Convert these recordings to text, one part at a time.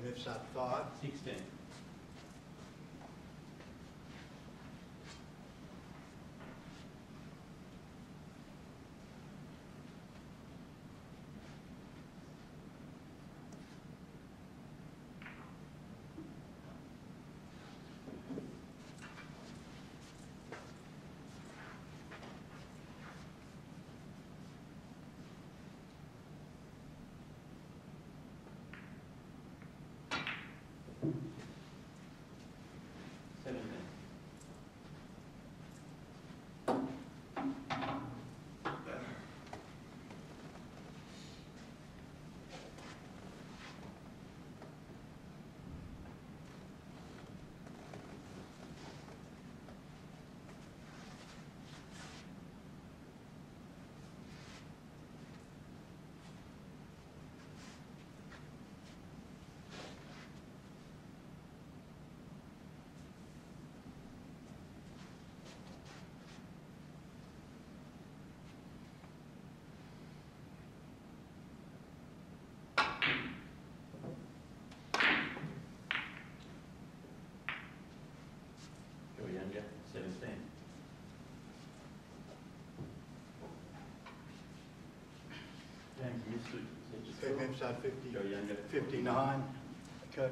Mifsud 5. 16. Younger, 17. James Mifsud, Mifsud 50. Joe Younger, 59.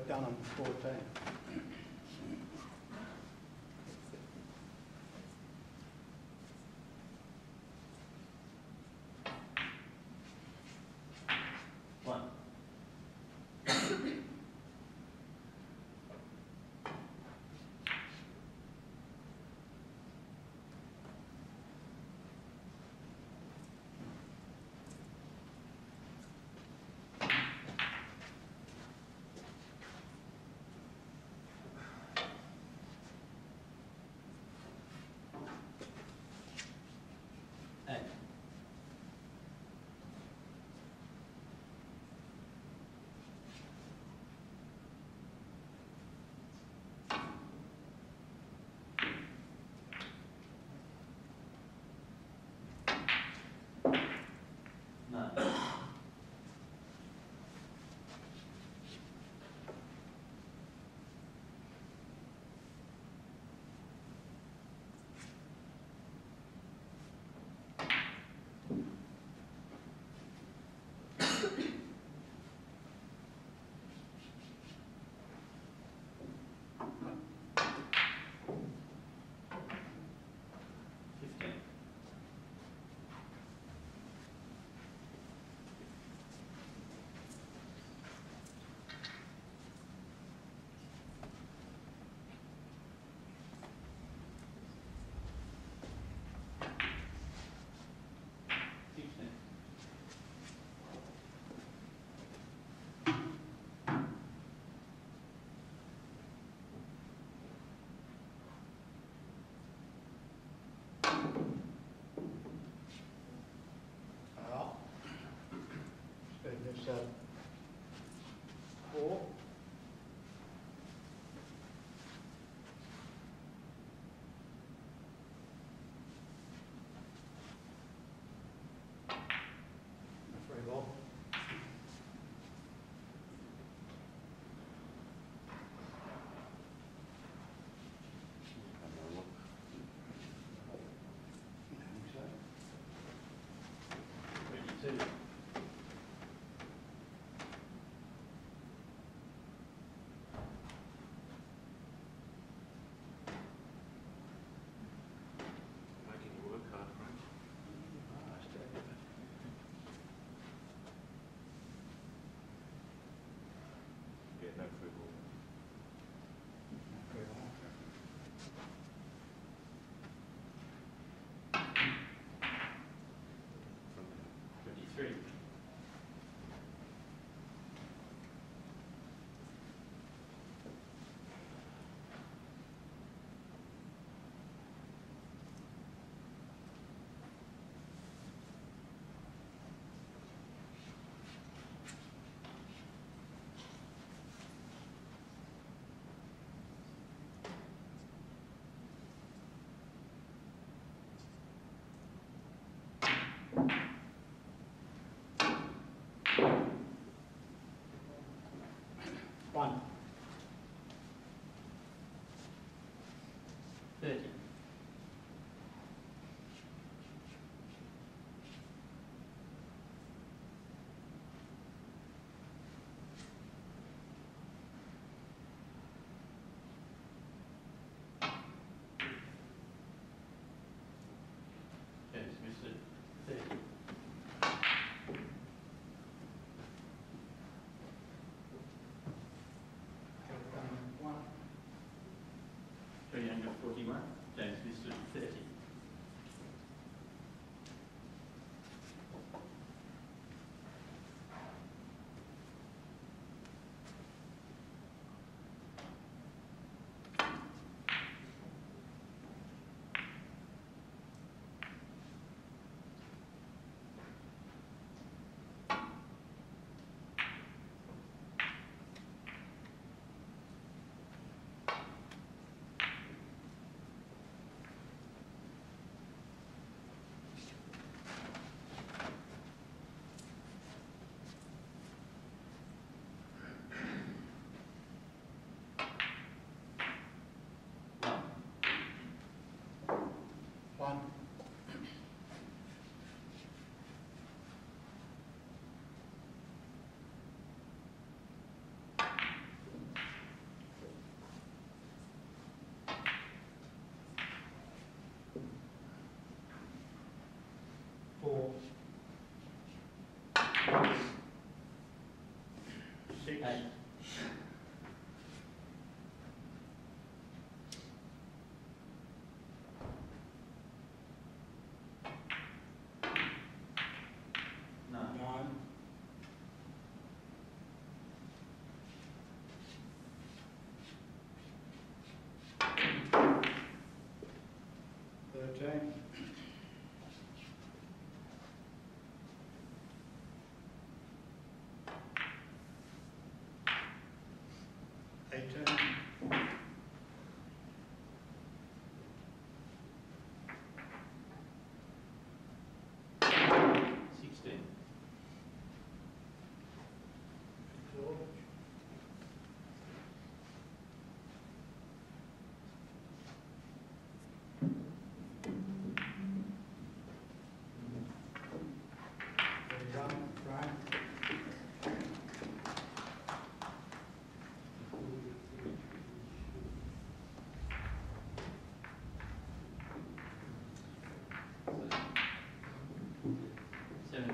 Dunham 14. One. 1. 30. 30. Kirk Dunham, 1. 3 younger, 41. James Mifsud, 30. 1. 4. 6. 8. 9. 9. 13. 18. 16. George. 31. Brian. 17.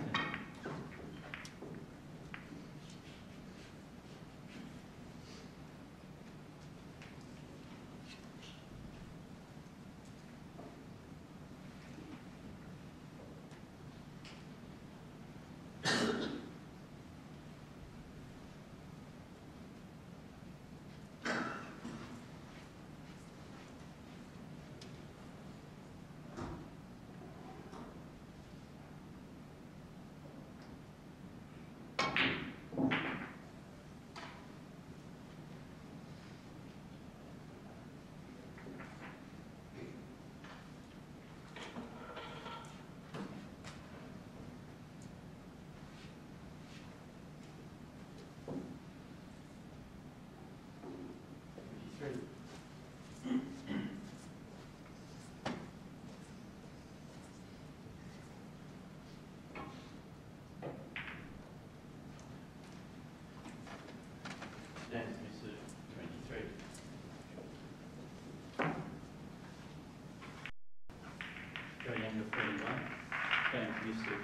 53. James Mifsud, 23. 3 younger, 41. James Mifsud,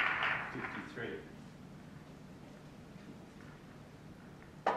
53. 1.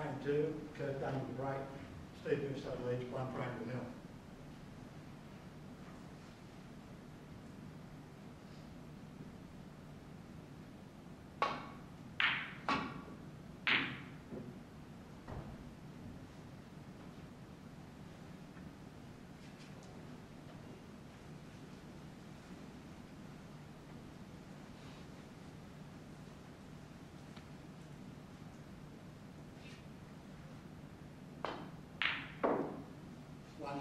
frame 2, Kurt Dunham break, Steve Mifsud leads 1 frame to nil. One.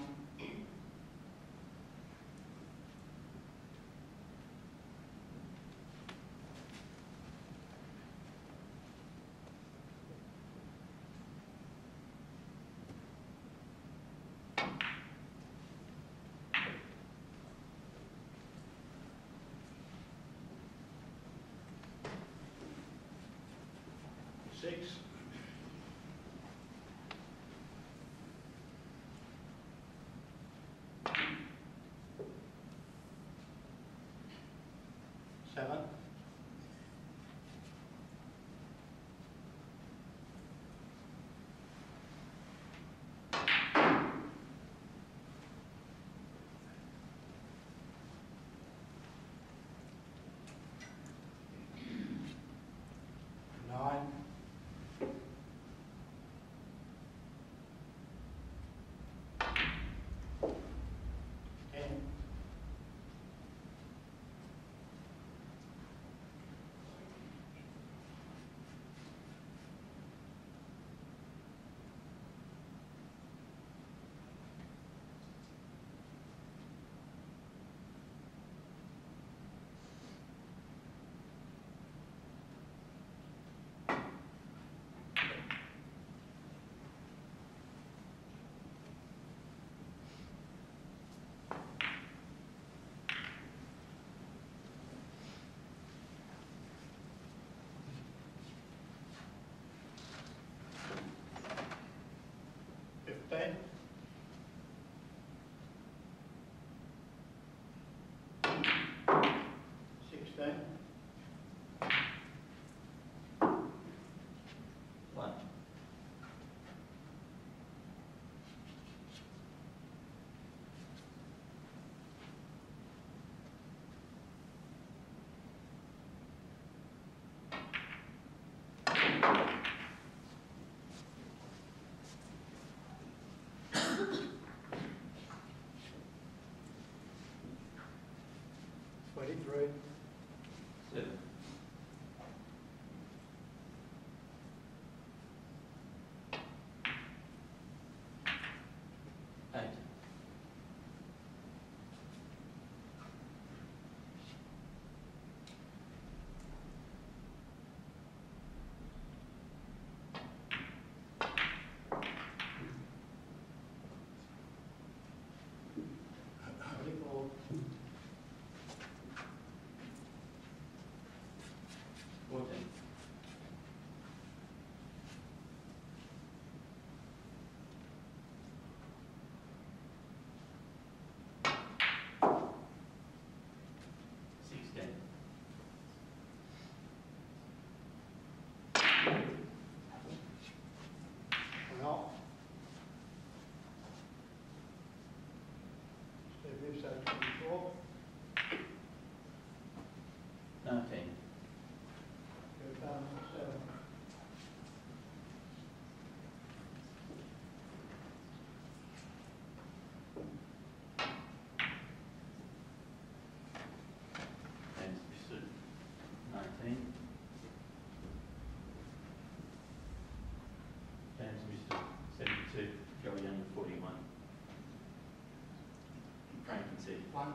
6. 7. 9. 10. 15. 16. 1. 23. 7. 8. 24. 14. 16. 12. Steve Mifsud 24. 19. Kurt Dunham 7. 19. James Mifsud 72, Johl 41. Frank and C. 1.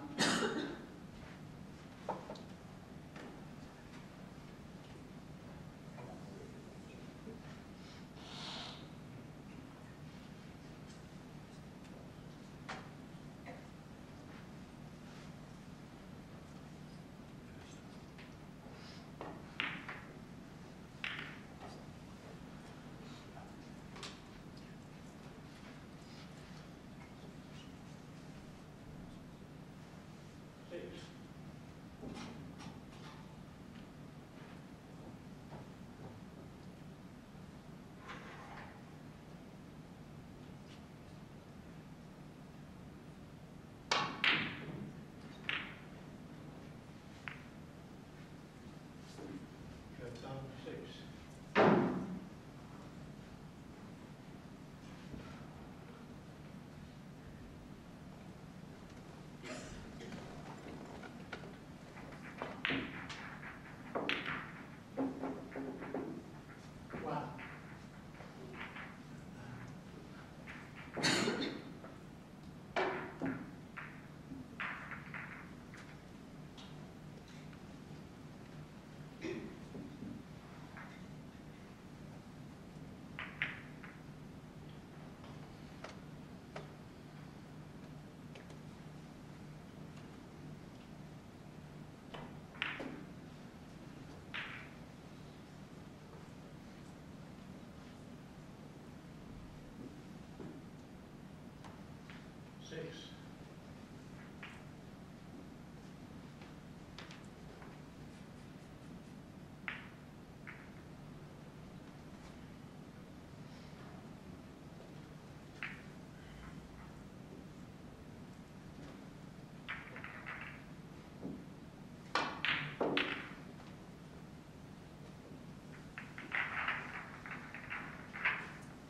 6.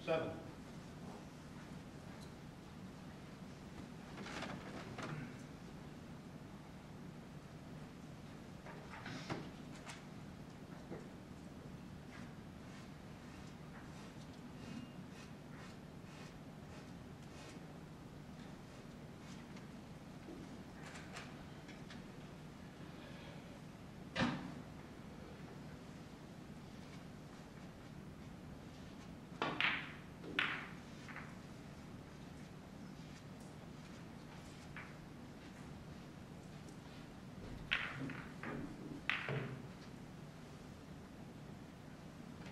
Seven.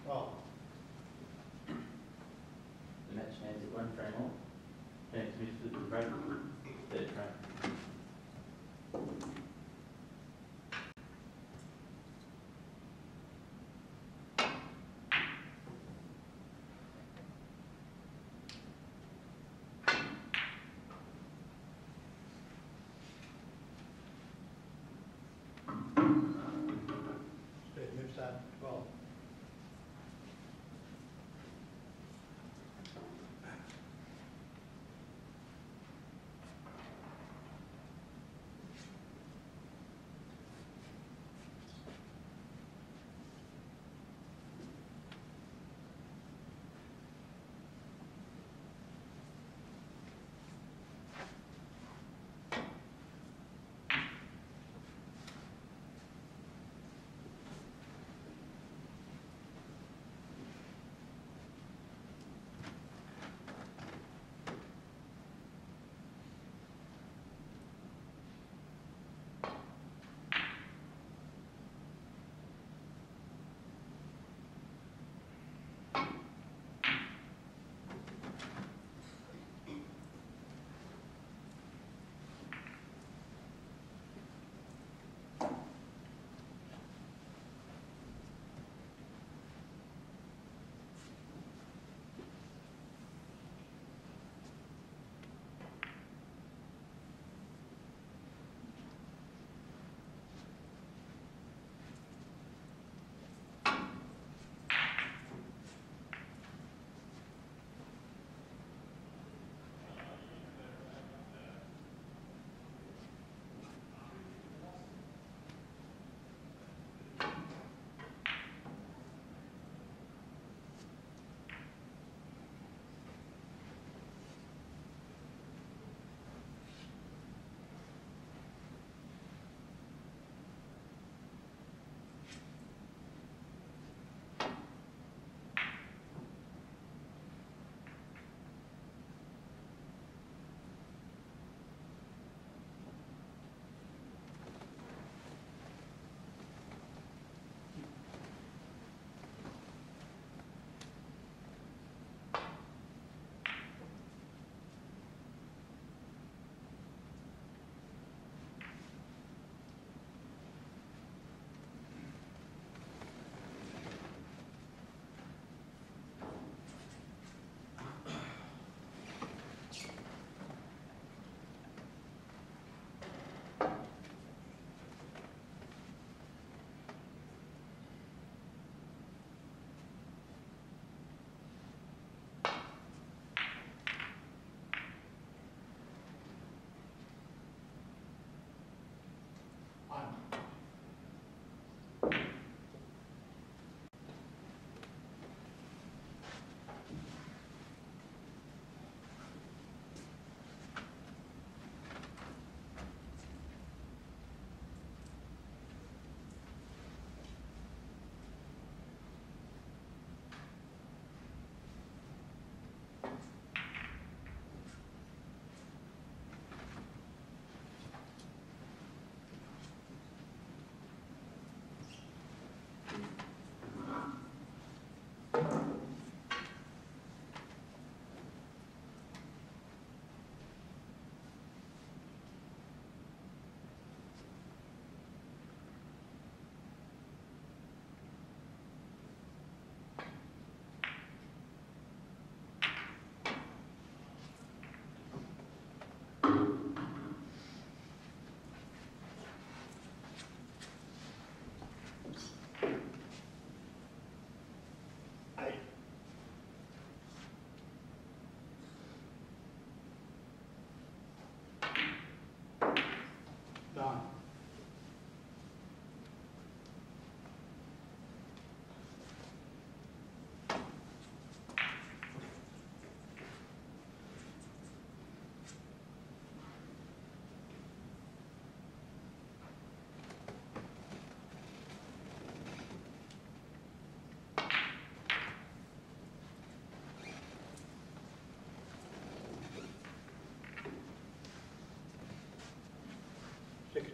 Well, The match stands at 1 frame off. Thanks, Mifsud to break. Third frame. Steve Mifsud, 12.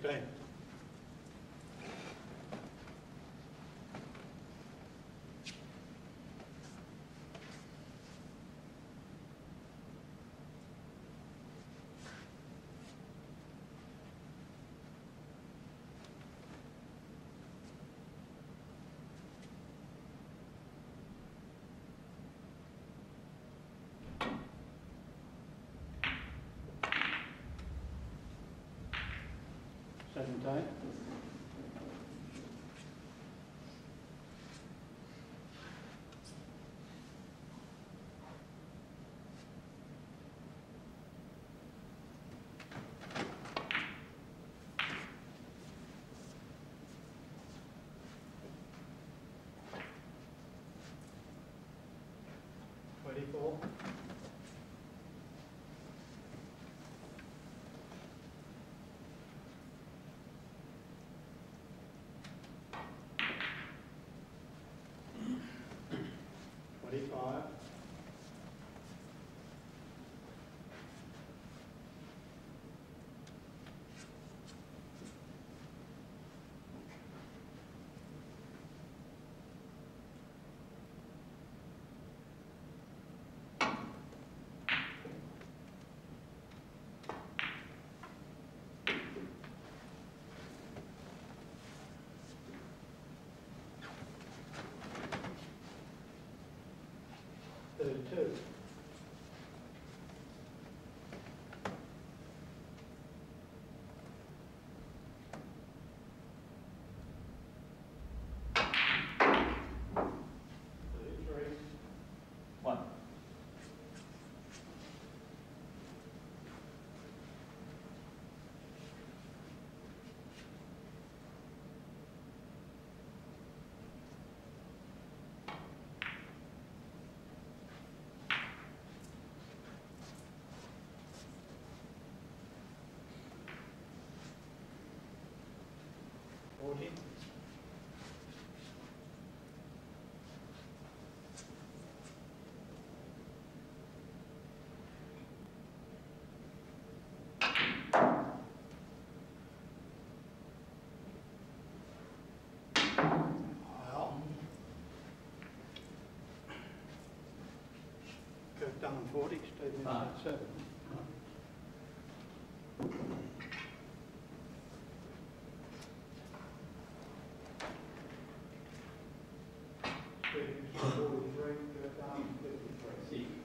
16. Seventeen. Twenty-four. 25. 32. 33. 1. 40. 40, Steve Mifsud 7. Steve Mifsud 43, Dunham 53. 6.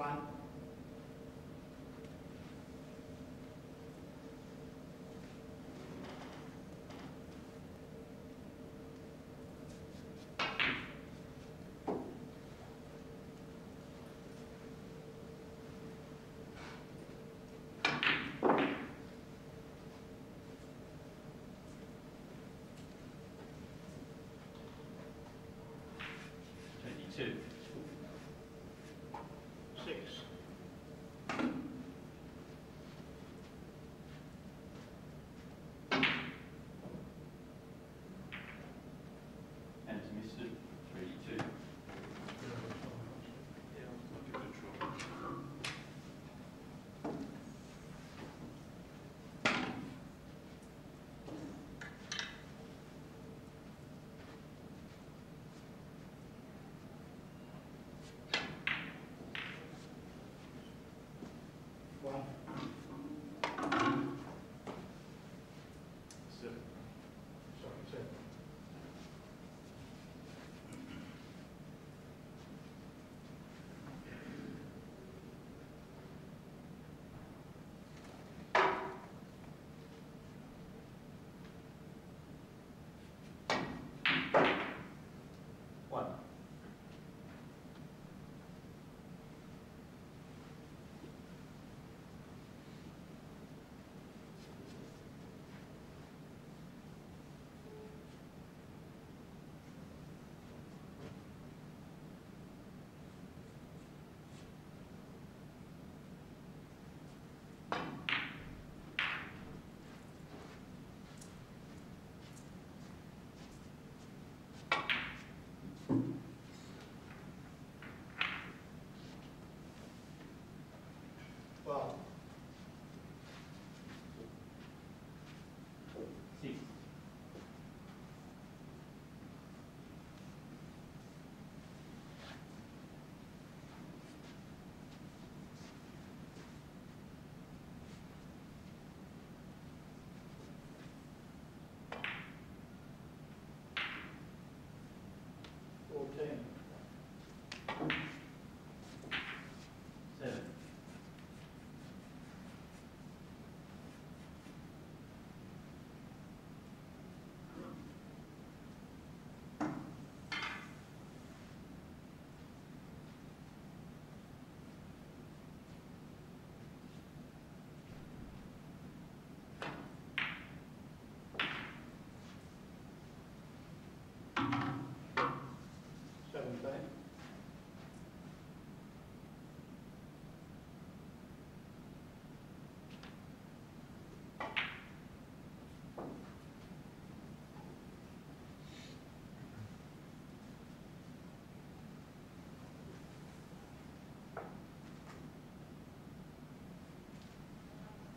One. Two. 6. And to Mifsud, 32. One. 7. Sorry, 7. One. 12. 6. 14. 7. 17.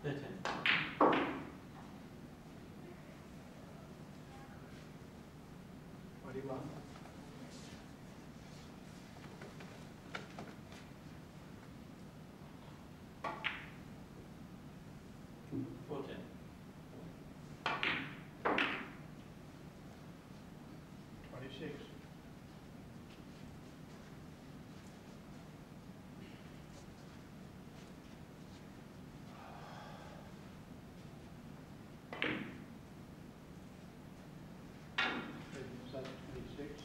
13. 21. 14. 26. 26.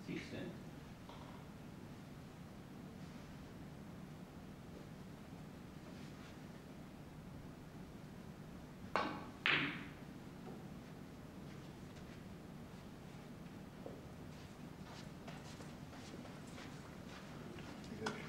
16. 17.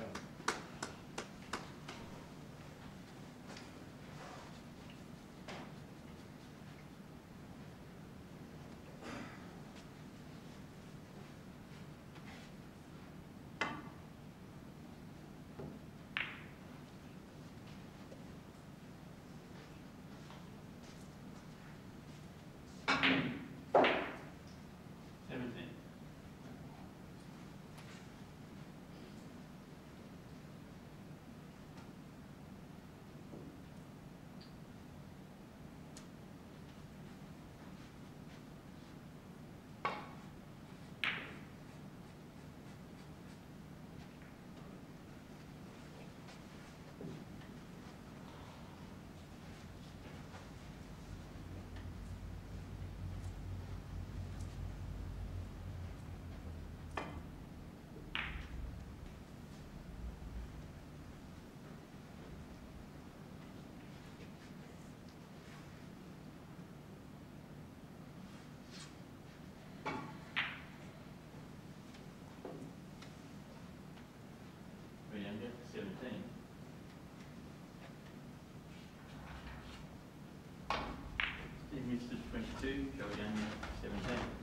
Johl Younger, 17.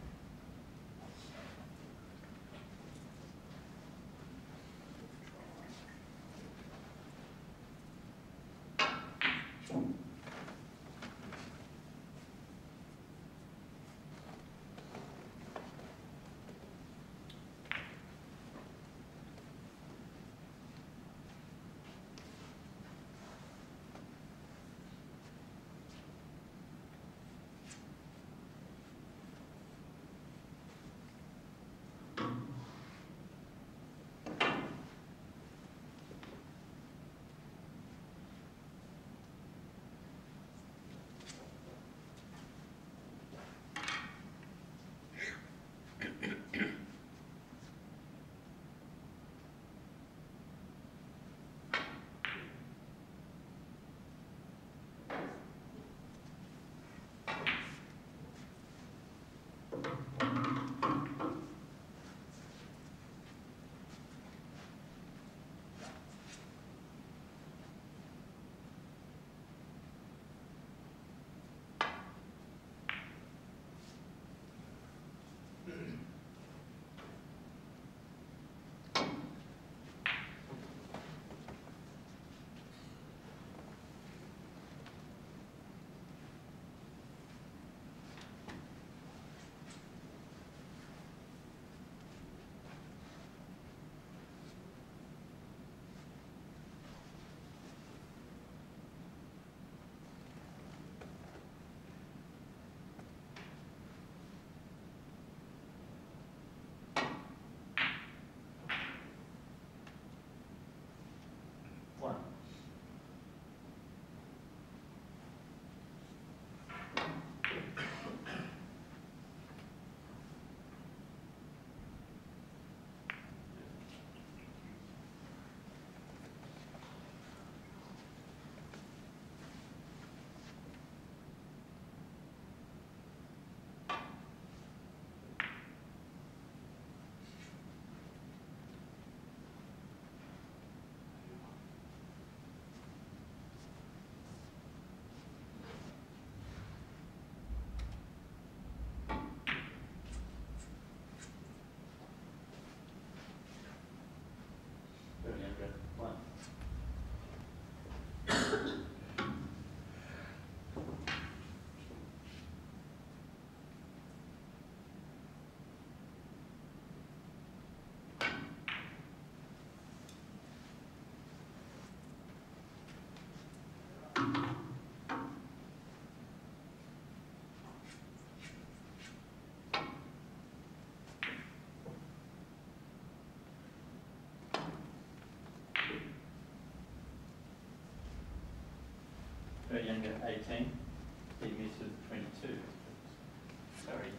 Johl Younger, 1. Johl Younger, 18. Mifsud, 22. Sorry.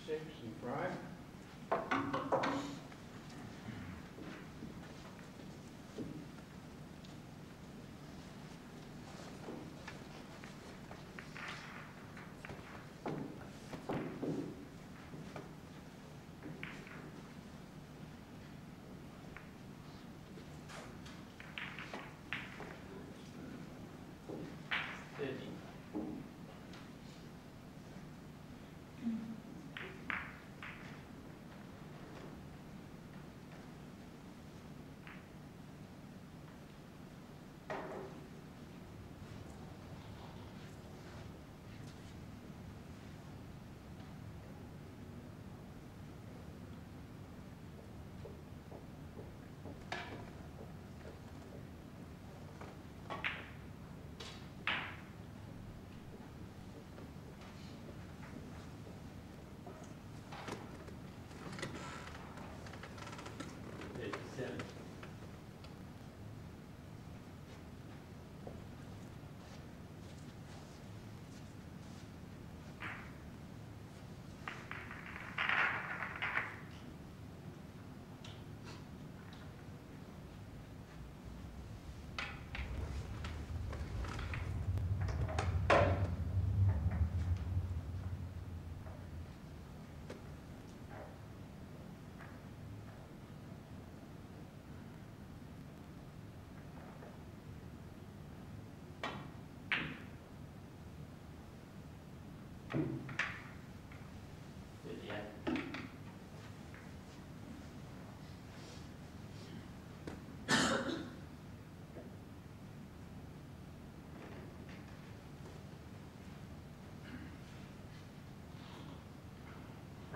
6 and Fry.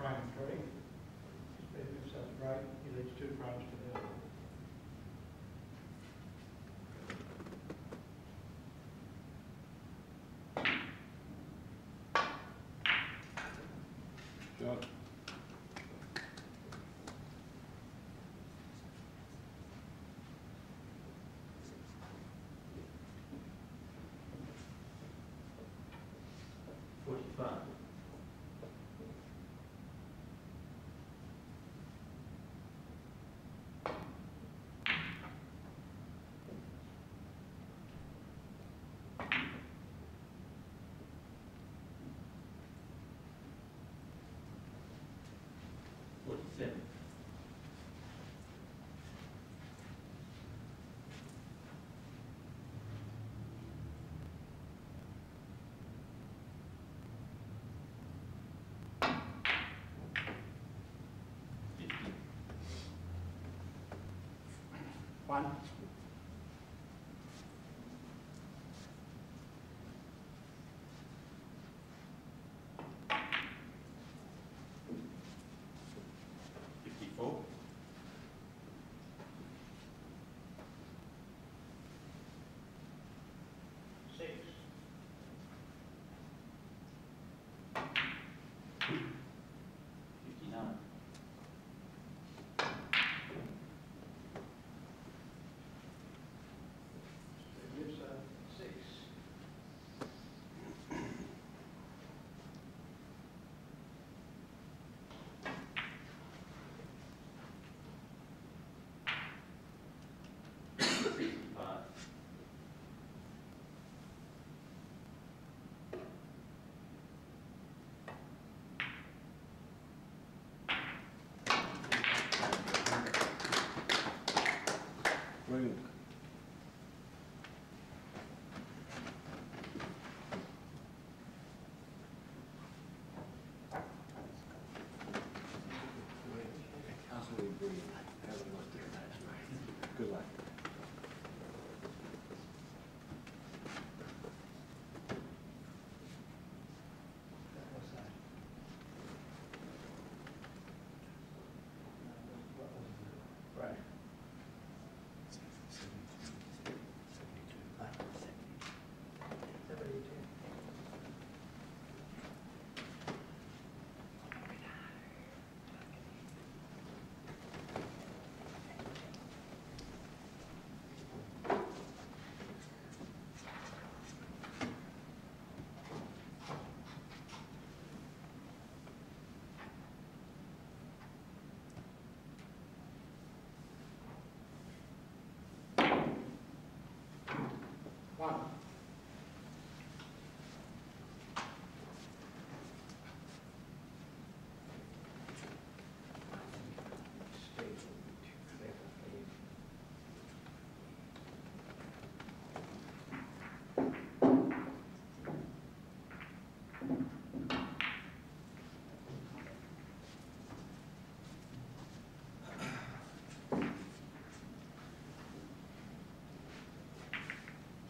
Prime 3. Speed moves out to right, he leads 2 primes to the hill. Shot. One. Six. 59. Mifsud, 6. 65. Good luck. What's that? What was it? Right. 72. One.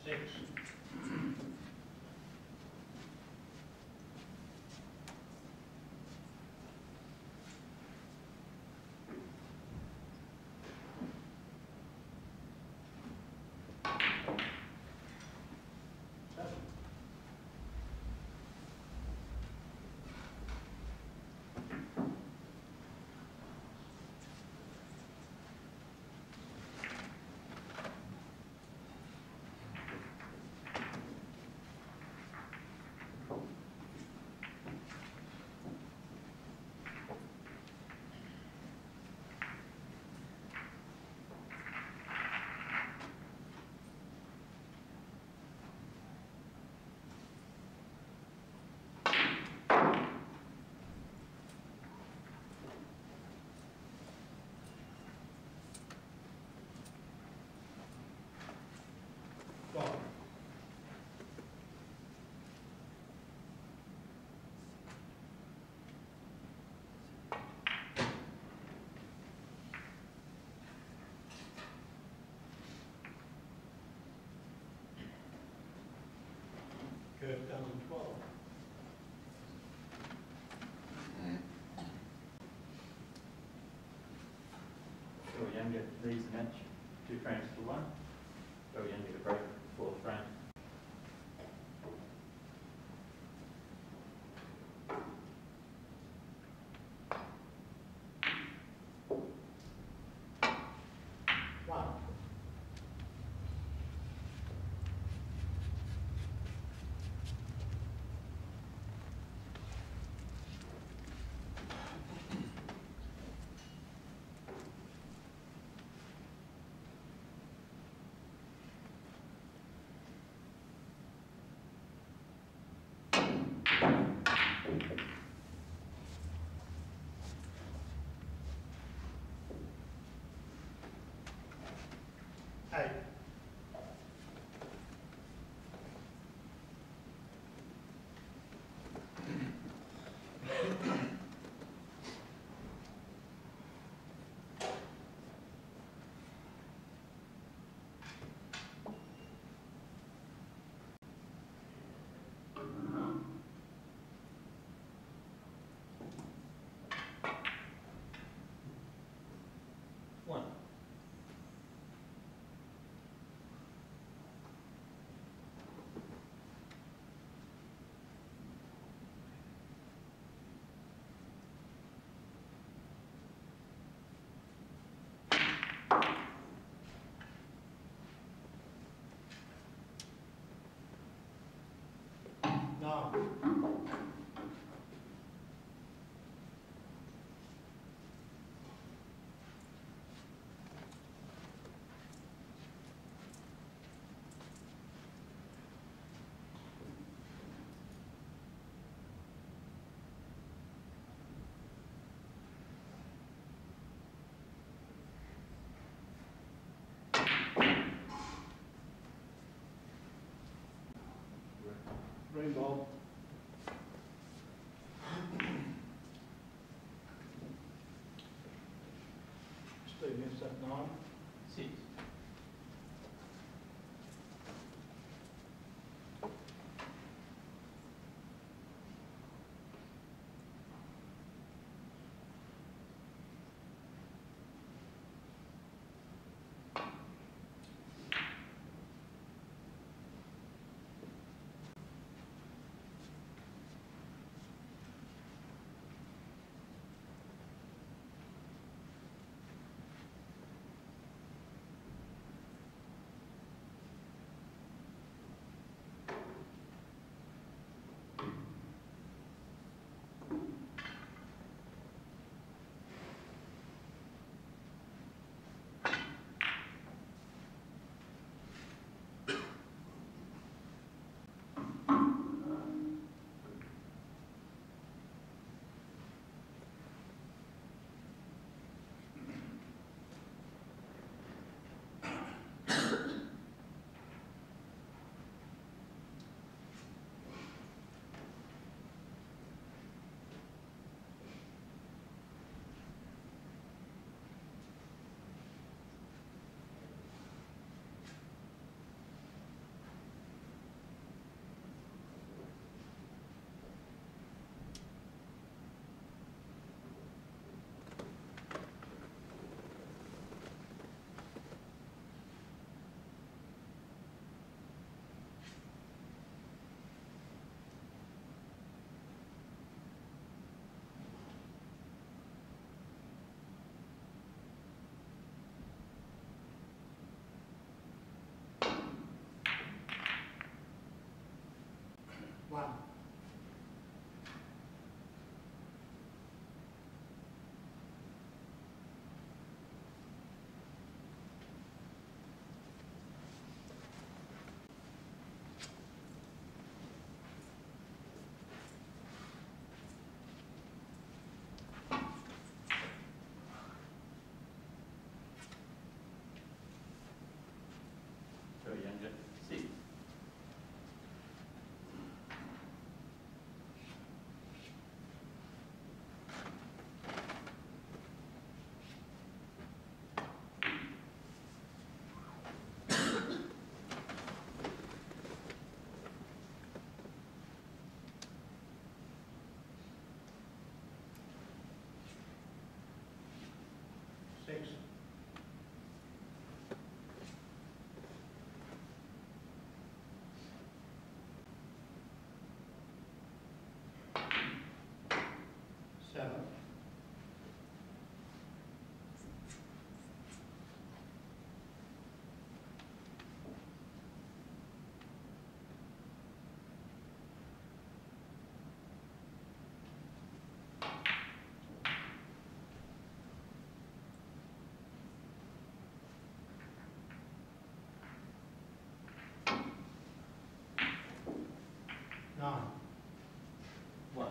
Six. 7. 12. 12. Joel Younger leads the match 2 frames to 1. Joel Younger to break 4th frame. One. 8. 9. Green ball. Steve Mifsud, 9. 6. One. Joe Younger, 6. Six. Seven. Nine. 1.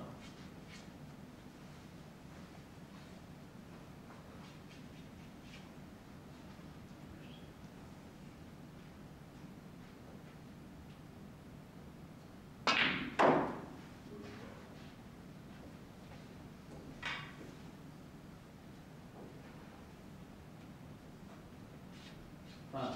Five.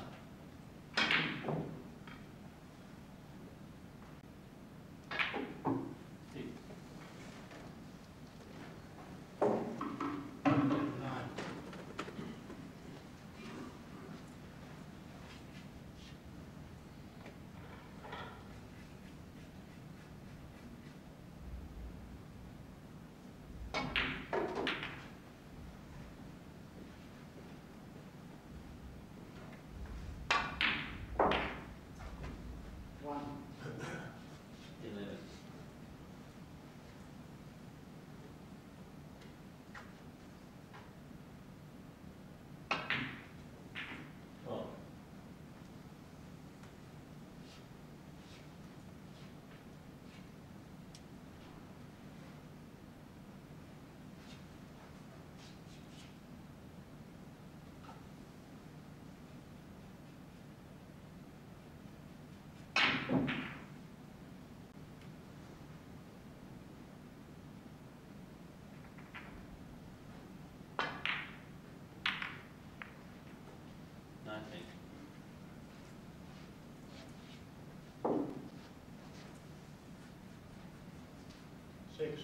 6.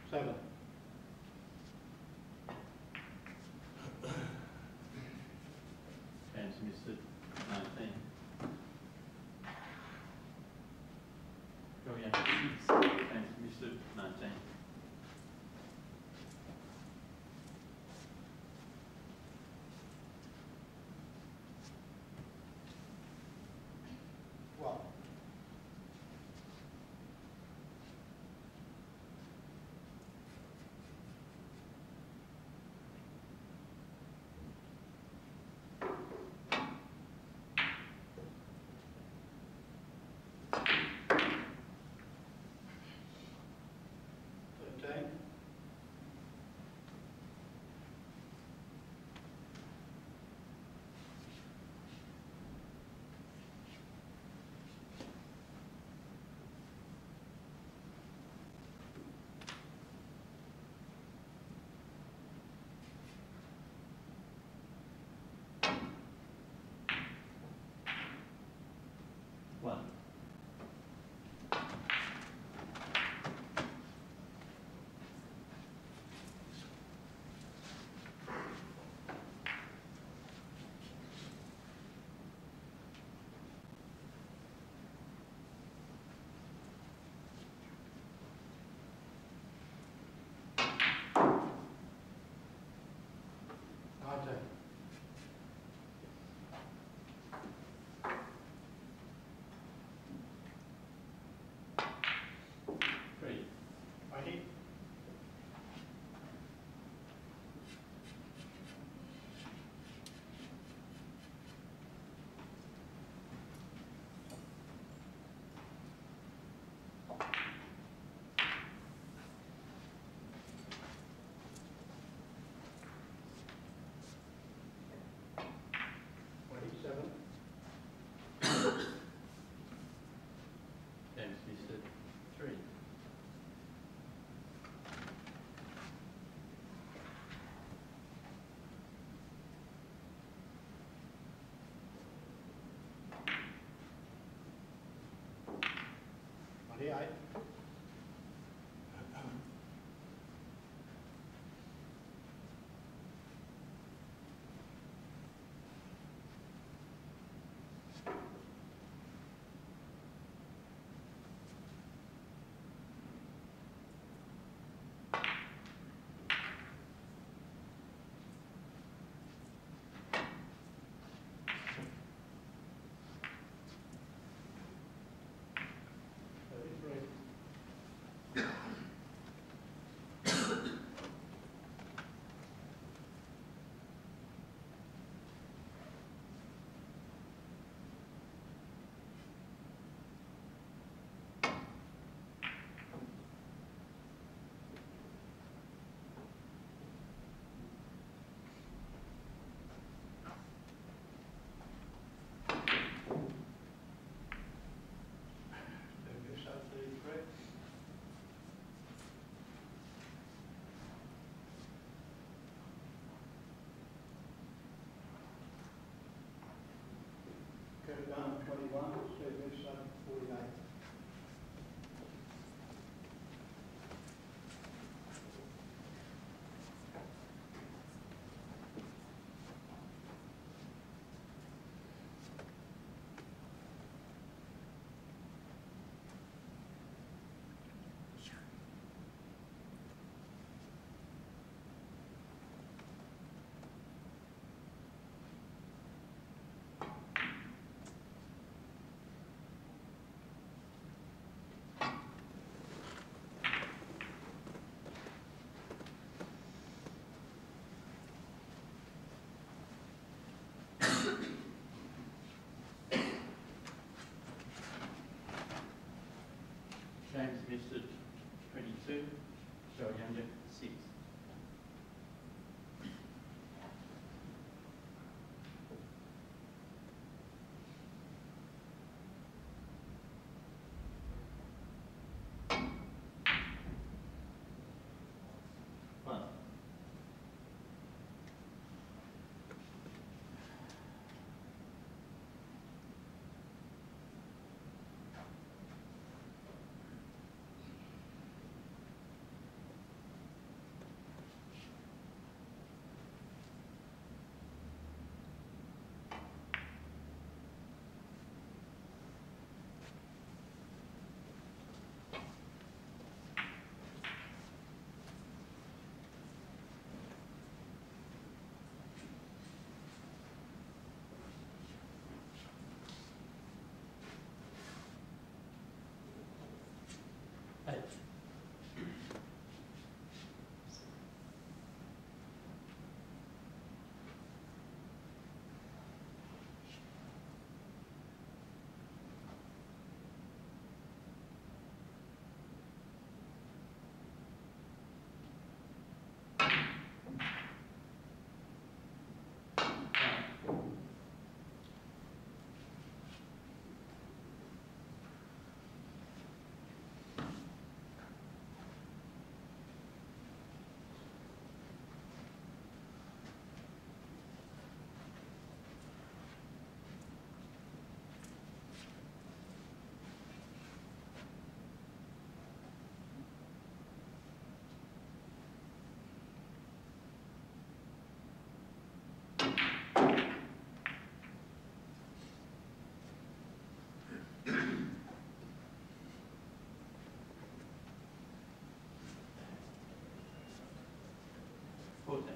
Seven. James Mifsud, 19. Johl, 6. James Mifsud, 19. Well. One. James Mifsud, 3. Dunham, 21. Mifsud, 48. James Mifsud, 22. Johl, 6. One. 14.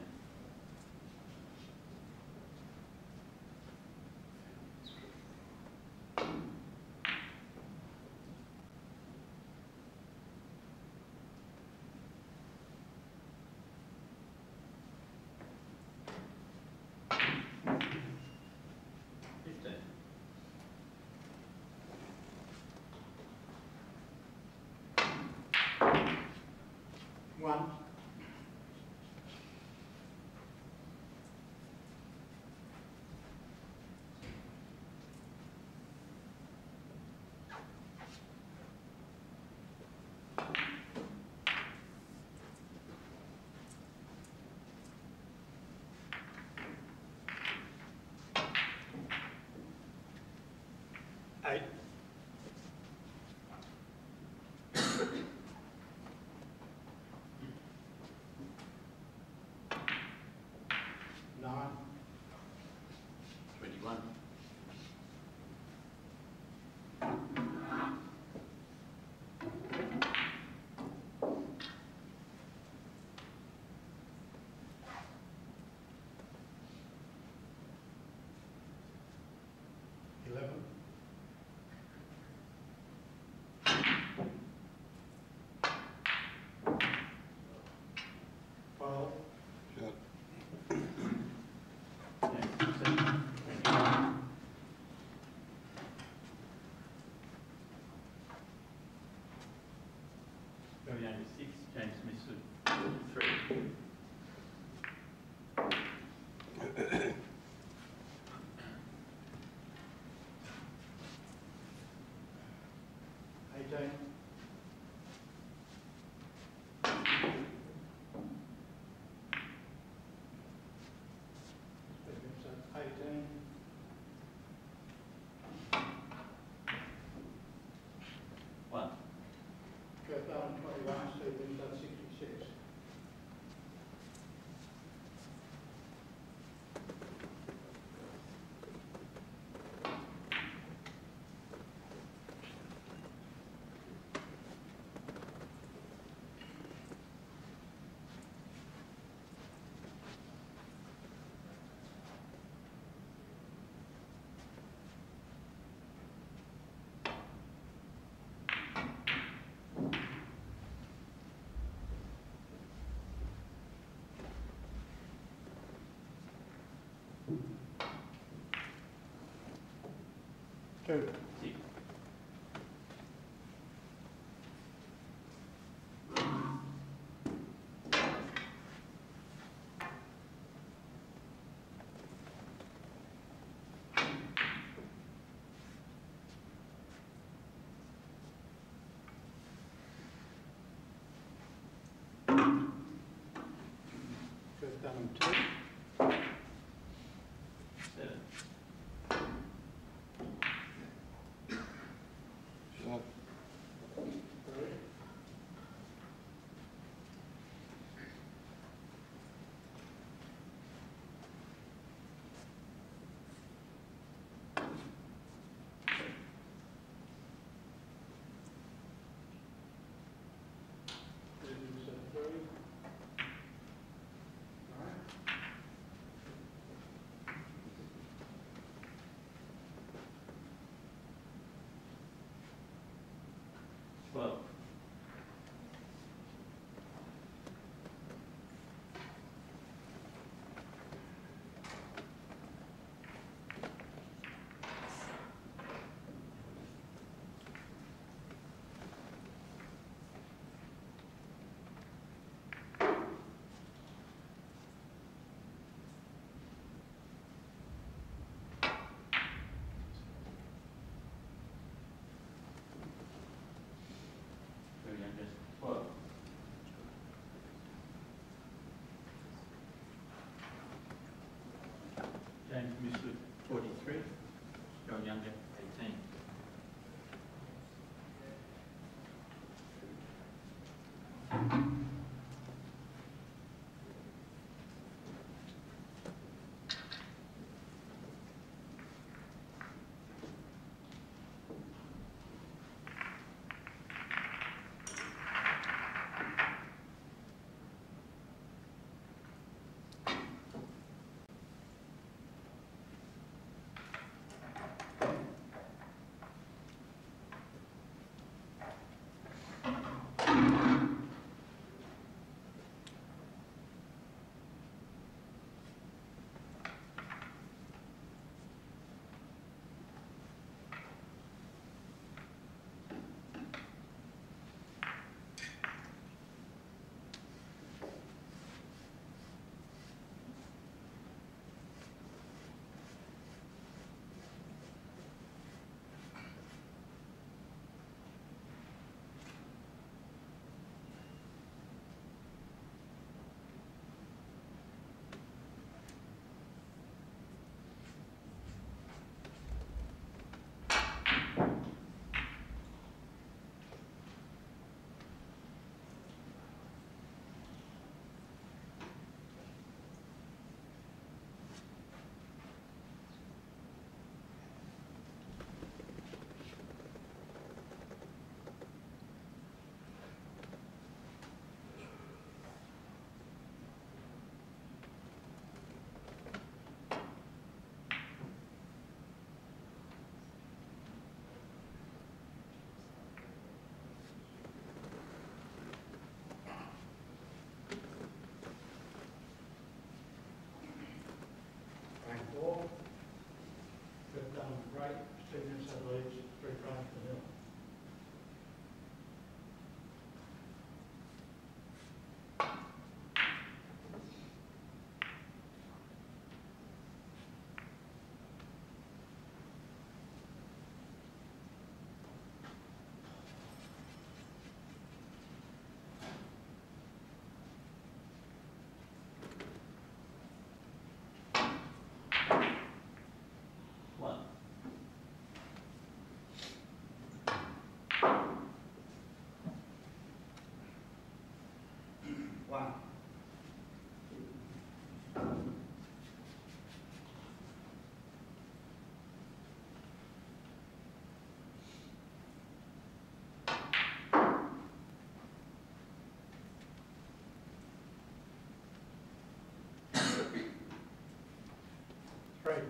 One. Eight. Nine. 21. Eleven. 12. Shut. James Mifsud, 21. Johl Younger, 6. James Mifsud, 43. Eighteen. Mifsud, 18. One. Dunham, 21. Steve Mifsud, 66. Two. 6. Dunham, 2. 7. Shut. 3. Mifsud, 3. All right. Twelve. Johl Younger, 12. James Mifsud, 43. Johl Younger, 18. 4. Good down right, Steve Mifsud leads 3 frames to nil. One. One. Three.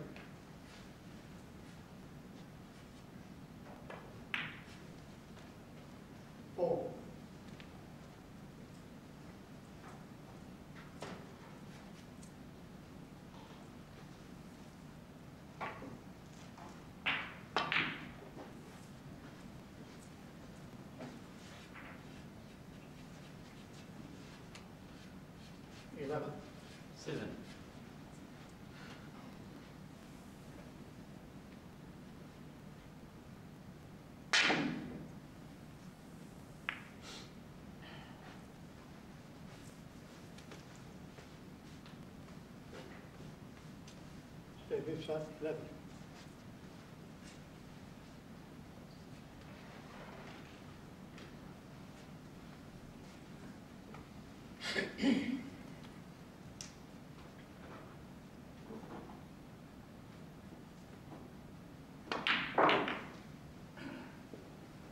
Four. Eleven. 7. Steve Mifsud 11.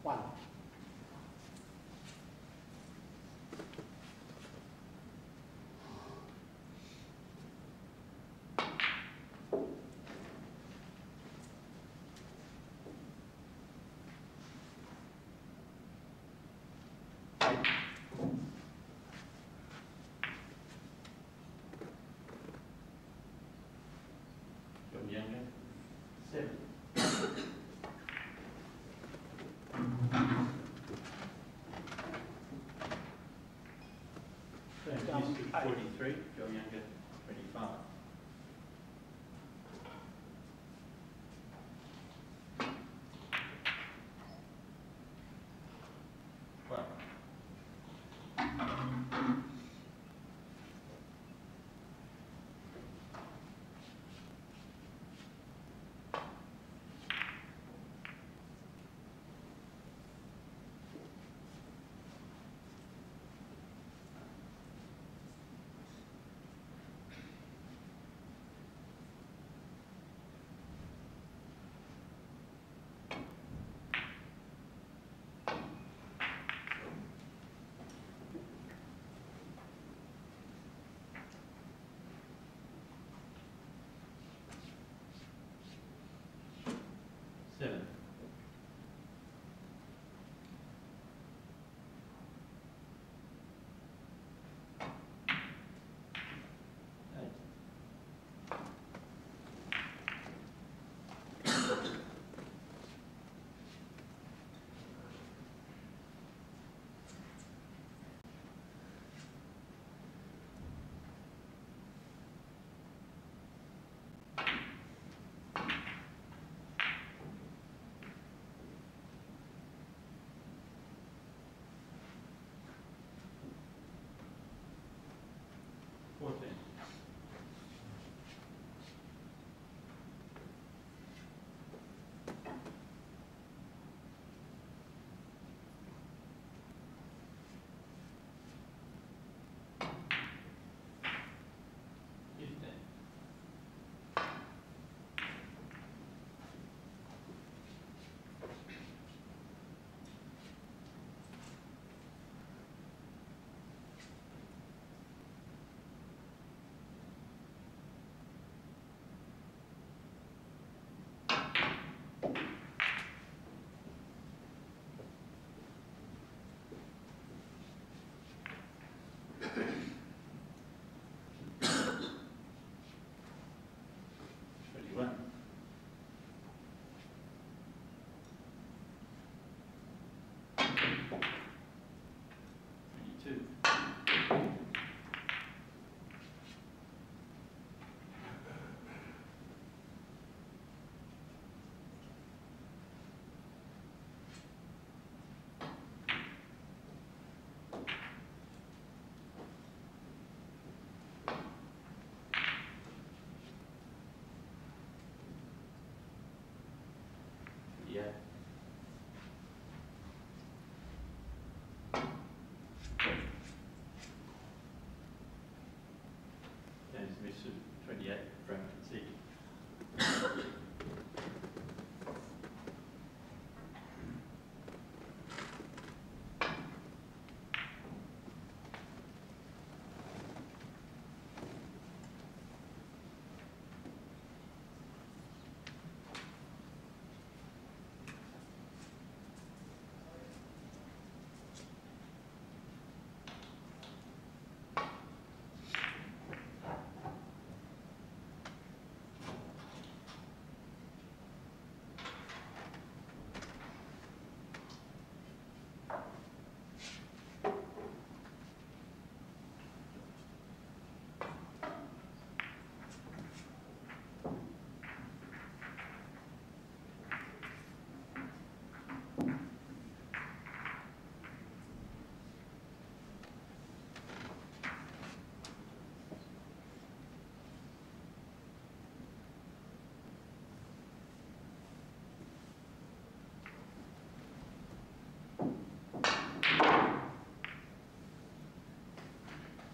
One. John Younger. 7. Mifsud 43, Johl Younger 25. One. 28. And it's Mifsud 28 from C.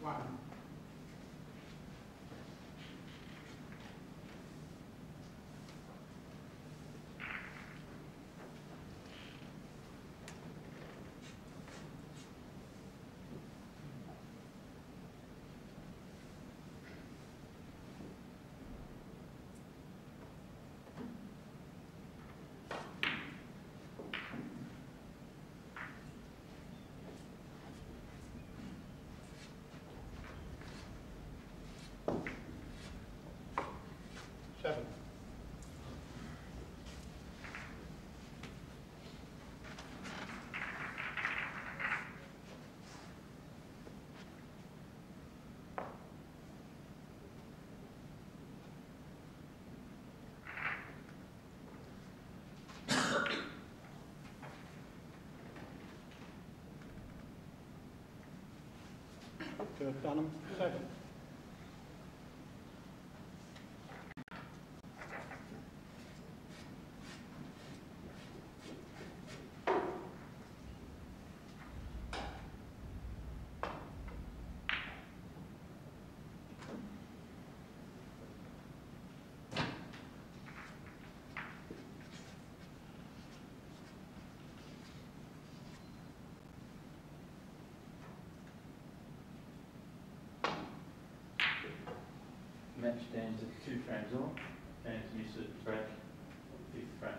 One. Seven. To Dunham, 7. Match stands at 2 frames all, and it's Mifsud break 5th frame.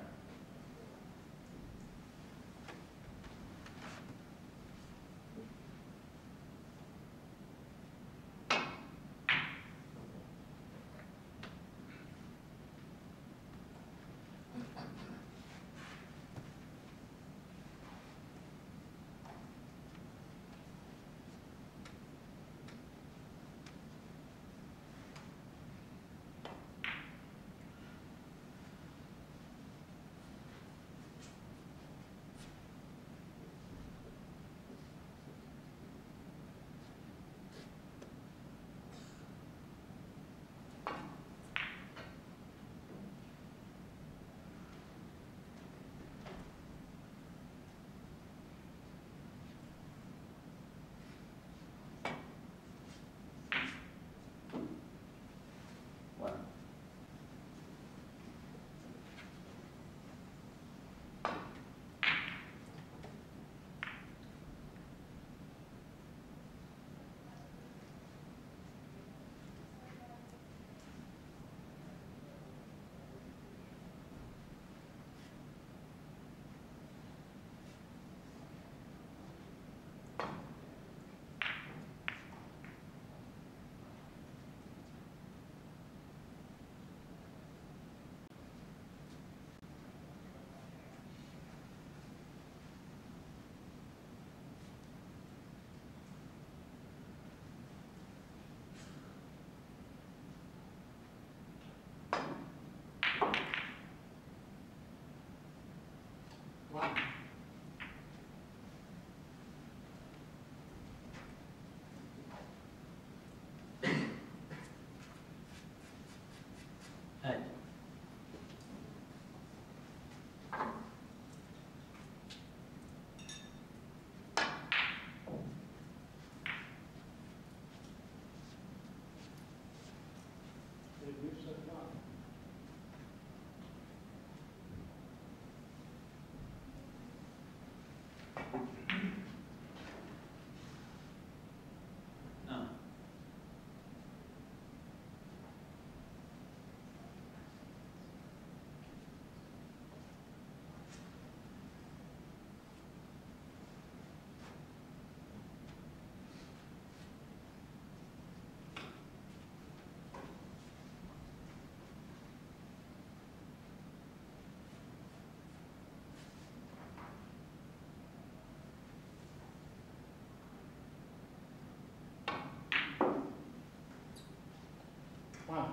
1.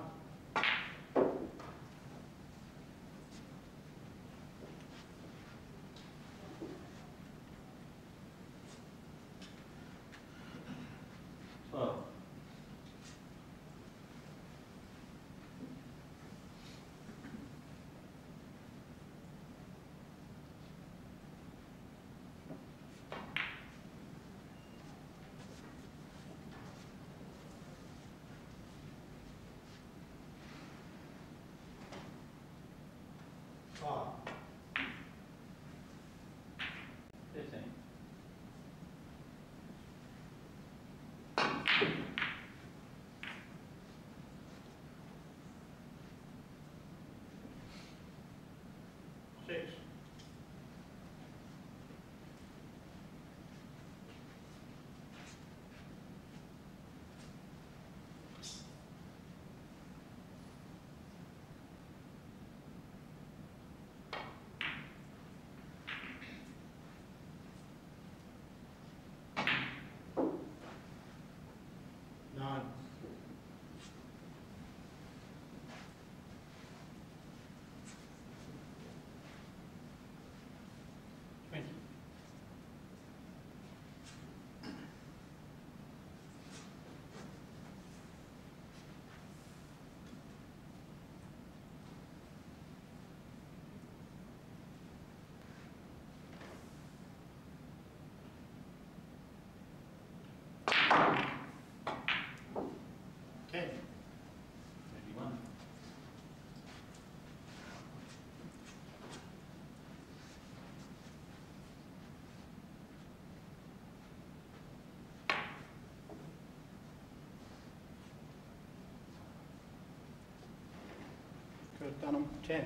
Twelve. 5. 13. 6. 9. 20. 10. 21. Dunham, 10.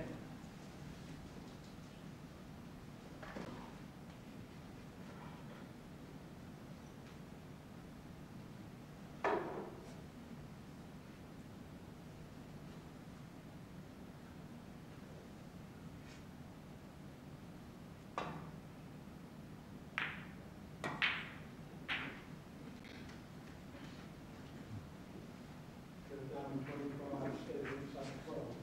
25, 12.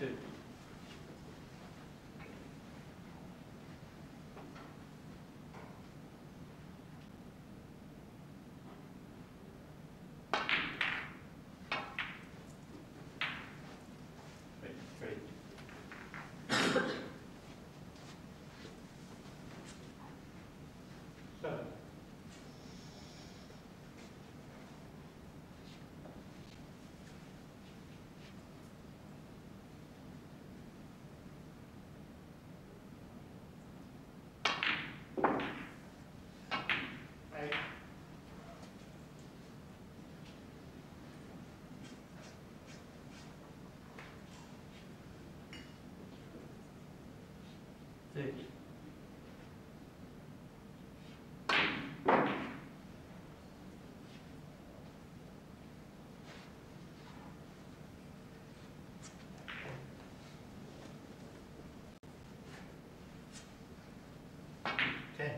32. Seven. Eight. Thirty. Ten.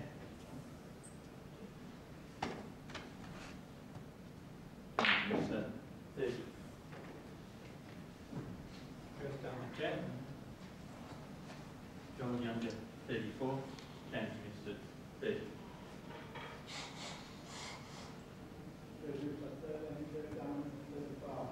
Mifsud, 30. Goes down to 10. Johl Younger, 34. James Mifsud, 30. Goes down to 35.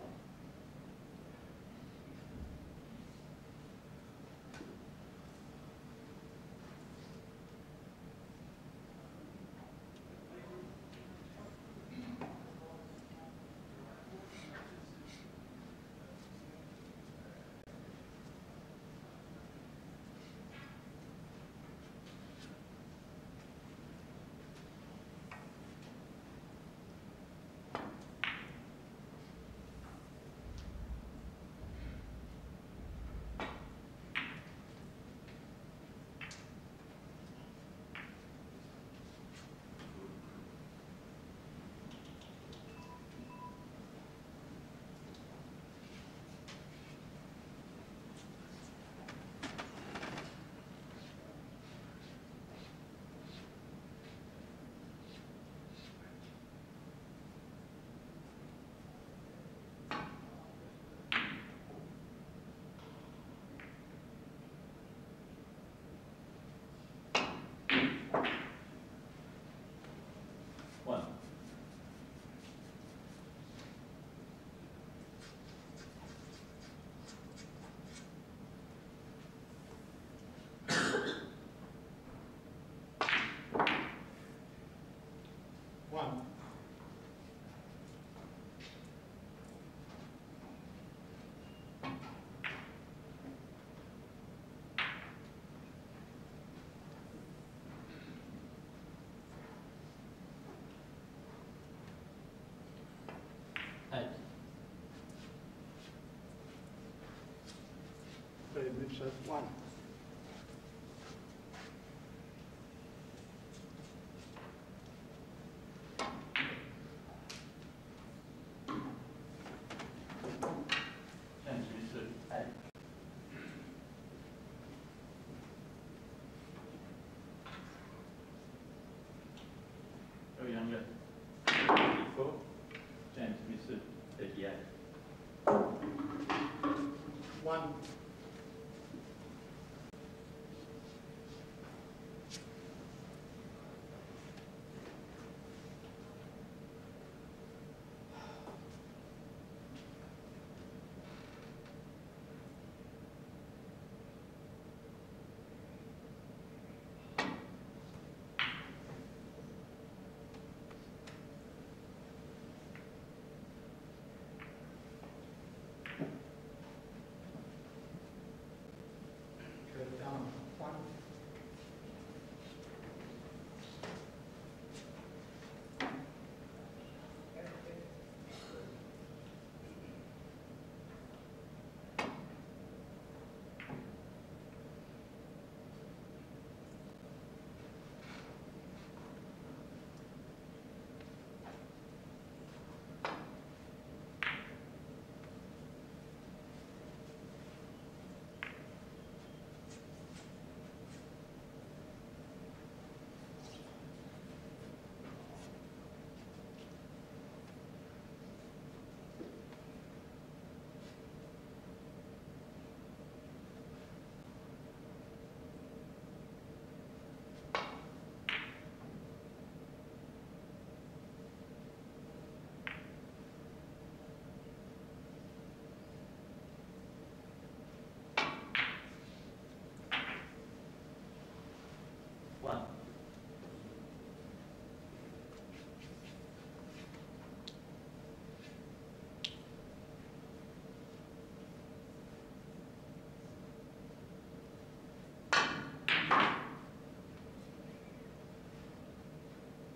One. One. Eight. Mifsud, 1. James Mifsud, 8. Johl Younger, 34. James Mifsud, 38. 1.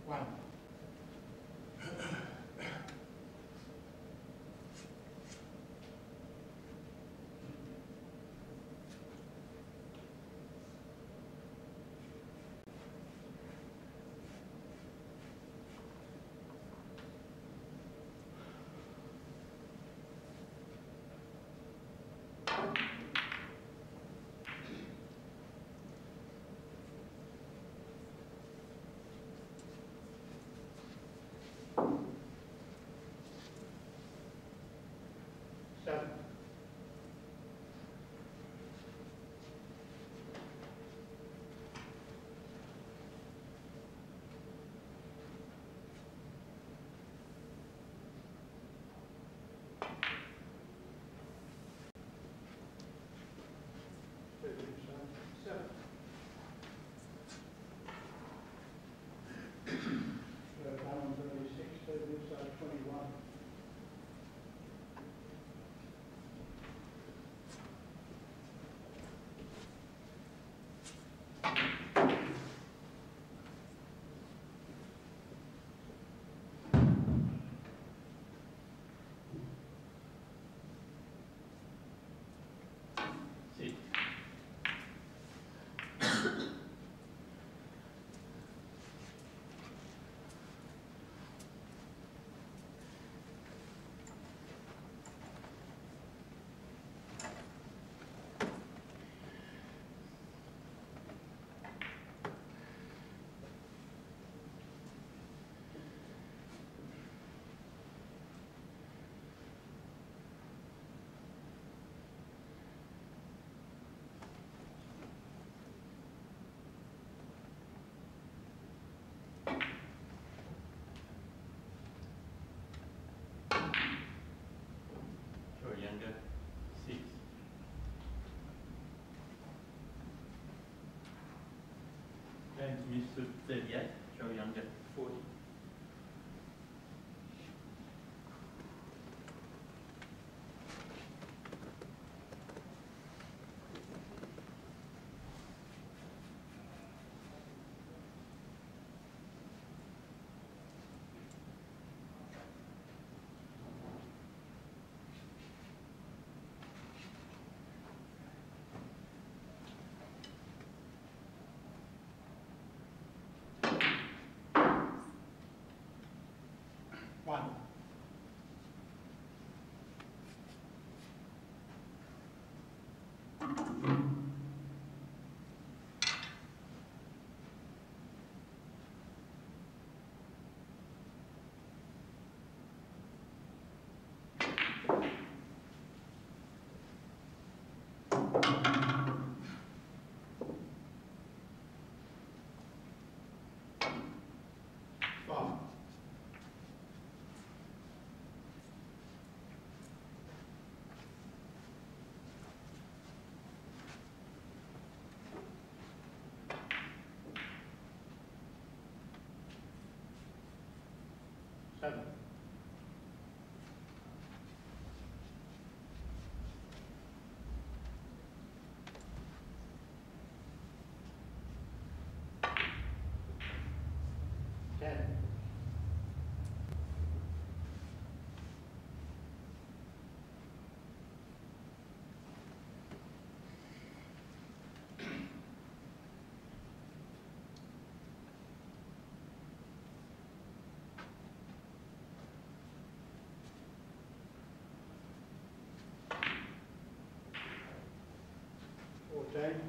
One. Seven. Seven. Dunham 36, Mifsud 21. Six. Johl younger, 6. Mifsud 38, Johl younger, 40. One. Five. Seven. Ten. Fourteen.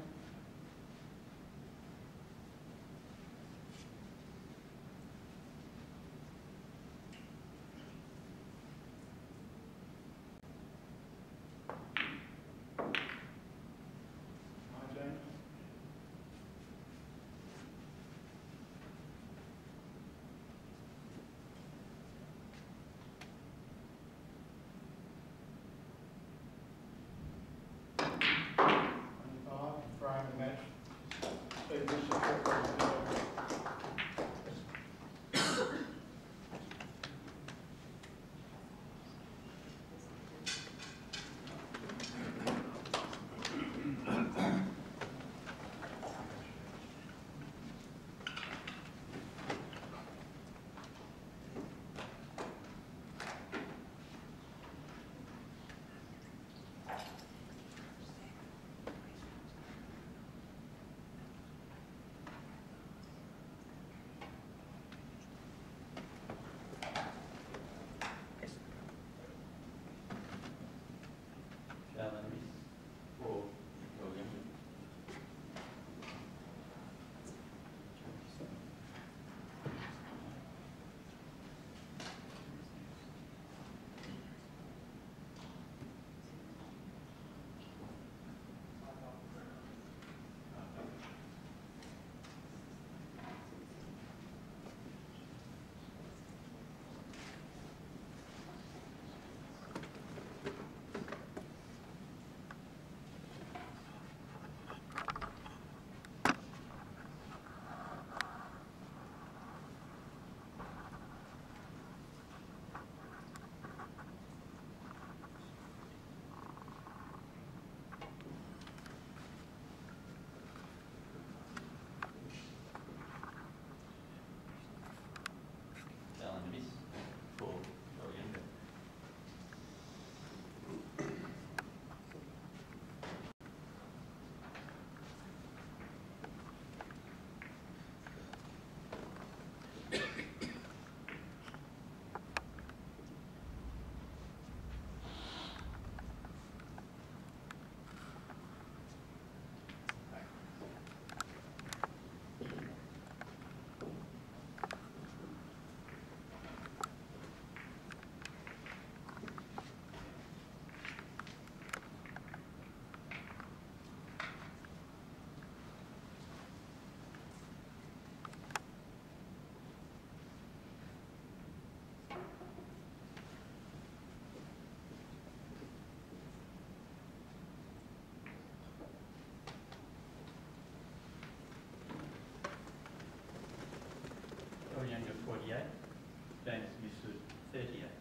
Johl Younger 48, James Mifsud 38.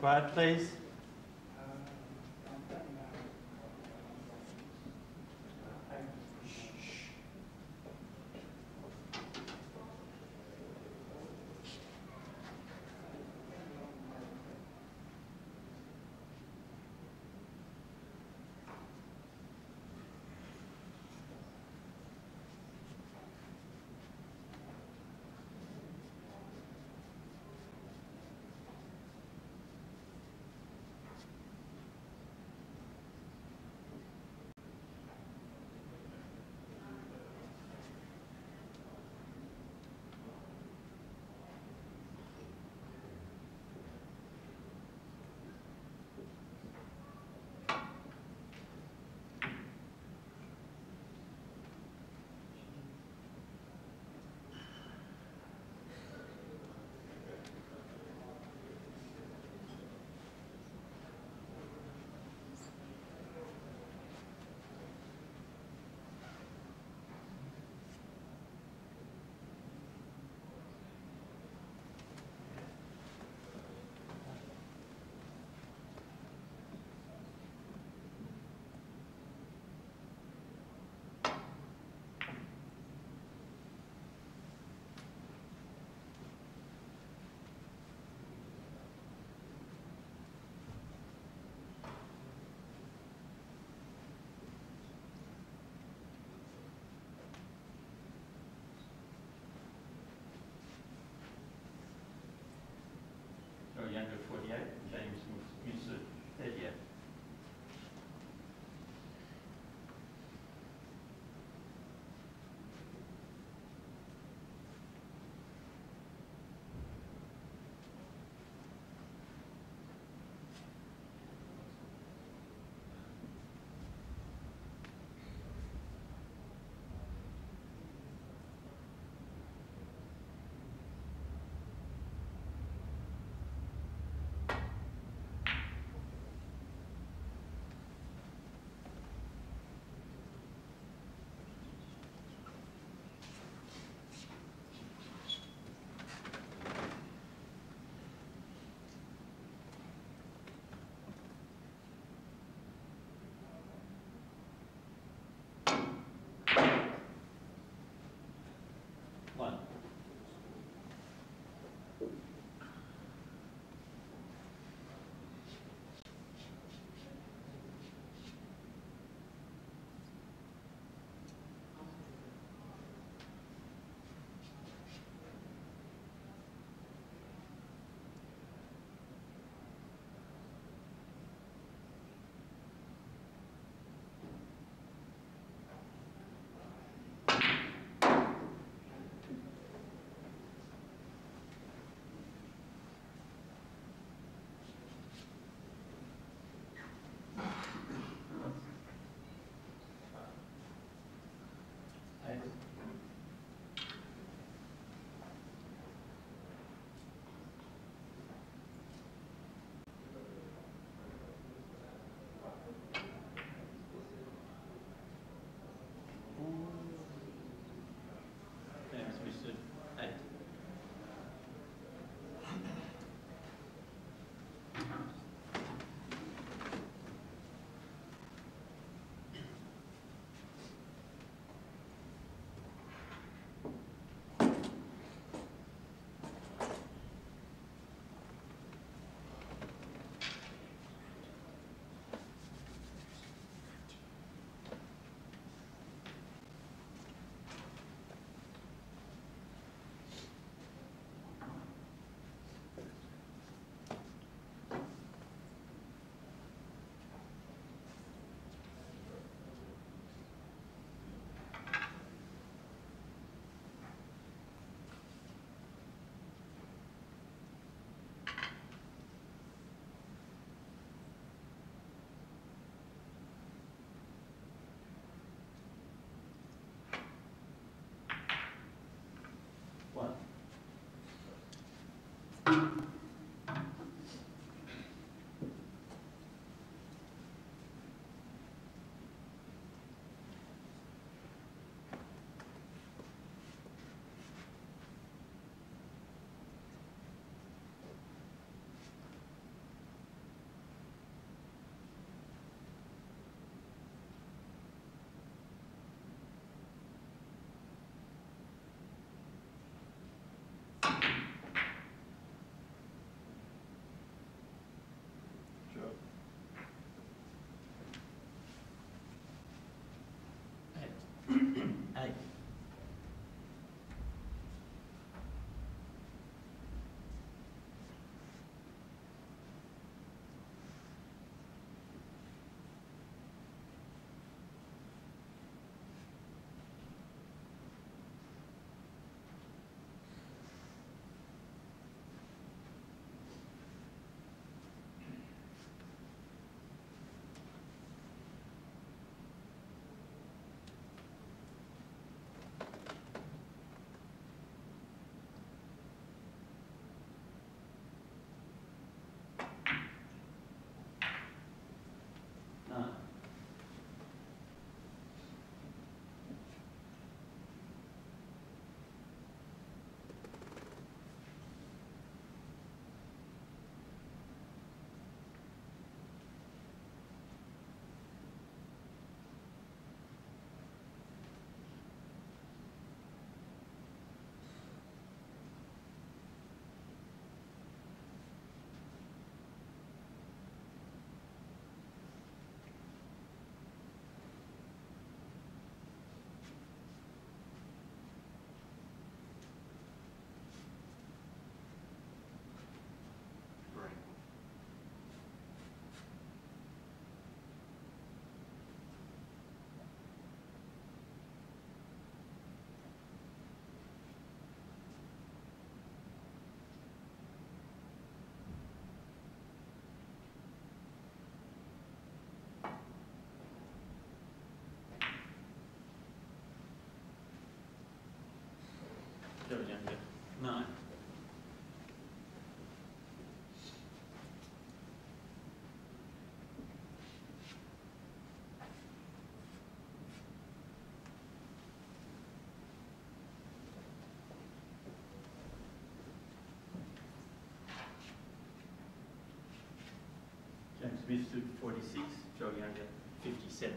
Quiet, please. Mifsud 46, Johl Younger 57.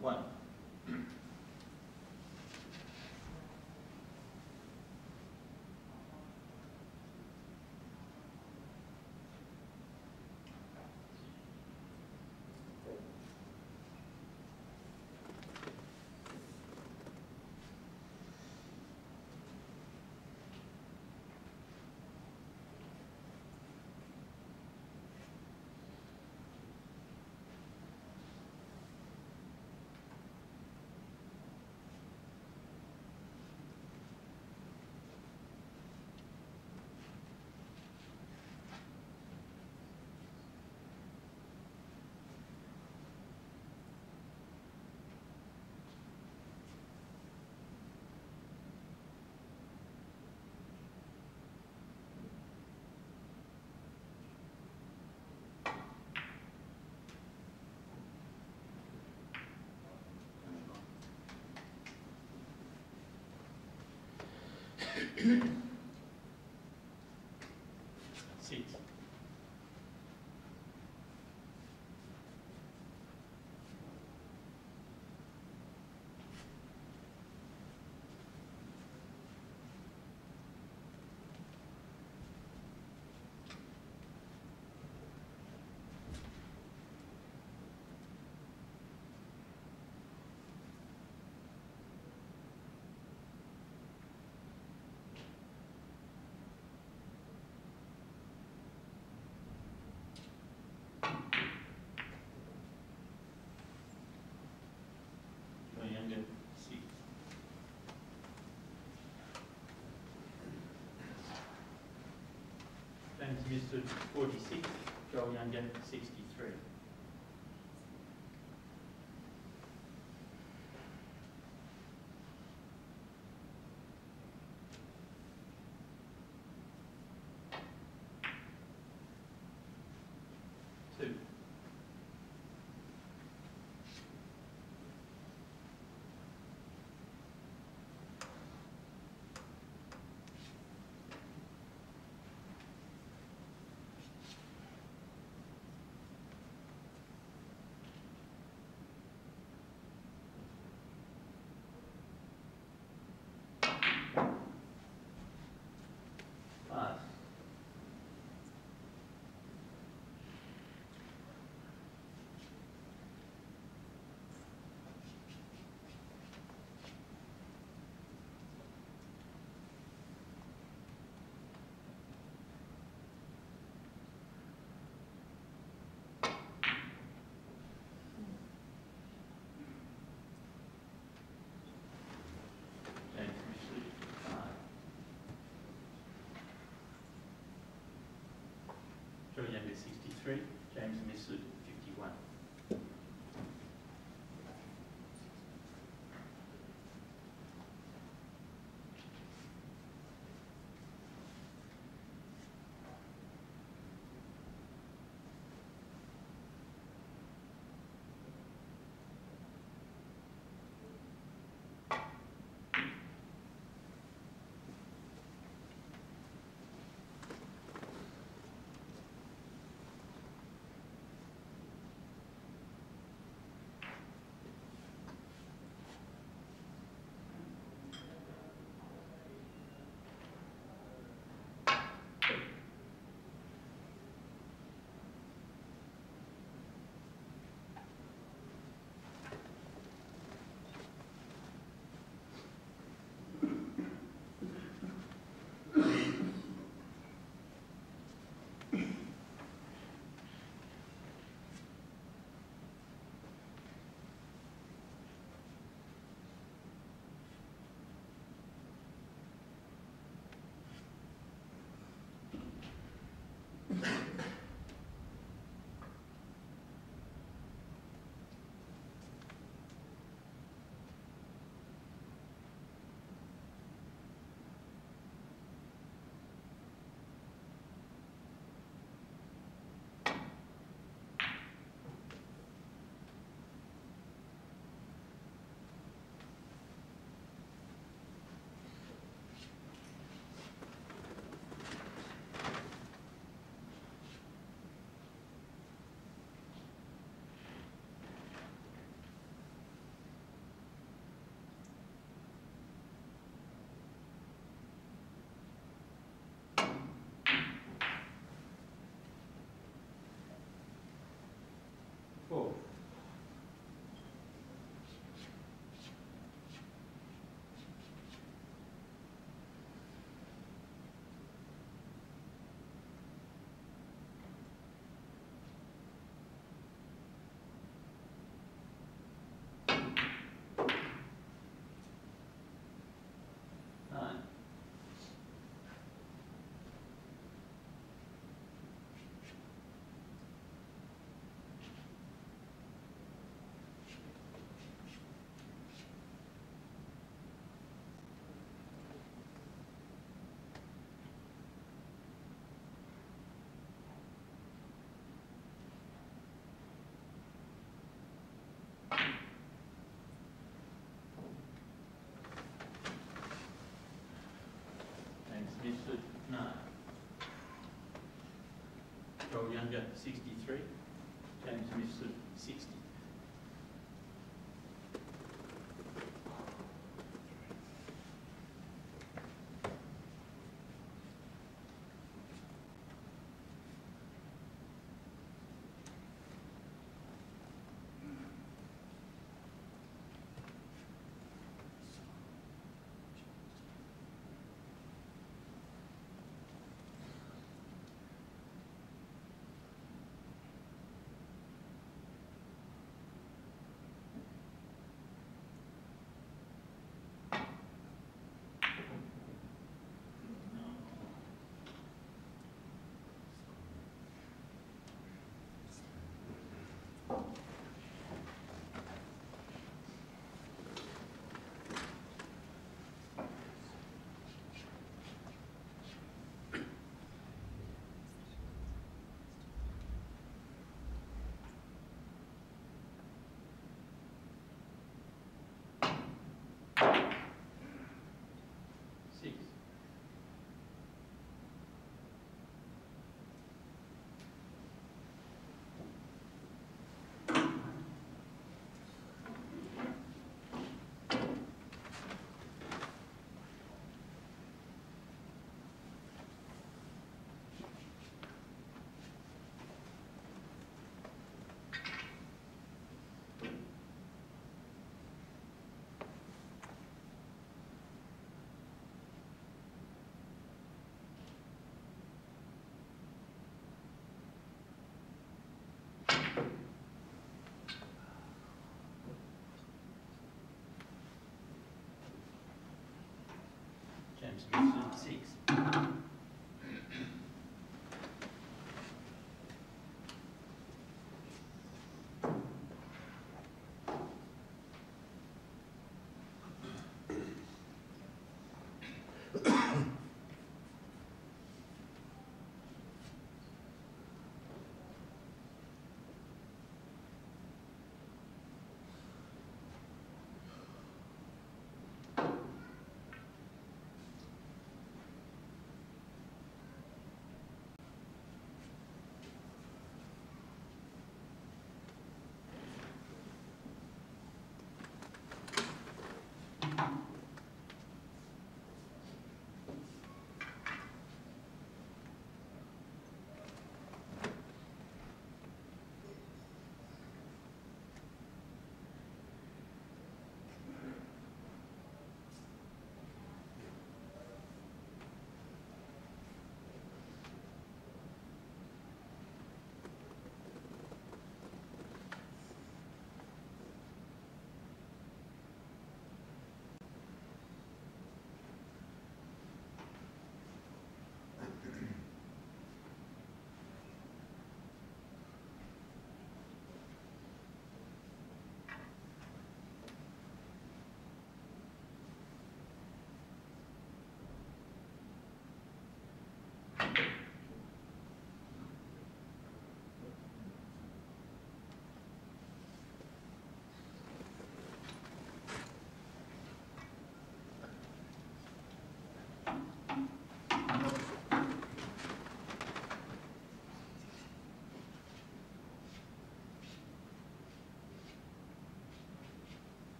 One. Six. Johl Younger 6. Mifsud 46, Johl Younger 63. Two. Five. Mifsud 5. Johl Younger 63, James Mifsud 51. Mifsud, no. Johl Younger, 63. James Mifsud, 60. James Mifsud, 6.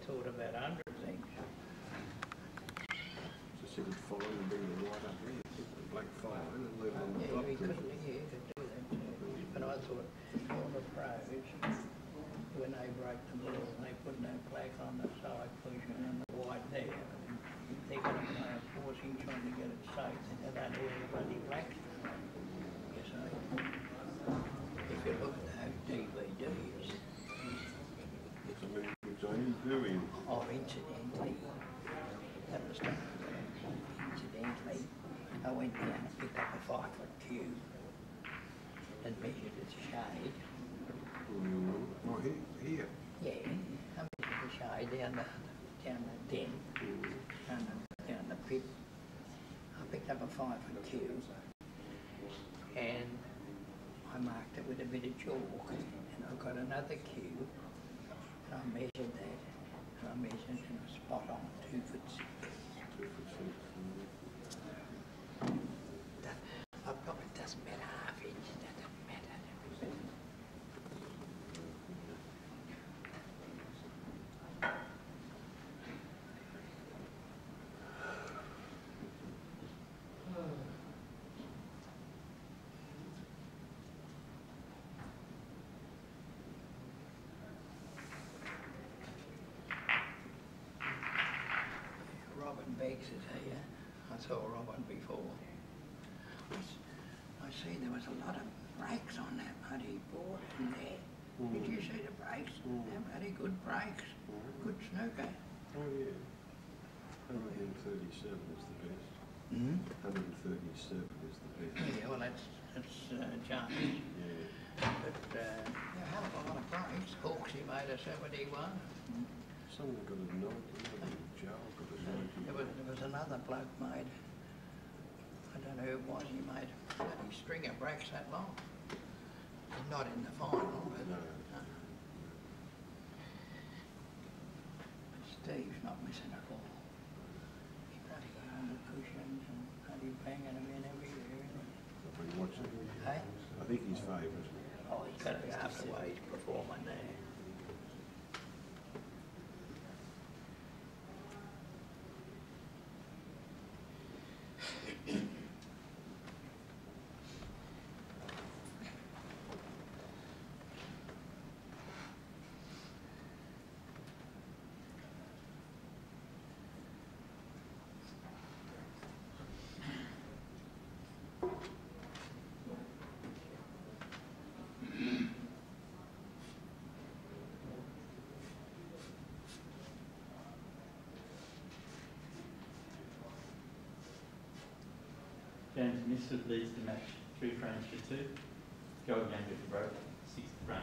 Thought about hundred things. So she would follow and bring the white up here, put the black fire in and leave it on the top. He could do that too. But I thought all the pros, when they break the ball, they put that black on the side pushing and the white there. they're going to play a forcing trying to get it safe, and they don't wear the bloody blacks. You see, if you look at those DVDs, It's a movie which I am doing. oh, incidentally, that was done. Incidentally, I went down and picked up a 5-foot cube and measured its shade. Oh, here. Yeah, I measured the shade down the den, down the pit. I picked up a 5-foot cube and I marked it with a bit of chalk, and I got another cube and I measured that, and I measured and I was spot on 2 foot 6. 2 foot 6. I've got, it doesn't matter half inch, it doesn't matter. Robin Beggs is here. I saw Robin before. I see there was a lot of brakes on that bloody board in there. Did you see the brakes? They're bloody good brakes. Good snooker. Oh, yeah. 137 is the best. 137 is the best. Yeah, well that's James. Yeah. But a hell of a lot of brakes. Hawksy made a 71. Someone got a 90, Johl got a 90. There was another bloke made, I don't know who it was, he made a bloody string of brakes that long. He's not in the final, but No. Steve's not missing a ball. He's bloody got on the cushions and bloody banging them in everywhere, isn't he? I've been watching. Hey? I think he's favourite. Oh, he's got to be after the way he's performing there. James Mifsud leads the match 3 frames to 2. Johl Younger to break, 6th frame.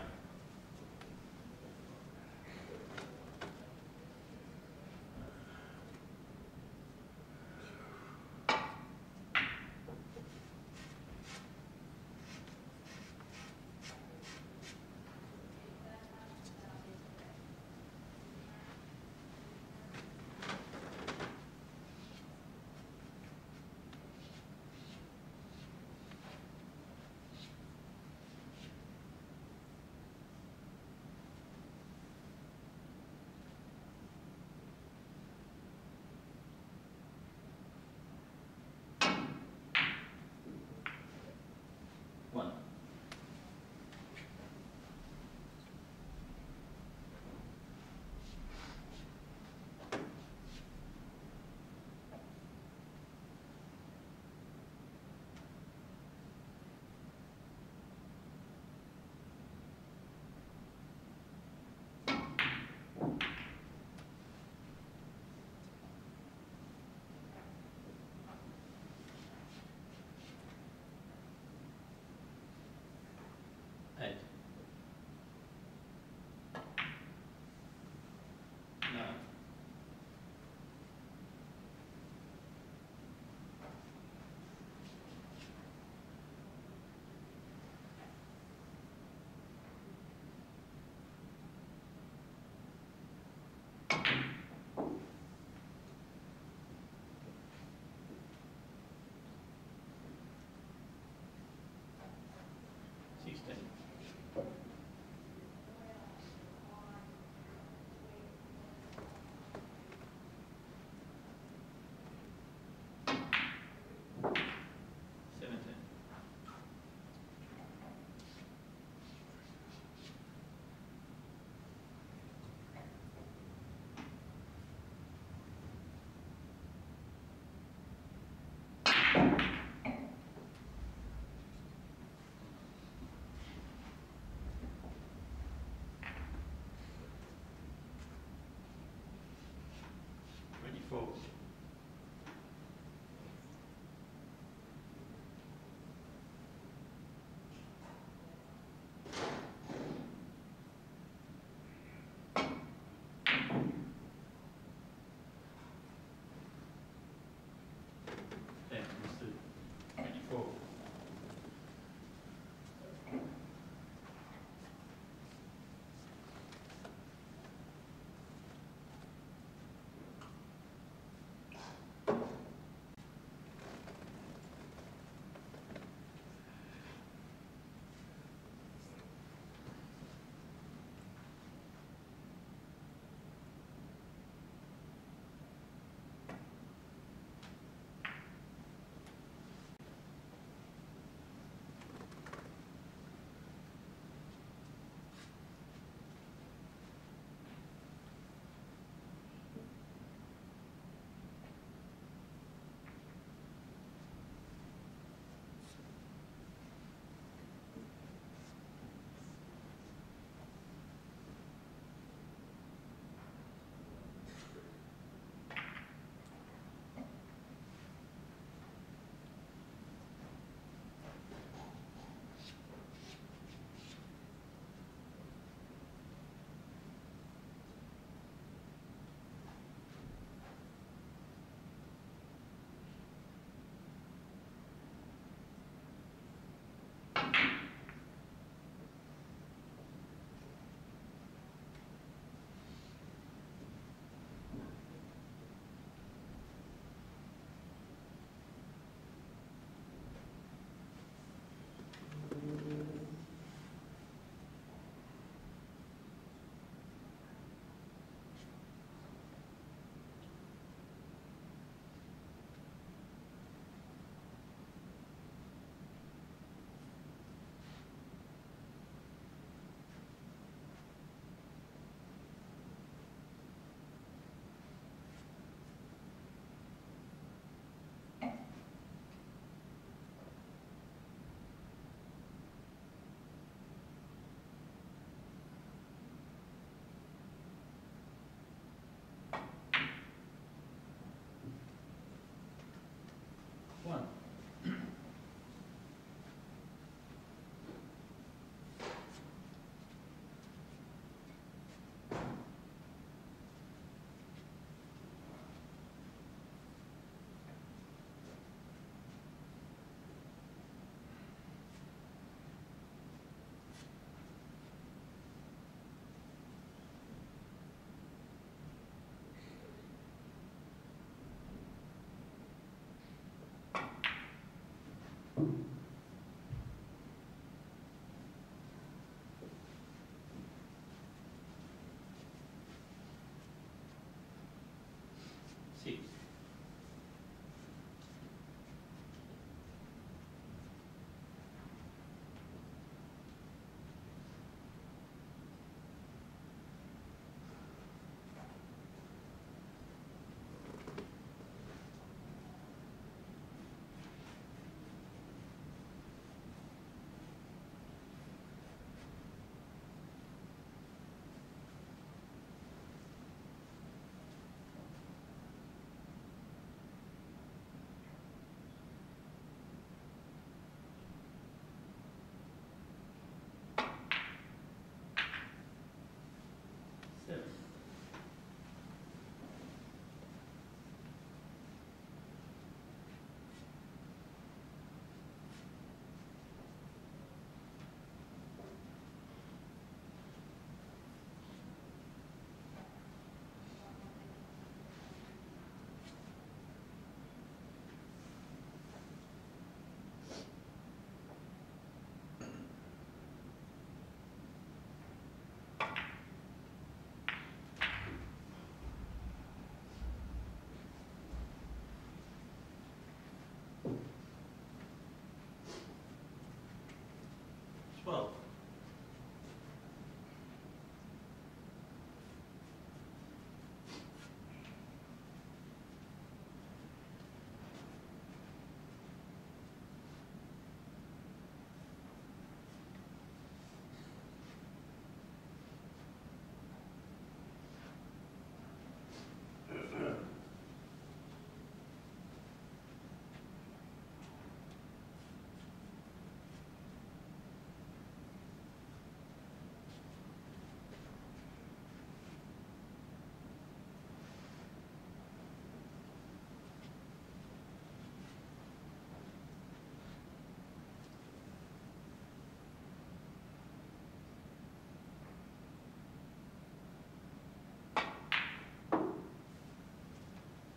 one. Six. Seven. Twelve.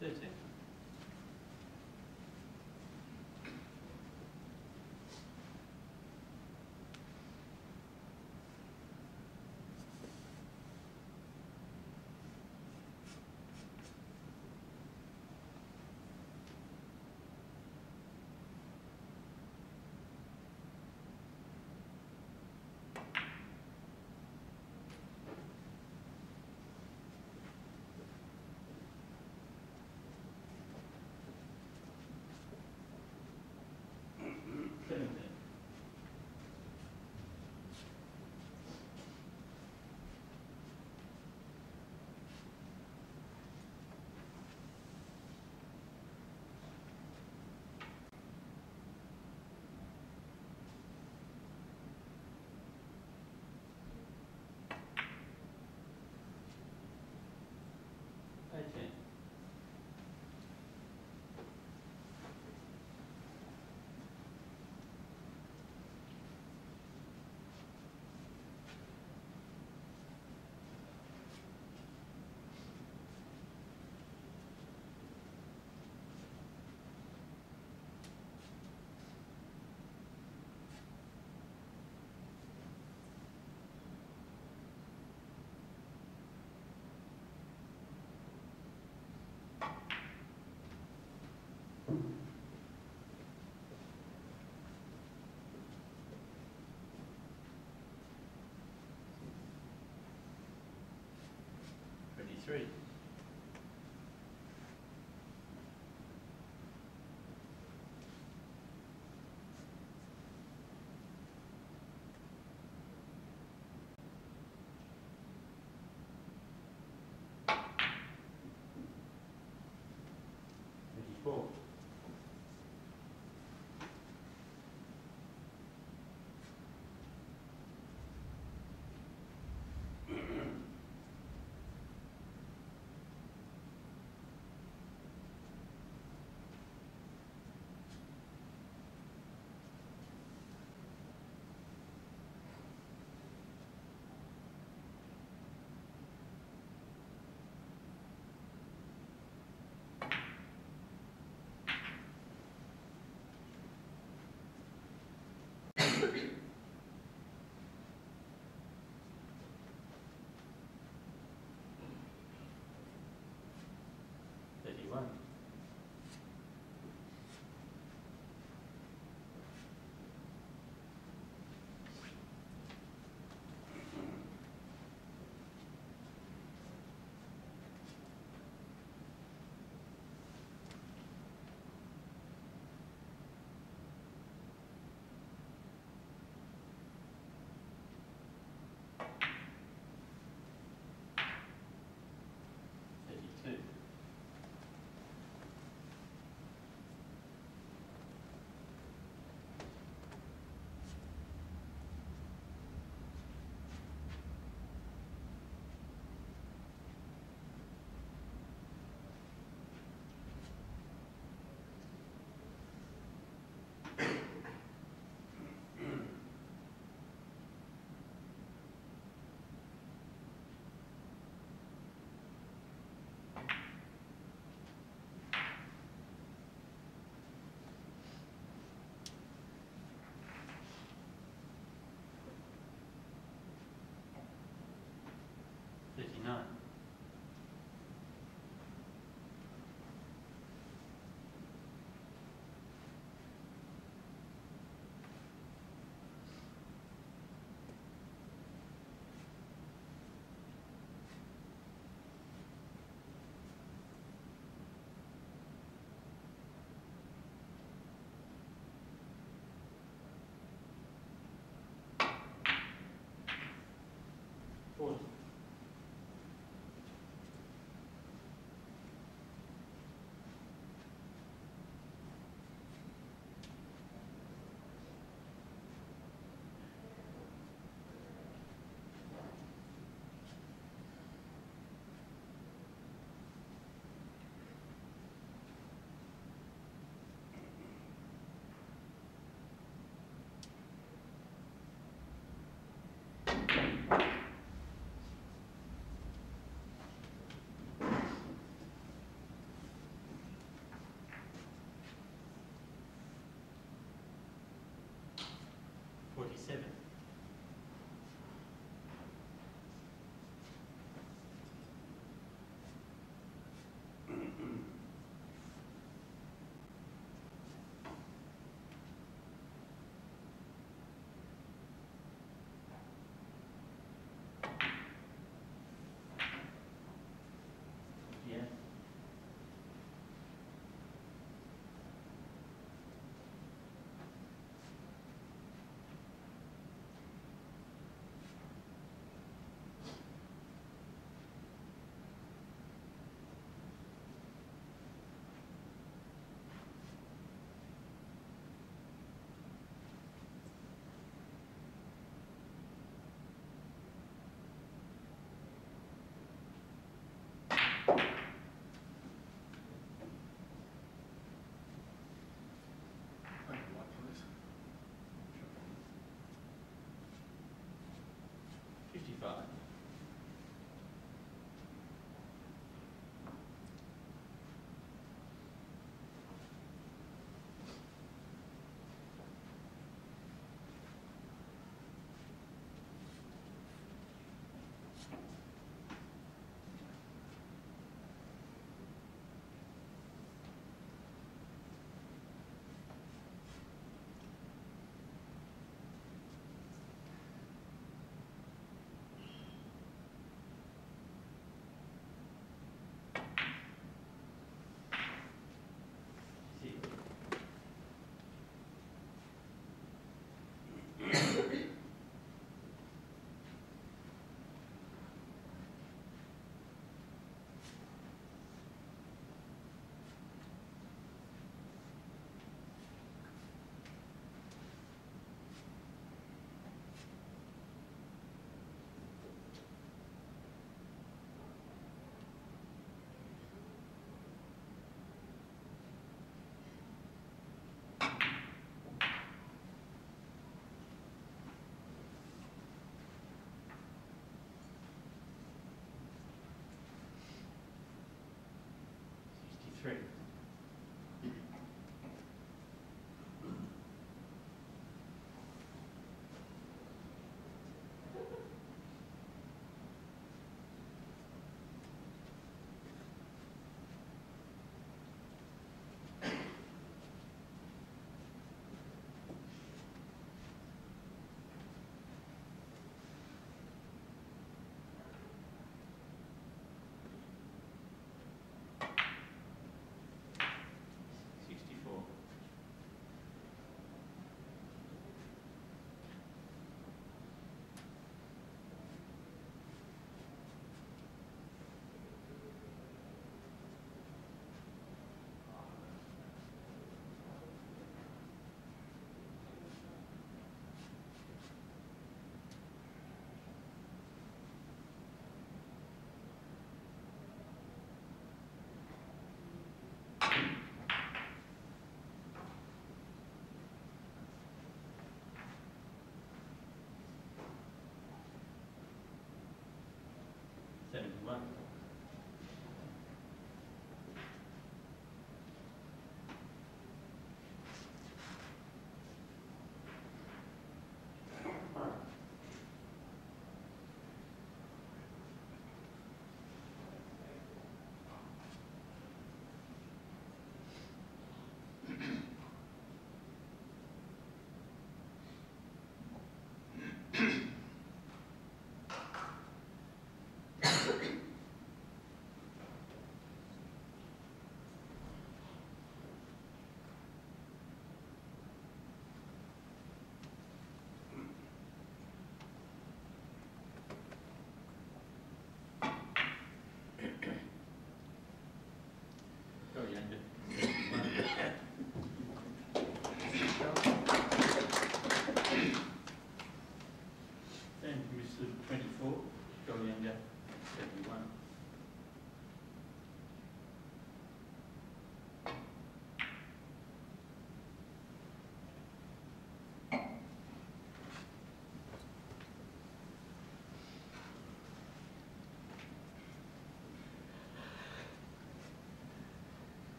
Thirteen. Seventeen. 18. Three. 24.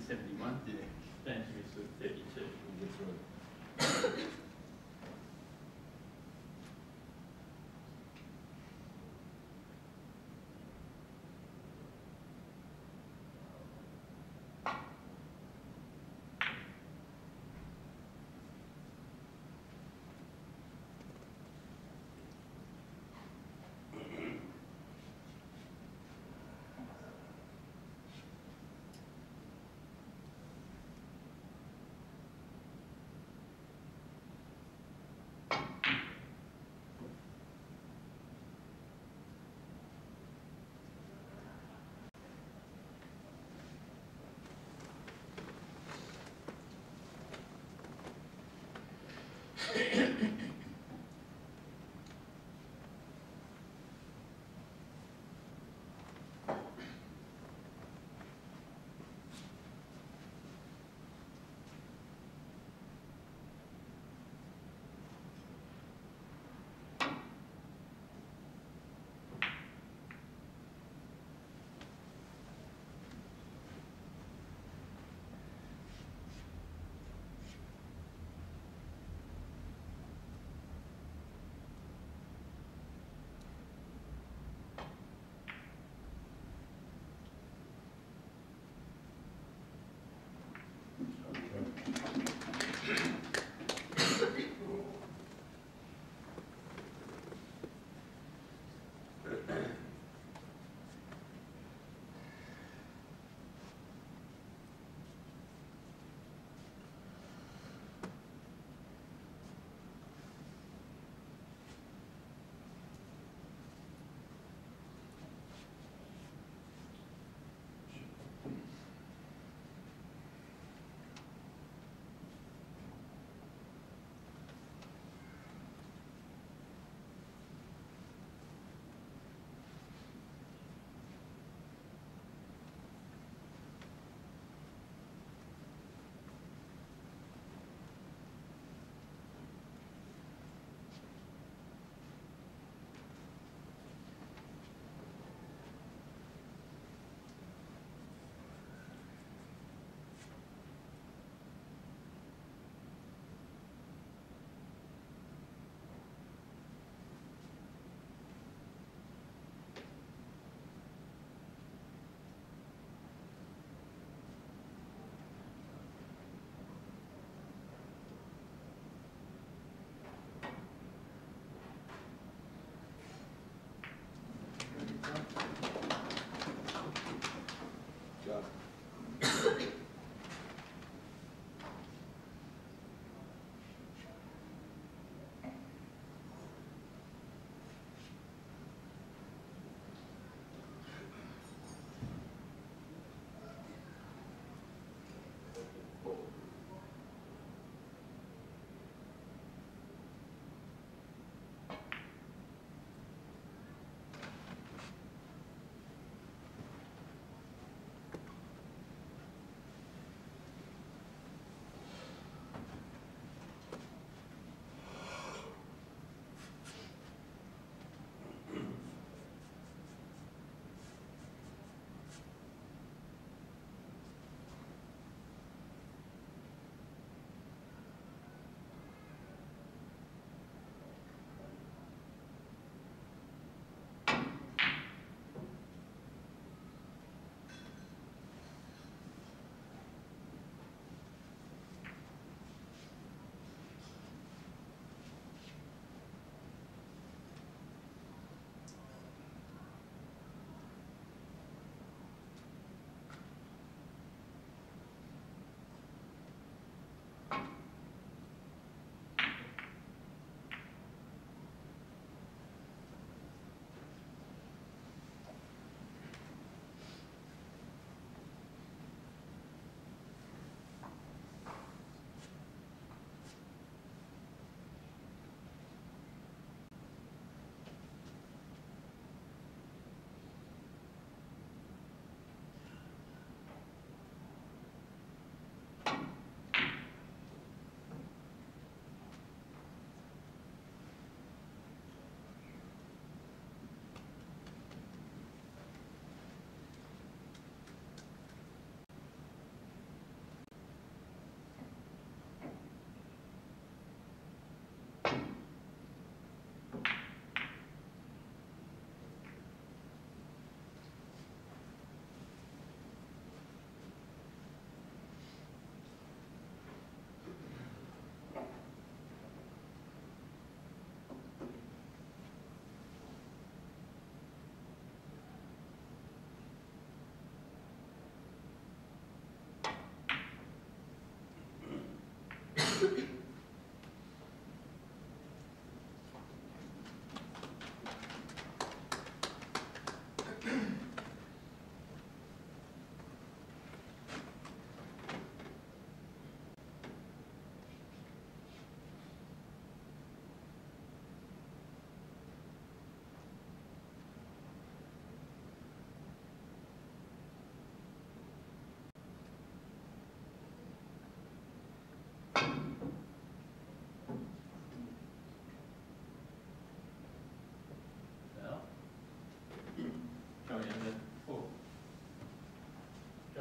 71. Yeah. James Mifsud 32. That's right.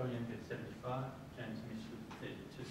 Johl Young get 75, James Mifsud 32.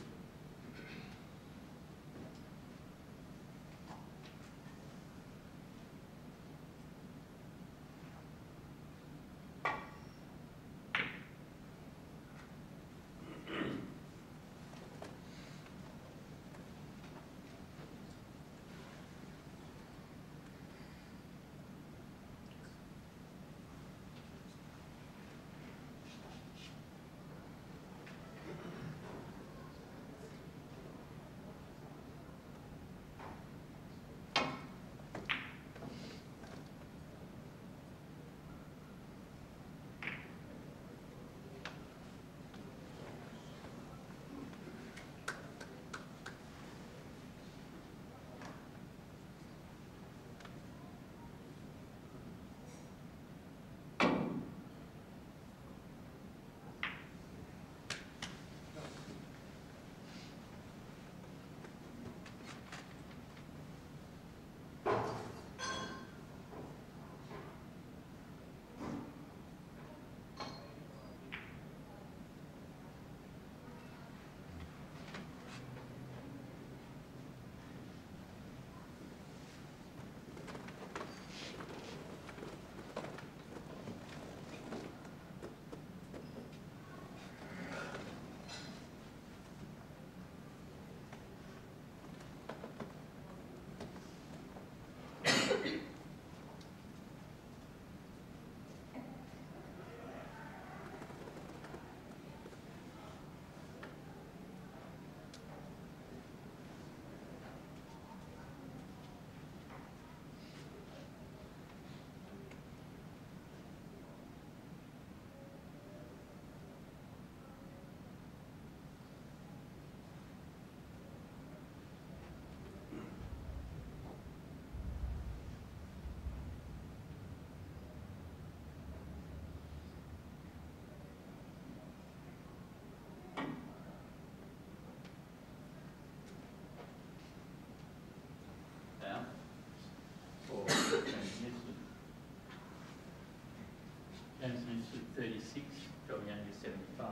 Now, for James Mifsud. James Mifsud 36, Johl Young get 75.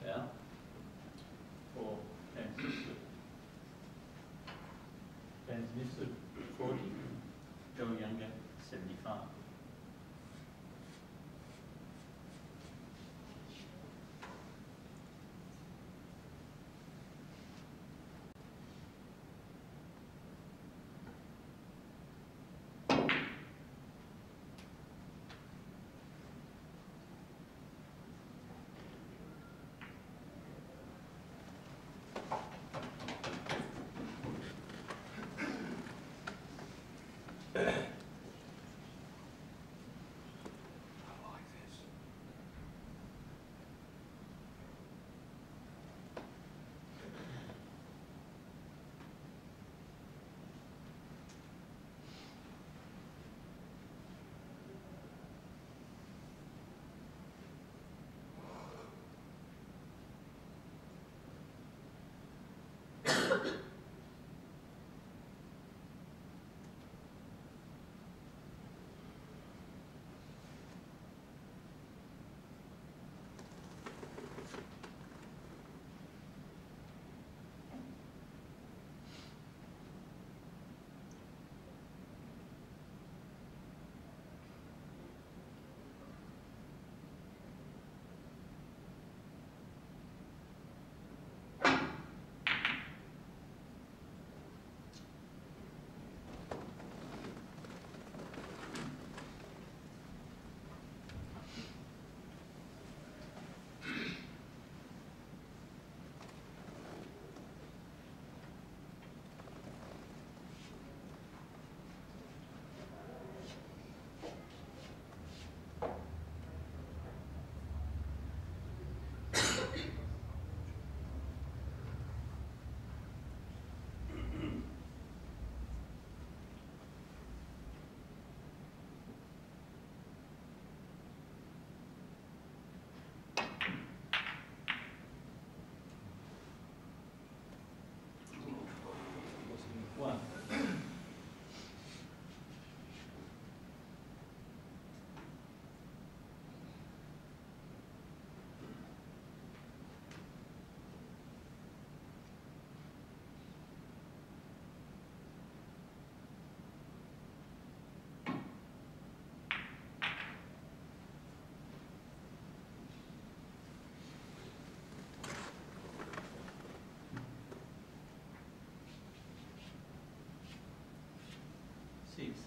Yeah. For Mifsud. Mifsud 40, Johl Younger 75. One. Six.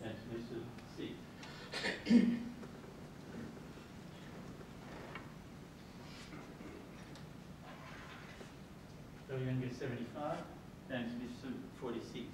That's Mr. C. Johl Younger 75, and Mifsud 46.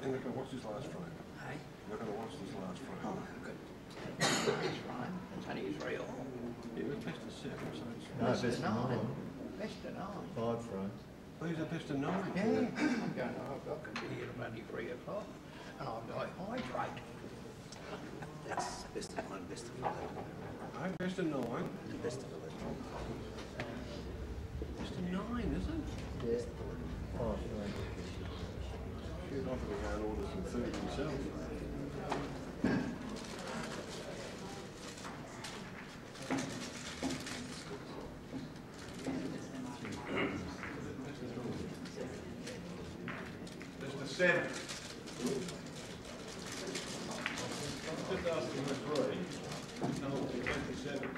You're not going to watch this last frame. Hey? You're not going to watch this last frame. Oh, good. That's right. That's only his real. Yeah, it's best of 7, so it's... No, best of 9. Best of 9. 5 frames. These are best of 9. Yeah, I'm going, I could be here at only 3 o'clock, and I'm going hydrate. That's best of 1, best of 11. No, best of 9. And best of 11. Best of 9, is it? Yeah. 5 frames. Shoot, I could go and order some food myself. Mr. 7. Just asking for 3. No, 27.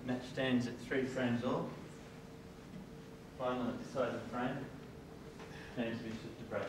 Match stands at 3 frames all. Final at the side of the frame. James Mifsud to break.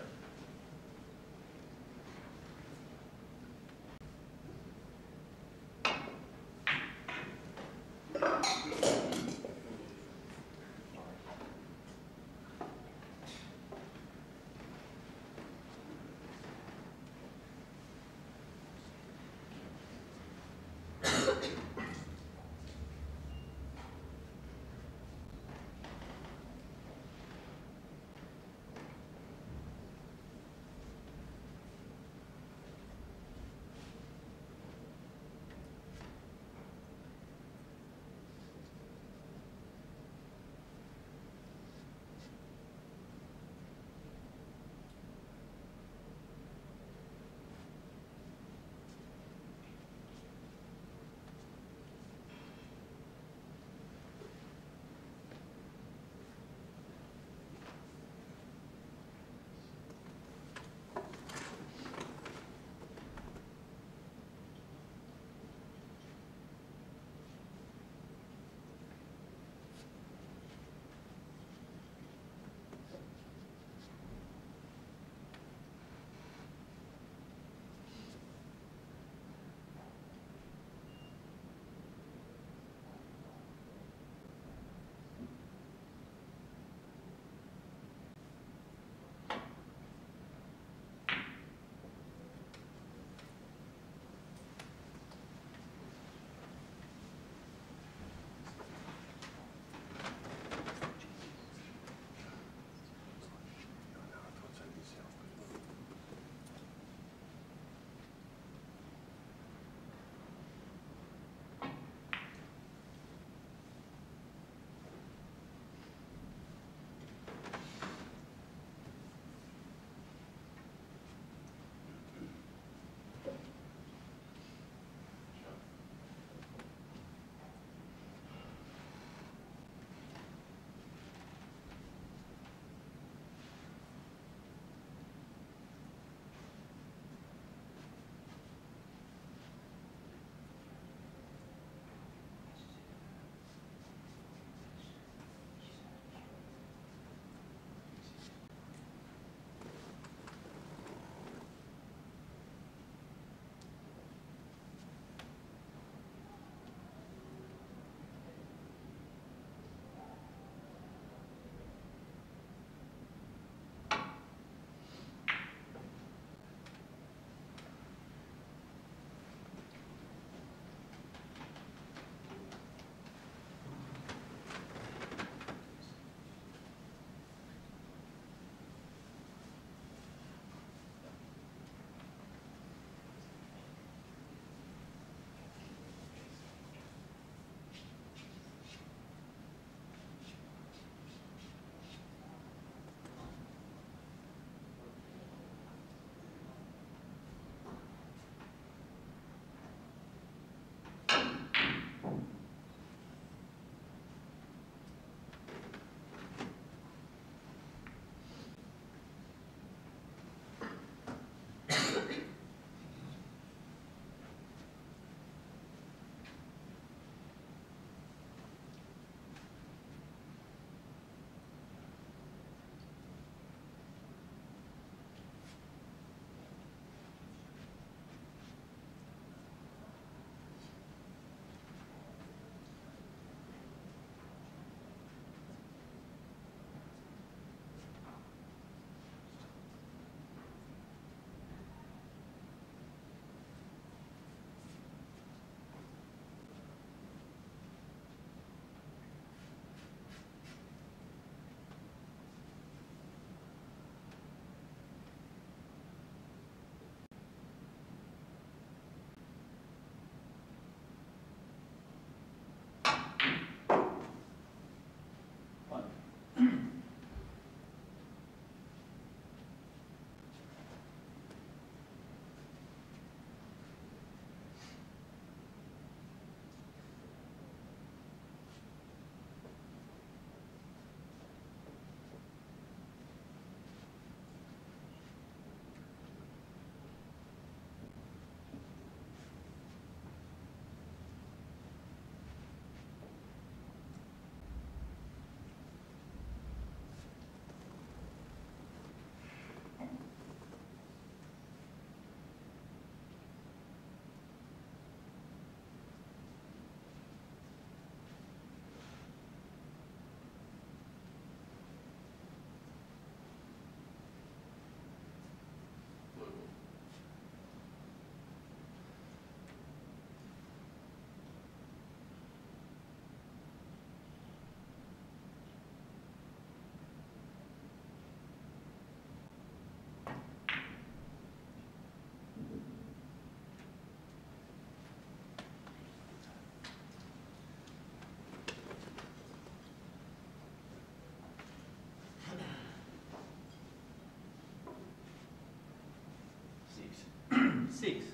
6.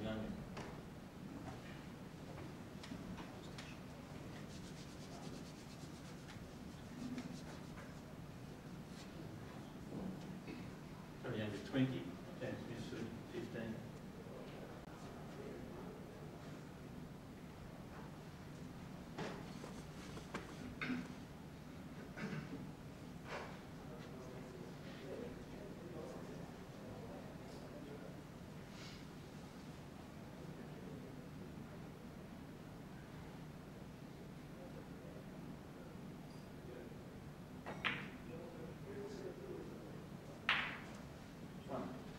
younger. Probably under 20, James Mifsud, 15. One.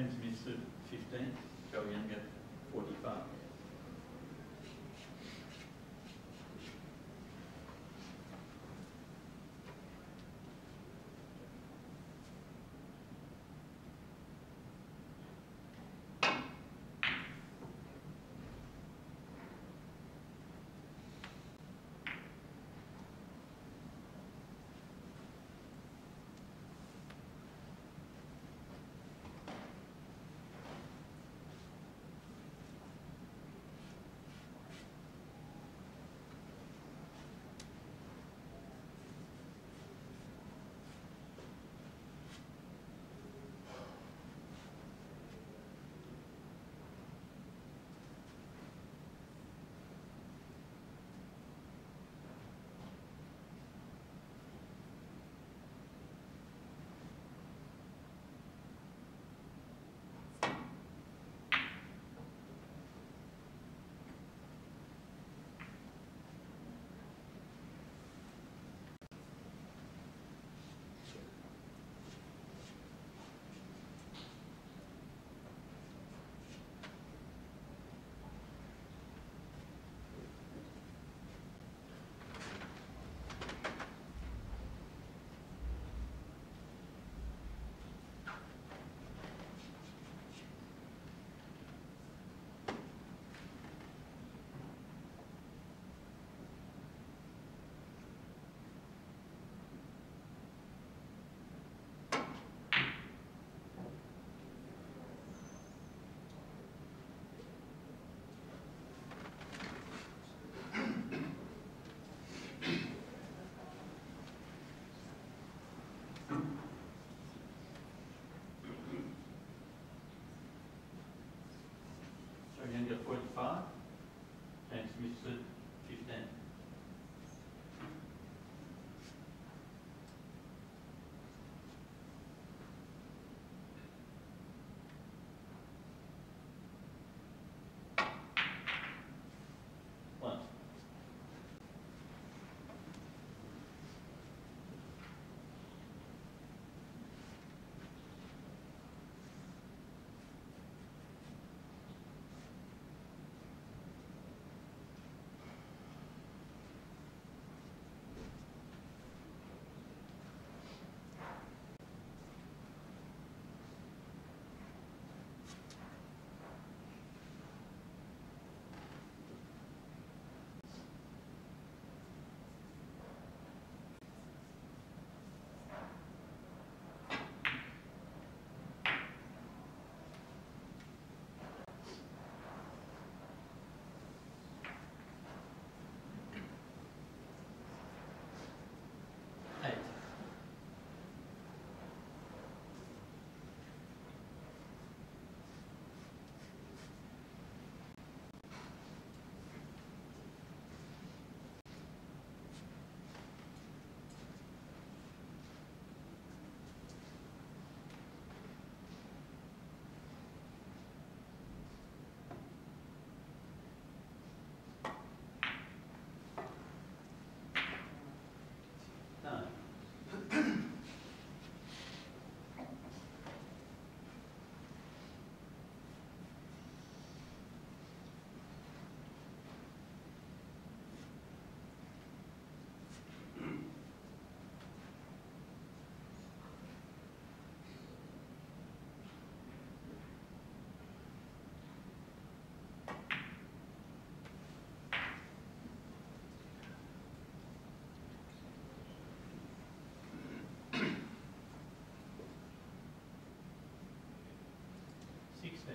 James Mifsud, 15. Johl Younger, 45. Johl Younger, 45. James Mifsud, 15. One. Eight. Nine. 16.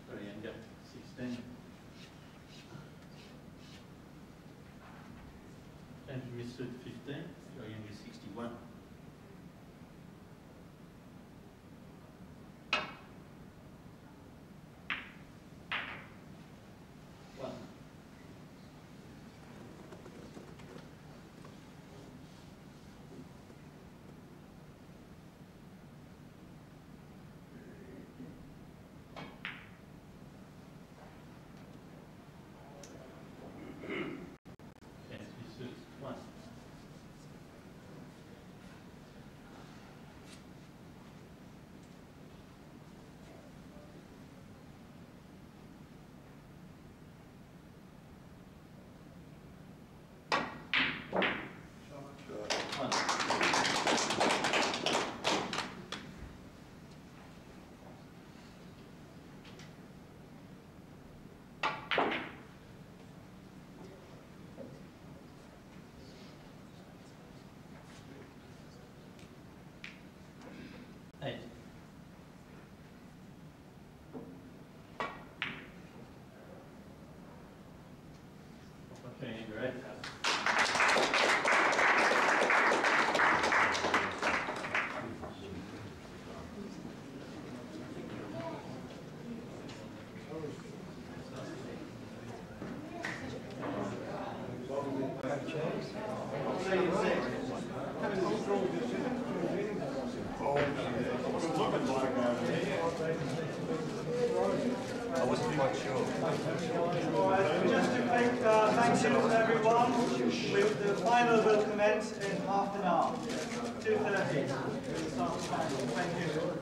Johl Younger, 16. James Mifsud, 15. Johl Younger, 61. Red. I wasn't quite sure. Just a quick thank you to everyone. The final will commence in half an hour, 2:30. Thank you.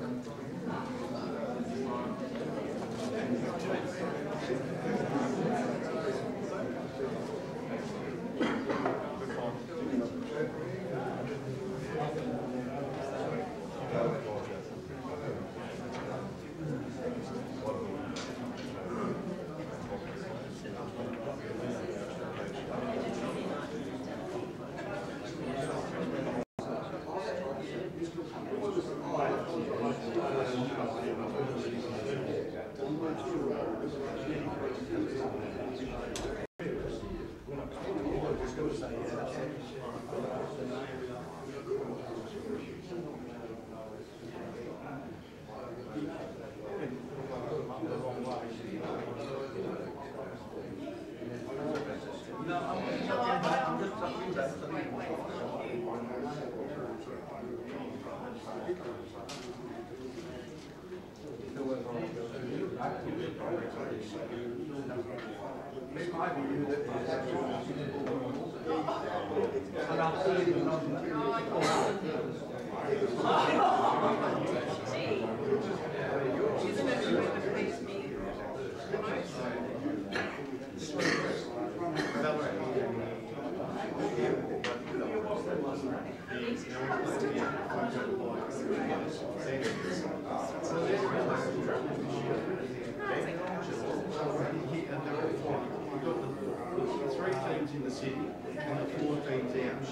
In the city and the 14 teams.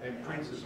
And Princess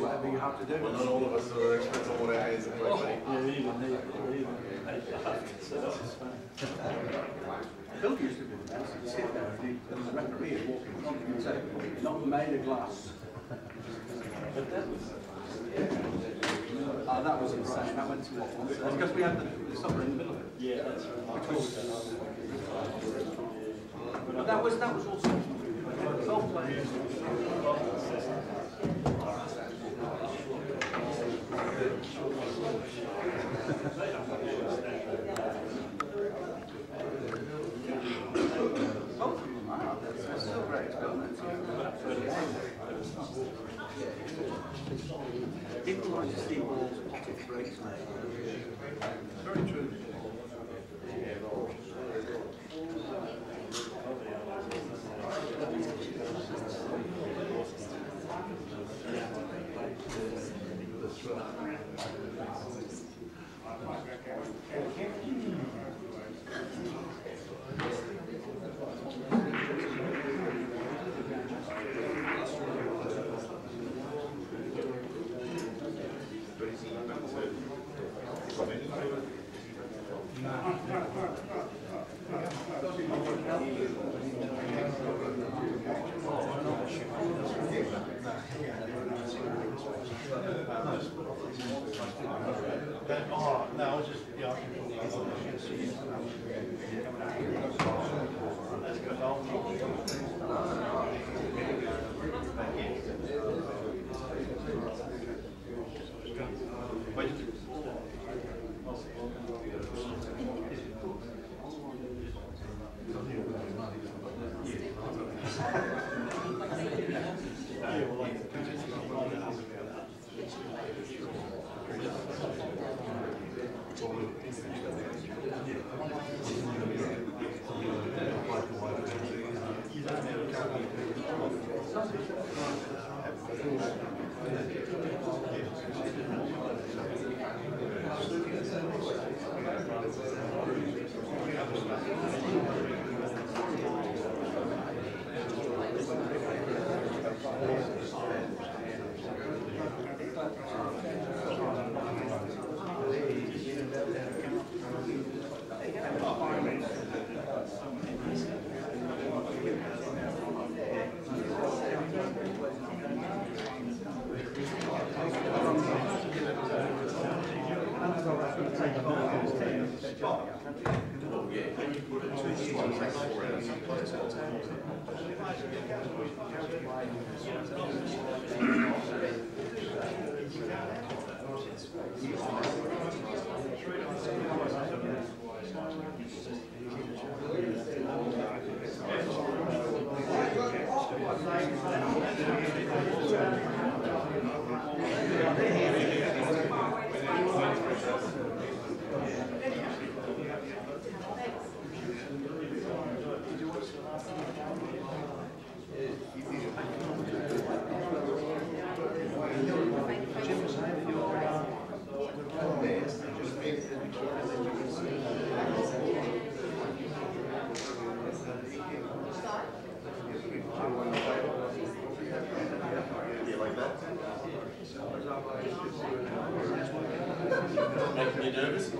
Whatever you have to do. Well, not all of us are experts on what it is. Bill used to do that. He'd sit there and the referee would walk in front of him and say, not made of glass. That was insane. That went to what once? That's because we had the summer in the middle of it. Yeah, that's right. But that was also 12 players. That's still great experiments. People like to see balls potted breaks, mate. Very true. No, I was just, yeah, I can put the other That's good. Making you nervous? Is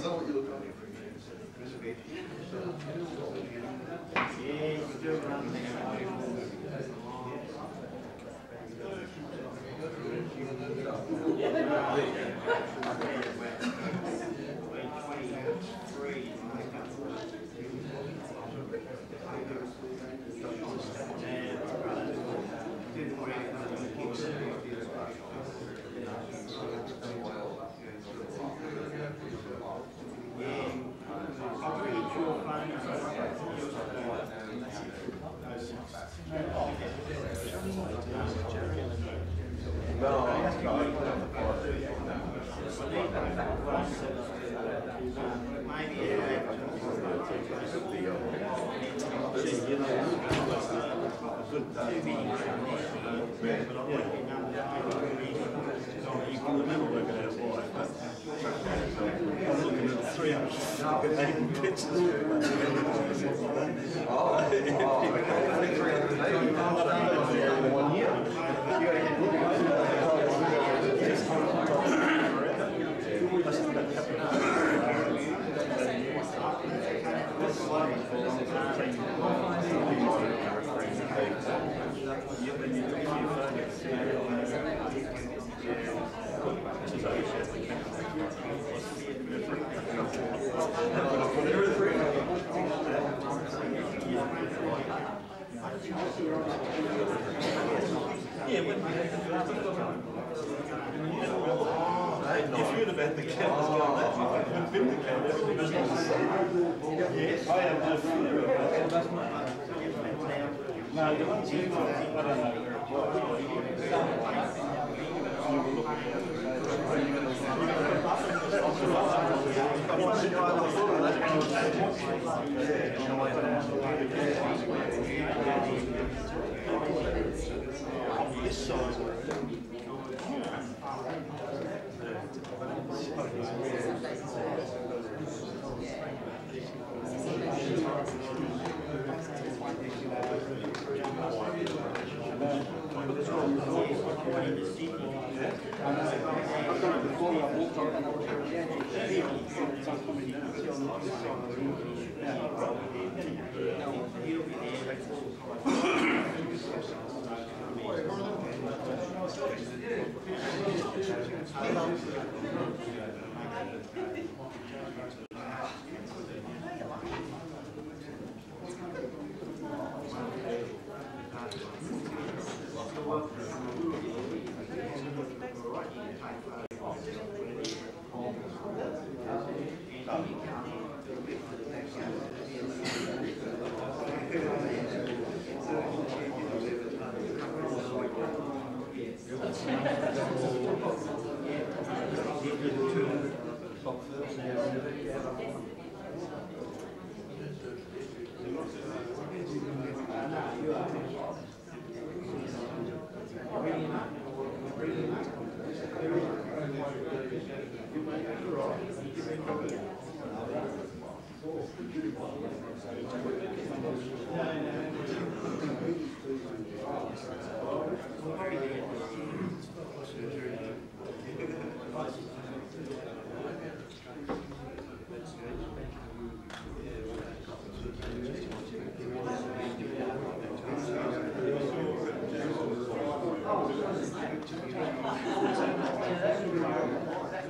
that what you look like?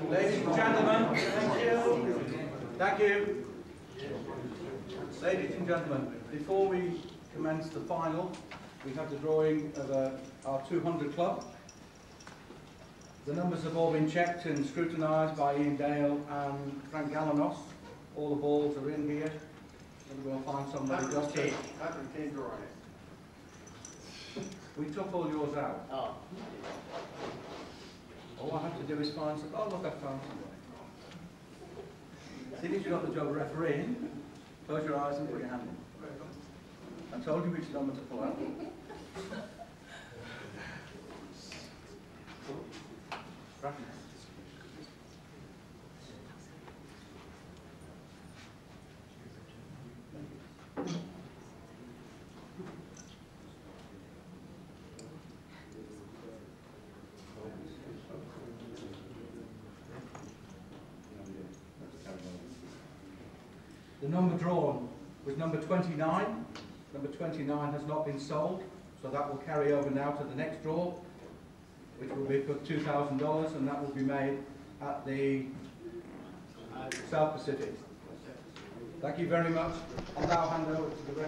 Ladies and gentlemen, thank you. Thank you. Ladies and gentlemen, before we commence the final, we have the drawing of our 200 club. The numbers have all been checked and scrutinised by Ian Dale and Frank Galanos. All the balls are in here. And we'll find somebody just to... We took all yours out. Oh. All I have to do is find some... Oh, look, I found somebody. See if you've got the job of refereeing. Close your eyes and put your hand in. I told you which number to pull out. The number drawn was number 29. Number 29 has not been sold, so that will carry over now to the next draw, which will be for $2,000, and that will be made at the South Pacific. Thank you very much. I'll now hand over to the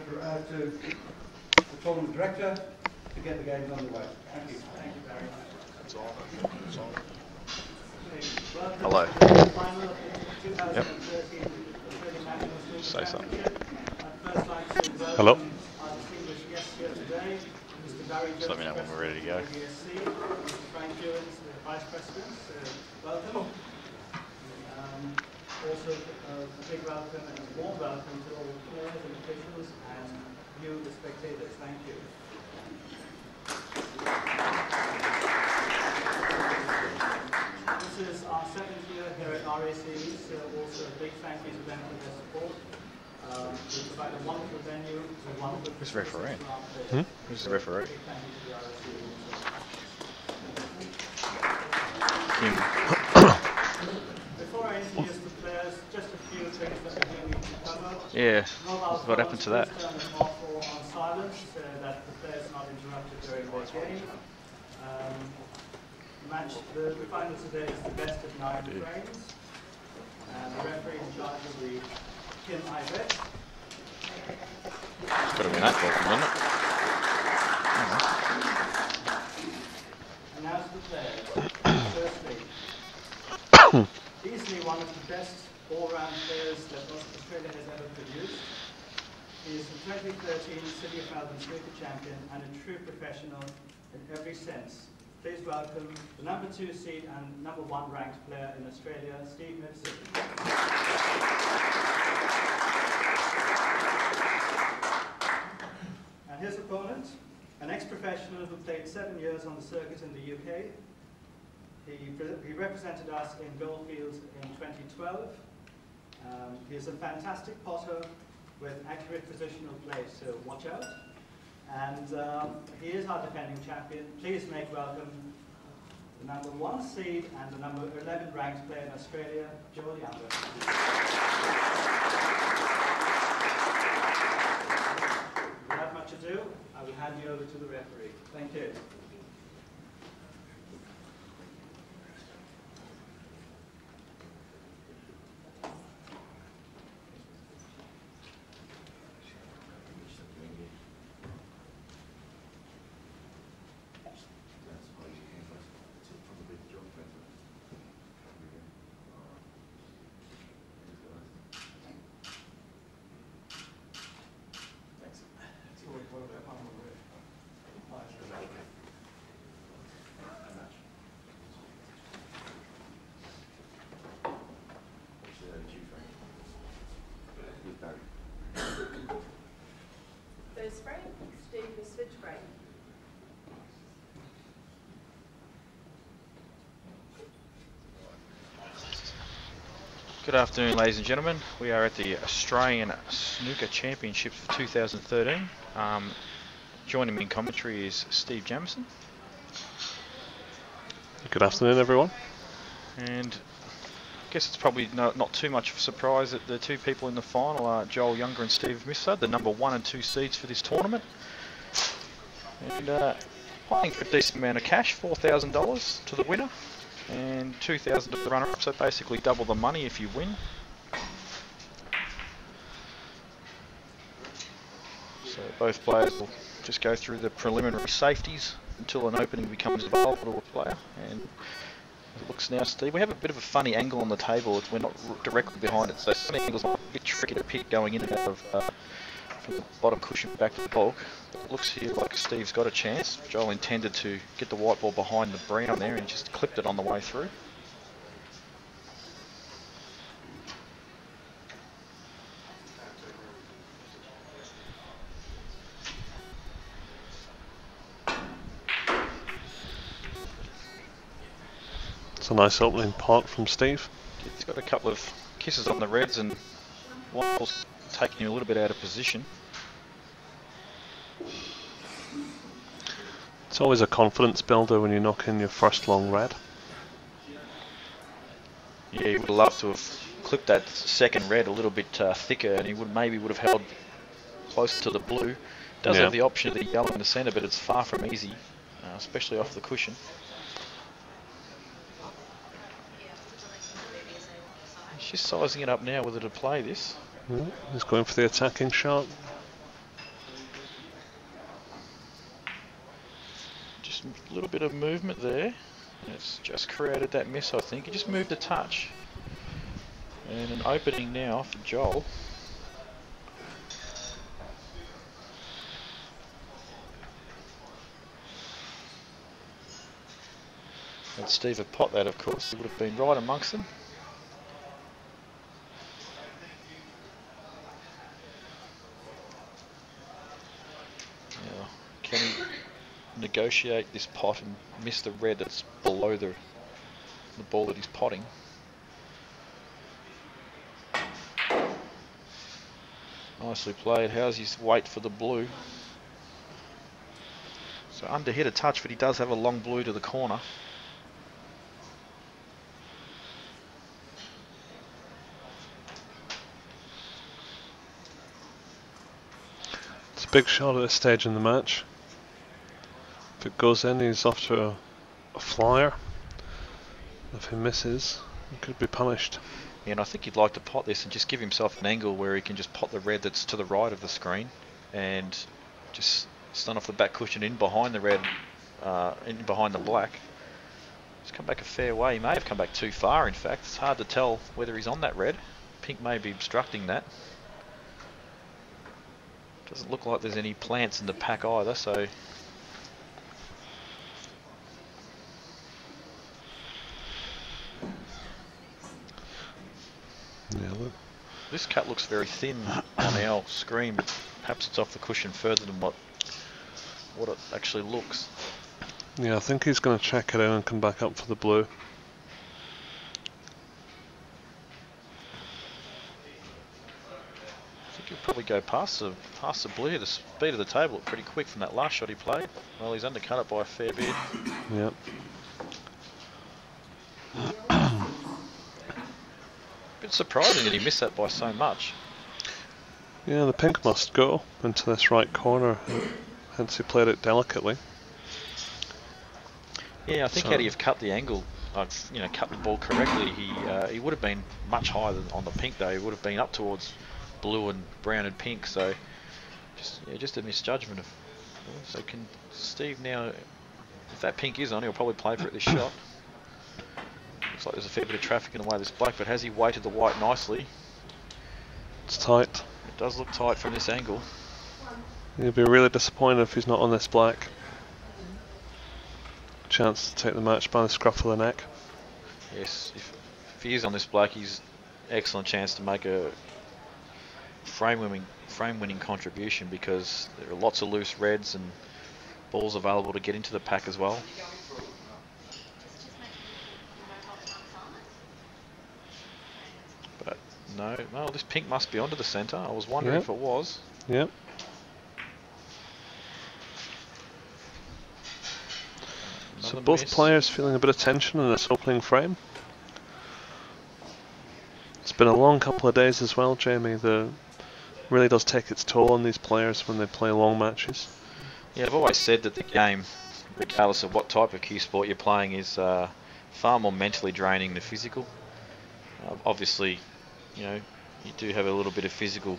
tournament director to get the games underway. Thank you. Thank you very much. That's all. Hello. Yep. Say something. Hello. Just let me know when we're ready to go. presidents, vice presidents, welcome. Also, a big welcome and a warm welcome to all the players and officials and you, the spectators. Thank you. This is our second year here at RACV, so also a big thank you to them for their support. We provide a wonderful venue, a wonderful... Who's the referee? Who's the referee? Big thank you to the Him. Before I introduce the players, just a few things that we need to cover. Yeah. Mobile What happened to that? phones, please turn them off or on silence so that the players are not interrupted during their game. The final today is the best of 9 frames. And the referee in charge will be Kim Ivet. Got to be that ball, isn't it? And now to the players. Firstly, easily one of the best all-round players that Australia has ever produced. He is the 2013 City of Melbourne Snooker champion and a true professional in every sense. Please welcome the number 2 seed and number 1 ranked player in Australia, Steve Mifsud. And his opponent, an ex-professional who played 7 years on the circuit in the UK. He represented us in Goldfields in 2012. He is a fantastic potter with accurate positional play, so watch out. And he is our defending champion. Please make welcome the number 1 seed and the number 11 ranked player in Australia, Johl. Without much ado, I will hand you over to the referee. Thank you. First frame, Steve Mifsud frame. Good afternoon, ladies and gentlemen. We are at the Australian Snooker Championships for 2013. Joining me in commentary is Steve Jamieson. Good afternoon, everyone. And I guess it's probably not too much of a surprise that the 2 people in the final are Johl Younger and Steve Mifsud, the number 1 and 2 seeds for this tournament. And playing for a decent amount of cash, $4,000 to the winner and $2,000 to the runner-up, so basically double the money if you win. So both players will just go through the preliminary safeties until an opening becomes available to a player. And it looks now, Steve, we have a bit of a funny angle on the table. We're not directly behind it, so some angles are a bit tricky to pick going in and out of from the bottom cushion back to the bulk. But it looks here like Steve's got a chance. Johl intended to get the white ball behind the brown there and just clipped it on the way through. It's a nice opening pot from Steve. He's got a couple of kisses on the reds and white ball's taking him a little bit out of position. It's always a confidence builder when you knock in your first long red. Yeah, he would have loved to have clipped that second red a little bit thicker, and he would have held closer to the blue. Does have the option of the yellow in the centre, but it's far from easy, especially off the cushion. He's just sizing it up now whether to play this. Yeah, he's going for the attacking shot. Just a little bit of movement there. It's just created that miss, I think. He just moved a touch. And an opening now for Johl. And Steve had pot that, of course. He would have been right amongst them. Now, can he negotiate this pot and miss the red that's below the ball that he's potting? Nicely played. How's his wait for the blue? So underhit a touch, but he does have a long blue to the corner. It's a big shot at this stage in the match. If it goes in, he's off to a flyer. If he misses, he could be punished. Yeah, and I think he'd like to pot this and just give himself an angle where he can just pot the red that's to the right of the screen and just stun off the back cushion in behind the red, in behind the black. He's come back a fair way. He may have come back too far, in fact. It's hard to tell whether he's on that red. Pink may be obstructing that. Doesn't look like there's any plants in the pack either, so... Yeah, look. This cut looks very thin on our screen, but perhaps it's off the cushion further than what it actually looks. Yeah, I think he's going to check it out and come back up for the blue. I think he'll probably go past the blue. The speed of the table looked pretty quick from that last shot he played. Well, he's undercut it by a fair bit. Yep. Bit surprising that he missed that by so much. Yeah, the pink must go into this right corner, hence he played it delicately. Yeah, I think So- had he have cut the angle, cut the ball correctly, he would have been much higher than on the pink though. He would have been up towards blue and brown and pink. So just a misjudgment of. So can Steve now, if that pink is on, he'll probably play for it this shot. Looks like there's a fair bit of traffic in the way of this black, but has he weighted the white nicely? It's tight. It does look tight from this angle. He'll be really disappointed if he's not on this black. Chance to take the match by the scruff of the neck. Yes, if he is on this black, he's excellent chance to make a frame-winning contribution because there are lots of loose reds and balls available to get into the pack as well. But no, this pink must be onto the centre. I was wondering Yep. if it was. Yep. So Another both miss. players feeling a bit of tension in this opening frame. It's been a long couple of days as well, Jamie. Really does take its toll on these players when they play long matches. Yeah, I've always said that the game, regardless of what type of cue sport you're playing, is far more mentally draining than physical. Obviously, you do have a little bit of physical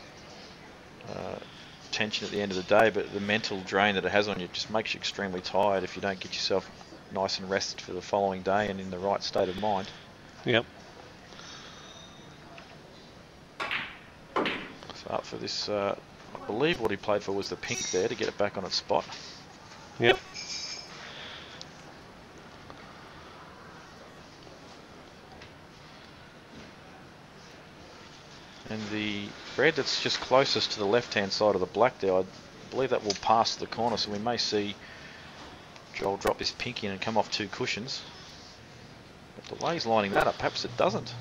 tension at the end of the day, but the mental drain that it has on you just makes you extremely tired if you don't get yourself nice and rested for the following day and in the right state of mind. Yep. So up for this, I believe what he played for was the pink there to get it back on its spot. Yep. And the red that's just closest to the left-hand side of the black there, I believe that will pass the corner, so we may see Johl drop this pink in and come off two cushions. But the way he's lining that up, perhaps it doesn't.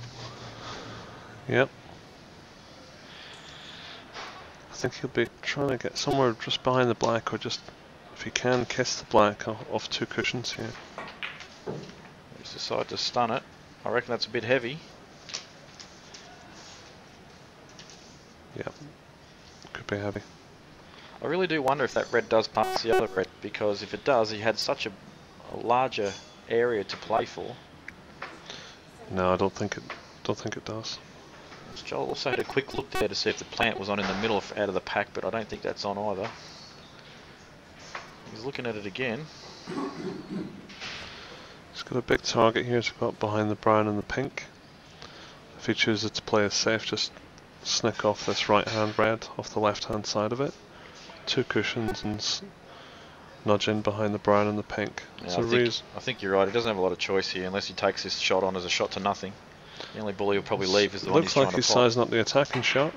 Yep. I think he'll be trying to get somewhere just behind the black, or just, if he can, kiss the black off two cushions here. He's decided to stun it. I reckon that's a bit heavy. Yep. Could be heavy. I really do wonder if that red does pass the other red, because if it does, he had such a larger area to play for. No, I don't think it does. Johl also had a quick look there to see if the plant was on in the middle out of the pack, but I don't think that's on either. He's looking at it again. He's got a big target here to put behind the brown and the pink. If he chooses to play it safe, just snick off this right hand red off the left hand side of it. Two cushions and nudge in behind the brown and the pink. Yeah, So I think you're right. He doesn't have a lot of choice here unless he takes this shot on as a shot to nothing. The only ball he'll probably leave is the one he's looks trying like he's to pot. sizing up the attacking shot.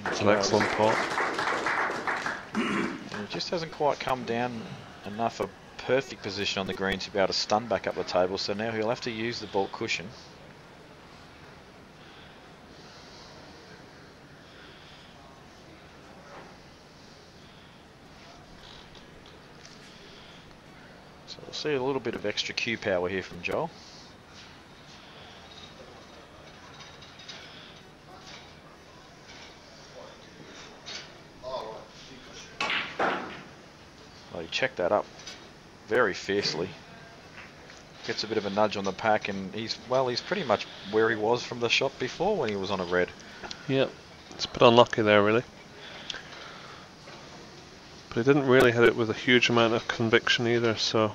It's an excellent pot. And he just hasn't quite come down enough a perfect position on the green to be able to stun back up the table, so now he'll have to use the ball cushion. So we'll see a little bit of extra cue power here from Johl. Well, he checked that up very fiercely. Gets a bit of a nudge on the pack, and he's pretty much where he was from the shot before when he was on a red. Yeah, it's a bit unlucky there really. But he didn't really hit it with a huge amount of conviction either, so...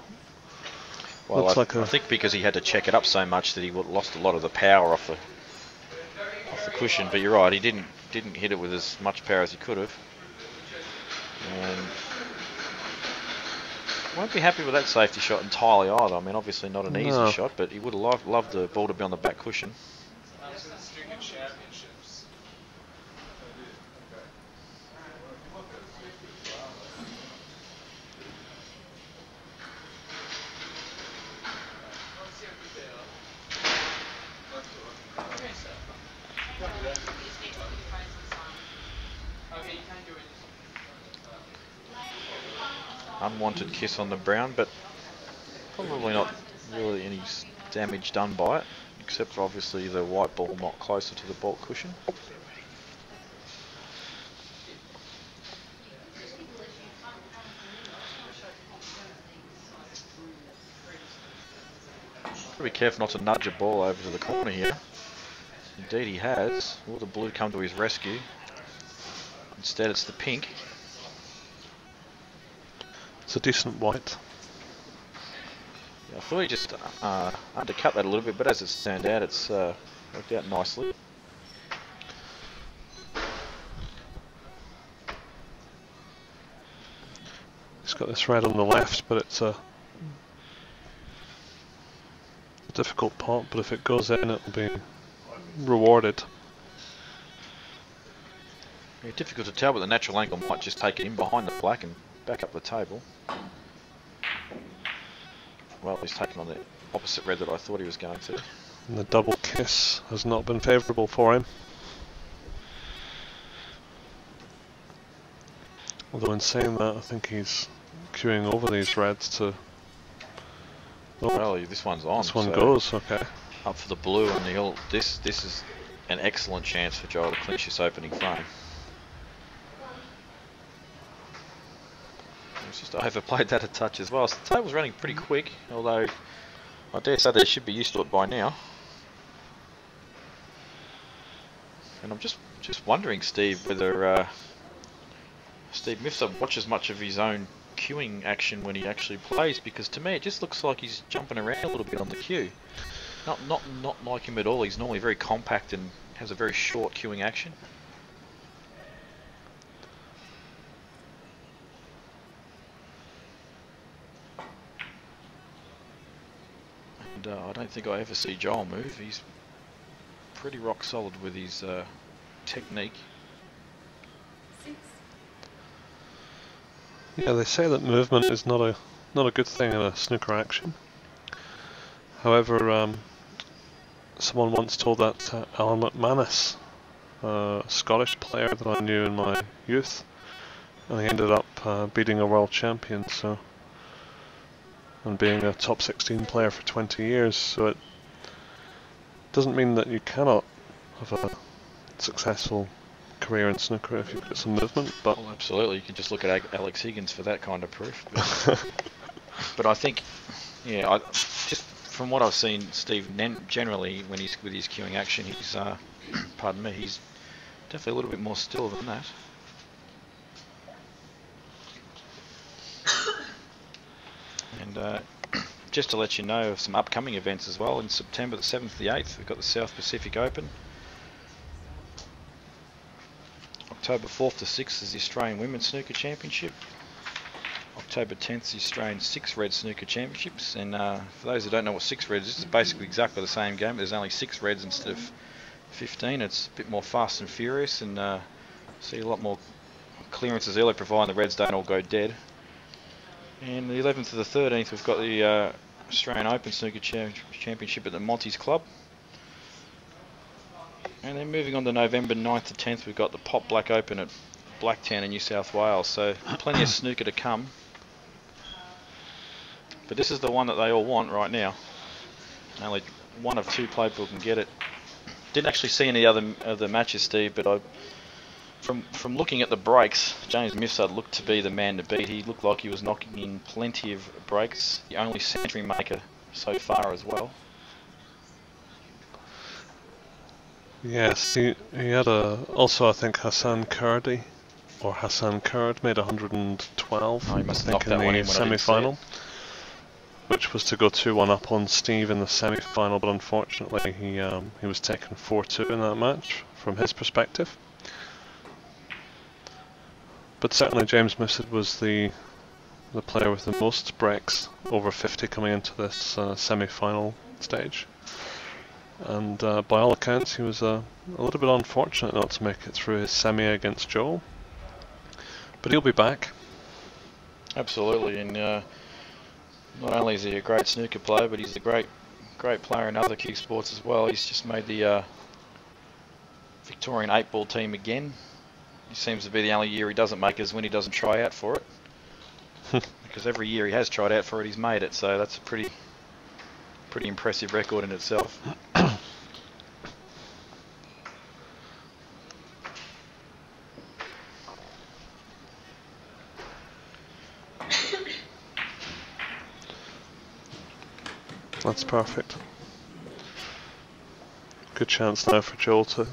Well, I think because he had to check it up so much that he lost a lot of the power off the cushion. But you're right, he didn't hit it with as much power as he could have. And won't be happy with that safety shot entirely either. I mean, obviously not an easy shot, but he would have loved the ball to be on the back cushion. Unwanted kiss on the brown, but probably not really any damage done by it, except for obviously the white ball not closer to the baulk cushion. Be careful not to nudge a ball over to the corner here. Indeed he has. Will the blue come to his rescue? Instead it's the pink. It's a decent white. Yeah, I thought he just undercut that a little bit, but as it's turned out, it's worked out nicely. He's got this red on the left, but it's a difficult pot, but if it goes in, it'll be rewarded. Yeah, difficult to tell, but the natural angle might just take it in behind the black and back up the table. Well, he's taken on the opposite red that I thought he was going to. And the double kiss has not been favourable for him. Although in saying that, I think he's queuing over these reds to... Oh, well, this one's on. This one so goes, okay. Up for the blue, and this is an excellent chance for Johl to clinch this opening frame. It's just overplayed that a touch as well. So the table's running pretty quick, although I dare say they should be used to it by now. And I'm just wondering, Steve, whether Steve Mifsud watches much of his own queuing action when he actually plays, because to me it just looks like he's jumping around a little bit on the cue. Not like him at all. He's normally very compact and has a very short queuing action. And I don't think I ever see Johl move. He's pretty rock solid with his technique. Yeah, they say that movement is not a good thing in a snooker action. However, someone once told that to Alan McManus, a Scottish player that I knew in my youth, and he ended up beating a world champion, so, and being a top 16 player for 20 years. So it doesn't mean that you cannot have a successful career in snooker if you've got some movement, but... Well, absolutely, you can just look at Alex Higgins for that kind of proof. But I think, yeah, just from what I've seen, Steve, generally when he's with his queuing action, he's, pardon me, he's definitely a little bit more still than that. And just to let you know of some upcoming events as well, in September the 7th to the 8th, we've got the South Pacific Open. October 4th to 6th is the Australian Women's Snooker Championship. October 10th is the Australian 6 Red Snooker Championships. And for those who don't know what 6 Reds is, it's basically exactly the same game. There's only 6 Reds instead of 15. It's a bit more fast and furious, and see a lot more clearances early, providing the Reds don't all go dead. And the 11th to the 13th, we've got the Australian Open Snooker Championship at the Monty's Club. And then moving on to November 9th to 10th, we've got the Pop Black Open at Blacktown in New South Wales. So plenty of snooker to come. But this is the one that they all want right now. Only one of 2 people can get it. Didn't actually see any other matches, Steve, but from looking at the breaks, James Mifsud looked to be the man to beat. He looked like he was knocking in plenty of breaks. The only century maker so far as well. Yes, he had also I think Hassan Kurd made 112. Oh, he must have I knocked think that in one the in when I didn't see semi-final, which was to go 2-1 up on Steve in the semi-final, but unfortunately he was taken 4-2 in that match from his perspective. But certainly James Mifsud was the player with the most breaks, over 50 coming into this semi-final stage. And by all accounts, he was a little bit unfortunate not to make it through his semi against Johl. But he'll be back. Absolutely, and not only is he a great snooker player, but he's a great player in other cue sports as well. He's just made the Victorian 8-ball team again. He seems to be the only year he doesn't make is when he doesn't try out for it. Because every year he has tried out for it, he's made it. So that's a pretty impressive record in itself. That's perfect. Good chance now for Johl to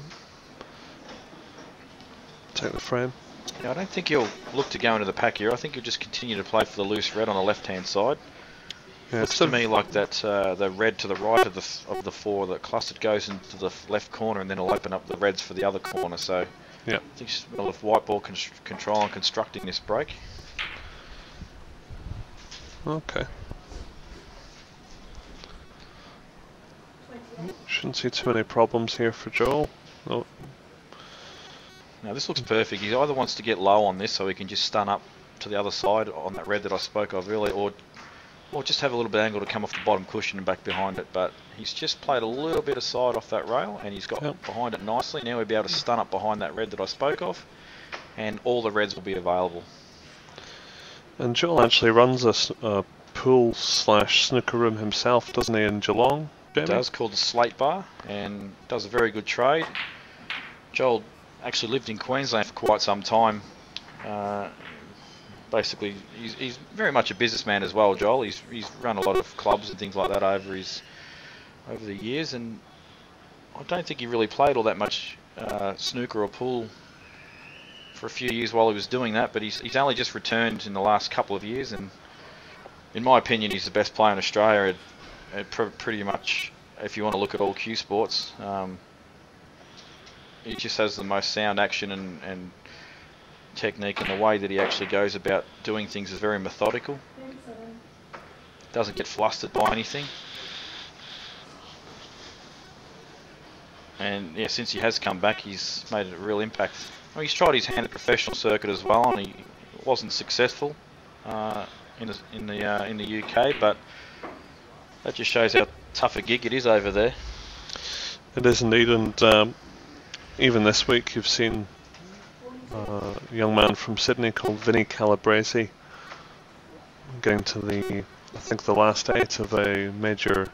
take the frame. Yeah, I don't think he'll look to go into the pack here. I think he'll just continue to play for the loose red on the left-hand side. Yeah, Looks to me like that the red to the right of the 4 that clustered goes into the left corner, and then it'll open up the reds for the other corner. So yeah, I think she's got a lot of white ball control and constructing this break. okay. Shouldn't see too many problems here for Johl. Oh. Now this looks perfect. He either wants to get low on this so he can just stun up to the other side on that red that I spoke of earlier, or just have a little bit of angle to come off the bottom cushion and back behind it. But he's just played a little bit of side off that rail, and he's got behind it nicely. Now he'll be able to stun up behind that red that I spoke of, and all the reds will be available. And Johl actually runs a pool/snooker room himself, doesn't he, in Geelong? Jamie? It does, called the Slate Bar, and does a very good trade. Johl actually lived in Queensland for quite some time. Basically, he's very much a businessman as well, Johl. He's run a lot of clubs and things like that over the years, and I don't think he really played all that much snooker or pool for a few years while he was doing that. But he's only just returned in the last couple of years, and in my opinion, he's the best player in Australia at pretty much. If you want to look at all cue sports, he just has the most sound action and technique, and the way that he actually goes about doing things is very methodical. Doesn't get flustered by anything. And yeah, since he has come back, he's made a real impact. Well, he's tried his hand at professional circuit as well, and he wasn't successful in the UK. But that just shows how tough a gig it is over there. It is indeed, and even this week you've seen a young man from Sydney called Vinny Calabresi getting to I think the last 8 of a major,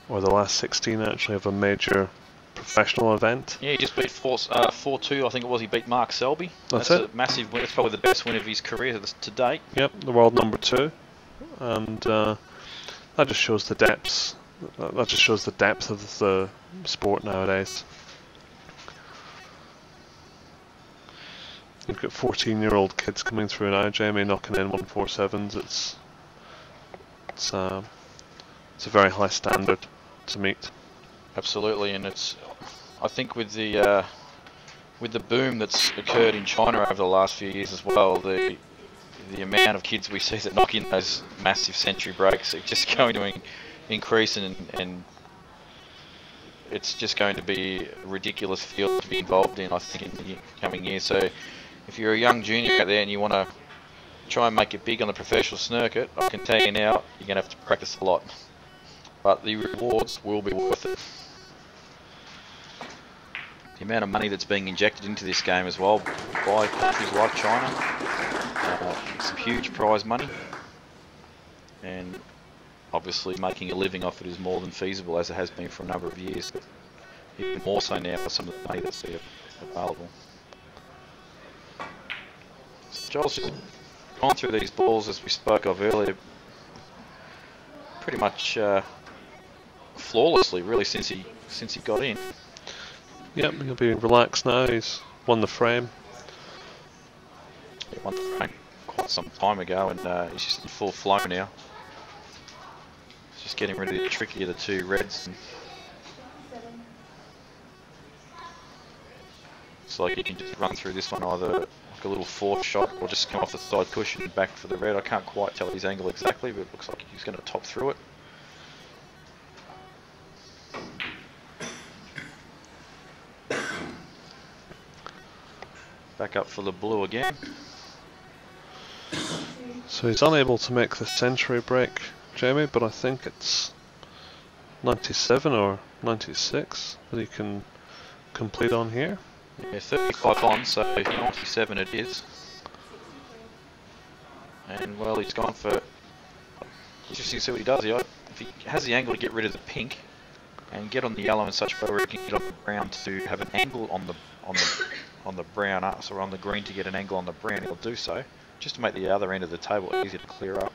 or the last 16 actually, of a major professional event. Yeah, he just beat 4-2, I think it was. He beat Mark Selby. That's a it. Massive win. It's probably the best win of his career to date. Yep, the world number 2, and that just shows the depths. That just shows the depth of the sport nowadays. You've got 14-year-old kids coming through now, Jamie, knocking in 147s. It's a very high standard to meet. Absolutely, and I think with the with the boom that's occurred in China over the last few years as well, the amount of kids we see that knock in those massive century breaks are just going to increase, and it's just going to be a ridiculous field to be involved in, I think, in the coming years. So if you're a young junior out there and you want to try and make it big on the professional snooker, I can tell you now, you're going to have to practice a lot. But the rewards will be worth it. The amount of money that's being injected into this game as well by countries like China, some huge prize money, and obviously making a living off it is more than feasible, as it has been for a number of years. Even more so now for some of the money that's available. So Joel's just gone through these balls, as we spoke of earlier, pretty much flawlessly, really, since he got in. Yep, he'll be relaxed now. He's won the frame. He won the frame quite some time ago, and he's just in full flow now. He's just getting rid of the trickier the two reds. And it's like he can just run through this one either like a little fourth shot or just come off the side cushion and back for the red. I can't quite tell his angle exactly, but it looks like he's going to top through it. Back up for the blue again. So he's unable to make the century break, Jamie, but I think it's 97 or 96 that he can complete on here. Yeah, 35 on, so 97 it is. And well, he's gone for... Interesting to see what he does here. If he has the angle to get rid of the pink and get on the yellow in such a way where he can get on the brown to have an angle on the brown, or on the green to get an angle on the brown, he'll do so, just to make the other end of the table easier to clear up.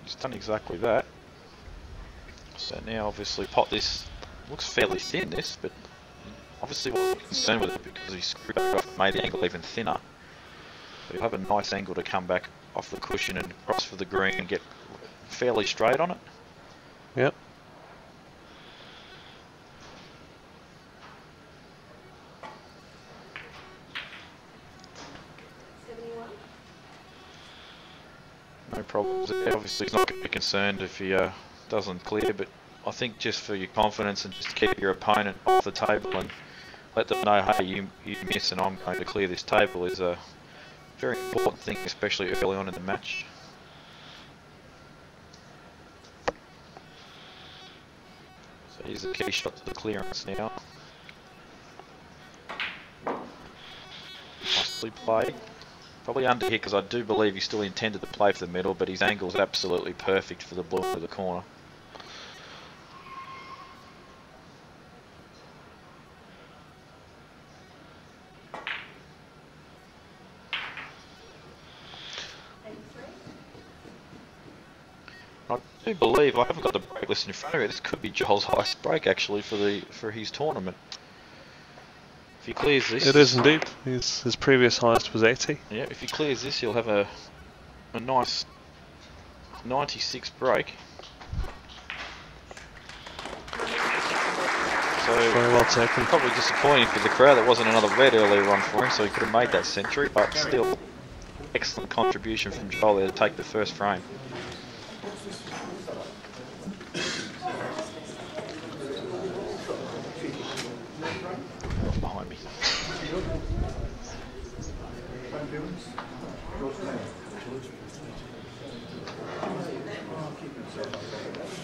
He's done exactly that. So now obviously pot this, looks fairly thin this, but obviously wasn't concerned with it because he screwed it off and made the angle even thinner. So he'll have a nice angle to come back off the cushion and cross for the green and get fairly straight on it. Yep. No problems there. Obviously he's not going to be concerned if he doesn't clear, but I think just for your confidence and just to keep your opponent off the table and let them know, hey, you miss and I'm going to clear this table, is a very important thing, especially early on in the match. So here's the key shot to the clearance now. Nicely played. Probably under here because I do believe he still intended to play for the middle, but his angle is absolutely perfect for the blue for the corner. I do believe, I haven't got the break list in front of me, this could be Joel's highest break actually for his tournament. If he clears this... It is indeed. His previous highest was 80. Yeah, if he clears this, he'll have a nice 96 break. So, very well taken. Probably disappointing for the crowd. There wasn't another red earlier on for him, so he could have made that century, but still, excellent contribution from Johl there to take the first frame. Behind me.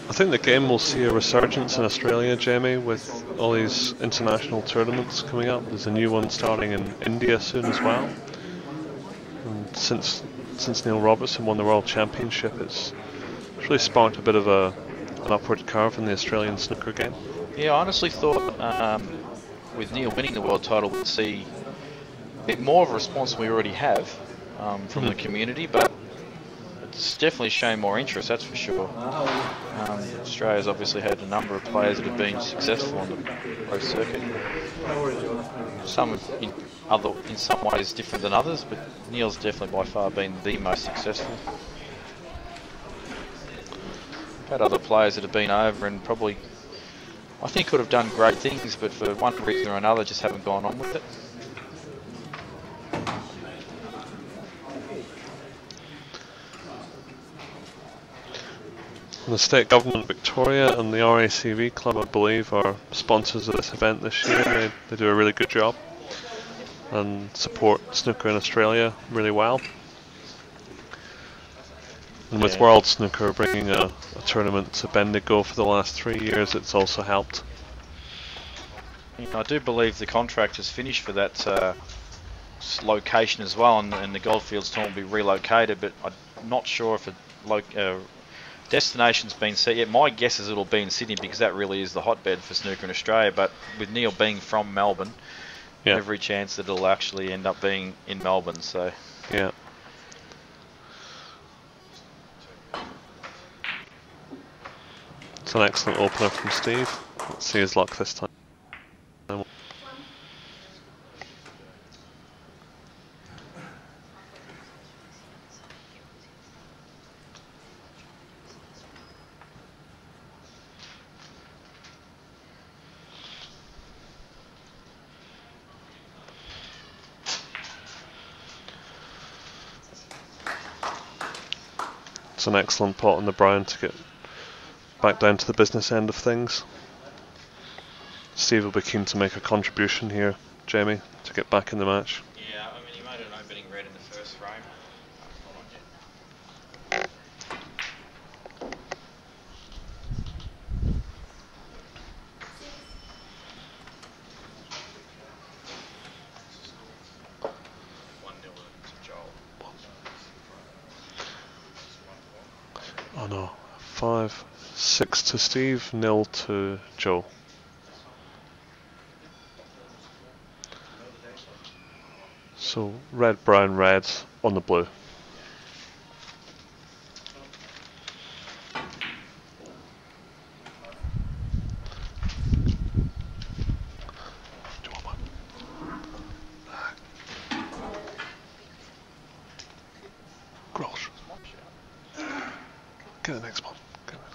I think the game will see a resurgence in Australia, Jamie, with all these international tournaments coming up. There's a new one starting in India soon as well. And since Neil Robertson won the World Championship, it's really sparked a bit of an upward curve in the Australian snooker game. Yeah, I honestly thought with Neil winning the world title, we'd see a bit more of a response than we already have from the community, but it's definitely shown more interest, that's for sure. Australia's obviously had a number of players that have been successful on the pro circuit. Some in some ways different than others, but Neil's definitely by far been the most successful. Had other players that have been over and probably I think could have done great things, but for one reason or another just haven't gone on with it. The state government Victoria and the RACV club, I believe, are sponsors of this event this year. They do a really good job and support snooker in Australia really well. And with World Snooker bringing a tournament to Bendigo for the last 3 years, it's also helped. I do believe the contract is finished for that location as well, and the Goldfields tournament will be relocated, but I'm not sure if a destination's been set yet. My guess is it'll be in Sydney because that really is the hotbed for snooker in Australia, but with Neil being from Melbourne, every chance that it'll actually end up being in Melbourne. So yeah. It's an excellent opener from Steve. Let's see his luck this time. It's an excellent pot on the brown to get back down to the business end of things. Steve will be keen to make a contribution here, Jamie, to get back in the match. yeah, I mean, he made an opening red in the first frame. Oh no, 5-6 to Steve, 0 to Johl. So red, brown, red on the blue. Grosh. Get the next one. Grosh.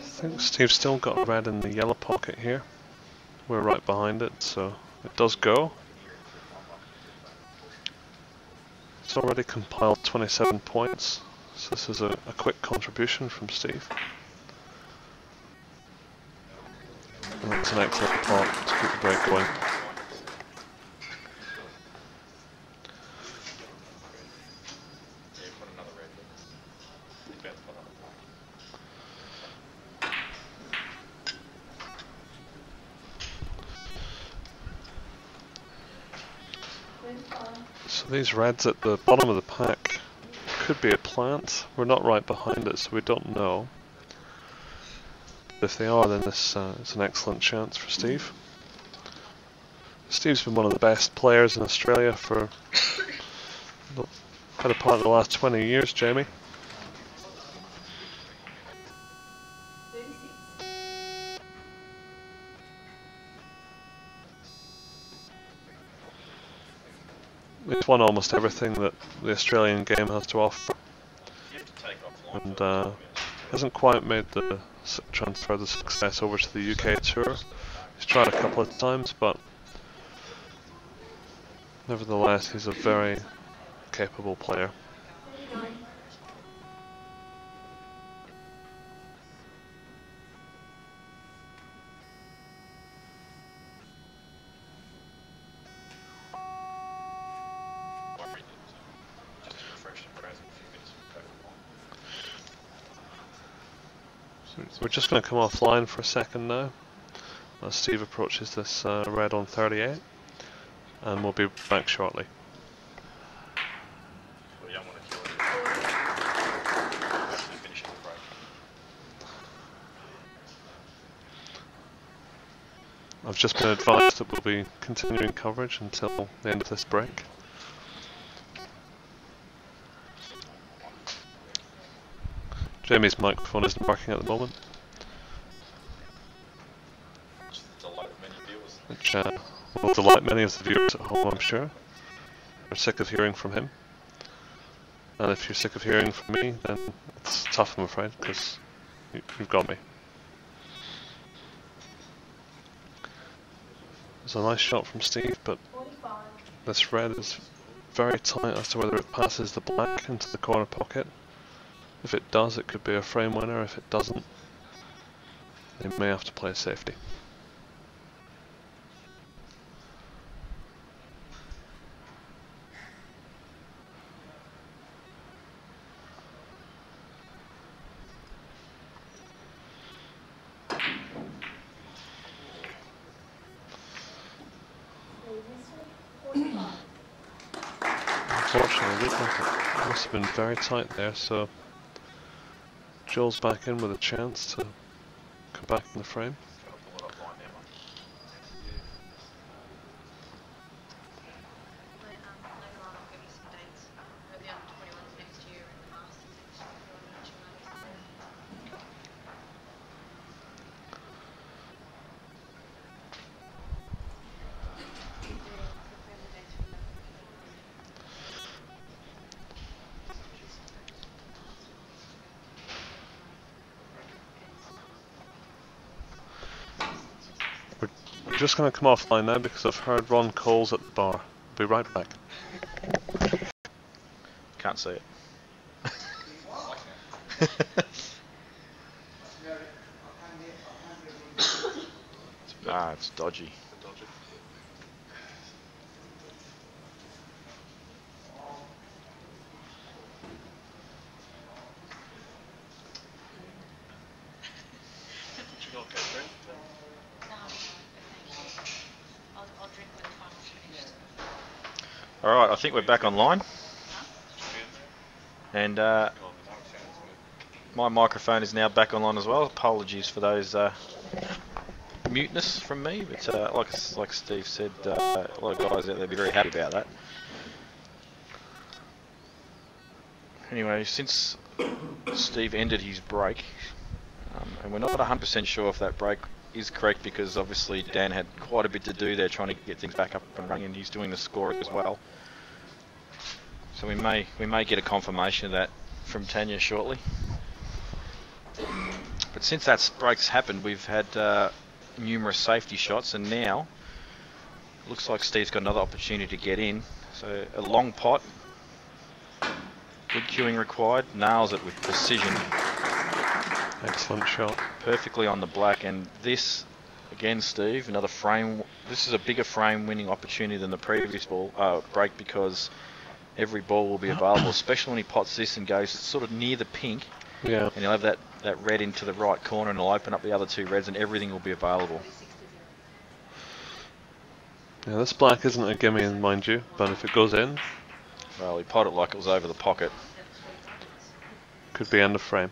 I think Steve's still got red in the yellow pocket here. We're right behind it, so it does go. It's already compiled 27 points, so this is a quick contribution from Steve. And that's an excellent pot to keep the break going. So these reds at the bottom of the pack could be a plant. We're not right behind it, so we don't know. If they are, then this is an excellent chance for Steve. Steve's been one of the best players in Australia for the better part of the last 20 years, Jamie. He's won almost everything that the Australian game has to offer, and hasn't quite made the transfer the success over to the UK tour. He's tried a couple of times, but nevertheless he's a very capable player. We're just going to come offline for a second now as Steve approaches this red on 38, and we'll be back shortly. I've just been advised that we'll be continuing coverage until the end of this break. Jamie's microphone isn't working at the moment, which will delight many of the viewers at home, I'm sure. We're sick of hearing from him, and if you're sick of hearing from me, then it's tough, I'm afraid, because you've got me. It's a nice shot from Steve, but this red is very tight as to whether it passes the black into the corner pocket. If it does, it could be a frame winner. If it doesn't, they may have to play safety. Unfortunately, it looked like it must have been very tight there, so Johl's back in with a chance to come back in the frame. We're just going to come offline now because I've heard Ron Cole's at the bar. I'll be right back. Can't see it. It's dodgy. Alright, I think we're back online. And my microphone is now back online as well. Apologies for those muteness from me, but like Steve said, a lot of guys out there will be very happy about that. Anyway, since Steve ended his break, and we're not 100% sure if that break is correct because obviously Dan had quite a bit to do there trying to get things back up and running, and he's doing the score as well. So we may get a confirmation of that from Tanya shortly. But since that break's happened, we've had numerous safety shots, and now looks like Steve's got another opportunity to get in. So a long pot, good cueing required, nails it with precision. Excellent shot. Perfectly on the black, and this, again Steve, another frame. This is a bigger frame winning opportunity than the previous break because every ball will be available, especially when he pots this and goes sort of near the pink. Yeah. And he'll have that red into the right corner, and he'll open up the other two reds, and everything will be available. Yeah, this black isn't a gimme, mind you, but if it goes in, well, he potted like it was over the pocket. Could be end of frame.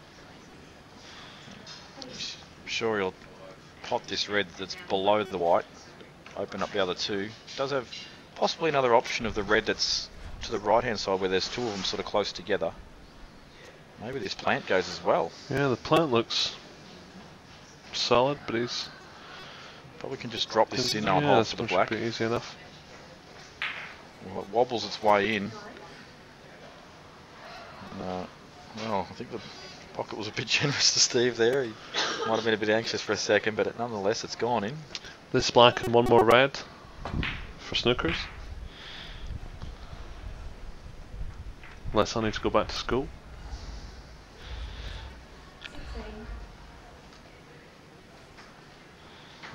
I'm sure he'll pot this red that's below the white, open up the other two. Does have possibly another option of the red that's to the right hand side where there's two of them sort of close together. Maybe this plant goes as well. Yeah, the plant looks solid, but he's probably can just drop this in on hold for the black. Be easy enough. Well, it wobbles its way in. Well, I think the pocket was a bit generous to Steve there. He might have been a bit anxious for a second, but nonetheless it's gone in. This black and one more red for Snookers. unless I need to go back to school.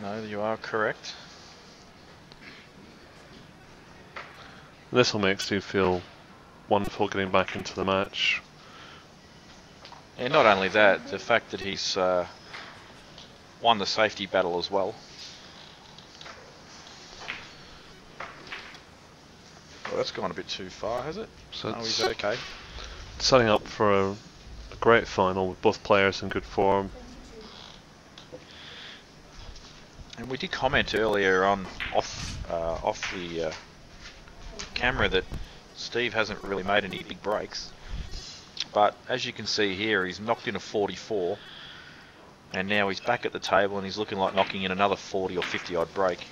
No, you are correct. This will make Steve feel wonderful getting back into the match. And not only that, the fact that he's won the safety battle as well. Well, that's gone a bit too far, has it? So no, he's okay. Setting up for a great final with both players in good form. And we did comment earlier on off the camera that Steve hasn't really made any big breaks. But as you can see here, he's knocked in a 44, and now he's back at the table and he's looking like knocking in another 40 or 50 odd break.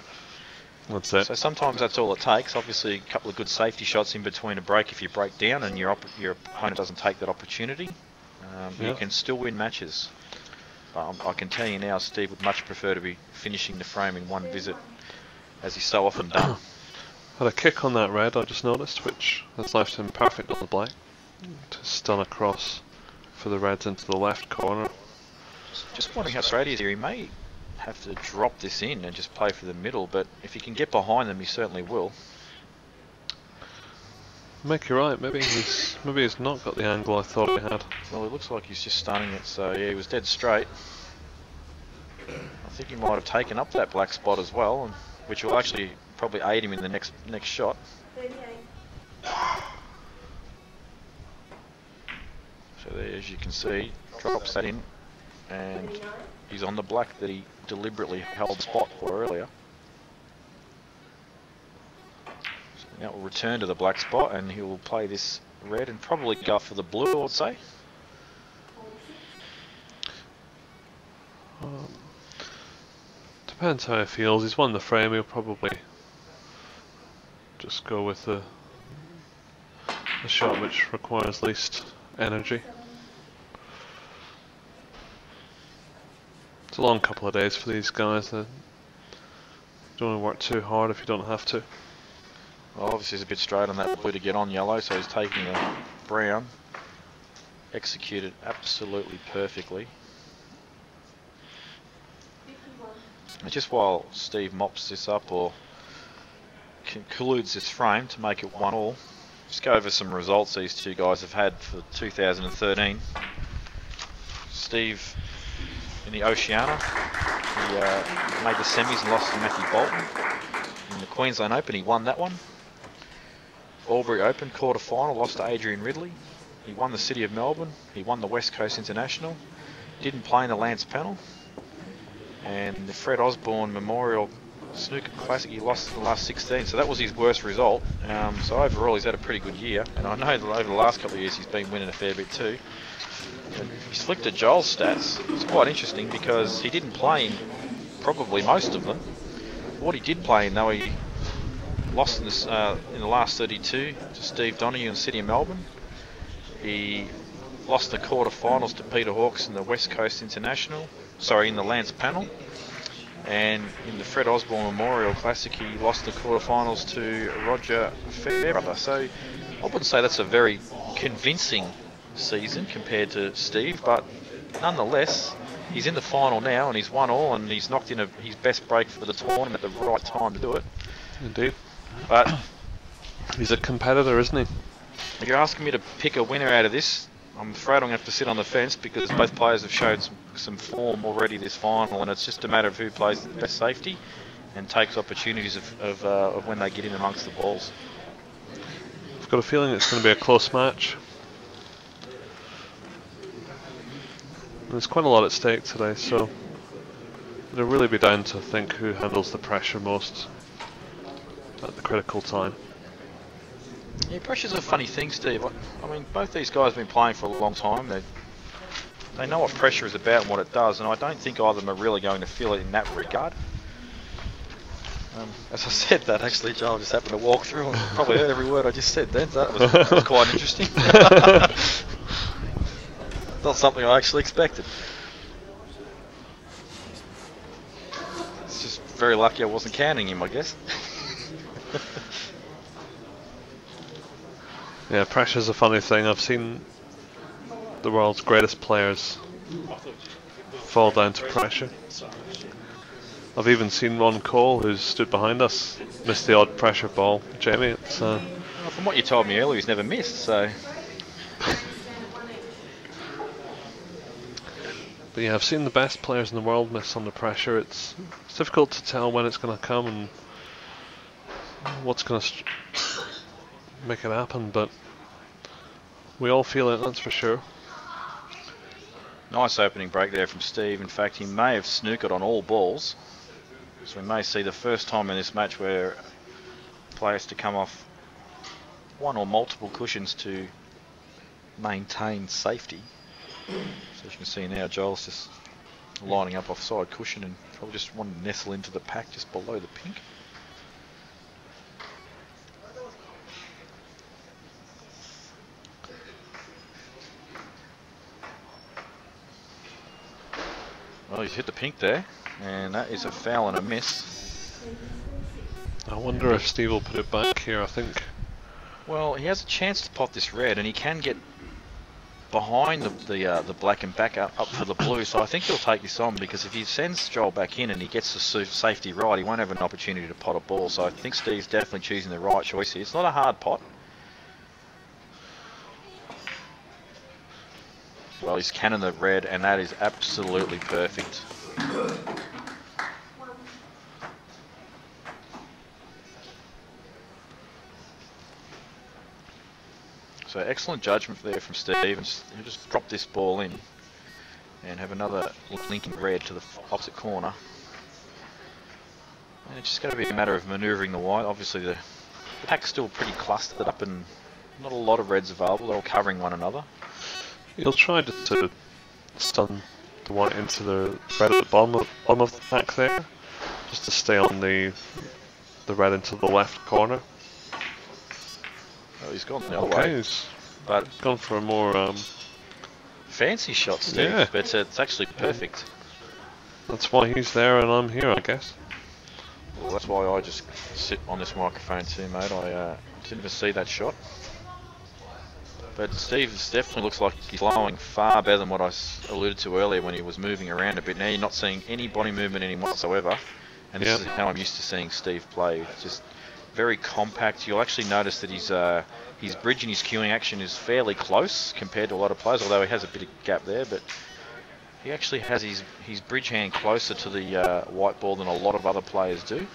That's it. So sometimes that's all it takes. Obviously a couple of good safety shots in between a break if you break down and your opponent doesn't take that opportunity. You can still win matches. I can tell you now, Steve would much prefer to be finishing the frame in one visit, as he's so often done. Had a kick on that red, I just noticed, which has left him perfect on the black. To stun across for the reds into the left corner. Just wondering how straight he is here. He may have to drop this in and just play for the middle, but if he can get behind them, he certainly will. Make you right, maybe he's not got the angle I thought he had. Well, it looks like he's just stunning it, so yeah, he was dead straight. I think he might have taken up that black spot as well, and, which will actually probably aid him in the next shot. 38. So there, as you can see, drops that in, and 39. he's on the black that he deliberately held spot for earlier. So now we'll return to the black spot, and he will play this red and probably go for the blue, I would say. Depends how he feels. He's won the frame. He'll probably just go with the shot which requires least energy. It's a long couple of days for these guys. They don't want to work too hard if you don't have to. Well, obviously he's a bit straight on that blue to get on yellow, so he's taking a brown. Executed absolutely perfectly. 51. And just while Steve mops this up or concludes this frame to make it 1-1, just go over some results these two guys have had for 2013. Steve in the Oceania, he made the semis and lost to Matthew Bolton. In the Queensland Open, he won that one. Albury Open quarter-final, lost to Adrian Ridley. He won the City of Melbourne. He won the West Coast International. Didn't play in the Lance panel. And the Fred Osborne Memorial Snooker Classic, he lost in the last 16, so that was his worst result. So overall he's had a pretty good year, and I know that over the last couple of years he's been winning a fair bit too. And he's flicked at Johl's stats. It's quite interesting because he didn't play in probably most of them. What he did play in though, he lost in, this, in the last 32 to Steve Dunham in City of Melbourne. He lost the quarter-finals to Peter Hawkes in the West Coast International, in the Lance panel. And in the Fred Osborne Memorial Classic, he lost the quarterfinals to Roger Fairbrother. So I wouldn't say that's a very convincing season compared to Steve, but nonetheless, he's in the final now and he's won all, and he's knocked in his best break for the tournament at the right time to do it. Indeed. But he's a competitor, isn't he? If you're asking me to pick a winner out of this, I'm afraid I'm going to have to sit on the fence because both players have shown some form already this final, and it's just a matter of who plays the best safety and takes opportunities of when they get in amongst the balls. I've got a feeling it's going to be a close match. There's quite a lot at stake today, so it'll really be down to think who handles the pressure most at the critical time. Yeah, pressure's a funny thing, Steve. I mean, both these guys have been playing for a long time. They know what pressure is about and what it does, and I don't think either of them are really going to feel it in that regard. As I said that, actually, Johl just happened to walk through and probably heard every word I just said then, so that was quite interesting. Not something I actually expected. It's just very lucky I wasn't counting him, I guess. Yeah, pressure's a funny thing. I've seen the world's greatest players fall down to pressure. I've even seen Ron Cole, who's stood behind us, miss the odd pressure ball. Jamie, it's Well, from what you told me earlier, he's never missed, so... But yeah, I've seen the best players in the world miss under pressure. It's difficult to tell when it's going to come and what's going to make it happen, but we all feel it, that's for sure. Nice opening break there from Steve. In fact, he may have snookered on all balls. So we may see the first time in this match where players to come off one or multiple cushions to maintain safety. So as you can see now, Johl's just lining up offside cushion and probably just wanted to nestle into the pack just below the pink. Well, he's hit the pink there, and that is a foul and a miss. I wonder if Steve will put it back here, I think. Well, he has a chance to pot this red, and he can get behind the black and back up for the blue, so I think he'll take this on, because if he sends Johl back in and he gets the safety right, he won't have an opportunity to pot a ball, so I think Steve's definitely choosing the right choice here. It's not a hard pot. Well, he's cannon the red, and that is absolutely perfect. So excellent judgment there from Steve, and he'll just drop this ball in and have another linking red to the opposite corner. And it's just going to be a matter of manoeuvring the white. Obviously the pack's still pretty clustered up and not a lot of reds available, they're all covering one another. He'll try to stun the white into the red at the bottom of the pack there, just to stay on the red into the left corner. Oh, he's gone the other way. He's but gone for a more fancy shot, Steve, yeah. But it's actually perfect. That's why he's there and I'm here, I guess. Well, that's why I just sit on this microphone too, mate. I didn't even see that shot. But Steve definitely looks like he's flowing far better than what I alluded to earlier when he was moving around a bit. Now you're not seeing any body movement in him whatsoever. And this is how I'm used to seeing Steve play. It's just very compact. You'll actually notice that his bridge and his queuing action is fairly close compared to a lot of players, although he has a bit of gap there. But he actually has his bridge hand closer to the white ball than a lot of other players do.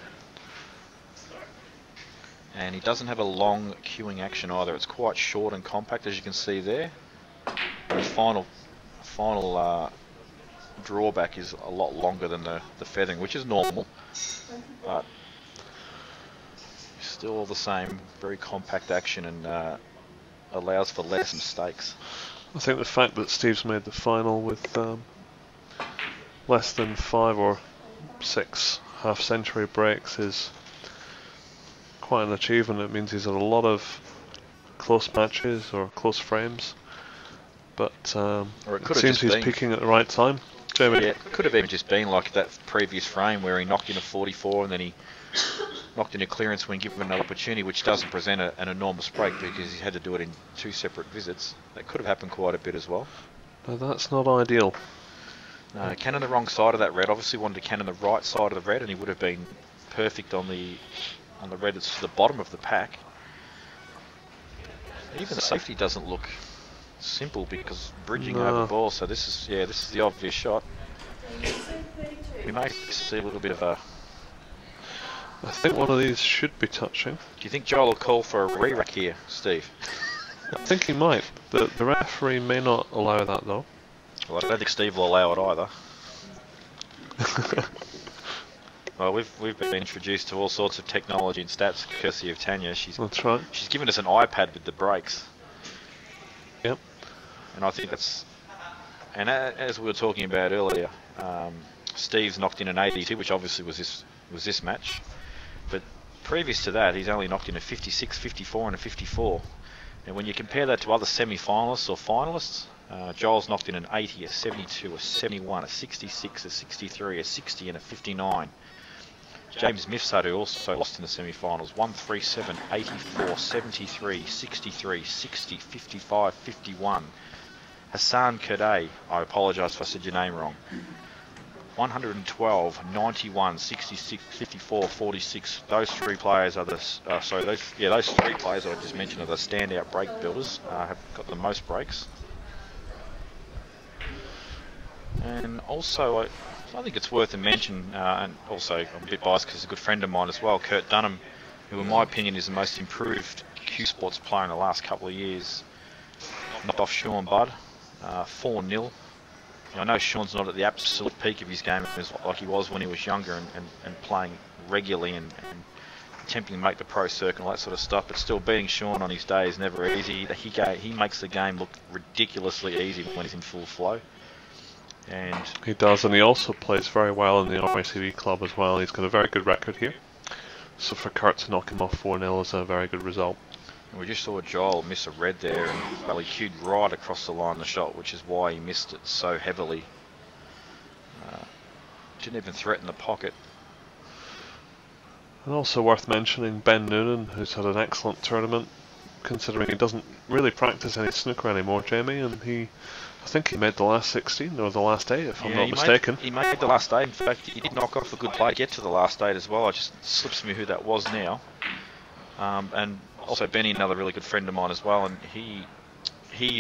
And he doesn't have a long queuing action either. It's quite short and compact, as you can see there. And his final drawback is a lot longer than the feathering, which is normal, but still the same, very compact action and allows for less mistakes. I think the fact that Steve's made the final with less than 5 or 6 half-century breaks is quite an achievement. It means he's had a lot of close matches or close frames, but it seems he's peaking at the right time. Jamie? Yeah, it could have even just been like that previous frame where he knocked in a 44 and then he knocked in a clearance when given an opportunity, which doesn't present an enormous break because he had to do it in 2 separate visits. That could have happened quite a bit as well. No, that's not ideal. No, cannon the wrong side of that red. Obviously wanted to cannon the right side of the red, and he would have been perfect on the red that's to the bottom of the pack. Even the safety doesn't look simple because bridging over ball. So this is the obvious shot. We may see a little bit of a. I think one of these should be touching. Do you think Johl will call for a re-rack here, Steve? I think he might. The referee may not allow that though. Well, I don't think Steve will allow it either. Well, we've been introduced to all sorts of technology and stats courtesy of Tanya. That's right. She's given us an iPad with the breaks. Yep. And I think that's. And as we were talking about earlier, Steve's knocked in an 82, which obviously was this match. But previous to that, he's only knocked in a 56, 54, and a 54. And when you compare that to other semi-finalists or finalists, Johl's knocked in an 80, a 72, a 71, a 66, a 63, a 60, and a 59. James Mifsud, who also lost in the semi-finals, 137, 84, 73, 63, 60, 55, 51. Hassan Kadey, I apologise if I said your name wrong. 112, 91, 66, 54, 46. Those three players are the those three players I just mentioned are the standout break builders. Have got the most breaks. And also, I think it's worth a mention, and also I'm a bit biased because he's a good friend of mine as well, Kurt Dunham, who in my opinion is the most improved Q Sports player in the last couple of years. Knocked off Sean Budd, 4-0. I know Sean's not at the absolute peak of his game like he was when he was younger and playing regularly and attempting to make the pro circuit and all that sort of stuff, but still beating Sean on his day is never easy. He makes the game look ridiculously easy when he's in full flow. And he does, and he also plays very well in the RACV club as well. He's got a very good record here. So for Kurt to knock him off 4-0 is a very good result. And we just saw Johl miss a red there, and well, he cued right across the line of the shot, which is why he missed it so heavily. Didn't even threaten the pocket. And also worth mentioning Ben Noonan, who's had an excellent tournament, considering he doesn't really practice any snooker anymore, Jamie, and I think he made the last 16 or the last 8, if I'm not mistaken. He made the last 8. In fact, he did knock off a good play to get to the last 8 as well. It just slips me who that was now. And also Benny, another really good friend of mine as well, and he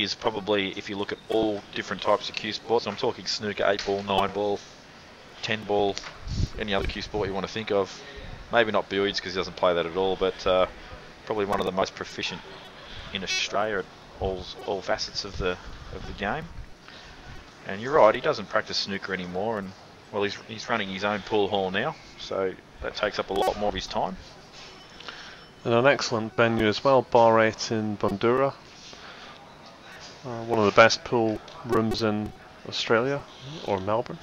is probably, if you look at all different types of Q sports, I'm talking snooker, 8-ball, 9-ball, 10-ball, any other Q sport you want to think of. Maybe not billiards because he doesn't play that at all, but probably one of the most proficient in Australia at all facets of the game. And you're right, he doesn't practice snooker anymore, and well, he's running his own pool hall now, so that takes up a lot more of his time. And an excellent venue as well, Bar 8 in Bundoora. One of the best pool rooms in Australia, or Melbourne.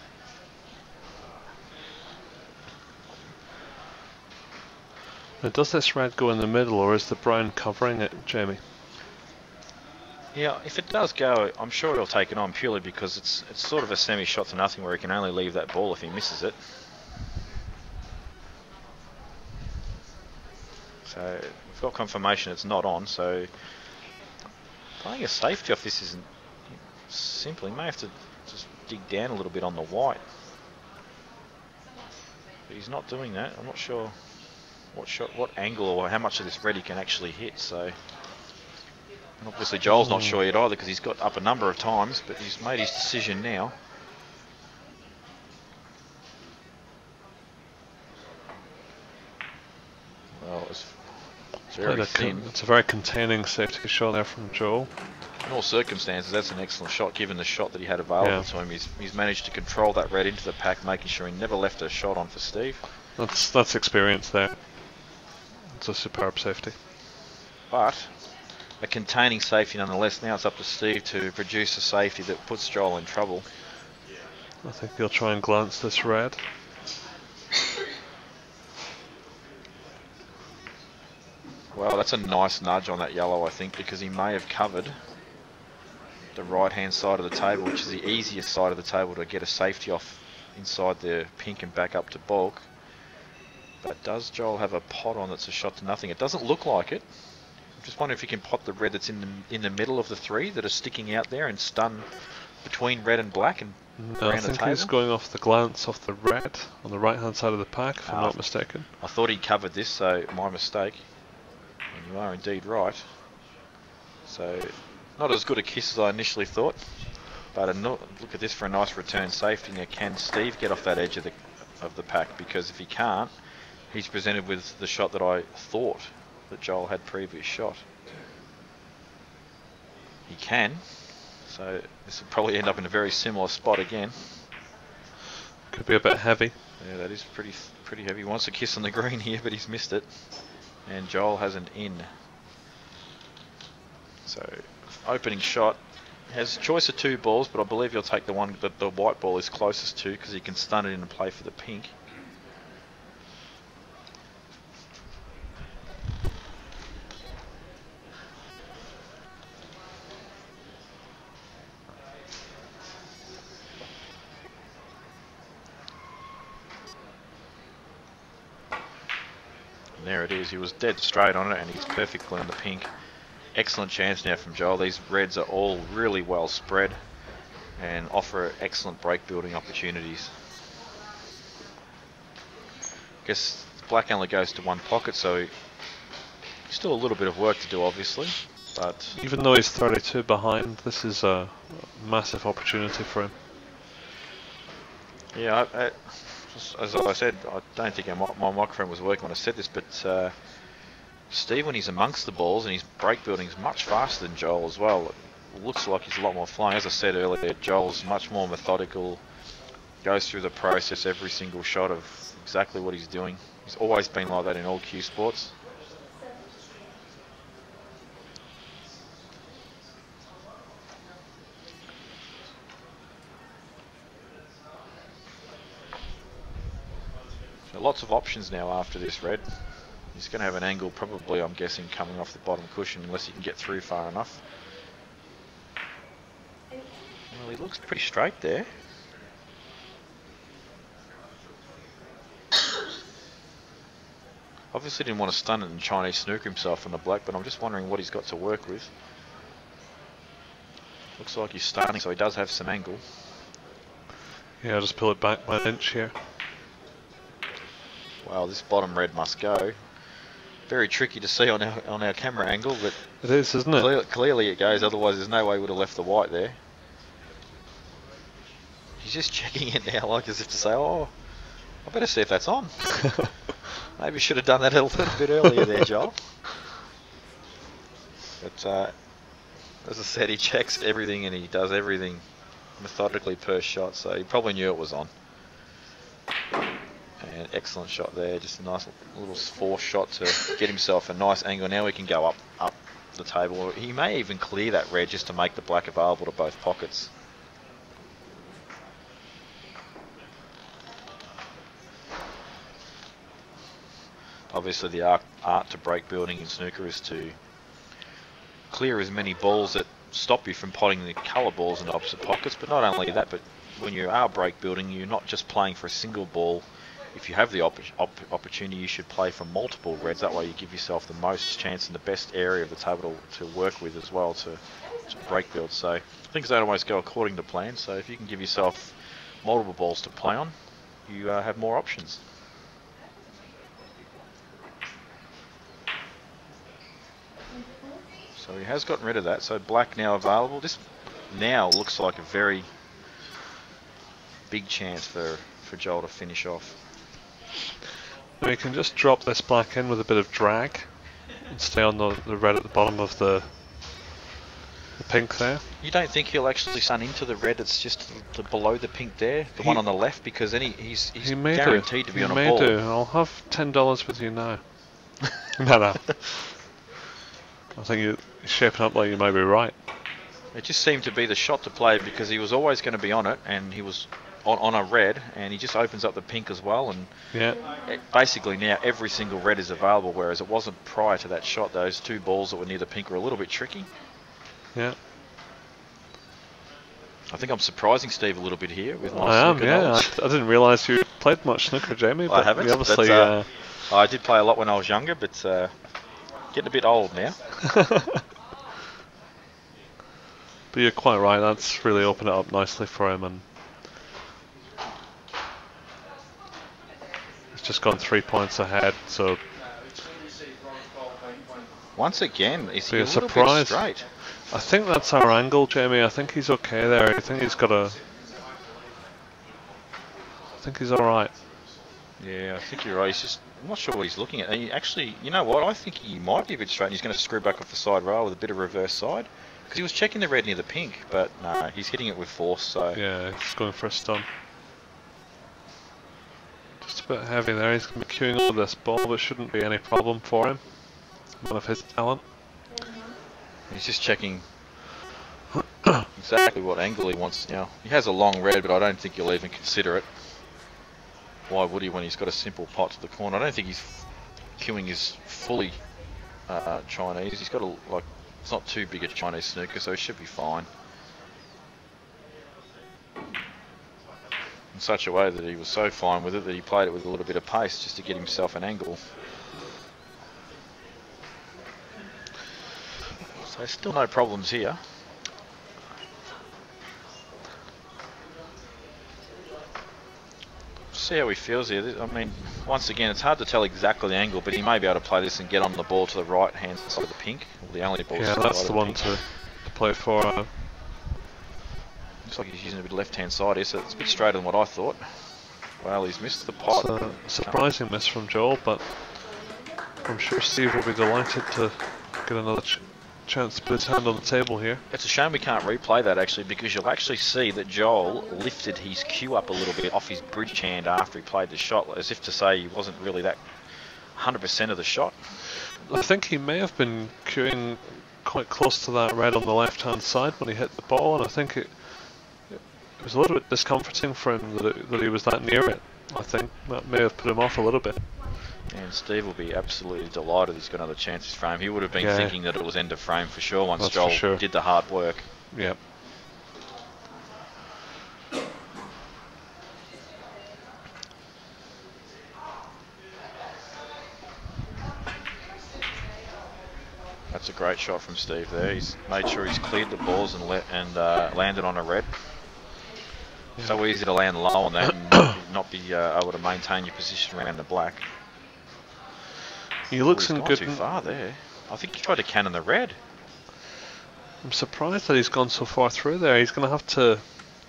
Now, does this red go in the middle, or is the brown covering it, Jamie? Yeah, if it does go, I'm sure he'll take it on purely because it's sort of a semi-shot to nothing where he can only leave that ball if he misses it. So we've got confirmation it's not on, so playing a safety off this isn't simple. He may have to just dig down a little bit on the white. But he's not doing that. I'm not sure what angle or how much of this red he can actually hit, so... And obviously Joel's not sure yet either because he's got up a number of times, but he's made his decision now. Well, it's very thin. It's a very containing safety shot there from Johl. In all circumstances, that's an excellent shot given the shot that he had available to him. He's managed to control that red into the pack, making sure he never left a shot on for Steve. That's experience there. It's a superb safety. But a containing safety nonetheless. Now it's up to Steve to produce a safety that puts Johl in trouble. I think he'll try and glance this red. Well, that's a nice nudge on that yellow, I think, because he may have covered the right-hand side of the table, which is the easiest side of the table to get a safety off inside the pink and back up to bulk. But does Johl have a pot on that's a shot to nothing? It doesn't look like it. I'm just wondering if he can pot the red that's in the middle of the three that are sticking out there and stun between red and black and I think he's going off the glance off the red on the right-hand side of the pack, if I'm not mistaken. I thought he covered this, so my mistake. And you are indeed right. So, not as good a kiss as I initially thought. But look at this for a nice return safety. Now, can Steve get off that edge of the pack? Because if he can't, he's presented with the shot that I thought that Johl had previous shot. He can. So this will probably end up in a very similar spot again. Could be a bit heavy. Yeah, that is pretty heavy. He wants a kiss on the green here, but he's missed it. And Johl has an in. So, opening shot. Has a choice of two balls, but I believe he'll take the one that the white ball is closest to because he can stun it in and play for the pink. And there it is. He was dead straight on it, and he's perfectly on the pink. Excellent chance now from Johl. These reds are all really well spread and offer excellent break building opportunities. Guess black only goes to one pocket, so still a little bit of work to do, obviously. But even though he's 32 behind, this is a massive opportunity for him. yeah, as I said, I don't think my microphone was working when I said this, but Steve, when he's amongst the balls and his break building is much faster than Johl as well. It looks like he's a lot more flying. As I said earlier, Johl's much more methodical, goes through the process every single shot of exactly what he's doing. He's always been like that in all cue sports. So lots of options now after this red. He's going to have an angle, probably, I'm guessing, coming off the bottom cushion, unless he can get through far enough. Well, he looks pretty straight there. Obviously didn't want to stun it and Chinese snooker himself on the black, but I'm just wondering what he's got to work with. Looks like he's stunning, so he does have some angle. Yeah, I'll just pull it back by an inch here. Wow, this bottom red must go. Very tricky to see on our camera angle, but it is, isn't it? Clearly it goes. Otherwise, there's no way we would have left the white there. He's just checking it now, like as if to say, "Oh, I better see if that's on." Maybe should have done that a little bit earlier there, Johl. But as I said, he checks everything and he does everything methodically per shot, so he probably knew it was on. And excellent shot there, just a nice little force shot to get himself a nice angle. Now we can go up the table. He may even clear that red just to make the black available to both pockets. Obviously the art to break building in snooker is to clear as many balls that stop you from potting the colour balls in opposite pockets, but not only that, but when you are break building, you're not just playing for a single ball. If you have the opportunity, you should play for multiple reds. That way you give yourself the most chance in the best area of the table to work with as well to break build. So things don't always go according to plan, so if you can give yourself multiple balls to play on, you have more options. So he has gotten rid of that, so black now available. This now looks like a very big chance for Johl to finish off. We can just drop this black in with a bit of drag and stay on the red at the bottom of the pink there. You don't think he'll actually sun into the red that's just below the pink there, the one on the left, because then he's guaranteed to be on a ball. He may do. I'll have $10 with you now. No. I think you're shaping up like you may be right. It just seemed to be the shot to play because he was always going to be on it, and he was on a red, and he just opens up the pink as well, and yeah. Basically now every single red is available, whereas it wasn't prior to that shot. Those two balls that were near the pink were a little bit tricky. Yeah. I think I'm surprising Steve a little bit here with my snooker knowledge. I didn't realise you played much snooker, Jamie. But I haven't. You obviously, I did play a lot when I was younger, but getting a bit old now. But you're quite right. That's really opened it up nicely for him, and he's just gone 3 points ahead. So once again, is he a little surprise. bit straight? I think that's our angle, Jamie. I think he's okay there. I think he's got a. I think he's all right. Yeah, I think you're right. He's just, I'm not sure what he's looking at. And he actually, you know what? I think he might be a bit straight. And he's going to screw back off the side rail with a bit of reverse side. Because he was checking the red near the pink, but no, he's hitting it with force, so... Yeah, he's going for a stun. Just a bit heavy there. He's going to be queuing over this ball, but shouldn't be any problem for him. One of his talent. He's just checking exactly what angle he wants now. He has a long red, but I don't think he'll even consider it. Why would he when he's got a simple pot to the corner? I don't think he's queuing his fully Chinese. He's got a, like... It's not too big a Chinese snooker, so he should be fine. such a way that he was so fine with it that he played it with a little bit of pace just to get himself an angle. So still no problems here. See how he feels here. I mean, once again, it's hard to tell exactly the angle, but he may be able to play this and get on the ball to the right hand side of the pink. Or the only ball. Yeah, that's the one to play for. Looks like he's using a bit left hand side here, so it's a bit straighter than what I thought. Well, he's missed the pot. It's a surprising miss from Johl, but I'm sure Steve will be delighted to get another chance to put his hand on the table here. It's a shame we can't replay that actually, because you'll actually see that Johl lifted his cue up a little bit off his bridge hand after he played the shot, as if to say he wasn't really that 100% of the shot. I think he may have been cueing quite close to that red on the left hand side when he hit the ball, and I think it was a little bit discomforting for him that he was that near it. I think that may have put him off a little bit. And Steve will be absolutely delighted he's got another chance his frame. He would have been thinking that it was end of frame for sure once Johl did the hard work. Yep. That's a great shot from Steve there. He's made sure he's cleared the balls and landed on a red. Yeah. So easy to land low on that and not be able to maintain your position around the black. He looks in good. Too far there. I think he tried to cannon the red. I'm surprised that he's gone so far through there. He's going to have to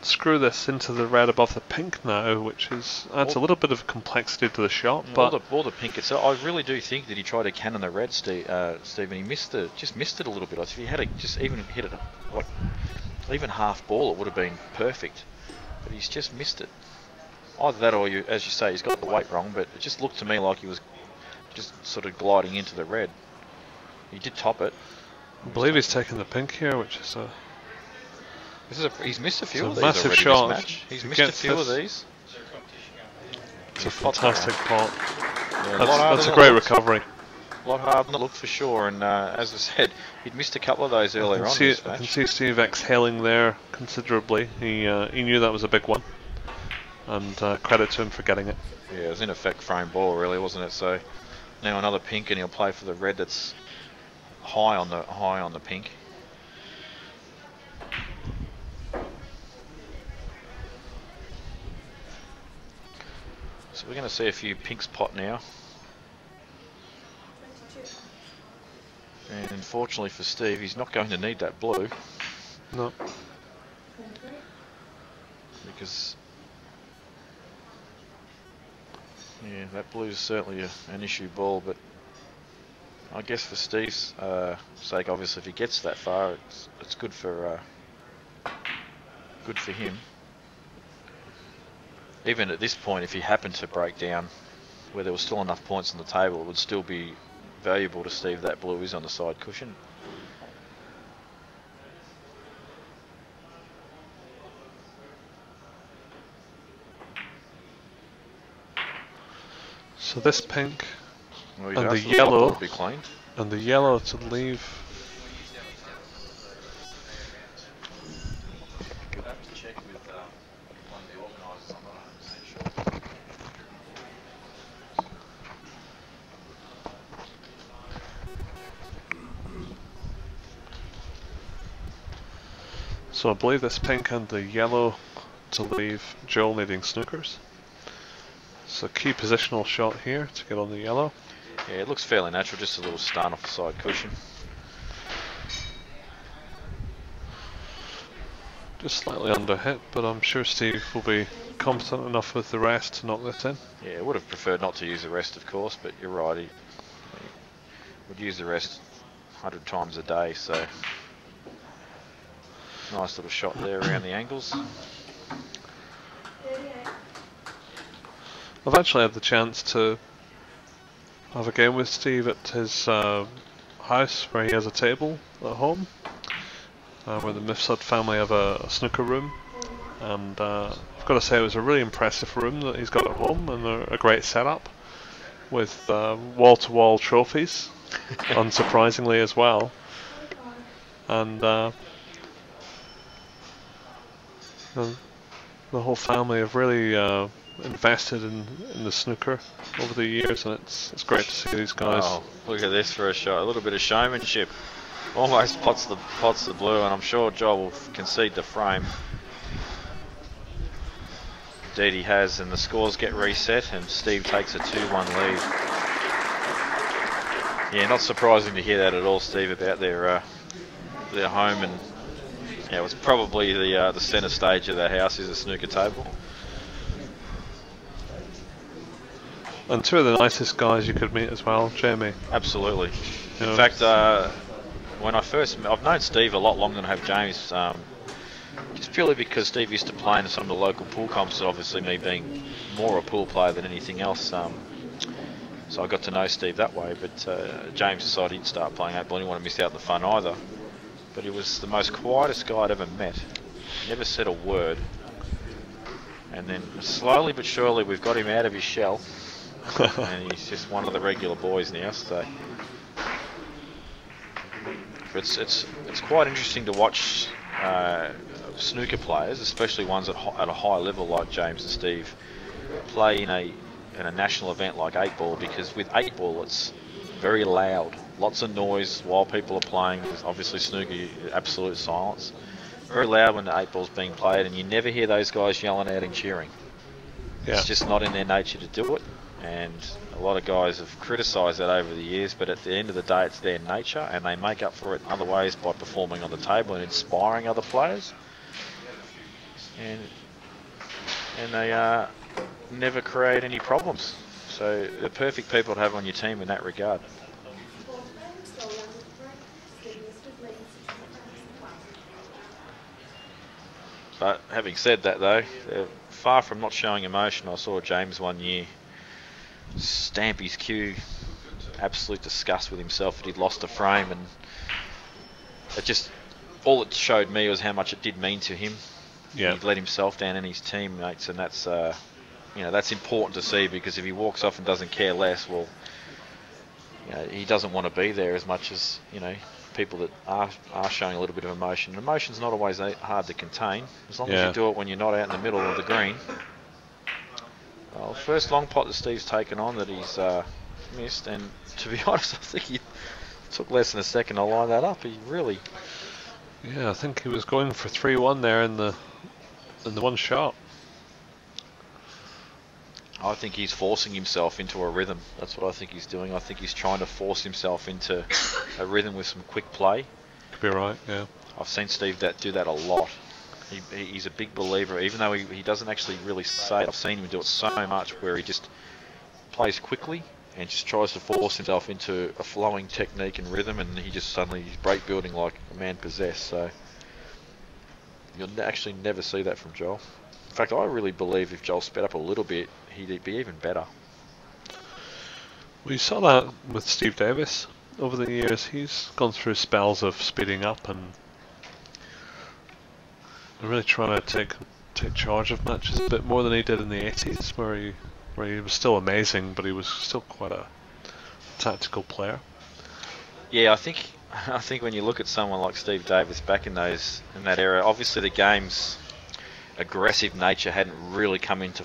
screw this into the red above the pink now, which adds a little bit of complexity to the shot. But all the pink itself. I really do think that he tried to cannon the red, Steve, and he just missed it a little bit. If he had just even hit it like even half ball, it would have been perfect. But he's just missed it. Either that, or as you say, he's got the weight wrong. But it just looked to me like he was just sort of gliding into the red. He did top it. I believe he's taken the pink here, which is a... he's missed a few of these massive already shot. This match. He's missed a few of these. It's a fantastic pot. Yeah, that's a great recovery. A lot harder than it looked for sure, and as I said, he'd missed a couple of those earlier on in this match. I can see Steve exhaling there considerably. He knew that was a big one, and credit to him for getting it. Yeah, it was in effect frame ball really, wasn't it? So now another pink, and he'll play for the red that's high on the pink. So we're going to see a few pinks pot now. And unfortunately for Steve, he's not going to need that blue. No. Because yeah, that blue is certainly an issue ball, but I guess for Steve's sake, obviously, if he gets that far, it's good for him. Even at this point, if he happened to break down where there was still enough points on the table, it would still be valuable to Steve that blue is on the side cushion. So this pink well, and the yellow to leave. You'll have to check with one of the organisers. I'm not 100% sure. So I believe this pink and the yellow to leave Johl needing snookers. So key positional shot here to get on the yellow. Yeah, it looks fairly natural, just a little stun off the side cushion. Just slightly under hit, but I'm sure Steve will be competent enough with the rest to knock that in. Yeah, I would have preferred not to use the rest, of course, but you're right. He would use the rest 100 times a day, so nice little shot there around the angles. I've actually had the chance to have a game with Steve at his house where he has a table at home, where the Mifsud family have a snooker room, and I've got to say it was a really impressive room that he's got at home, and a great setup with wall-to-wall trophies, unsurprisingly as well, and the whole family have really invested in the snooker over the years, and it's great to see these guys. Oh, look at this for a shot. A little bit of showmanship. Almost pots the blue, and I'm sure Johl will concede the frame. Indeed he has, and the scores get reset, and Steve takes a 2-1 lead. Yeah, not surprising to hear that at all, Steve, about their home, and yeah, it was probably the centre stage of the house is a snooker table. And two of the nicest guys you could meet as well, Jamie. Absolutely. You In know, fact, when I've known Steve a lot longer than I have James, just purely because Steve used to play in some of the local pool comps, obviously me being more a pool player than anything else. So I got to know Steve that way, but James decided he'd start playing 8 ball. He didn't want to miss out on the fun either. But he was the most quietest guy I'd ever met. Never said a word. And then slowly but surely we've got him out of his shell. And he's just one of the regular boys now. So it's quite interesting to watch snooker players, especially ones at a high level like James and Steve, play in a national event like 8 ball, because with 8 ball it's very loud, lots of noise while people are playing. There's obviously snooker, absolute silence. Very loud when the 8 ball's being played, and you never hear those guys yelling out and cheering. Yeah. It's just not in their nature to do it, and a lot of guys have criticised that over the years, but at the end of the day it's their nature, and they make up for it in other ways by performing on the table and inspiring other players. And they never create any problems. So the perfect people to have on your team in that regard. But having said that though, they're far from not showing emotion. I saw James one year stamp his cue, absolute disgust with himself that he'd lost a frame, and it just, all it showed me was how much it did mean to him. Yeah. He'd let himself down and his teammates, and that's that's important to see, because if he walks off and doesn't care less, well, he doesn't want to be there as much as people that are showing a little bit of emotion. Emotion's not always hard to contain, as long as you do it when you're not out in the middle of the green. Well, first long pot that Steve's taken on that he's missed, and to be honest, I think he took less than a second to line that up. He really... Yeah, I think he was going for 3-1 there in the one shot. I think he's forcing himself into a rhythm. That's what I think he's doing. I think he's trying to force himself into a rhythm with some quick play. Could be right, yeah. I've seen Steve do that a lot. He's a big believer, even though he doesn't actually really say it. I've seen him do it so much where he just plays quickly and just tries to force himself into a flowing technique and rhythm, and he just suddenly he's break building like a man possessed. So you'll actually never see that from Johl. In fact, I really believe if Johl sped up a little bit, he'd be even better. We saw that with Steve Davis over the years. He's gone through spells of speeding up and really trying to take charge of matches a bit more than he did in the 80s, where he was still amazing, but he was still quite a tactical player. Yeah, I think when you look at someone like Steve Davis back in that era, obviously the game's aggressive nature hadn't really come into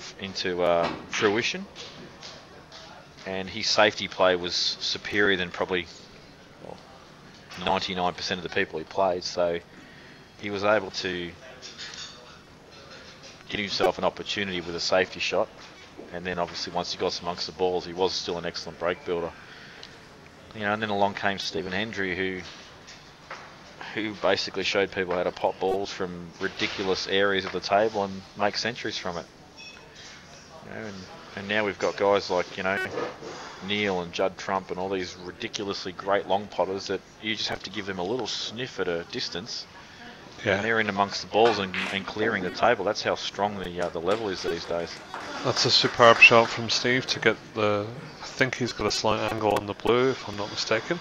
fruition, and his safety play was superior than probably 99% of the people he played. So he was able to give himself an opportunity with a safety shot, and then obviously once he got amongst the balls, he was still an excellent break builder. And then along came Stephen Hendry, who basically showed people how to pop balls from ridiculous areas of the table and make centuries from it. And now we've got guys like Neil and Judd Trump and all these ridiculously great long potters that you just have to give them a little sniff at a distance. Yeah. And they're in amongst the balls and clearing the table. That's how strong the level is these days. That's a superb shot from Steve to get I think he's got a slight angle on the blue, if I'm not mistaken.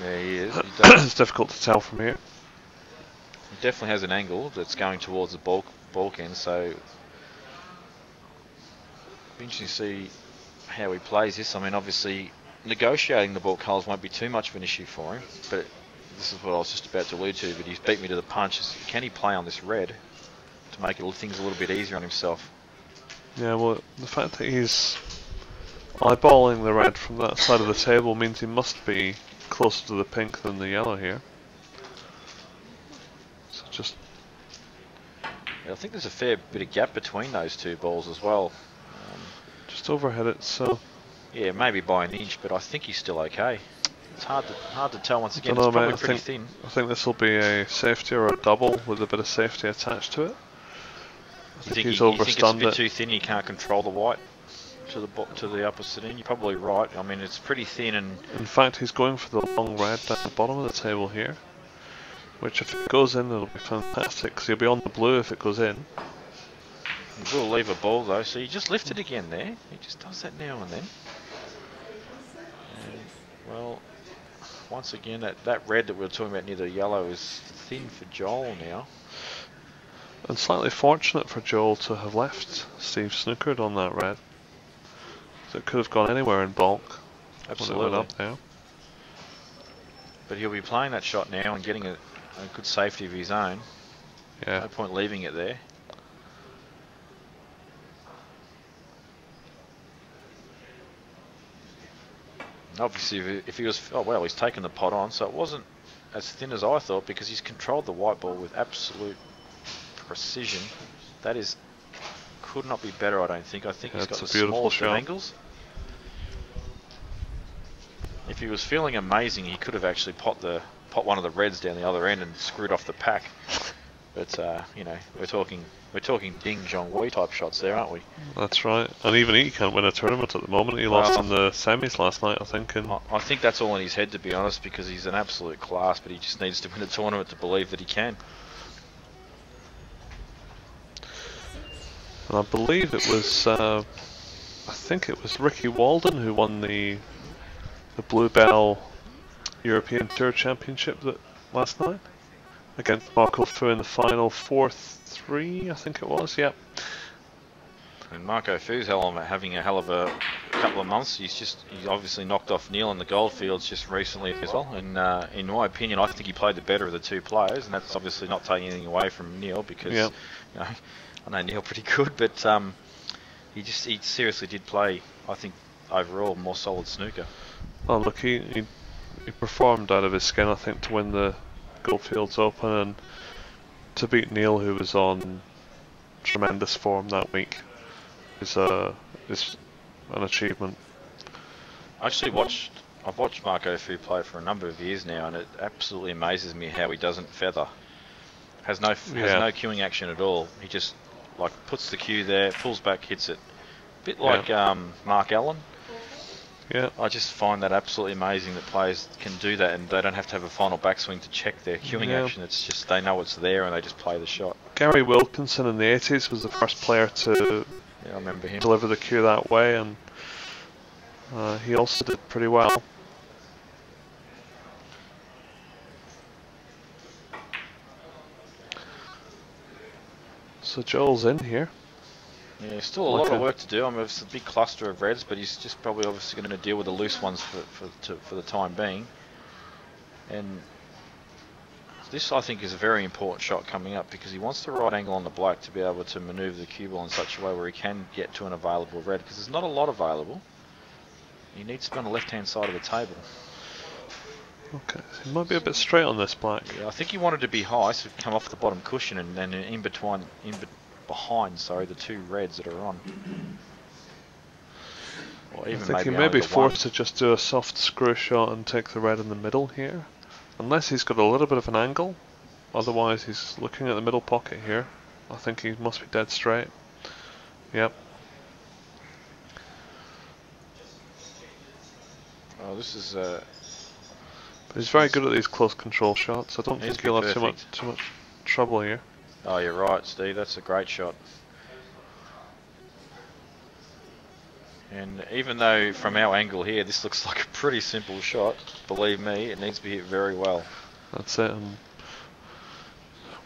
Yeah, he is. He does. It's difficult to tell from here. He definitely has an angle that's going towards the balk end, so it'll be interesting to see how he plays this. I mean, obviously, negotiating the balk holes won't be too much of an issue for him, but this is what I was just about to allude to, but he's beat me to the punch. Can he play on this red to make things a little bit easier on himself? Yeah, well, the fact that he's eyeballing the red from that side of the table means he must be closer to the pink than the yellow here. just... Yeah, I think there's a fair bit of gap between those two balls as well. Just overhit it, so... Yeah, maybe by an inch, but I think he's still okay. It's hard to tell once again. Dunno, It's probably mate, pretty thin. I think this will be a safety or a double with a bit of safety attached to it. You think he's it's a overstunned bit it. too thin? You can't control the white to the opposite end. You're probably right. I mean, it's pretty thin, and In fact, he's going for the long red down the bottom of the table here, which if it goes in, it'll be fantastic because he'll be on the blue if it goes in. he will leave a ball though. So he just lifted again there. He just does that now and then. And, well, once again, that red that we were talking about near the yellow is thin for Johl now. And slightly fortunate for Johl to have left Steve snookered on that red. So it could have gone anywhere in bulk. Absolutely. When it went up now. But he'll be playing that shot now and getting a good safety of his own. Yeah. No point leaving it there. And obviously, if he was... Oh, well, he's taken the pot on, so it wasn't as thin as I thought because he's controlled the white ball with absolute precision. That is... could not be better, I don't think. I think he's got the smallest of angles. If he was feeling amazing, he could have actually pot one of the reds down the other end and screwed off the pack. But you know, we're talking Ding Zhonghui type shots there, aren't we? That's right. And even he can't win a tournament at the moment. He lost in the semis last night, I think. And I think that's all in his head, to be honest, because he's an absolute class, but he just needs to win a tournament to believe that he can. And I believe it was, I think it was Ricky Walden who won the Bluebell European Tour Championship last night against Marco Fu in the final 4-3, I think it was. Yep. And Marco Fu's having a hell of a couple of months. He's obviously knocked off Neil in the Goldfields just recently as well. And in my opinion, I think he played the better of the two players, and that's obviously not taking anything away from Neil because you know, I know Neil pretty good, but he seriously did play, I think, overall more solid snooker. Well, look, he performed out of his skin, I think, to win the Goldfields Open and to beat Neil, who was on tremendous form that week, is an achievement. I've watched Marco Fu play for a number of years now, and it absolutely amazes me how he doesn't feather. Has no cueing action at all. He just puts the cue there, pulls back, hits it. A bit like Mark Allen. Yeah. I just find that absolutely amazing that players can do that and they don't have to have a final backswing to check their cueing action. It's just they know it's there and they just play the shot. Gary Wilkinson in the 80s was the first player to I remember him. Deliver the cue that way, and he also did pretty well. So Joel's in here. Yeah, still a lot of work to do. I mean, it's a big cluster of reds, but he's just probably obviously going to deal with the loose ones for the time being. And this, I think, is a very important shot coming up because he wants the right angle on the black to be able to manoeuvre the cue ball in such a way where he can get to an available red, because there's not a lot available. He needs to be on the left-hand side of the table. Okay, so he might be a bit straight on this black. Yeah, I think he wanted to be high, so come off the bottom cushion and then behind the two reds that are on. Or even I think he may be forced to just do a soft screw shot and take the red in the middle here. Unless he's got a little bit of an angle. Otherwise he's looking at the middle pocket here. I think he must be dead straight. Yep. Oh, this is... But he's very good at these close control shots. I don't think he'll have too much trouble here. Oh, you're right, Steve. That's a great shot. And even though from our angle here, this looks like a pretty simple shot, believe me, it needs to be hit very well. That's it. And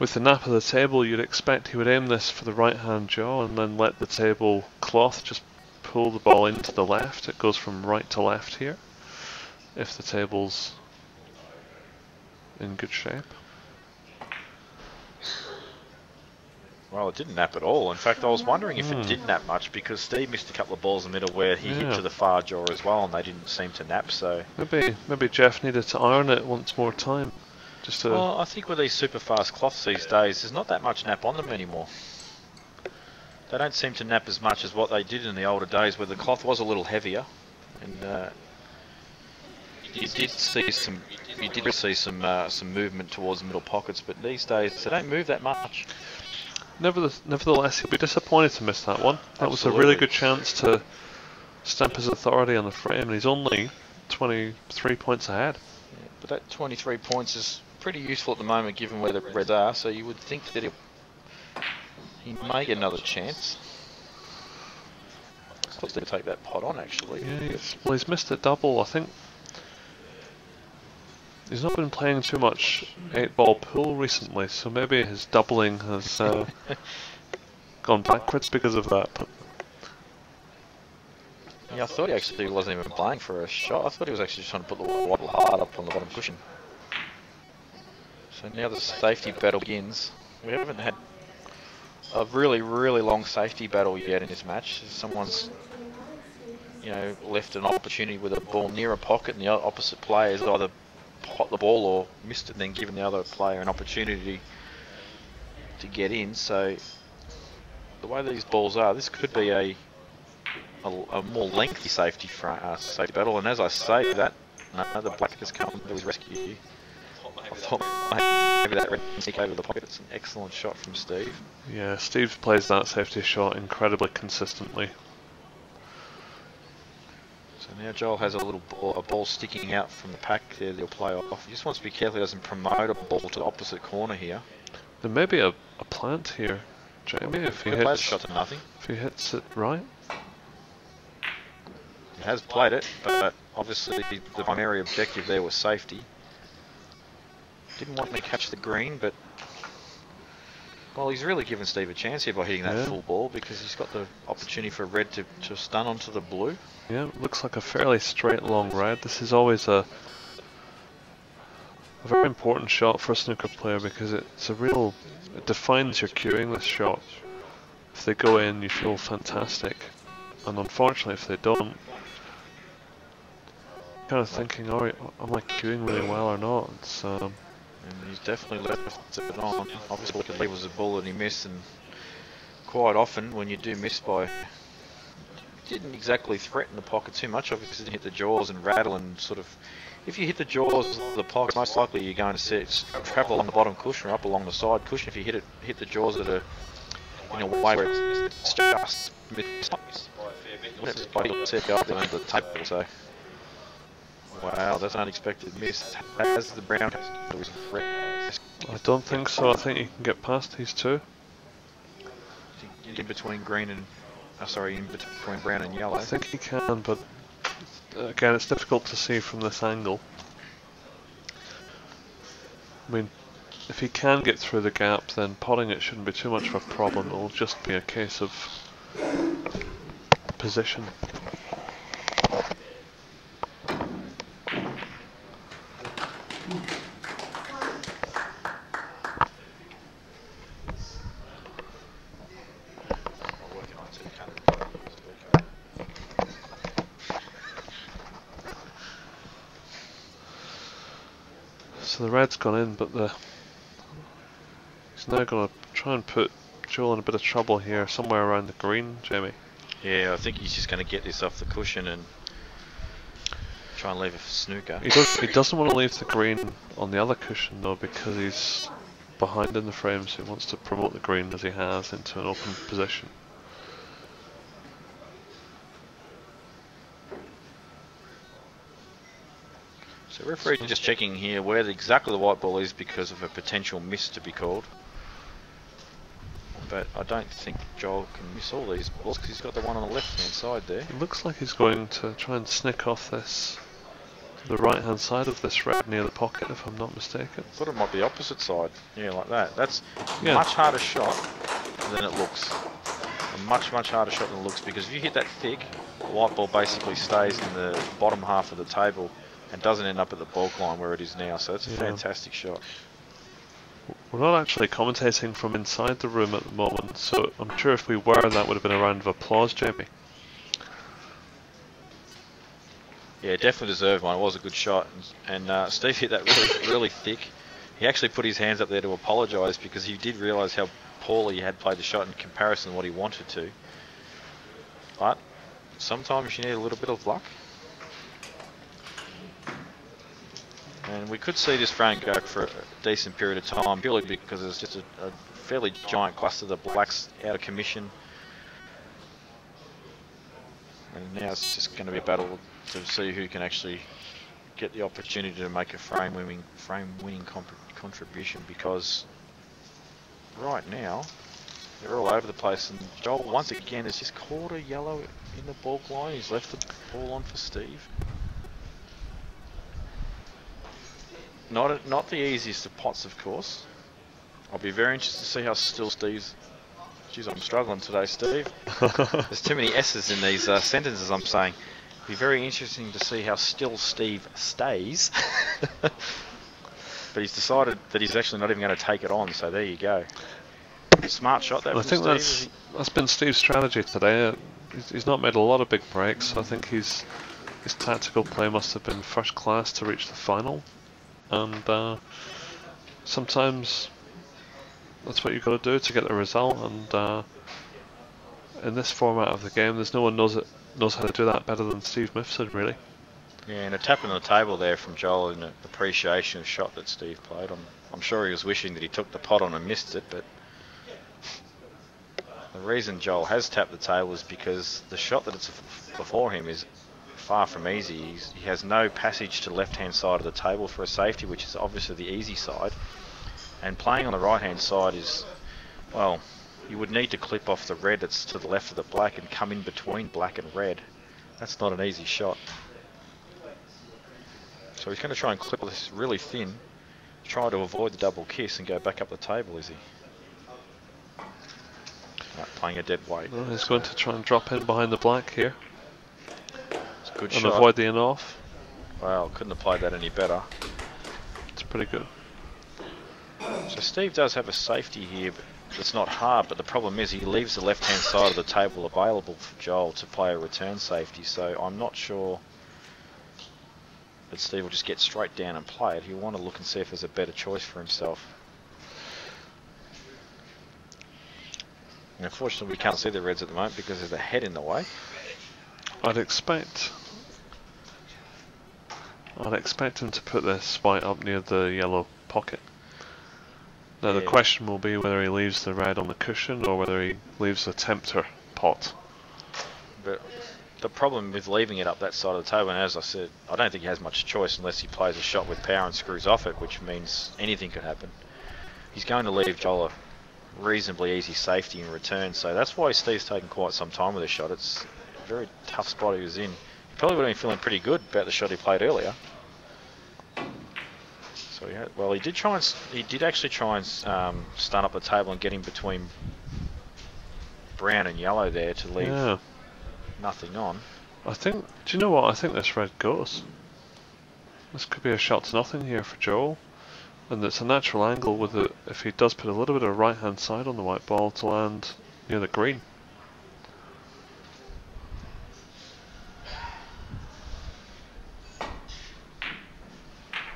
with the nap of the table, you'd expect he would aim this for the right-hand jaw and then let the table cloth just pull the ball into the left. It goes from right to left here, if the table's in good shape. Well, it didn't nap at all. In fact, I was wondering if it did nap much because Steve missed a couple of balls in the middle where he hit to the far jaw as well, and they didn't seem to nap. So maybe Jeff needed to iron it once more time. Just to... Well, I think with these super fast cloths these days, there's not that much nap on them anymore. They don't seem to nap as much as what they did in the older days, where the cloth was a little heavier, and you did see some movement towards the middle pockets. But these days, they don't move that much. Nevertheless, he'll be disappointed to miss that one. That was a Absolutely. really good chance to stamp his authority on the frame, and he's only 23 points ahead. Yeah, but that 23 points is pretty useful at the moment, given where the Reds are. So you would think that he may get another chance. Supposed to take that pot on, actually. Yeah, he's missed a double. I think he's not been playing too much 8-ball pool recently, so maybe his doubling has gone backwards because of that. But yeah, I thought he actually wasn't even playing for a shot. I thought he was actually just trying to put the waddle hard up on the bottom cushion. So now the safety battle begins. We haven't had a really long safety battle yet in this match. Someone's, left an opportunity with a ball near a pocket, and the opposite player has either pot the ball or missed it, and then given the other player an opportunity to get in. So the way these balls are, this could be a more lengthy safety battle. And as I say that, the black has come to his rescue. I thought maybe that red sneak over the pocket. It's an excellent shot from Steve. yeah, Steve plays that safety shot incredibly consistently. So now Johl has a ball sticking out from the pack there that he'll play off. He just wants to be careful he doesn't promote a ball to the opposite corner here. There may be a plant here, Jamie, if he He plays hits, shot to nothing. if he hits it right. He has played it, but obviously the primary objective there was safety. Didn't want to catch the green, but well, he's really given Steve a chance here by hitting that full ball, because he's got the opportunity for red to stun onto the blue. Yeah, looks like a fairly straight long red. This is always a very important shot for a snooker player, because it defines your cueing, this shot. If they go in, you feel fantastic, and unfortunately if they don't, kind of thinking, alright, am I cueing really well or not? It's, And he's definitely left it on. Obviously what he was a ball that he missed, and quite often when you do miss by, didn't exactly threaten the pocket too much. Obviously didn't hit the jaws and rattle, and sort of, if you hit the jaws of the pocket, most likely you're going to see it travel along the bottom cushion or up along the side cushion. If you hit the jaws at a way where it's just missed, it's by the table. So wow, that's an unexpected miss. Has the brown I don't think so. I think he can get past these two. in between green and in between brown and yellow? I think he can, but again, it's difficult to see from this angle. I mean, if he can get through the gap, then potting it shouldn't be too much of a problem. It'll just be a case of position. So the red's gone in, but he's now going to try and put Johl in a bit of trouble here, somewhere around the green, Jamie. Yeah, I think he's just going to get this off the cushion and try and leave it for snooker. He doesn't want to leave the green on the other cushion though, because he's behind in the frame, so he wants to promote the green as he has into an open position. So referee just checking here where exactly the white ball is because of a potential miss to be called. But I don't think Johl can miss all these balls because he's got the one on the left hand side there. It looks like he's going to try and snick off this, the right hand side of this red near the pocket, if I'm not mistaken. I thought it might be the opposite side. Yeah, like that. That's a much harder shot than it looks. A much harder shot than it looks, because if you hit that thick, the white ball basically stays in the bottom half of the table and doesn't end up at the bulk line where it is now. So it's a fantastic shot. We're not actually commentating from inside the room at the moment, so I'm sure if we were, that would have been a round of applause, Jamie. Yeah, definitely deserved one. It was a good shot, and Steve hit that really thick. He actually put his hands up there to apologise because he did realise how poorly he had played the shot in comparison to what he wanted to. But sometimes you need a little bit of luck. And we could see this frame go for a decent period of time, purely because there's just a fairly giant cluster of the blacks out of commission. And now it's just going to be a battle to see who can actually get the opportunity to make a frame-winning contribution, because right now they're all over the place, and Johl once again is just quarter yellow in the balk line. He's left the ball on for Steve. Not the easiest of pots, of course. I'll be very interested to see how still Steve's... Jeez, I'm struggling today, Steve. There's too many S's in these sentences I'm saying. It'll be very interesting to see how still Steve stays. But he's decided that he's actually not even going to take it on, so there you go. Smart shot that I from think Steve. that's been Steve's strategy today. He's not made a lot of big breaks. I think his tactical play must have been first class to reach the final. And sometimes that's what you've got to do to get the result. And in this format of the game, there's no one knows how to do that better than Steve Mifsud, really. Yeah, and a tap on the table there from Johl in appreciation of the shot that Steve played. I'm sure he was wishing that he took the pot on and missed it, but the reason Johl has tapped the table is because the shot that's before him is far from easy. He has no passage to the left-hand side of the table for a safety, which is obviously the easy side. And playing on the right-hand side is, well, you would need to clip off the red that's to the left of the black and come in between black and red. That's not an easy shot. So he's going to try and clip this really thin, try to avoid the double kiss and go back up the table, is he? Playing a dead weight. Well, he's going to try and drop in behind the black here. It's a good and shot. Avoid the in-off. Well, couldn't have played that any better. It's pretty good. So Steve does have a safety here, but it's not hard, but the problem is he leaves the left-hand side of the table available for Johl to play a return safety, so I'm not sure that Steve will just get straight down and play it. He'll want to look and see if there's a better choice for himself. And unfortunately we can't see the reds at the moment because there's a head in the way. I'd expect him to put this white up near the yellow pocket. Now the question will be whether he leaves the red on the cushion or whether he leaves the tempter pot. But the problem with leaving it up that side of the table, and as I said, I don't think he has much choice unless he plays a shot with power and screws off it, which means anything could happen. He's going to leave Johl a reasonably easy safety in return, so that's why Steve's taken quite some time with this shot. It's a very tough spot he was in. He probably would have been feeling pretty good about the shot he played earlier. So he did actually try and stun up the table and get him between brown and yellow there to leave nothing on. Do you know what? I think this red goes. This could be a shot to nothing here for Johl. And it's a natural angle with it if he does put a little bit of right hand side on the white ball to land near the green.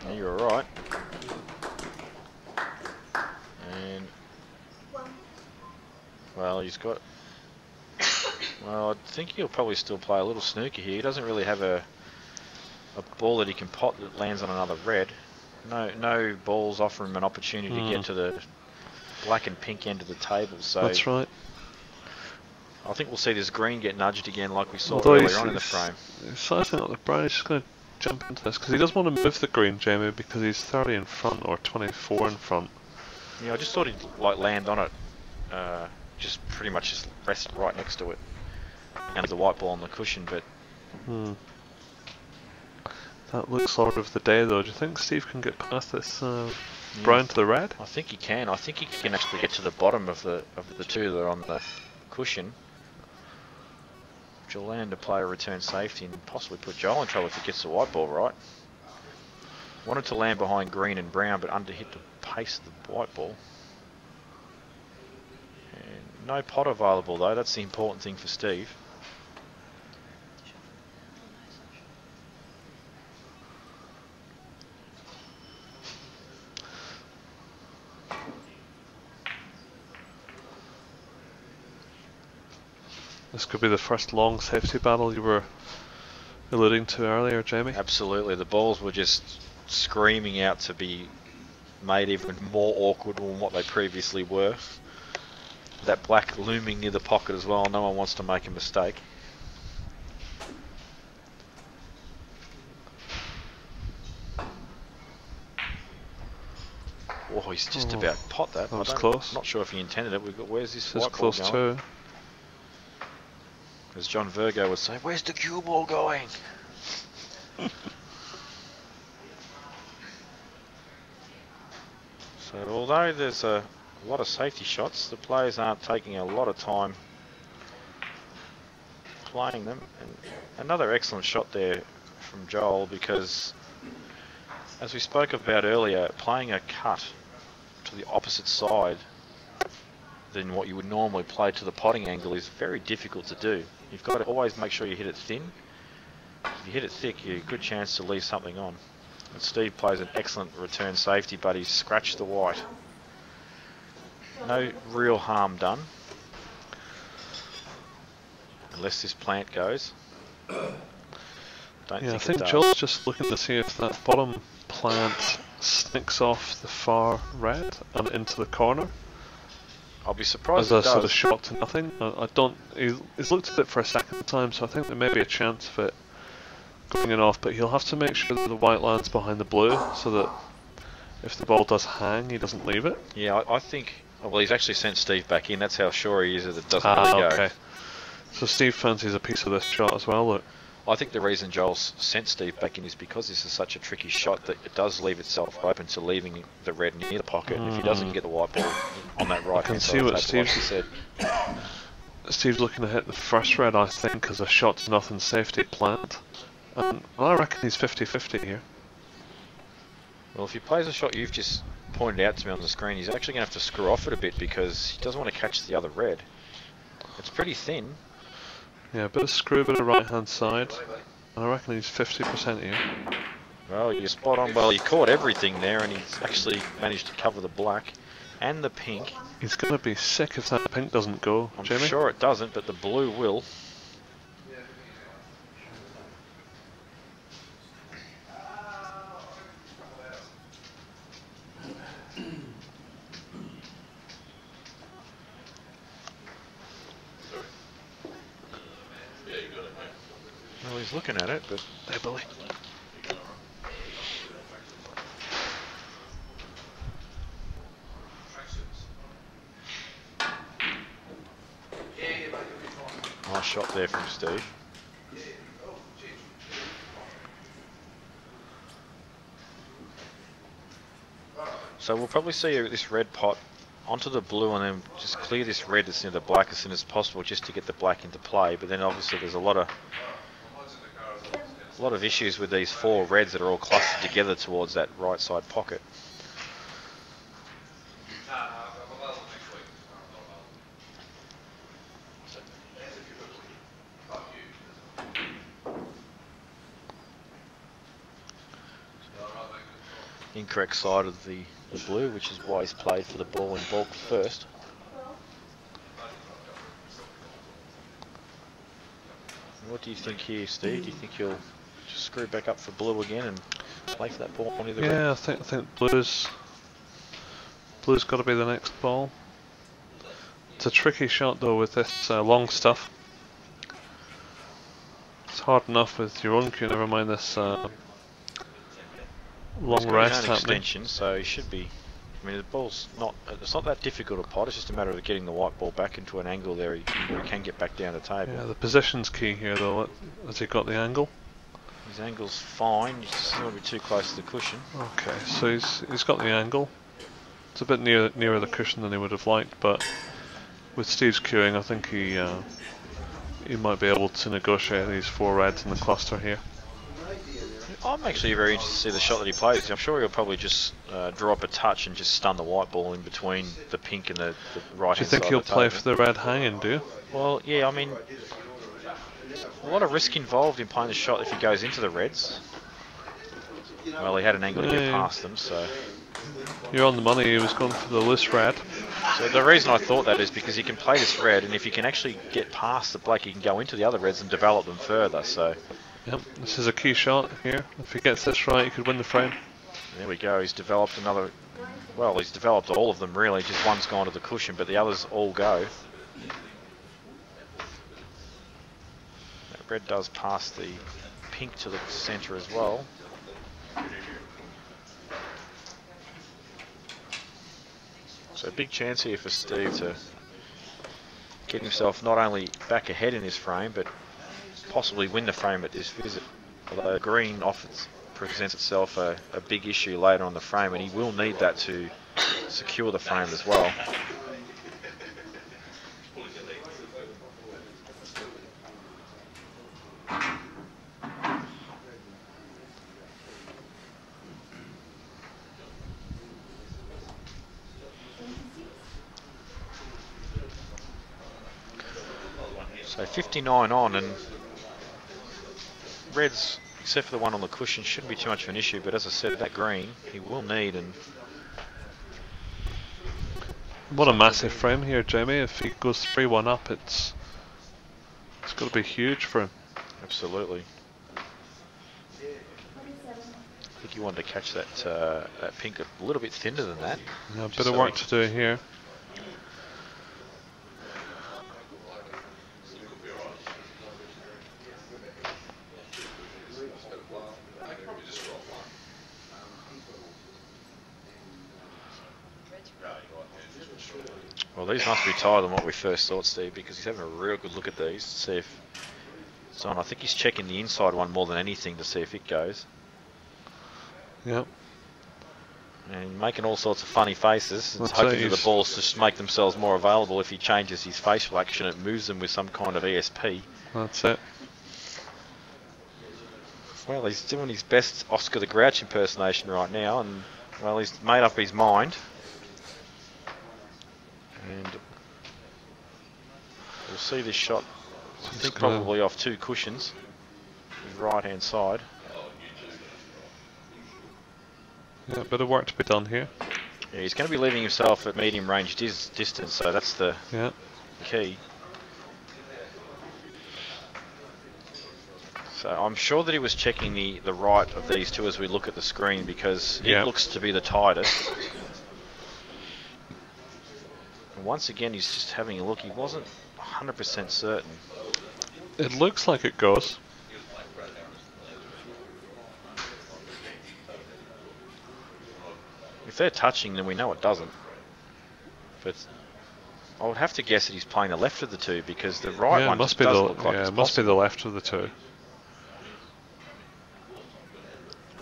Yeah, you're right. And well, he's got. Well, I think he'll probably still play a little snooker here. He doesn't really have a ball that he can pot that lands on another red. No balls offer him an opportunity to get to the black and pink end of the table. So that's right. I think we'll see this green get nudged again, like we saw earlier on in the frame. So I think the brown is just going to jump into this because he doesn't want to move the green, Jamie, because he's 30 in front or 24 in front. Yeah, I just thought he'd like land on it, just pretty much just rest right next to it, and the white ball on the cushion. But that looks sort of the day, though. Do you think Steve can get past this brown to the red? I think he can. I think he can actually get to the bottom of the two that are on the cushion. Which will land to play a return safety and possibly put Johl in trouble if he gets the white ball right. Wanted to land behind green and brown, but underhit the pace of the white ball. And no pot available though. That's the important thing for Steve. This could be the first long safety battle you were alluding to earlier, Jamie. Absolutely, the balls were just screaming out to be made even more awkward than what they previously were. That black looming near the pocket as well, no one wants to make a mistake. Oh, he's just about pot that. That was close. I'm not sure if he intended it. Where's this This is white ball close going? too. As John Virgo would say, where's the cue ball going? So although there's a lot of safety shots, the players aren't taking a lot of time playing them. And another excellent shot there from Johl, because as we spoke about earlier, playing a cut to the opposite side than what you would normally play to the potting angle is very difficult to do. You've got to always make sure you hit it thin. If you hit it thick, you've a good chance to leave something on. And Steve plays an excellent return safety, but he's scratched the white. No real harm done. Unless this plant goes. Don't Yeah, I think think it does. Joel's just looking to see if that bottom plant snicks off the far red and into the corner. I'll be surprised As a if it sort of does. shot to nothing. I don't. He's looked at it for a second time, so I think there may be a chance of it going in off. But he'll have to make sure that the white lands behind the blue, so that if the ball does hang, he doesn't leave it. Yeah, I think. Well, he's actually sent Steve back in. That's how sure he is that it doesn't really go. Okay. So Steve fancies a piece of this shot as well. Look. I think the reason Joel's sent Steve back in is because this is such a tricky shot that it does leave itself open to leaving the red near the pocket. And if he doesn't get the white ball on that right hand side, what Steve's said. Steve's looking to hit the first red, I think, as a shot to nothing safety plant. And I reckon he's 50-50 here. Well, if he plays a shot you've just pointed out to me on the screen, he's actually going to have to screw off it a bit because he doesn't want to catch the other red. It's pretty thin. Yeah, a bit of screw, bit of right hand side. And I reckon he's 50% here. Well, you're spot on. Well, he caught everything there and he's actually managed to cover the black and the pink. He's going to be sick if that pink doesn't go, I'm Jamie. sure it doesn't, but the blue will. Well, he's looking at it, but... Hey, Billy. Nice shot there from Steve. So we'll probably see this red pot onto the blue and then just clear this red that's near the black as soon as possible just to get the black into play. But then obviously there's a lot of issues with these four reds that are all clustered together towards that right side pocket. Incorrect side of the blue, which is why he's played for the ball in bulk first. What do you think here, Steve? Do you think he'll just screw back up for blue again and play for that ball on either red? Yeah, I think blue's got to be the next ball. It's a tricky shot though with this long stuff. It's hard enough with your own cue, never mind this long rest happening. Extension, so he should be. I mean, the ball's it's not that difficult to pot. It's just a matter of getting the white ball back into an angle there where he can get back down the table. Yeah, the position's key here though. Has he got the angle? His angle's fine. You just don't want to be too close to the cushion. Okay, so he's got the angle. It's a bit nearer the cushion than he would have liked, but with Steve's cueing, I think he might be able to negotiate these four reds in the cluster here. I'm actually very interested to see the shot that he plays. I'm sure he'll probably just draw up a touch and just stun the white ball in between the pink and the right hand side. Do you think he'll play for the red hanging, do you? Well, yeah, I mean, a lot of risk involved in playing the shot if he goes into the reds. Well, he had an angle to get past them, so... You're on the money, he was going for the loose red. So the reason I thought that is because you can play this red, and if you can actually get past the black, you can go into the other reds and develop them further. So Yep, this is a key shot here. If he gets this right, he could win the frame. there we go. He's developed another. Well, he's developed all of them really. Just one's gone to the cushion, but the others all go. That red does pass the pink to the centre as well. So a big chance here for Steve to get himself not only back ahead in this frame, but possibly win the frame at this visit. Although green presents itself a big issue later on the frame, and he will need that to secure the frame as well. So 59 on, and reds, except for the one on the cushion, shouldn't be too much of an issue, but as I said, that green he will need. And what a massive frame here, Jamie. If he goes 3-1 up, it's got to be huge for him. Absolutely. I think you wanted to catch that that pink a little bit thinner than that. Yeah, a bit of work to do here. Well, these must be tighter than what we first thought, Steve, because he's having a real good look at these to see if it's on. I think he's checking the inside one more than anything to see if it goes. Yep. And making all sorts of funny faces. It's That's hoping it, that the balls just make themselves more available. If he changes his facial action, it moves them with some kind of ESP. That's it. Well, he's doing his best Oscar the Grouch impersonation right now, and well, he's made up his mind. And we'll see this shot, I think probably off two cushions, his right hand side. Yeah, a bit of work to be done here. Yeah, he's going to be leaving himself at medium range distance, so that's the key. So I'm sure that he was checking the right of these two as we look at the screen, because it looks to be the tightest. And once again, he's just having a look. He wasn't 100% certain. It looks like it goes. If they're touching, then we know it doesn't. But I would have to guess that he's playing the left of the two, because the right one just doesn't look like it's it must be the left of the two.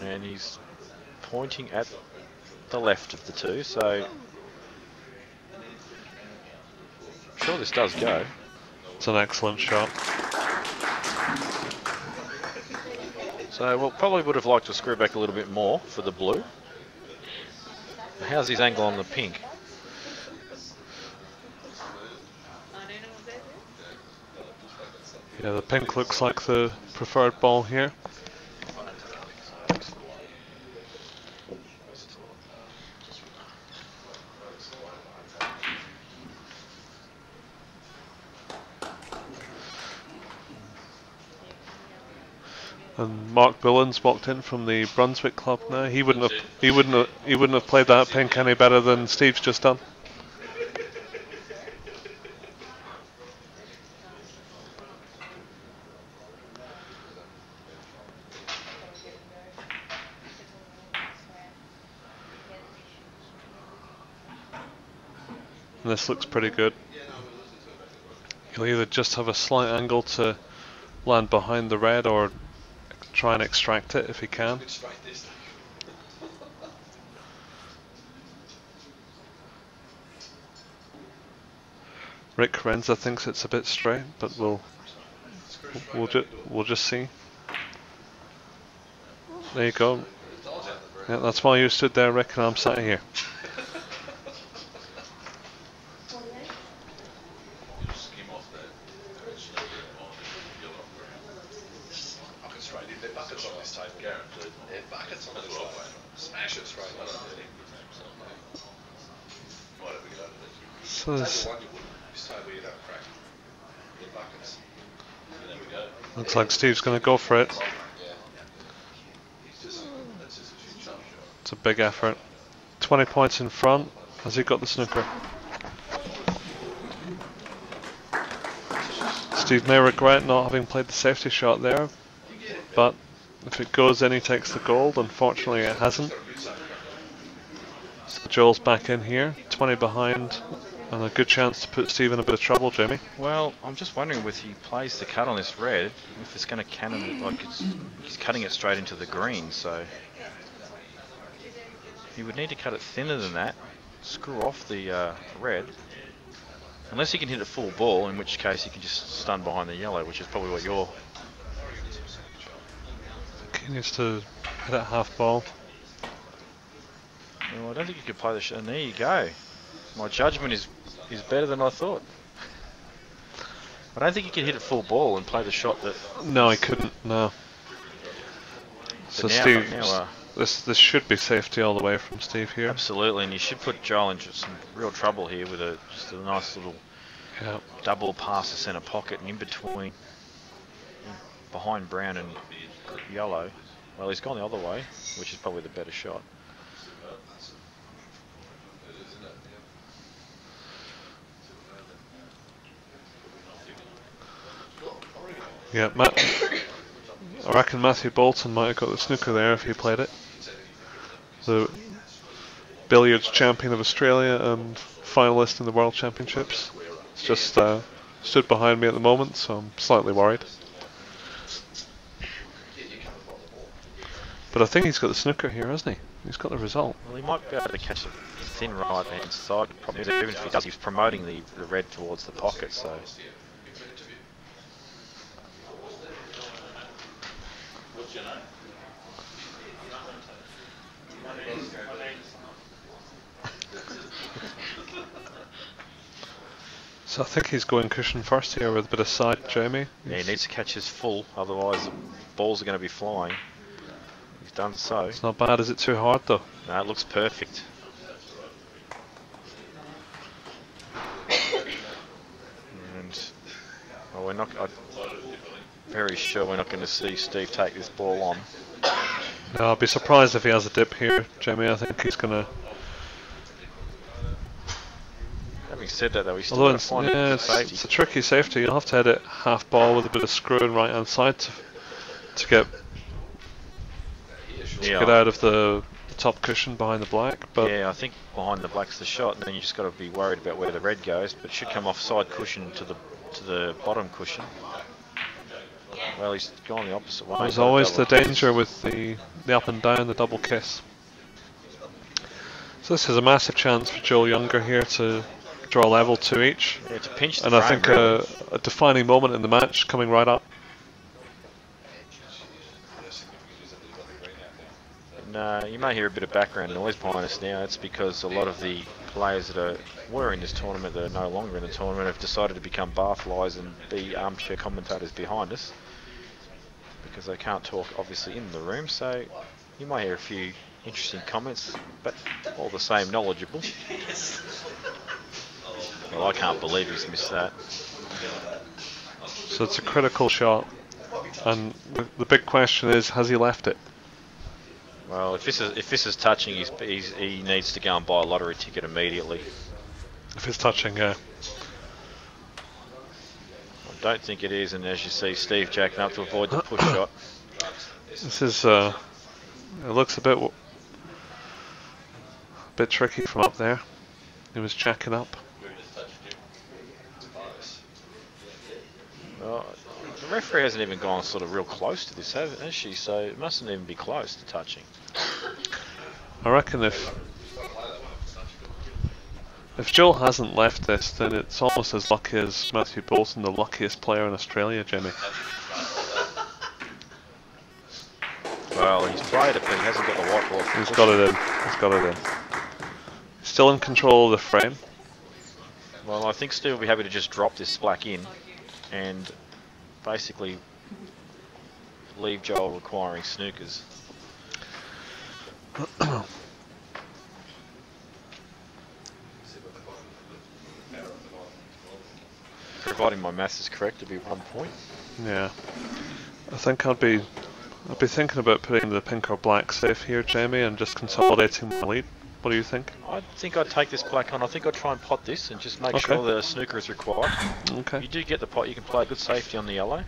And he's pointing at the left of the two, so I'm sure this does go. It's an excellent shot. So we'll probably would have liked to screw back a little bit more for the blue. How's his angle on the pink? Yeah, the pink looks like the preferred ball here. And Mark Billins walked in from the Brunswick club now. He wouldn't have played that pink any better than Steve's just done. And this looks pretty good. He'll either just have a slight angle to land behind the red, or try and extract it if he can. Rick Renza thinks it's a bit straight, but we'll just see. There you go. Yeah, that's why you stood there, Rick, and I'm sat here. So this looks like Steve's going to go for it. It's a big effort. 20 points in front. Has he got the snooker? Steve may regret not having played the safety shot there, but if it goes in, he takes the gold. Unfortunately, it hasn't. So Joel's back in here, 20 behind, and a good chance to put Steve in a bit of trouble, Jamie. Well, I'm just wondering if he plays the cut on this red, if it's going to cannon it, like he's cutting it straight into the green, so he would need to cut it thinner than that, screw off the red, unless he can hit it full ball, in which case he can just stun behind the yellow, which is probably what you're... He needs to hit it half ball. Well, I don't think you could play the shot. And there you go. My judgment is better than I thought. I don't think you could hit it full ball and play the shot that... No, he couldn't, no. So now, Steve, this should be safety all the way from Steve here. Absolutely, and you should put Johl into some real trouble here with just a nice little double pass to centre pocket and in between, behind brown and yellow. Well, he's gone the other way, which is probably the better shot. Yeah, I reckon Matthew Bolton might have got the snooker there if he played it. The billiards champion of Australia and finalist in the World Championships. It's just stood behind me at the moment, so I'm slightly worried. But I think he's got the snooker here, hasn't he? He's got the result. Well, he might be able to catch a thin right hand side. Probably even if he does, he's promoting the red towards the pocket, so... So I think he's going cushion first here with a bit of side, Jamie. Yeah, he needs to catch his full, otherwise the balls are going to be flying. He's done so. It's not bad. Is it too hard though? No, it looks perfect. And well, we're not. I'm very sure we're not going to see Steve take this ball on. No, I'll be surprised if he has a dip here, Jamie. I think he's going to. Having said that, though, he's still Although going to find it's a tricky safety. You'll have to hit it half ball with a bit of screwing right hand side to get out of the top cushion behind the black. But yeah, I think behind the black's the shot, and then you just got to be worried about where the red goes. But it should come off side cushion to the bottom cushion. Well, he's gone the opposite way. There's always the danger with the up and down, the double kiss. So this is a massive chance for Joel Younger here to draw level 2 each. Yeah, to pinch the and I frame, think really. a defining moment in the match coming right up. And you may hear a bit of background noise behind us now. It's because a lot of the players that were in this tournament that are no longer in the tournament have decided to become barflies and be armchair commentators behind us, because they can't talk obviously in the room. So you might hear a few interesting comments, but all the same knowledgeable. Well, I can't believe he's missed that. So it's a critical shot, and the big question is, has he left it? Well, if this is touching, he needs to go and buy a lottery ticket immediately. If it's touching, yeah. I don't think it is, and as you see, Steve jacking up to avoid the push shot. This is it looks a bit tricky from up there. He was jacking up. Well, the referee hasn't even gone sort of real close to this, has she? So it mustn't even be close to touching. I reckon if Joel hasn't left this, then it's almost as lucky as Matthew Bolton, the luckiest player in Australia, Jimmy. Well, he's played it, but he hasn't got the white ball. He's got it in. He's got it in. Still in control of the frame. Well, I think Steve will be happy to just drop this black in and basically leave Joel requiring snookers. providing my maths is correct, it'd be 1 point. Yeah. I think I'd be thinking about putting the pink or black safe here, Jamie, and just consolidating my lead. What do you think? I think I'd take this black on. I think I'd try and pot this and just make Okay. sure the snooker is required. Okay. If you do get the pot, you can play good safety on the yellow.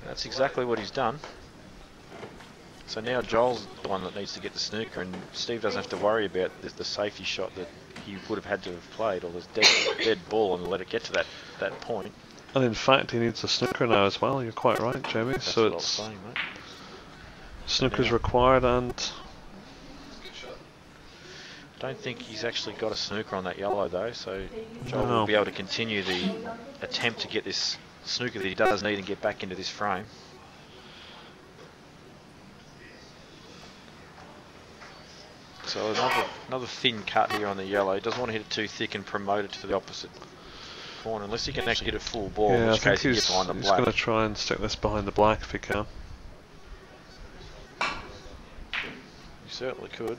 That's exactly what he's done. So now Joel's the one that needs to get the snooker, and Steve doesn't have to worry about the safety shot that he would have had to have played, or this dead ball, and let it get to that point. And in fact, he needs a snooker now as well. You're quite right, Jamie. That's so what I was it's saying, mate. snooker's Yeah. required, and I don't think he's actually got a snooker on that yellow though, so Joel No. will be able to continue the attempt to get this snooker that he does need and get back into this frame. So another thin cut here on the yellow. He doesn't want to hit it too thick and promote it to the opposite corner, unless he can actually hit a full ball, in yeah, I which think case he gets behind the he's black. going to try and stick this behind the black if he can. He certainly could.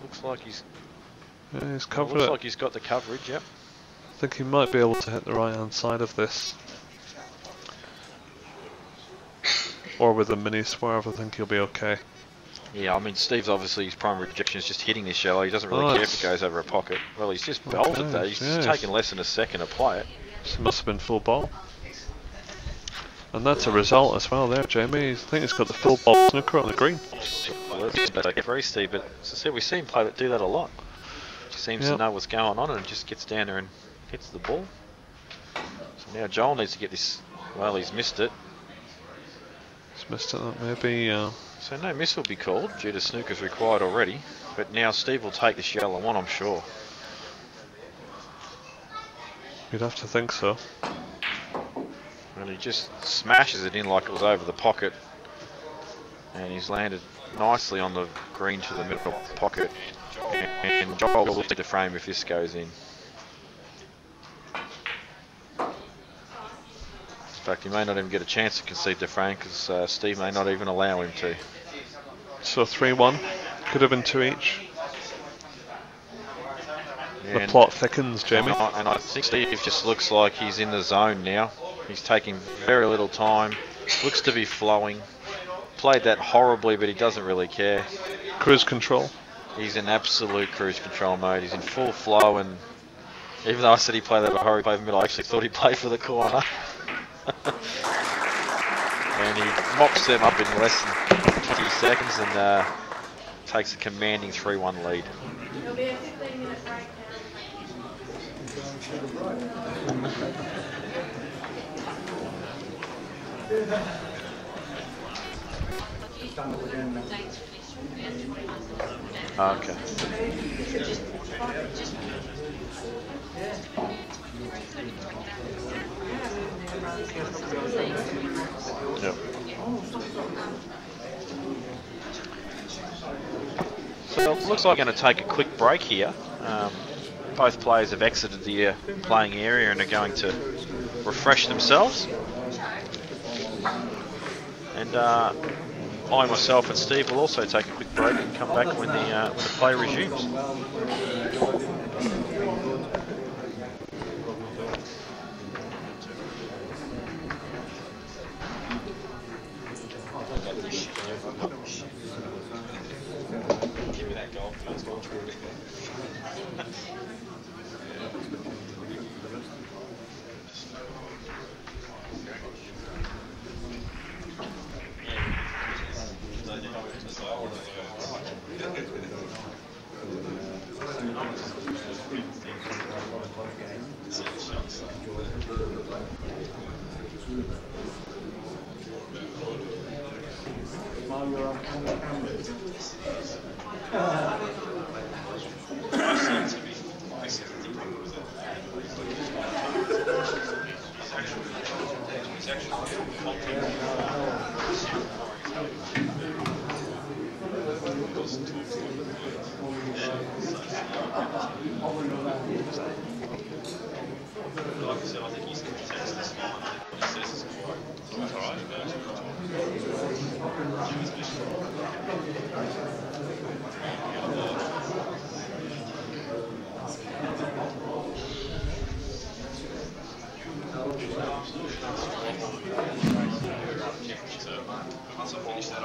Looks like he's Covered looks it. like he's got the coverage. Yep. I think he might be able to hit the right hand side of this. Or with a mini swerve, I think he'll be okay. Yeah, I mean, Steve's obviously his primary objection is just hitting this yellow. He doesn't really care if it goes over a pocket. Well, he's just belted that. He's just taken less than a second to play it. So it must have been full ball. And that's a result as well there, Jamie. I think he's got the full ball snooker on the green. Well, it's better for Steve, but as I said, we see him do that a lot. He seems to know what's going on and just gets down there and hits the ball. So now Joel needs to get this. Well, he's missed it. He's missed it, maybe. So no miss will be called due to snooker's required already. But now Steve will take this yellow one, I'm sure. You'd have to think so. And he just smashes it in like it was over the pocket. And he's landed nicely on the green to the middle pocket. And Joel will take the frame if this goes in. In fact, he may not even get a chance to concede the frame because Steve may not even allow him to. So 3-1. Could have been 2 each. The And plot thickens, Jamie. And I think Steve just looks like he's in the zone now. He's taking very little time. Looks to be flowing. Played that horribly, but he doesn't really care. Cruise control. He's in absolute cruise control mode. He's in full flow, and even though I said he played that horribly, played the middle, I actually thought he played for the corner. And he mops them up in less than 20 seconds and takes a commanding 3-1 lead. There'll be a 15-minute break Okay. Yep. So it looks like we're going to take a quick break here. Both players have exited the playing area and are going to refresh themselves. And I, myself and Steve will also take a quick break and come back when the play resumes. Give me that goal. Let's go through it.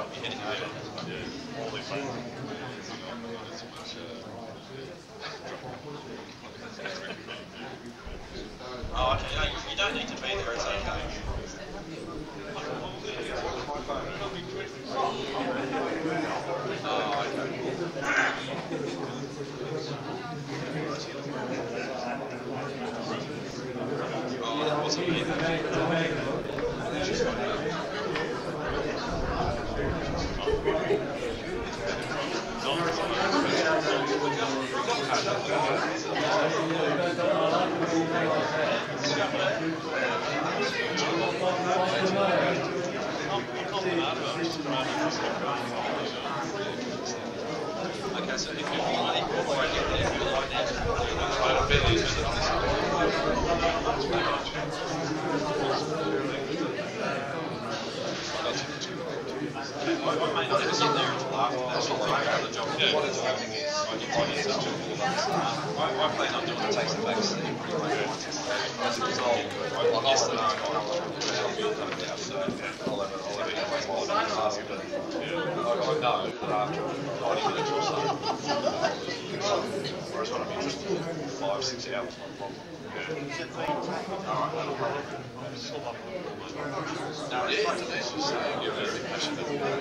might be heading over. Oh, okay. No, you don't need to be there. It's okay. Oh, okay. Oh, that wasn't me. Okay, so if you're right, before I get there, if you're right now, I don't bet is that I may not ever get there until after that. That's not like the job. What it's happening is, I plan on doing the takes and backs thing as a result. I guess that I'll be coming out, so I'll have a task, but I know that after 90 minutes or so, whereas when I'm interested in 5-6 hours, not a problem. No, it's just saying you're very passionate about it.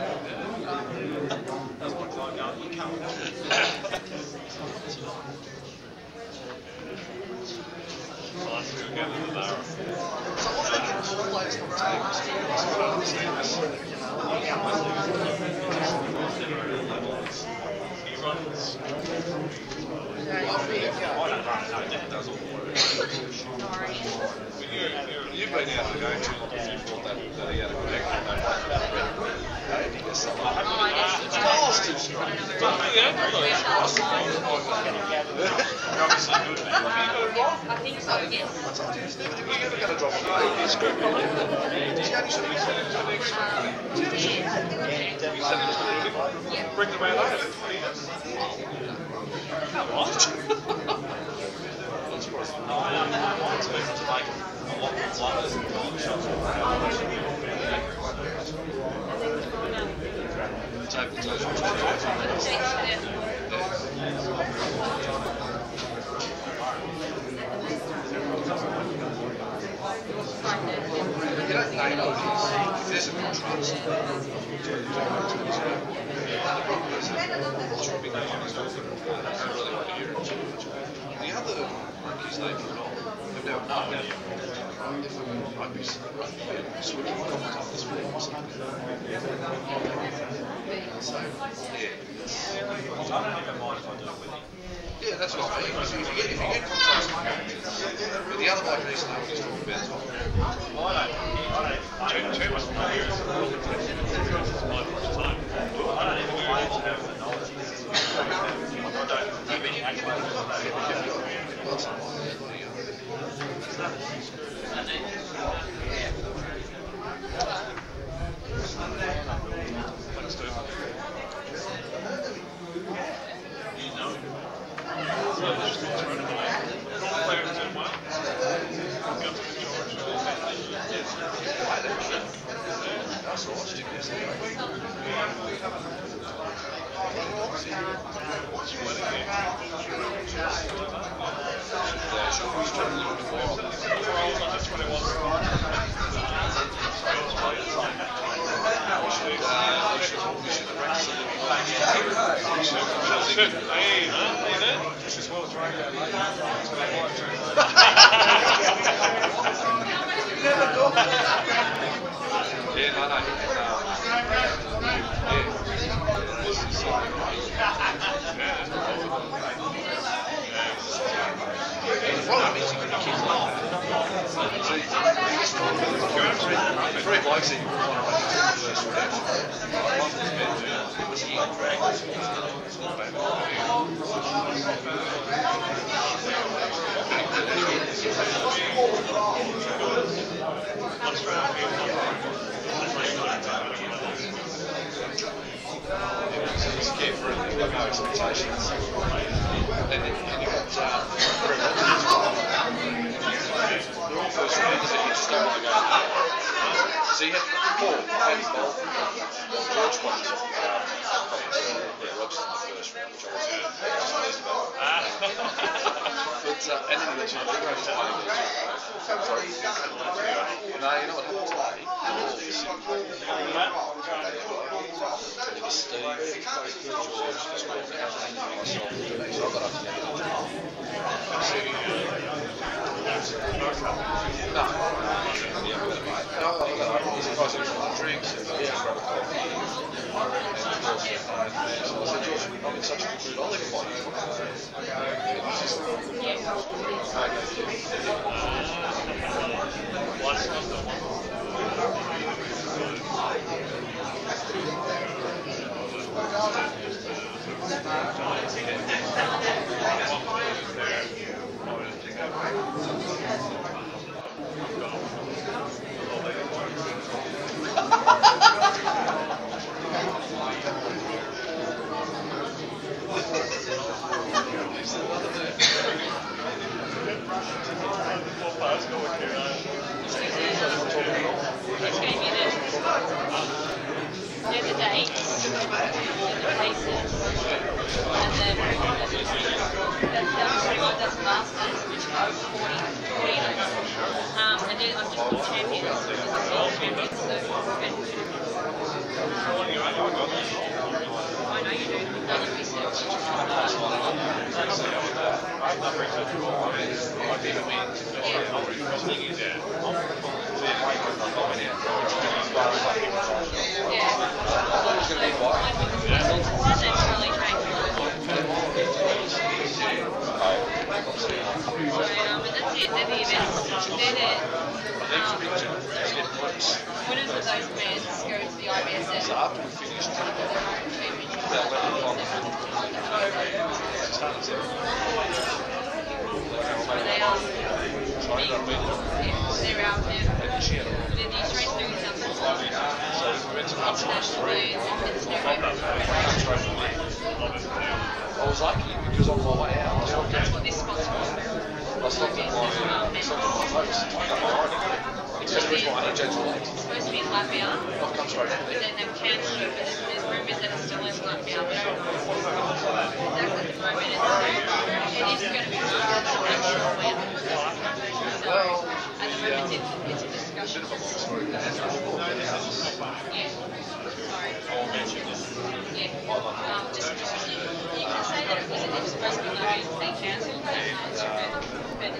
That's my client going, you can't. Nice to get in the narrow. So what they can always take He runs. It does all the work. You've been out of the game too long if you thought that he had a good action. It's Boston straight. You're obviously good, man. Have you got it wrong? I think so, yes. We're never going to drop a he's good. He's only sort of bring the man over. What? I'm surprised. I expect to make a lot more shots. You don't name all these. If there's a contrast, the problem is that should be named as well. I don't really want to hear it too much. The other rookies they've put on have now won rugby switching commentator this week or something. So, yeah. I don't even mind if I do it with him. Yeah, that's what I mean. If you get contrast but the other bloke needs to know what he's talking about as well. Too much knowledge. I don't even claim to have the knowledge. I don't give any Three blokes in first round. Just care for it, they've got no expectations. And you've got Brett Watson as well. They're all first rounders and you just don't want to go. So you had four, Paddy Bolt, George won Roxton in the first round, which I was but, and then you got two big ones. Sorry. No, you know what happened today? It was Steve, George, Scott, Caroline, and myself. So I got up to the end of the half. No, I was surprised there was some drinks and grab a coffee. So I said, George, I'm in such a good mood, I'll leave a bite. Winners of those events go to the IBSS. So after we finished, They are they're out there. They're the Australian Snooker Council. I was lucky because on my way out, that's what this spot's for. I stopped at my host. It's just the reason why I had Johl. It's supposed to be in Latvia. I've come straight from But there. then they've cancelled it, but there's rumours that it's still in Latvia. But I don't know exactly at the moment. It is going to be marketed, but I'm not sure when. So at the moment it's a discussion. Yeah. Sorry. Yeah. Just you can say that it was supposed to be Latvia, they cancelled that. But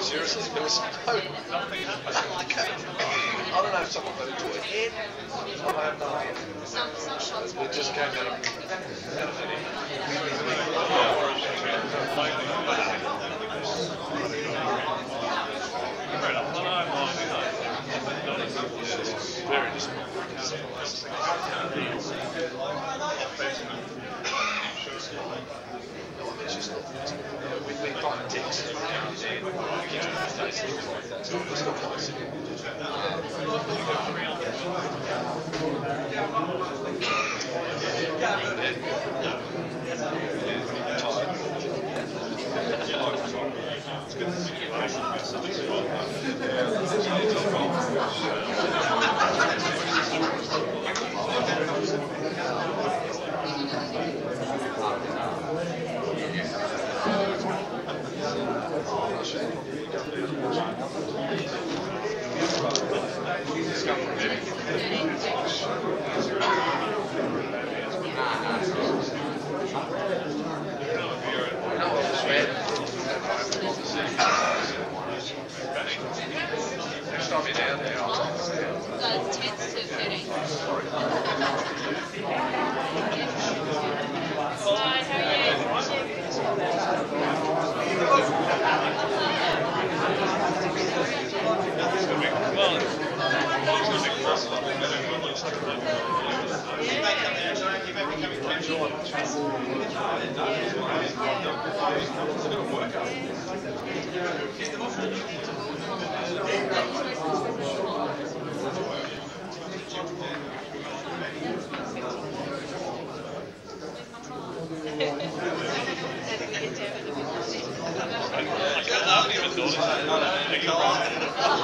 Seriously, there was no. I don't know if someone got into a head. I have no idea. some shots. It just came out. Very disappointing. it's just not, we find ticks. It's not quite simple.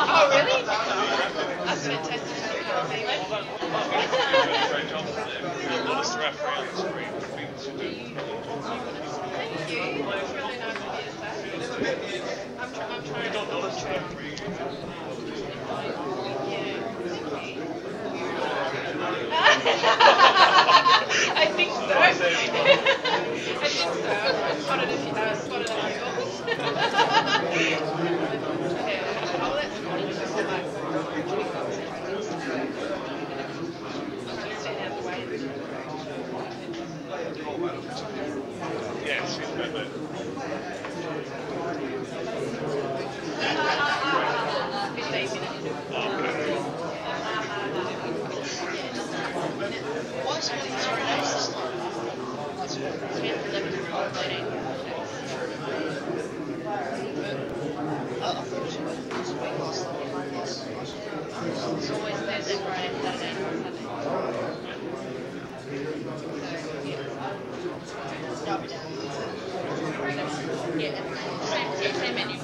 Oh, really? That's fantastic. Thank you. It's really nice of you to say. I'm trying to I think so. I think so. I spotted a few yours. Yeah. Oh, that's funny. Stand out the way. Yes, 15 minutes. why is it only 3 days this time? 10, 11, 12, 13. I thought it was a week last time. It's always Thursday, Friday, Saturday, Sunday. So, yeah. Same menu.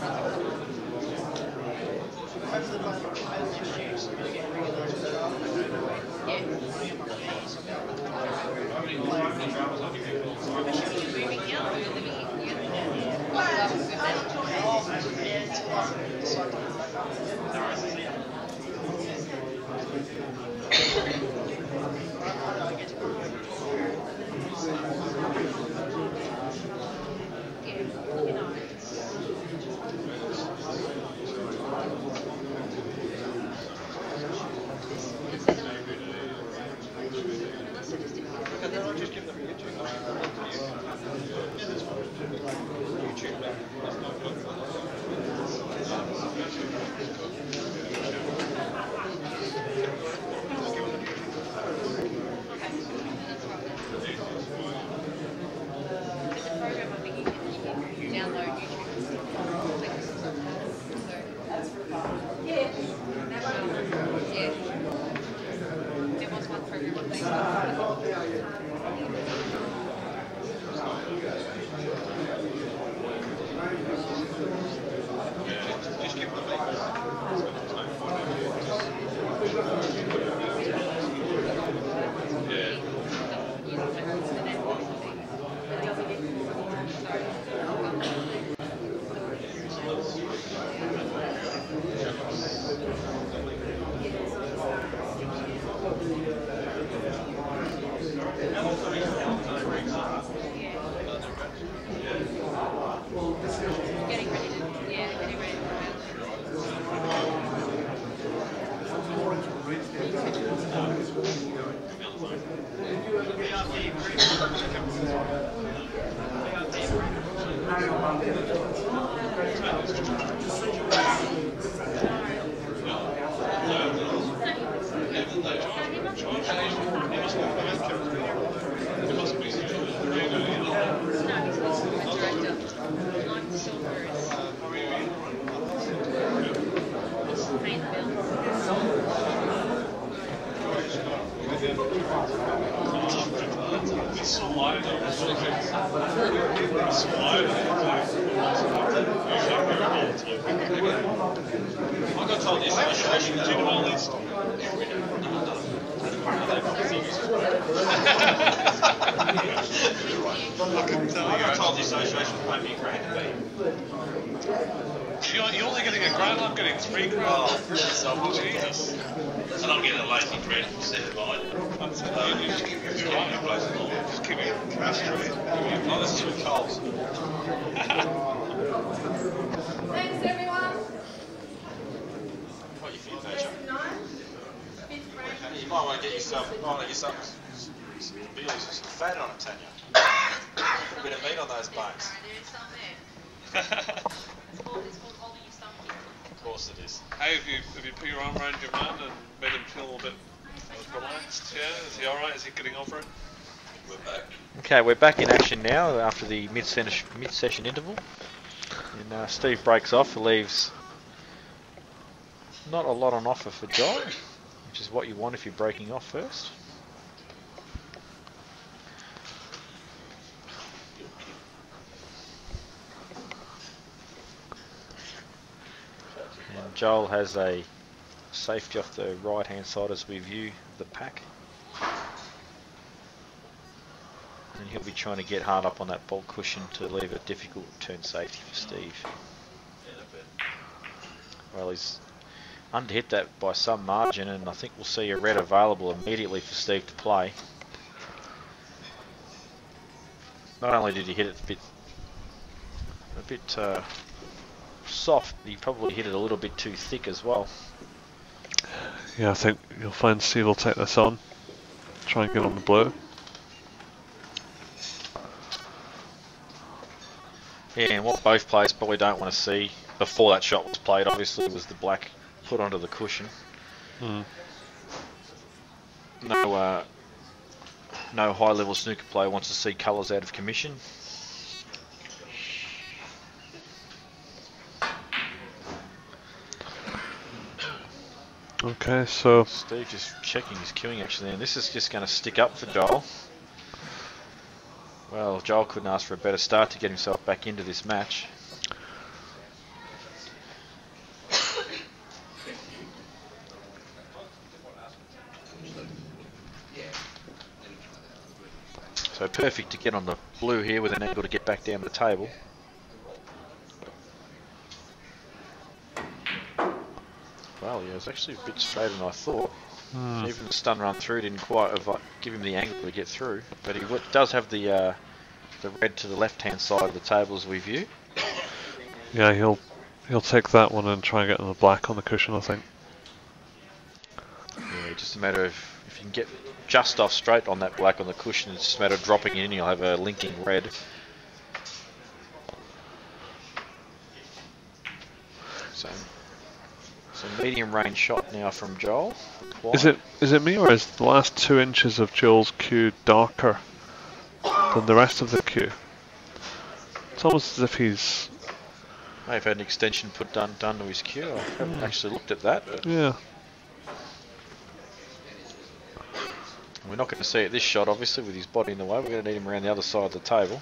I got told the association to do all this. I couldn't tell you. I told the association to pay me $1,000. You're only getting $1,000, I'm getting $3,000. Oh, Jesus. And I'm getting a lazy dread instead of mine. You just keep your place. Just keep it cash trade. Oh, there's 2 coals. Thanks, everyone. What you feel, Nature? Fifth You might want to get yourself, some Bealies with some fat on it, Tanya. A bit of meat on those bones. There is some there. It's called holding your stomach. Of course it is. Hey, have you put your arm around your man and made him feel a bit relaxed? Yeah, is he alright? Is he getting over it? We're back. Okay, we're back in action now after the mid-session interval. And Steve breaks off, leaves not a lot on offer for Johl, which is what you want if you're breaking off first. And Johl has a safety off the right hand side as we view the pack. And he'll be trying to get hard up on that bolt cushion to leave a difficult return safety for Steve. Well, he's underhit that by some margin, and I think we'll see a red available immediately for Steve to play. Not only did he hit it a bit soft, he probably hit it a little bit too thick as well. Yeah, I think you'll find Steve will take this on, try and get on the blue. Yeah, and what both players probably don't want to see before that shot was played, obviously, was the black put onto the cushion. No high-level snooker player wants to see colours out of commission. Okay, so Steve just checking his queuing actually, and this is just going to stick up for Johl. Well, Johl couldn't ask for a better start to get himself back into this match. So perfect to get on the blue here with an angle to get back down the table. Well, yeah, it was actually a bit straighter than I thought. Even the stun run through didn't quite give him the angle to get through, but he does have the red to the left-hand side of the table as we view. yeah, he'll take that one and try and get on the black on the cushion, I think. Yeah, just a matter of if you can get just off straight on that black on the cushion, it's just a matter of dropping it in, you'll have a linking red. So medium range shot now from Johl. Is it me, or is the last 2 inches of Johl's cue darker than the rest of the cue? It's almost as if he's... May have had an extension done to his cue. I haven't actually looked at that. But Yeah. we're not going to see it this shot, obviously, with his body in the way. We're going to need him around the other side of the table.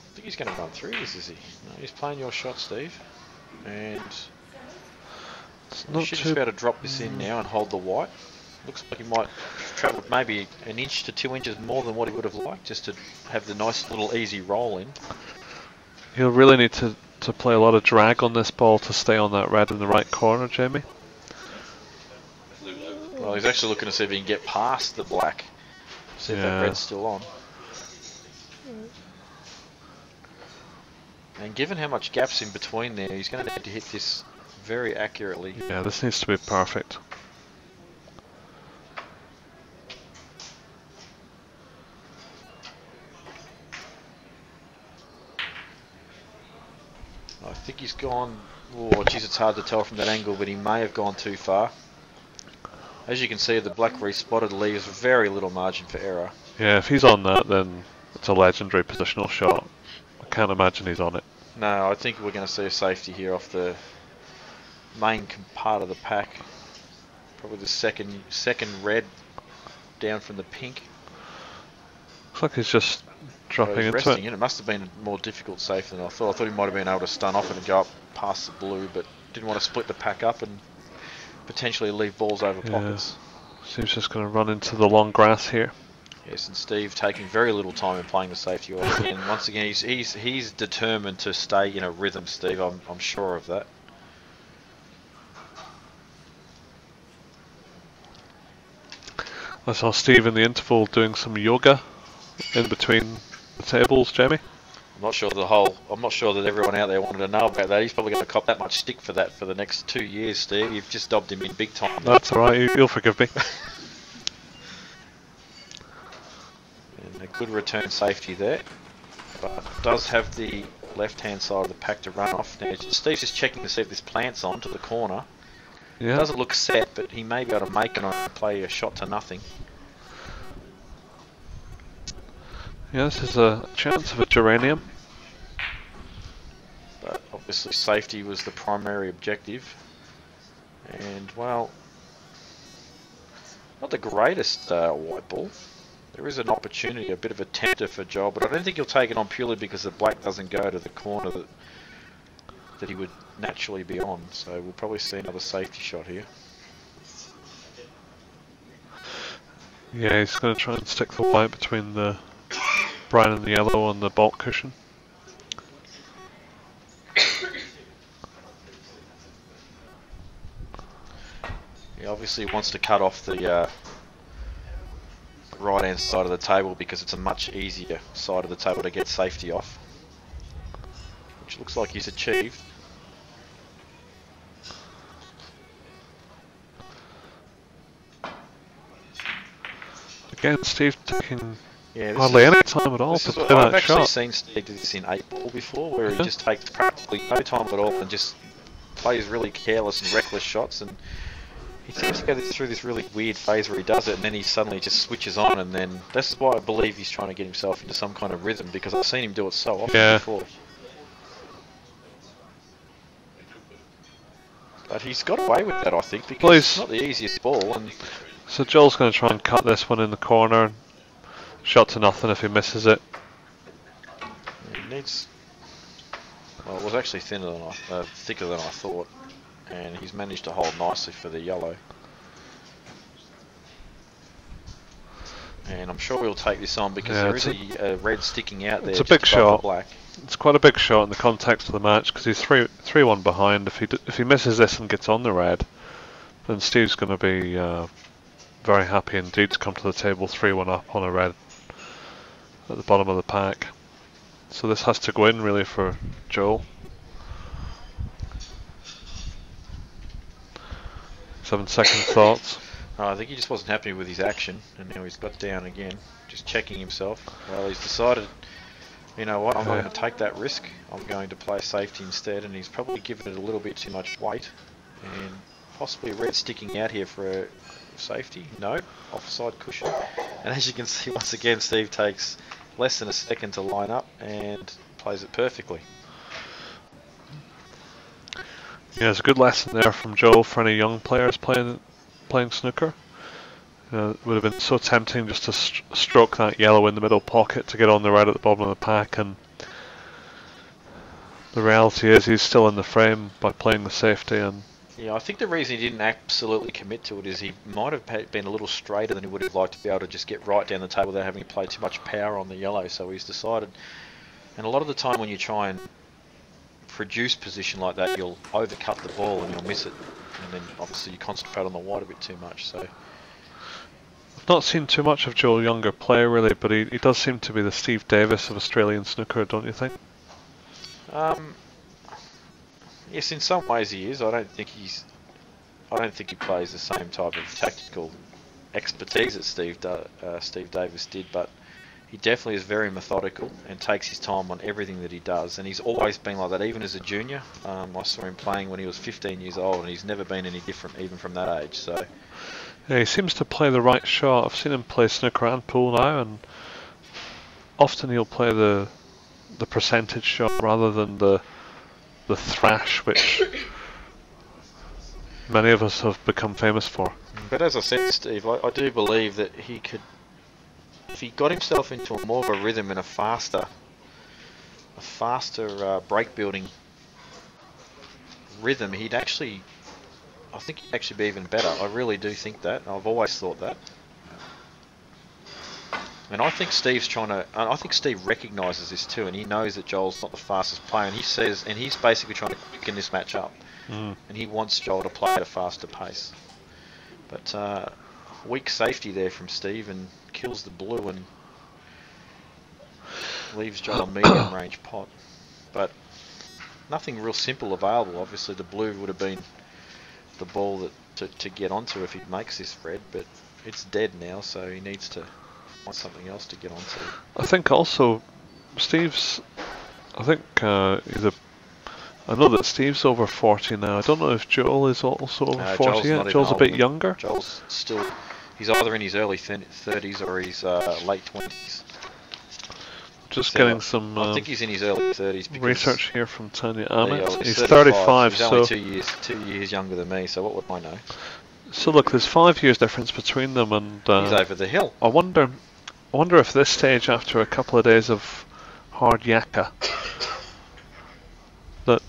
I think he's going to run through this, is he? No, he's playing your shot, Steve. And he should just be able to drop this in now and hold the white. Looks like he might have travelled maybe an inch to 2 inches more than what he would have liked, just to have the nice little easy roll in. He'll really need to play a lot of drag on this ball to stay on that red in the right corner, Jamie. Well, he's actually looking to see if he can get past the black. See if that red's still on. And given how much gap's in between there, he's going to need to hit this very accurately. Yeah, this needs to be perfect. I think he's gone... Oh, geez, it's hard to tell from that angle, but he may have gone too far. As you can see, the black respotted leaves very little margin for error. Yeah, if he's on that, then it's a legendary positional shot. I can't imagine he's on it. No, I think we're going to see a safety here off the main part of the pack. Probably the second red down from the pink. Looks like he's just dropping So he's into resting it. in. It must have been a more difficult safe than I thought. I thought he might have been able to stun off it and go up past the blue, but didn't want to split the pack up and potentially leave balls over pockets. Seems just going to run into the long grass here. Yes, and Steve taking very little time in playing the safety off. And once again, he's determined to stay in a rhythm, Steve. I'm sure of that. I saw Steve in the interval doing some yoga in between the tables, Jamie. I'm not sure that everyone out there wanted to know about that. He's probably going to cop that much stick for that for the next 2 years, Steve. You've just dobbed him in big time. That's alright, you'll forgive me. And a good return safety there, but does have the left-hand side of the pack to run off. Now, Steve's just checking to see if this plants on to the corner. Yeah. Doesn't look set, but he may be able to make it on and play a shot to nothing. Yeah, this is a chance of a geranium. But obviously safety was the primary objective. And, well, not the greatest white ball. There is an opportunity, a bit of a tempter for Johl, but I don't think he'll take it on purely because the black doesn't go to the corner that he would naturally be on. So we'll probably see another safety shot here. Yeah, he's going to try and stick the white between the brown and the yellow on the baulk cushion. He obviously wants to cut off the right hand side of the table because it's a much easier side of the table to get safety off, which looks like he's achieved. Again, Steve taking Yeah, hardly any time at all to play I've that actually shot. seen Steve do this in 8-ball before, where he just takes practically no time at all and just plays really careless and reckless shots, and he seems to go through this really weird phase where he does it and then he suddenly just switches on, and then that's why I believe he's trying to get himself into some kind of rhythm, because I've seen him do it so often before. But he's got away with that, I think, because it's not the easiest ball. And so Joel's going to try and cut this one in the corner. Shot to nothing if he misses it. He needs... Well, it was actually thicker than I thought, and he's managed to hold nicely for the yellow. And I'm sure we'll take this on because there is a red sticking out there. It's a big shot. Black. It's quite a big shot in the context of the match because he's 3-1 behind. If he misses this and gets on the red, then Steve's going to be very happy indeed to come to the table 3-1 up on a red at the bottom of the pack. So this has to go in really for Johl. He's having second thoughts. I think he just wasn't happy with his action, and now he's got down again, just checking himself. Well, he's decided, you know what, I'm not going to take that risk. I'm going to play safety instead, and he's probably given it a little bit too much weight, and possibly a red sticking out here for a safety. No, offside cushion. And as you can see, once again, Steve takes less than a second to line up and plays it perfectly. Yeah, it's a good lesson there from Johl for any young players playing snooker. It would have been so tempting just to stroke that yellow in the middle pocket to get on the red at the bottom of the pack, and the reality is he's still in the frame by playing the safety. And yeah, I think the reason he didn't absolutely commit to it is he might have been a little straighter than he would have liked to be able to just get right down the table without having to play too much power on the yellow. So he's decided, and a lot of the time when you try and produce position like that, you'll overcut the ball and you'll miss it, and then obviously you concentrate on the white a bit too much. So I've not seen too much of Johl Younger play really, but he does seem to be the Steve Davis of Australian snooker, don't you think? Yes, in some ways he is. I don't think he plays the same type of tactical expertise that Steve Davis did, but he definitely is very methodical and takes his time on everything that he does, and he's always been like that, even as a junior. I saw him playing when he was 15 years old, and he's never been any different even from that age. So yeah, he seems to play the right shot. I've seen him play snooker and pool now, and often he'll play the percentage shot rather than the thrash, which many of us have become famous for. But as I said, Steve, I do believe that he could, if he got himself into a more of a rhythm and a faster break building rhythm, he'd actually, I think he'd actually be even better. I really do think that. I've always thought that. And I think Steve's trying to, I think Steve recognises this too, and he knows that Joel's not the fastest player, and he says, and he's basically trying to quicken this match up. And he wants Joel to play at a faster pace. But weak safety there from Steve, and kills the blue and leaves Joel a medium range pot. But nothing real simple available. Obviously the blue would have been the ball that to get onto if he makes this red, but it's dead now, so he needs to find something else to get onto. I think also Steve's, I think either, I know that Steve's over 40 now. I don't know if Joel is also over 40 yet. Joel's a bit younger. Joel's still, he's either in his early 30s or his late 20s. Just getting some I think he's in his early 30s. Research here from Tanya Ahmed. He's He's 35, he's so only 2 years younger than me, so what would I know? So look, there's 5 years difference between them, and he's over the hill. I wonder if this stage, after a couple of days of hard yakka, that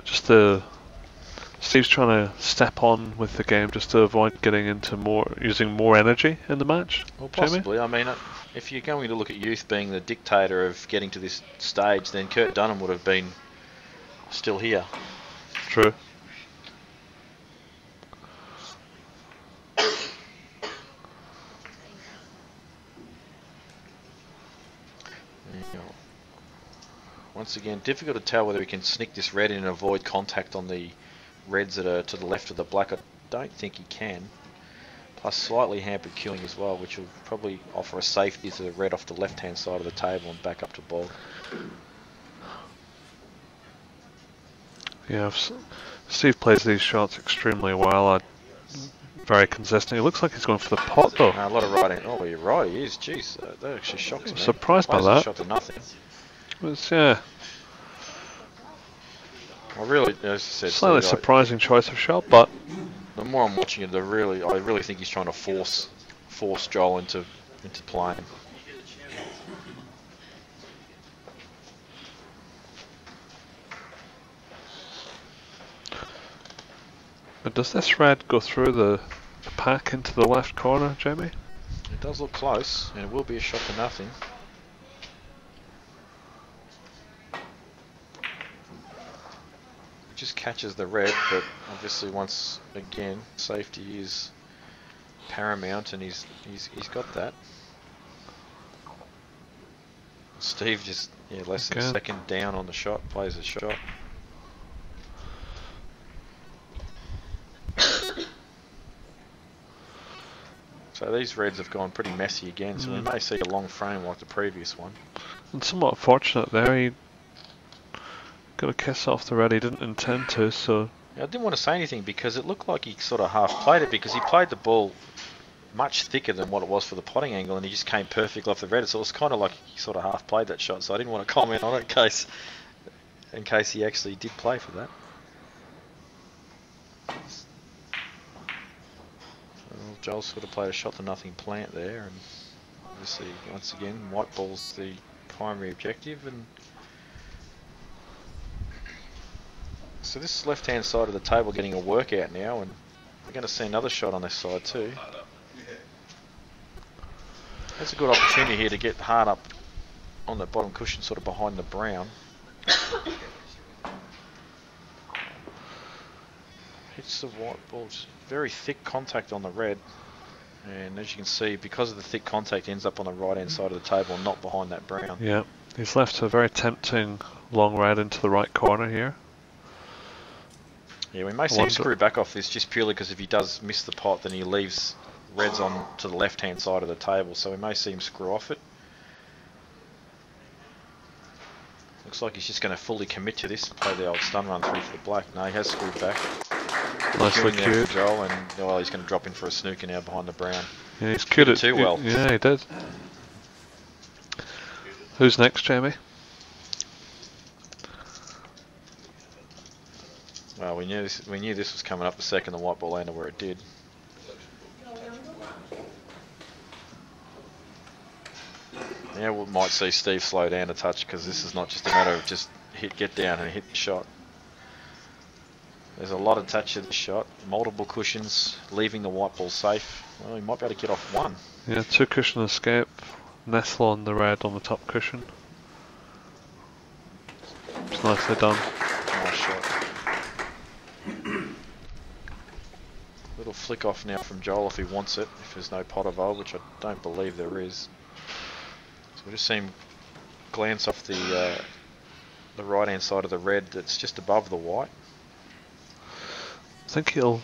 just Steve's trying to step on with the game just to avoid getting into using more energy in the match. Well, possibly. Jamie? I mean, if you're going to look at youth being the dictator of getting to this stage, then Kurt Dunham would have been still here. True. Once again, difficult to tell whether he can sneak this red in and avoid contact on the reds that are to the left of the black. I don't think he can. Plus slightly hampered queuing as well, which will probably offer a safety to the red off the left hand side of the table and back up to ball. Yeah, Steve plays these shots extremely well. Very consistent. He looks like he's going for the pot though. A lot of right. Oh, you're right. He is. Jeez, that actually shocks me. Surprised by that. Shot to nothing. Yeah. I really, as I said, slightly surprising choice of shot, but the more I'm watching it, I really think he's trying to force Joel into playing. But does this red go through the pack into the left corner, Jamie? It does look close, and it will be a shot to nothing. Just catches the red, but obviously once again safety is paramount, and he's got that. Steve just less than a second down on the shot, plays the shot. So these reds have gone pretty messy again, so we may see a long frame like the previous one. And somewhat fortunate there, he got a kiss off the red, he didn't intend to, so... Yeah, I didn't want to say anything because it looked like he sort of half played it, because he played the ball much thicker than what it was for the potting angle, and he just came perfect off the red, so it was kind of like he sort of half played that shot, so I didn't want to comment on it in case he actually did play for that. Well, Joel sort of played a shot to nothing plant there, and obviously once again white ball's the primary objective, and so this left hand side of the table getting a workout now, and we're going to see another shot on this side too. That's a good opportunity here to get hard up on the bottom cushion, sort of behind the brown. Hits the white ball, very thick contact on the red, and as you can see, because of the thick contact, ends up on the right hand side of the table and not behind that brown. Yeah, he's left a very tempting long red into the right corner here. Yeah, we may see him screw back off this just purely because if he does miss the pot, then he leaves reds on to the left hand side of the table, so we may see him screw off it. Looks like he's just going to fully commit to this, play the old stun run through for the black. No, he has screwed back. Nicely cued. Joel, and well, he's going to drop in for a snooker now behind the brown. Yeah, he's cued it too well. Yeah, he did. Who's next, Jamie? Well, we knew this was coming up the second the white ball landed where it did. Now we might see Steve slow down a touch because this is not just a matter of just get down and hit the shot. There's a lot of touch in the shot, multiple cushions, leaving the white ball safe. Well, he might be able to get off one. Yeah, 2 cushion escape, nestle on the red on the top cushion. It's nicely done. Nice shot. Little flick off now from Johl if he wants it, if there's no pot of old, which I don't believe there is. So we just see him glance off the right hand side of the red that's just above the white. I think he'll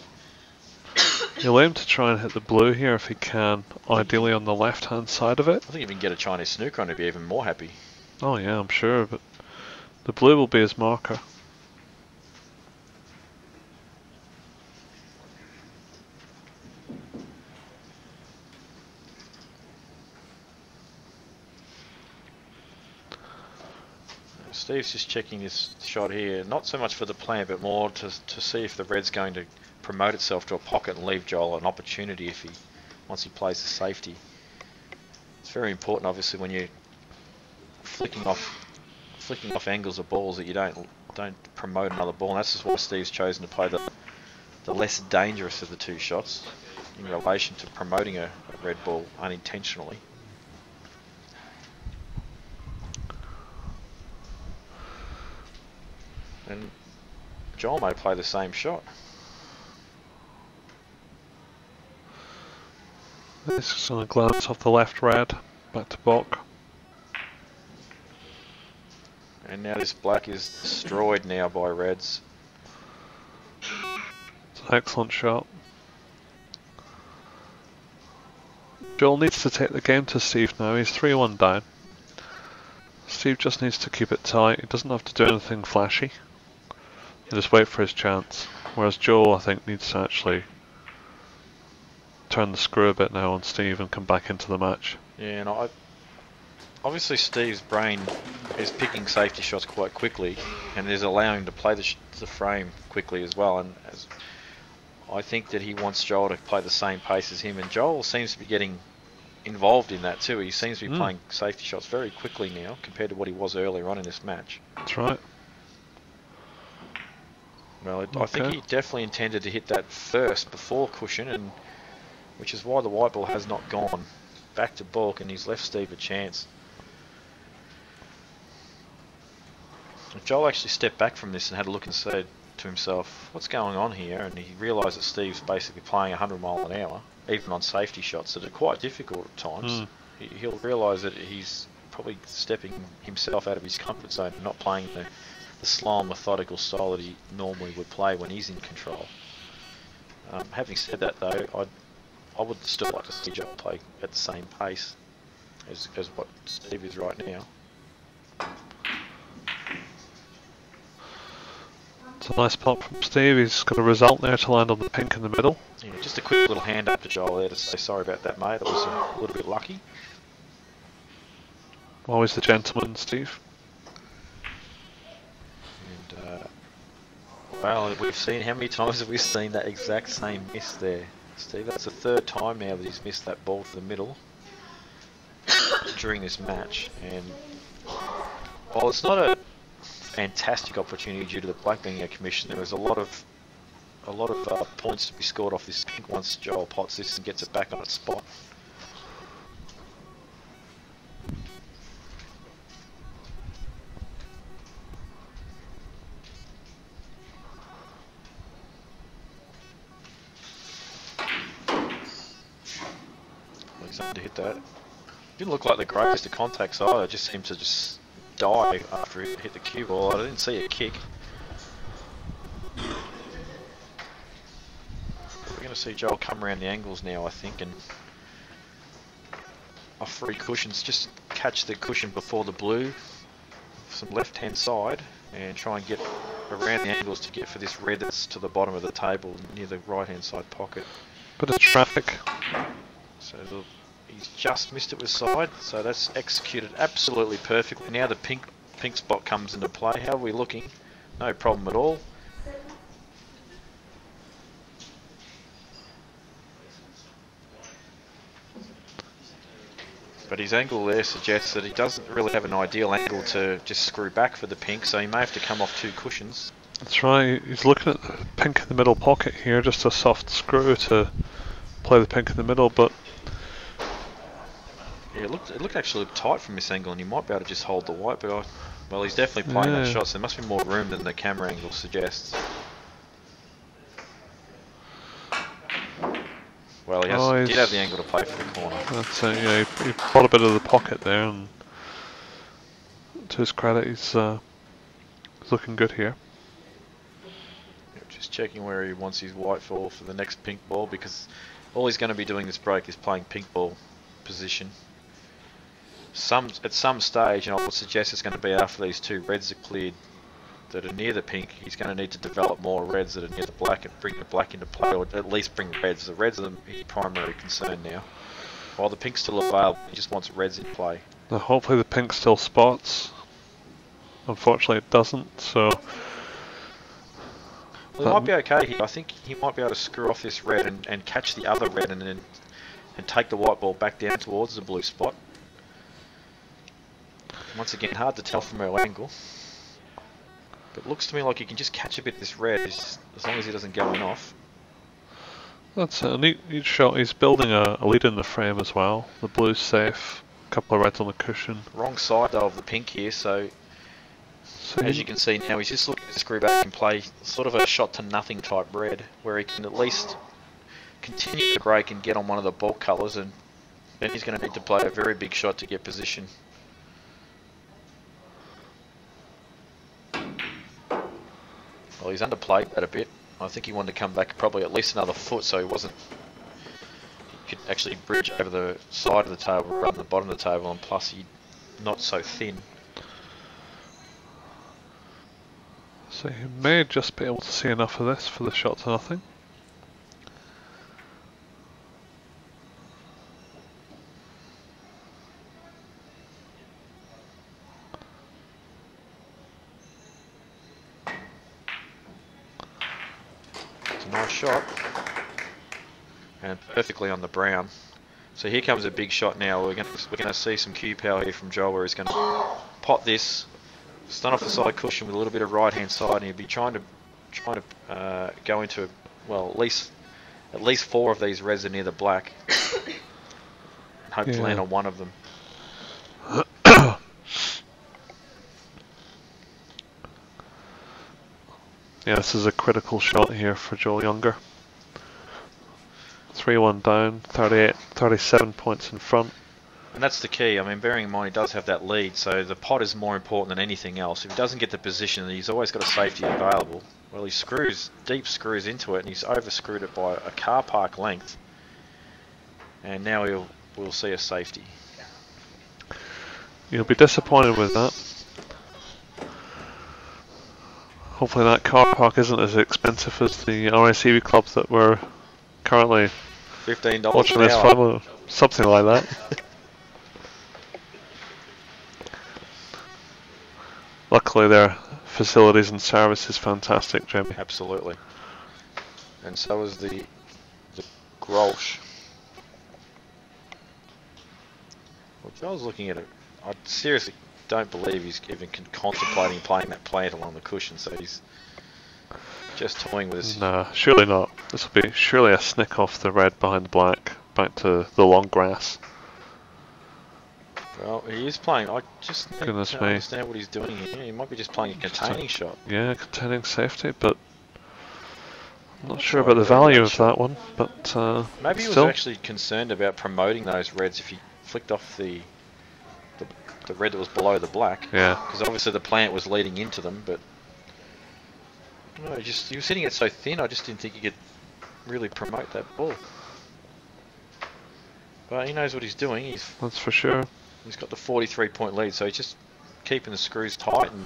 aim to try and hit the blue here if he can, ideally on the left hand side of it. I think if he can get a Chinese snooker on, he'd be even more happy. Oh yeah, I'm sure, but the blue will be his marker. Steve's just checking this shot here, not so much for the plan, but more to see if the red's going to promote itself to a pocket and leave Johl an opportunity if once he plays the safety. It's very important, obviously, when you're flicking off angles of balls that you don't promote another ball. And that's just why Steve's chosen to play the less dangerous of the two shots in relation to promoting a red ball unintentionally. And Johl may play the same shot. This is on a glance off the left red, back to Bok. And now this black is destroyed now by reds. It's an excellent shot. Johl needs to take the game to Steve now, he's 3-1 down. Steve just needs to keep it tight, he doesn't have to do anything flashy. Just wait for his chance. Whereas Johl, I think, needs to actually turn the screw a bit now on Steve and come back into the match. Yeah, and obviously Steve's brain is picking safety shots quite quickly and is allowing him to play the frame quickly as well. And I think that he wants Johl to play the same pace as him, and Johl seems to be getting involved in that too. He seems to be playing safety shots very quickly now compared to what he was earlier on in this match. That's right. Well, I think he definitely intended to hit that first before cushion, and which is why the white ball has not gone back to balk, and he's left Steve a chance. If Johl actually stepped back from this and had a look and said to himself, what's going on here? And he realised that Steve's basically playing 100 miles an hour, even on safety shots that are quite difficult at times. He'll realise that he's probably stepping himself out of his comfort zone and not playing the slow, methodical style that he normally would play when he's in control. Having said that though, I would still like to see Johl play at the same pace as what Steve is right now. It's a nice pop from Steve, he's got a result there to land on the pink in the middle. Yeah, just a quick little hand up to Johl there to say sorry about that, mate. It was a little bit lucky. Always the gentleman, Steve. Well, we've seen, how many times have we seen that exact same miss there, Steve? That's the third time now that he's missed that ball to the middle during this match. And while it's not a fantastic opportunity due to the black being a commission, there is a lot of points to be scored off this pink once Johl pots this and gets it back on its spot. To hit that. Didn't look like the greatest of contacts either, it just seemed to just die after it hit the cue ball. I didn't see a kick. We're going to see Johl come around the angles now, I think, and off free cushions, just catch the cushion before the blue, some left hand side, and try and get around the angles to get for this red that's to the bottom of the table near the right hand side pocket. Bit of traffic. So he's just missed it with side, so that's executed absolutely perfectly. Now the pink spot comes into play. How are we looking? No problem at all. But his angle there suggests that he doesn't really have an ideal angle to just screw back for the pink, so he may have to come off 2 cushions. That's right, he's looking at the pink in the middle pocket here, just a soft screw to play the pink in the middle, but... Yeah, it looked actually tight from this angle, and he might be able to just hold the white, but well, he's definitely playing that shot, so there must be more room than the camera angle suggests. Well, he did have the angle to play for the corner. That's it, yeah, he brought a bit of the pocket there, and to his credit, he's looking good here. Just checking where he wants his white ball for the next pink ball, because all he's going to be doing this break is playing pink ball position. At some stage, and I would suggest it's going to be after these 2 reds are cleared that are near the pink, he's going to need to develop more reds that are near the black and bring the black into play, or at least bring reds. The reds are his primary concern now. While the pink's still available, he just wants reds in play. Now hopefully the pink still spots. Unfortunately it doesn't, so... Well, it might be okay here. I think he might be able to screw off this red and catch the other red and take the white ball back down towards the blue spot. Once again, hard to tell from our angle. But it looks to me like he can just catch a bit of this red as long as he doesn't go in off. That's a neat shot. He's building a lead in the frame as well. The blue's safe. A couple of reds on the cushion. Wrong side though of the pink here, so as you can see now, he's just looking to screw back and play sort of a shot to nothing type red, where he can at least continue to break and get on one of the bulk colours, and then he's going to need to play a very big shot to get position. Well, he's underplayed that a bit. I think he wanted to come back probably at least another foot, so he could actually bridge over the side of the table rather than the bottom of the table, and plus he's not so thin. So he may just be able to see enough of this for the shot to nothing. It's a nice shot. And perfectly on the brown. So here comes a big shot now. We're going to see some cue power here from Johl, where he's going to pot this, stun off the side cushion with a little bit of right hand side, and he'll be trying to go into, well, at least 4 of these reds are near the black. And hope to land on one of them. Yeah, this is a critical shot here for Johl Younger. 3-1 down, 37 points in front. And that's the key. I mean, bearing in mind he does have that lead, so the pot is more important than anything else. If he doesn't get the position, he's always got a safety available. Well, he deep screws into it, and he's over-screwed it by a car park length. And now we'll see a safety. You'll be disappointed with that. Hopefully that car park isn't as expensive as the RACV clubs that we're currently $15 watching an this hour. from, something like that. Luckily their facilities and service is fantastic, Jamie. Absolutely. And so is the Grolsch. Well, Joel's looking at it. I seriously don't believe he's even contemplating playing that plant along the cushion, so he's just toying with this. Nah, surely not. This will be surely a snick off the red behind the black, back to the long grass. Well, he is playing. I just don't Goodness me. understand what he's doing here. He might be just playing a containing shot. Yeah, containing safety, but I'm not sure about the value of that one. But maybe he was still. actually concerned about promoting those reds if he flicked off the red that was below the black. Yeah. Because obviously the plant was leading into them, but no, he was hitting it so thin. I just didn't think he could really promote that ball. But he knows what he's doing. That's for sure. He's got the 43-point lead, so he's just keeping the screws tight. And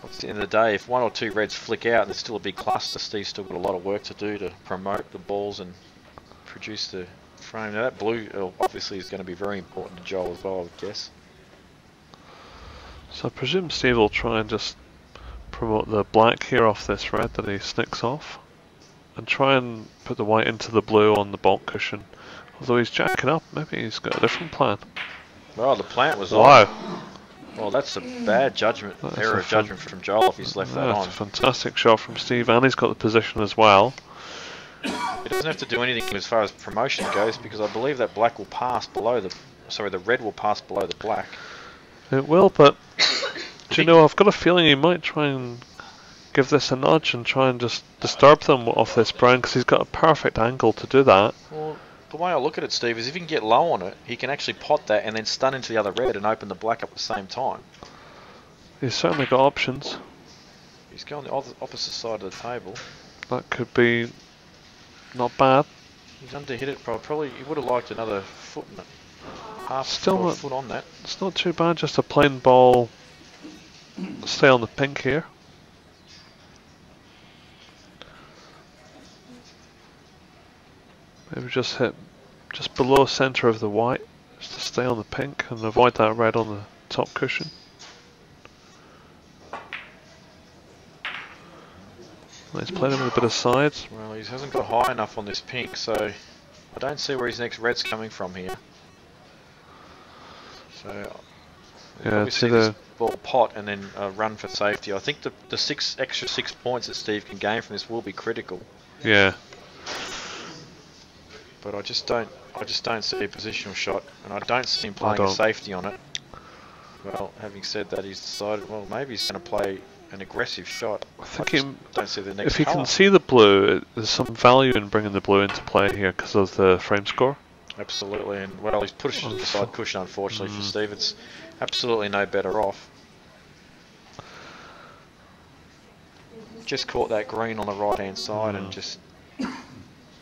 at the end of the day, if 1 or 2 reds flick out and there's still a big cluster, Steve's still got a lot of work to do to promote the balls and produce the frame. Now that blue obviously is going to be very important to Johl as well, I would guess. So I presume Steve will try and just promote the black here off this red that he snicks off, and try and put the white into the blue on the bulk cushion. Although he's jacking up, maybe he's got a different plan. Well, the plant was Wow. on. Well, that's a bad judgment, error of judgment from Johl if he's left that That's on. a fantastic shot from Steve, and he's got the position as well. He doesn't have to do anything as far as promotion goes, because I believe that black will pass below the... Sorry, the red will pass below the black. It will, but do you know, I've got a feeling he might try and give this a nudge and try and just disturb them off this brown, because he's got a perfect angle to do that. Well, the way I look at it, Steve, is if he can get low on it, he can actually pot that and then stun into the other red and open the black up at the same time. He's certainly got options. He's going the opposite side of the table. That could be not bad. He's underhit it, probably he would have liked another foot in it. Half Still or a not, foot on that. It's not too bad, just a plain ball. Stay on the pink here. Maybe just hit just below centre of the white, just to stay on the pink and avoid that red on the top cushion. He's played him with a bit of sides. Well, he hasn't got high enough on this pink, so I don't see where his next red's coming from here. So we'll probably see this ball pot and then run for safety. I think the extra 6 points that Steve can gain from this will be critical. Yeah. But I just don't see a positional shot, and I don't see him playing a safety on it. Well, having said that, he's decided, well, maybe he's going to play an aggressive shot. I think don't see the next if he colour. can see the blue, there's some value in bringing the blue into play here because of the frame score. Absolutely, and well, he's pushed it to the side cushion, unfortunately for Steve. It's absolutely no better off. Just caught that green on the right hand side and just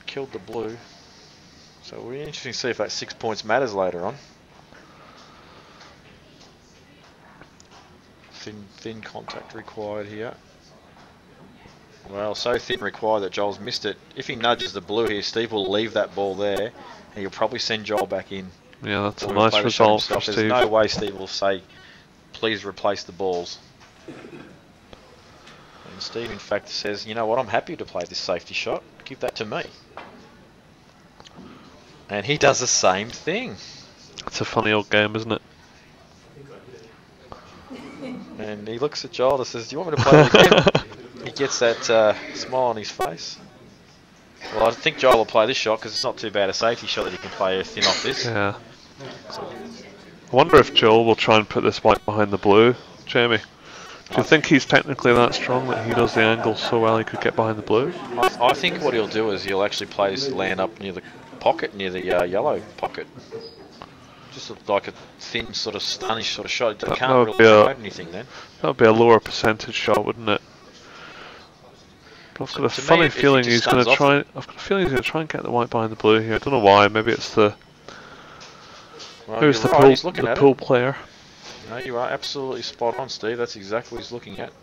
killed the blue. So it'll be interesting to see if that 6 points matters later on. Thin contact required here. Well, so thin required that Johl's missed it. If he nudges the blue here, Steve will leave that ball there, and he'll probably send Johl back in. Yeah, that's a nice result for Steve. There's no way Steve will say, please replace the balls. And Steve, in fact, says, you know what, I'm happy to play this safety shot. Give that to me. And he does the same thing. It's a funny old game, isn't it? And he looks at Johl and says, do you want me to play it again? He gets that smile on his face. Well, I think Johl will play this shot because it's not too bad a safety shot that he can play thin off this. Yeah. I wonder if Johl will try and put this white behind the blue, Jamie. Do you think he's technically that strong that he knows the angle so well he could get behind the blue? I think what he'll do is he'll actually play this land up near the pocket, near the yellow pocket. Just like a thin sort of stunish sort of shot. It can't really promote anything then. That would be a lower percentage shot, wouldn't it? I've got a funny feeling he's going to try. I've got a feeling he's going to try and get the white behind the blue here. I don't know why. Maybe it's the. Well, who's the pool player? No, you are absolutely spot on, Steve. That's exactly what he's looking at.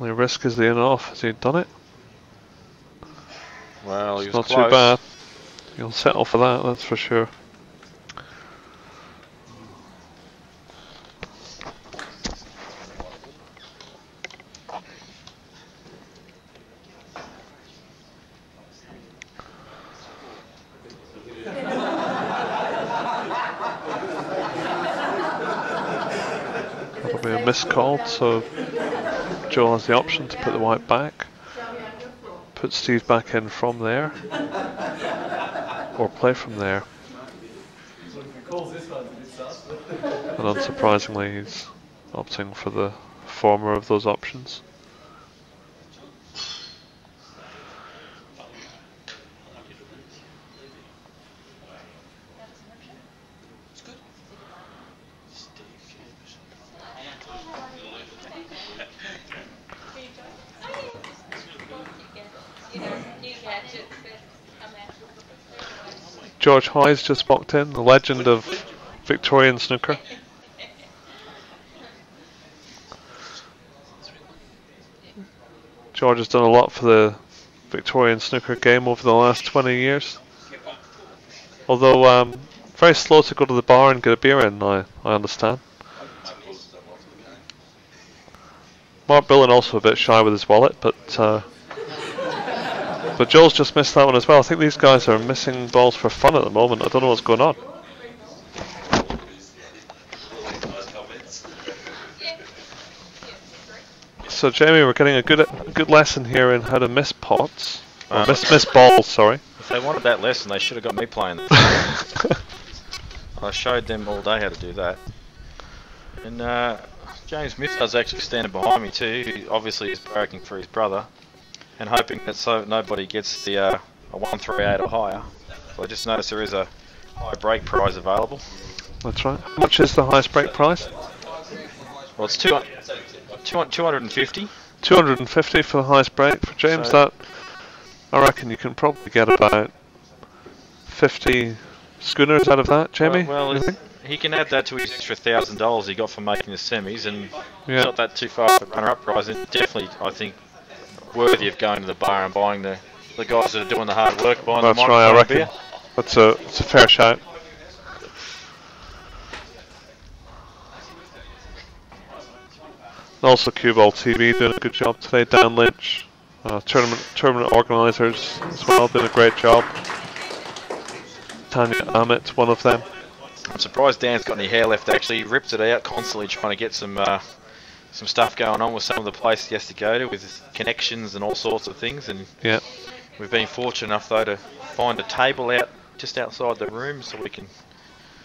Only risk is the in off. Has he done it? Well, he was not close. Too bad. He'll settle for that, that's for sure. That'll be a miscall, so Johl has the option to put the white back. Put Steve back in from there, or play from there. And unsurprisingly, he's opting for the former of those options. George High's just walked in, the legend of Victorian snooker. George has done a lot for the Victorian snooker game over the last 20 years. Although very slow to go to the bar and get a beer in, I understand. Mark Billen also a bit shy with his wallet, but Joel's just missed that one as well. I think these guys are missing balls for fun at the moment. I don't know what's going on. So Jamie, we're getting a good lesson here in how to miss pots. Or miss balls, sorry. If they wanted that lesson, they should have got me playing them. I showed them all day how to do that. And James Mifsud's actually standing behind me too. He obviously is barracking for his brother and hoping that so nobody gets the a 138 or higher. So I just noticed there is a high break prize available. That's right. How much is the highest break prize? Well, it's 250. 250 for the highest break for James. So, that I reckon you can probably get about 50 schooners out of that, Jamie. Well, he can add that to his extra $1,000 he got for making the semis, and yeah. Not that too far for runner-up prize. And definitely, I think, worthy of going to the bar and buying the guys that are doing the hard work. Buying That's the right, I reckon. beer. It's a fair shout. Also, CueballTV doing a good job today. Dan Lynch, tournament organisers as well, doing a great job. Tanya Amit, one of them. I'm surprised Dan's got any hair left. Actually, he rips it out constantly, trying to get some stuff going on with some of the places he has to go to, with connections and all sorts of things. And yeah, we've been fortunate enough though to find a table out just outside the room, so we can.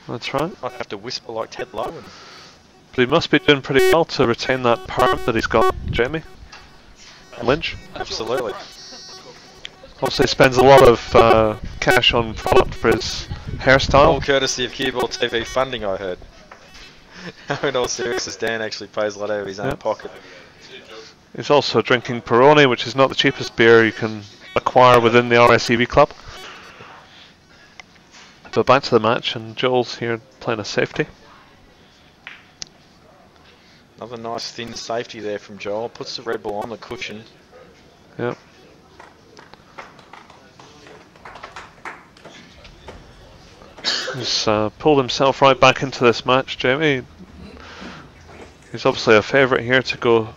That's right. Not have to whisper like Ted Lowe. But he must be doing pretty well to retain that perm that he's got, Jamie Lynch. Absolutely. Also, he spends a lot of cash on product for his hairstyle. All courtesy of CueballTV funding, I heard. In all seriousness, Dan actually pays a lot out of his own pocket. He's also drinking Peroni, which is not the cheapest beer you can acquire within the RACV club. So back to the match, and Joel's here playing a safety. Another nice thin safety there from Joel. Puts the red ball on the cushion. Yep. He's pulled himself right back into this match, Jamie. He's obviously a favourite here to go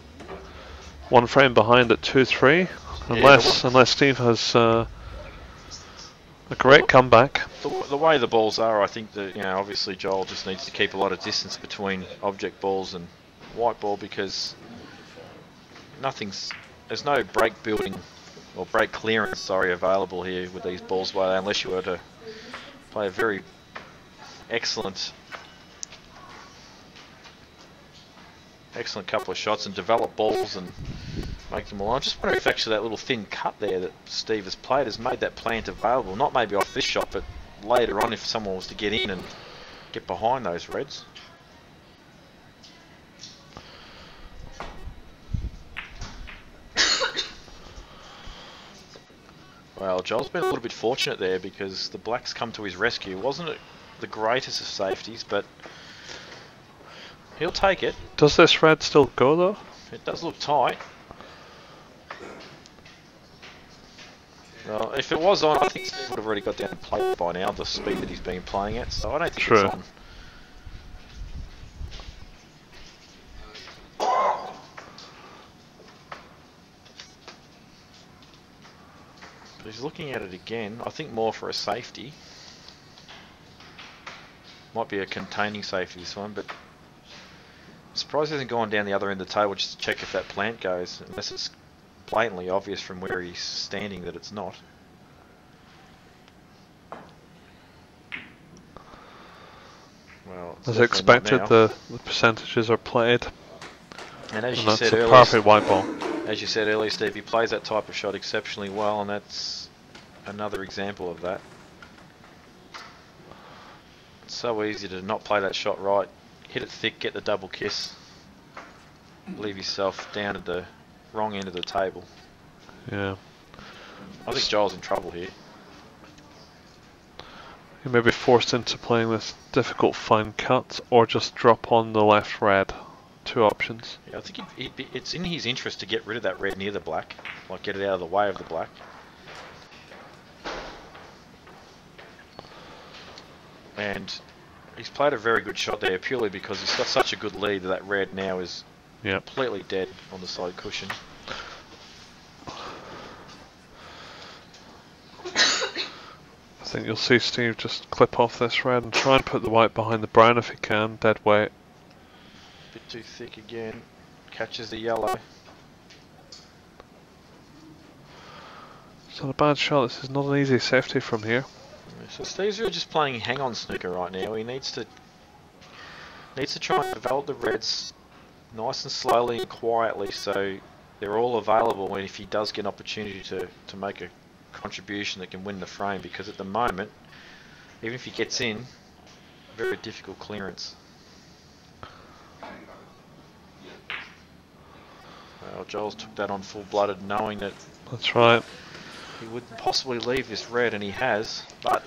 one frame behind at 2-3, unless Steve has a great comeback. The way the balls are, I think that obviously Joel just needs to keep a lot of distance between object balls and white ball, because there's no break building or break clearance, available here with these balls, unless you were to play a very excellent couple of shots and develop balls and make them align. I just wonder if actually that little thin cut there that Steve has played has made that plant available, not maybe off this shot, but later on if someone was to get in and get behind those reds. Well, Joel's been a little bit fortunate there, because the blacks come to his rescue. Wasn't it the greatest of safeties, but he'll take it. Does this red still go though? It does look tight. Well, if it was on, I think Steve would have already got down and played by now, the speed that he's been playing at, so I don't think it's on. But he's looking at it again, I think more for a safety. Might be a containing safety, this one, but I'm surprised he hasn't gone down the other end of the table just to check if that plant goes, unless it's blatantly obvious from where he's standing that it's not. Well, as expected, the percentages are played. And as you that's said a earlier, perfect white ball. As you said earlier, Steve, he plays that type of shot exceptionally well, and that's another example of that. It's so easy to not play that shot right, hit it thick, get the double kiss, leave yourself down at the wrong end of the table. Yeah. I think Joel's in trouble here. He may be forced into playing this difficult fine cut, or just drop on the left red. Two options. Yeah, I think it's in his interest to get rid of that red near the black, like get it out of the way of the black. And he's played a very good shot there purely because he's got such a good lead that red now is Yeah. Completely dead on the side cushion. I think you'll see Steve just clip off this red and try and put the white behind the brown if he can, dead weight. Bit too thick again, catches the yellow. It's not a bad shot, this is not an easy safety from here. So Steve's really just playing hang-on snooker right now. He needs to try and develop the reds nice and slowly and quietly so they're all available when if he does get an opportunity to make a contribution that can win the frame, because at the moment, even if he gets in, very difficult clearance. Well, Johl's took that on full-blooded, knowing that that's right. He wouldn't possibly leave this red, and he has. But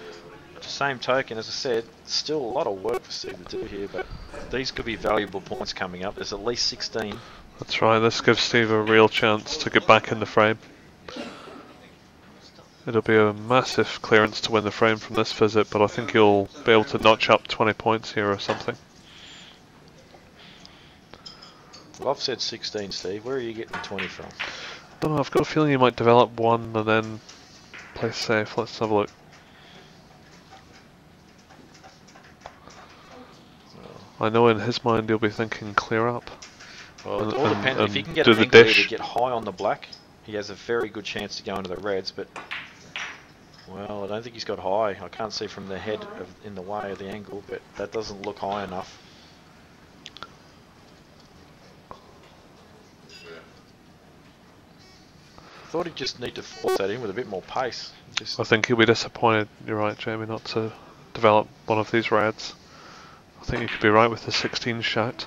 at the same token, as I said, still a lot of work for Steve to do here. But these could be valuable points coming up. There's at least 16. That's right. This gives Steve a real chance to get back in the frame. It'll be a massive clearance to win the frame from this visit, but I think he'll be able to notch up 20 points here or something. Well, I've said 16, Steve. Where are you getting 20 from? I don't know, I've got a feeling you might develop one and then play safe. Let's have a look. I know in his mind he'll be thinking clear up. Well, it all depends. If he can get an angle here to get high on the black, he has a very good chance to go into the reds, but well, I don't think he's got high. I can't see from the head in the way of the angle, but that doesn't look high enough. I thought he'd just need to force that in with a bit more pace. I think he'll be disappointed, you're right Jamie, not to develop one of these reds. I think you could be right with the 16 shout.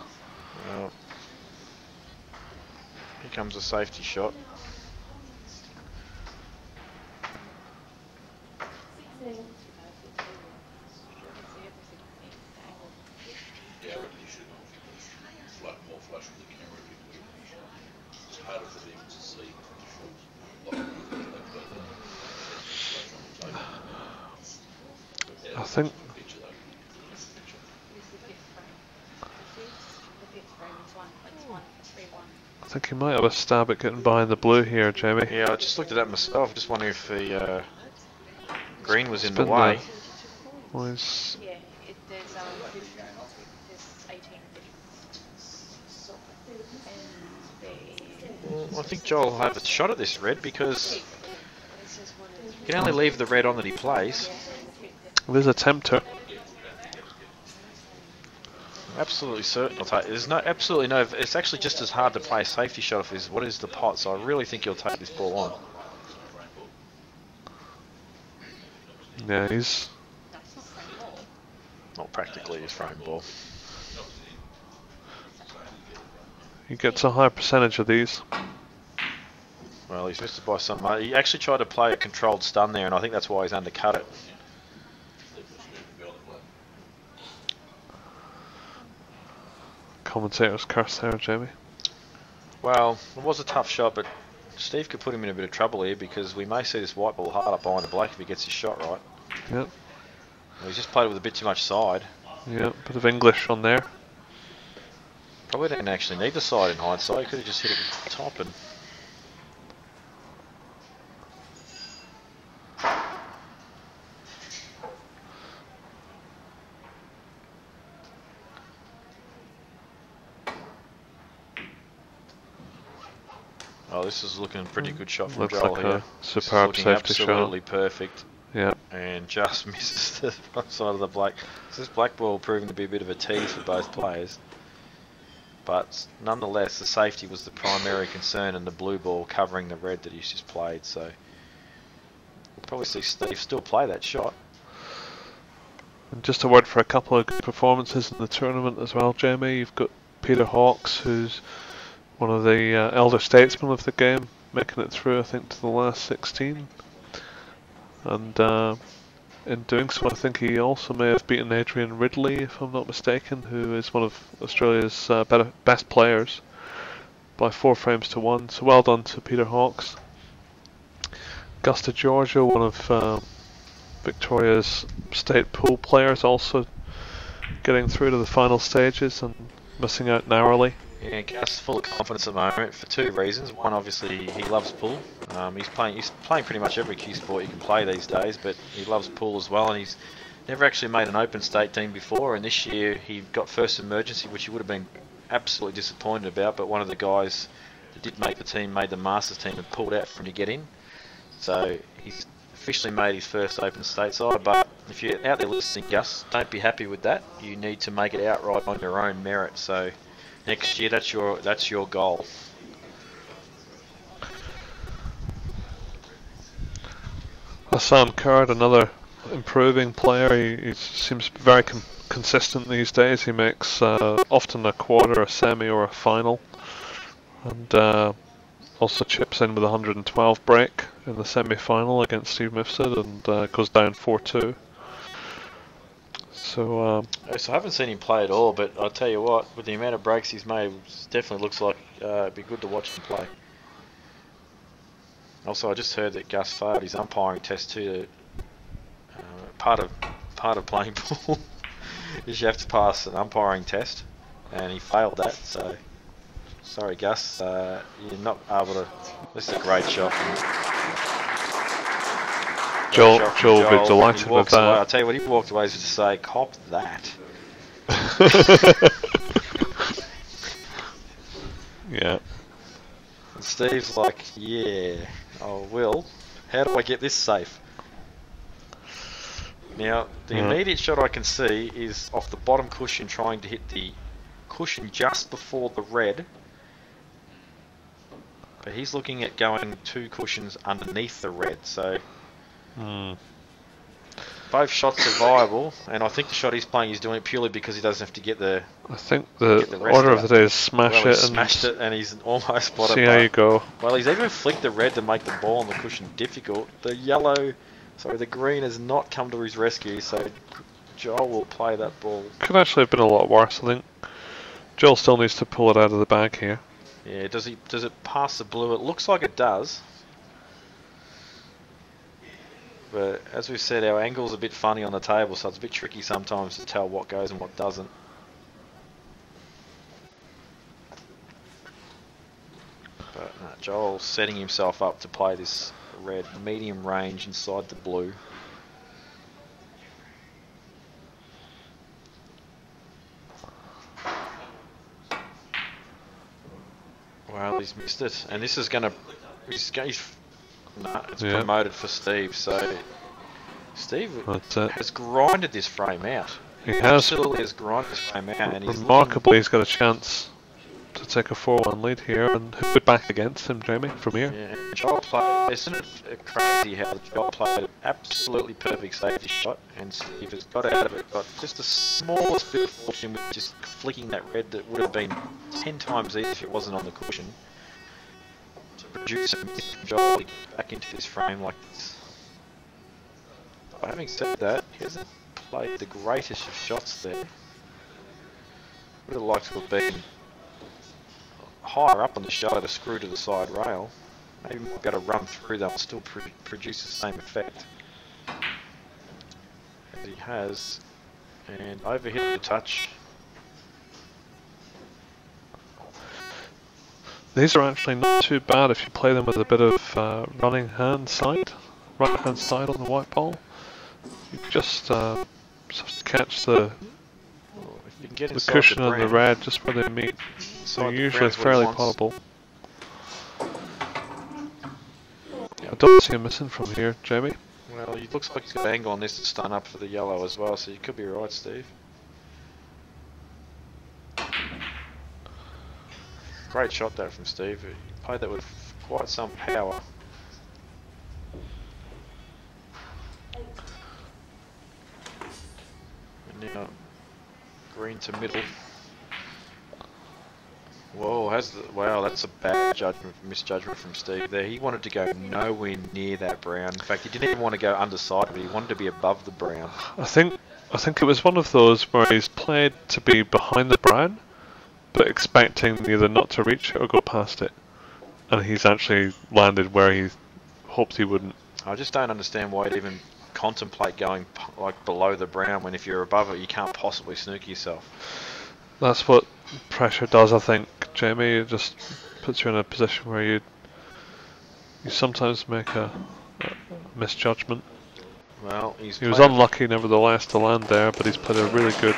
Well, here comes a safety shot. I think he might have a stab at getting behind the blue here, Jamie. Yeah, I just looked at that myself. Just wondering if the green was in the way. Was Yeah, there's 18 Well, I think Johl will have a shot at this red because he can only leave the red on that he plays. There's a tempter. Absolutely certain he'll take. There's absolutely no. It's actually just as hard to play a safety shot off as what is the pot. So I really think he'll take this ball on. Yeah, he's not practically his frame ball. He gets a high percentage of these. Well, he's missed it by some. He actually tried to play a controlled stun there, and I think that's why he's undercut it. Commentator's curse there, Jamie. Well, it was a tough shot, but Steve could put him in a bit of trouble here because we may see this white ball hard up behind the black if he gets his shot right. Yep. Well, he's just played with a bit too much side. Yep, bit of English on there. Probably didn't actually need the side in hindsight. He could have just hit it with the top and. Oh, this is looking a pretty good shot from Johl like here. a superb safety shot. Absolutely perfect. Yeah. And just misses the front side of the black. So this black ball proving to be a bit of a tease for both players. But nonetheless, the safety was the primary concern, and the blue ball covering the red that he's just played. So we'll probably see Steve still play that shot. And just a word for a couple of good performances in the tournament as well, Jamie. You've got Peter Hawkes, who's one of the elder statesmen of the game, making it through, I think, to the last 16. And in doing so, I think he also may have beaten Adrian Ridley, if I'm not mistaken, who is one of Australia's best players, by 4 frames to 1. So well done to Peter Hawkes. Augusta Georgia, one of Victoria's state pool players, also getting through to the final stages and missing out narrowly. Yeah, Gus full of confidence at the moment for two reasons. One, obviously, he loves pool. He's playing pretty much every cue sport you can play these days, but he loves pool as well, and he's never actually made an open state team before, and this year he got first emergency, which he would have been absolutely disappointed about, but one of the guys that did make the team made the Masters team and pulled out for him to get in. So he's officially made his first open stateside, but if you're out there listening, Gus, don't be happy with that. You need to make it outright on your own merit. So next year, that's your goal. Sam Card, another improving player. He seems very consistent these days. He makes often a quarter, a semi, or a final, and also chips in with a 112 break in the semi-final against Steve Mifsud, and goes down 4-2. So I haven't seen him play at all, but I'll tell you what, with the amount of breaks he's made, it definitely looks like it'd be good to watch him play. Also, I just heard that Gus failed his umpiring test too. Part of playing pool is you have to pass an umpiring test, and he failed that. So sorry, Gus, you're not able to. This is a great shot. Johl will be delighted with that. I'll tell you what, he walked away just to say, "Cop that." Yeah. And Steve's like, "Yeah, I will. How do I get this safe?" Now, the immediate shot I can see is off the bottom cushion, trying to hit the cushion just before the red. But he's looking at going 2 cushions underneath the red, so both shots are viable, and I think the shot he's playing, he's doing it purely because he doesn't have to get the. I think the order of the day is smash it and smashed it, and he's almost spotted. See how you go. Well, he's even flicked the red to make the ball on the cushion difficult. The green has not come to his rescue, so Johl will play that ball. Could actually have been a lot worse. I think Johl still needs to pull it out of the bag here. Yeah, does it pass the blue? It looks like it does. But as we've said, our angle's a bit funny on the table, so it's a bit tricky sometimes to tell what goes and what doesn't. But no, Johl's setting himself up to play this red medium range inside the blue. Well, he's missed it, and this is gonna. It's promoted for Steve. So Steve has grinded this frame out. He has. Absolutely has grinded this frame out, and remarkably, he's got a chance to take a 4-1 lead here, and who would back against him, Jamie, from here? Yeah, Johl played. Isn't it crazy how Johl played an absolutely perfect safety shot, and Steve has got out of it, got just the smallest bit of fortune with just flicking that red that would have been 10 times easier if it wasn't on the cushion. To produce a Johl back into this frame like this. But having said that, he hasn't played the greatest of shots there. Would have liked to have been higher up on the shoulder to screw to the side rail. Maybe we've got to run through that and still produce the same effect. As he has, and overhit the touch. These are actually not too bad if you play them with a bit of running hand side, right hand side on the white ball. You just catch the cushion and the red just where they meet. They're usually fairly potable. I don't see him missing from here, Jamie. Well, it looks like he's got an angle on this to stun up for the yellow as well, so you could be right, Steve. Great shot that from Steve. He played that with quite some power. And now green to middle. Whoa, wow, that's a bad misjudgment from Steve there. He wanted to go nowhere near that brown. In fact, he didn't even want to go underside, but he wanted to be above the brown. I think it was one of those where he's played to be behind the brown, but expecting either not to reach it or go past it. And he's actually landed where he hoped he wouldn't. I just don't understand why he'd even contemplate going like below the brown when if you're above it you can't possibly snooker yourself. That's what pressure does, I think, Jamie. It just puts you in a position where you sometimes make a misjudgment. Well, he was unlucky nevertheless to land there, but he's played a really good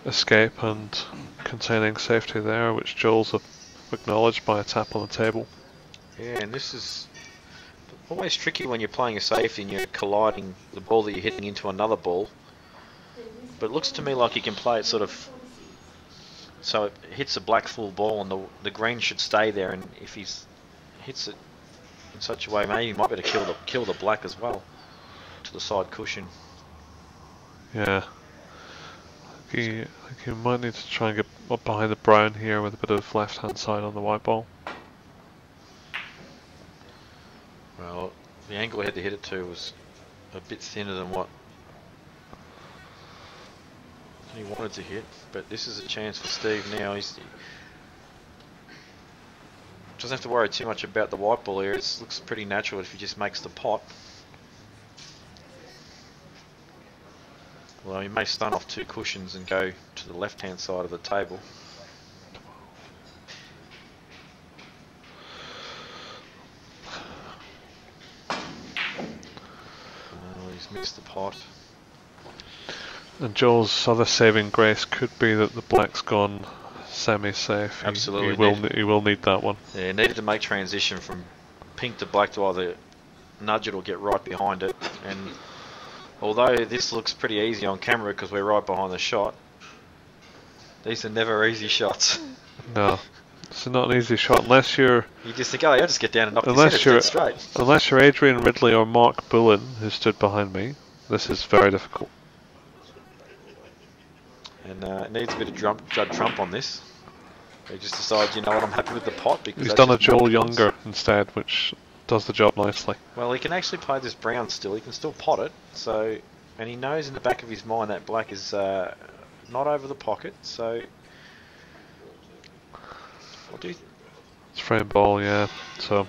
escape and containing safety there, which Johl's acknowledged by a tap on the table. Yeah, and this is always tricky when you're playing a safety and you're colliding the ball that you're hitting into another ball. But it looks to me like he can play it sort of so it hits a black full ball and the green should stay there, and if he hits it in such a way, maybe he might be able to kill the black as well to the side cushion. Yeah. I think he might need to try and get up behind the brown here with a bit of left hand side on the white ball. Well, the angle he had to hit it to was a bit thinner than what he wanted to hit, but this is a chance for Steve now. He doesn't have to worry too much about the white ball here. It looks pretty natural if he just makes the pot. Well, he may stun off two cushions and go to the left-hand side of the table. Oh, he's missed the pot. And Johl's other saving grace could be that the black's gone semi-safe. Absolutely. He will need that one. Yeah, needed to make transition from pink to black to either nudge it or get right behind it. And although this looks pretty easy on camera because we're right behind the shot, these are never easy shots. No, it's not an easy shot unless you're... You just think, oh, I'll just get down and knock this in straight. Unless you're Adrian Ridley or Mark Bullen, who stood behind me, this is very difficult. And it needs a bit of Judd Trump on this. He just decides, you know what, I'm happy with the pot because he's done a Johl Younger instead, which does the job nicely. Well, he can actually play this brown still. He can still pot it. So, and he knows in the back of his mind that black is not over the pocket. So, what do you? It's frame ball, yeah. So,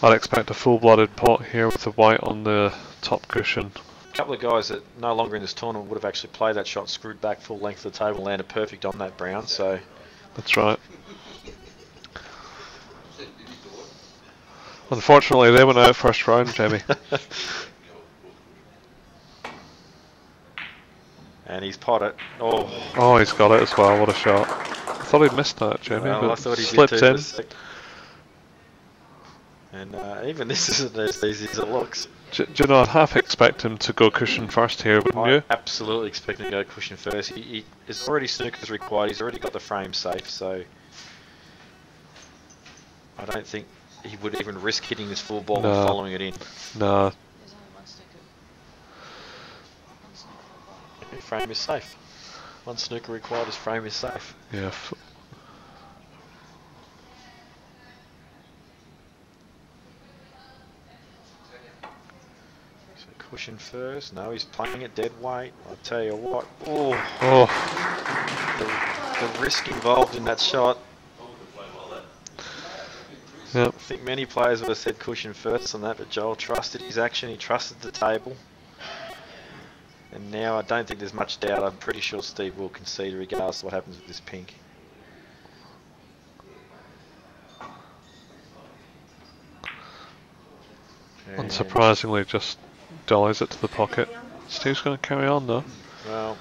I'd expect a full-blooded pot here with the white on the top cushion. A couple of guys that no longer in this tournament would have actually played that shot, screwed back full length of the table, landed perfect on that brown. So, that's right. Unfortunately, they went out first round, Jamie. And he's potted. Oh, he's got it as well. What a shot! I thought he'd missed that, Jamie, well, but I thought he slipped did too, in. And even this isn't as easy as it looks. Do you know, I'd half expect him to go cushion first here, wouldn't you? Absolutely expect him to go cushion first. He is already Snooker's required. He's already got the frame safe, so I don't think he would even risk hitting this full ball and following it in. No. Frame is safe. One Snooker required, his frame is safe. Yeah. So cushion first. No, he's playing it dead weight. I'll tell you what. The risk involved in that shot. Yep. I think many players would have said cushion first on that, but Johl trusted his action, he trusted the table. And now I don't think there's much doubt. I'm pretty sure Steve will concede regardless of what happens with this pink. And unsurprisingly, just dollies it to the pocket. Steve's going to carry on though. Well,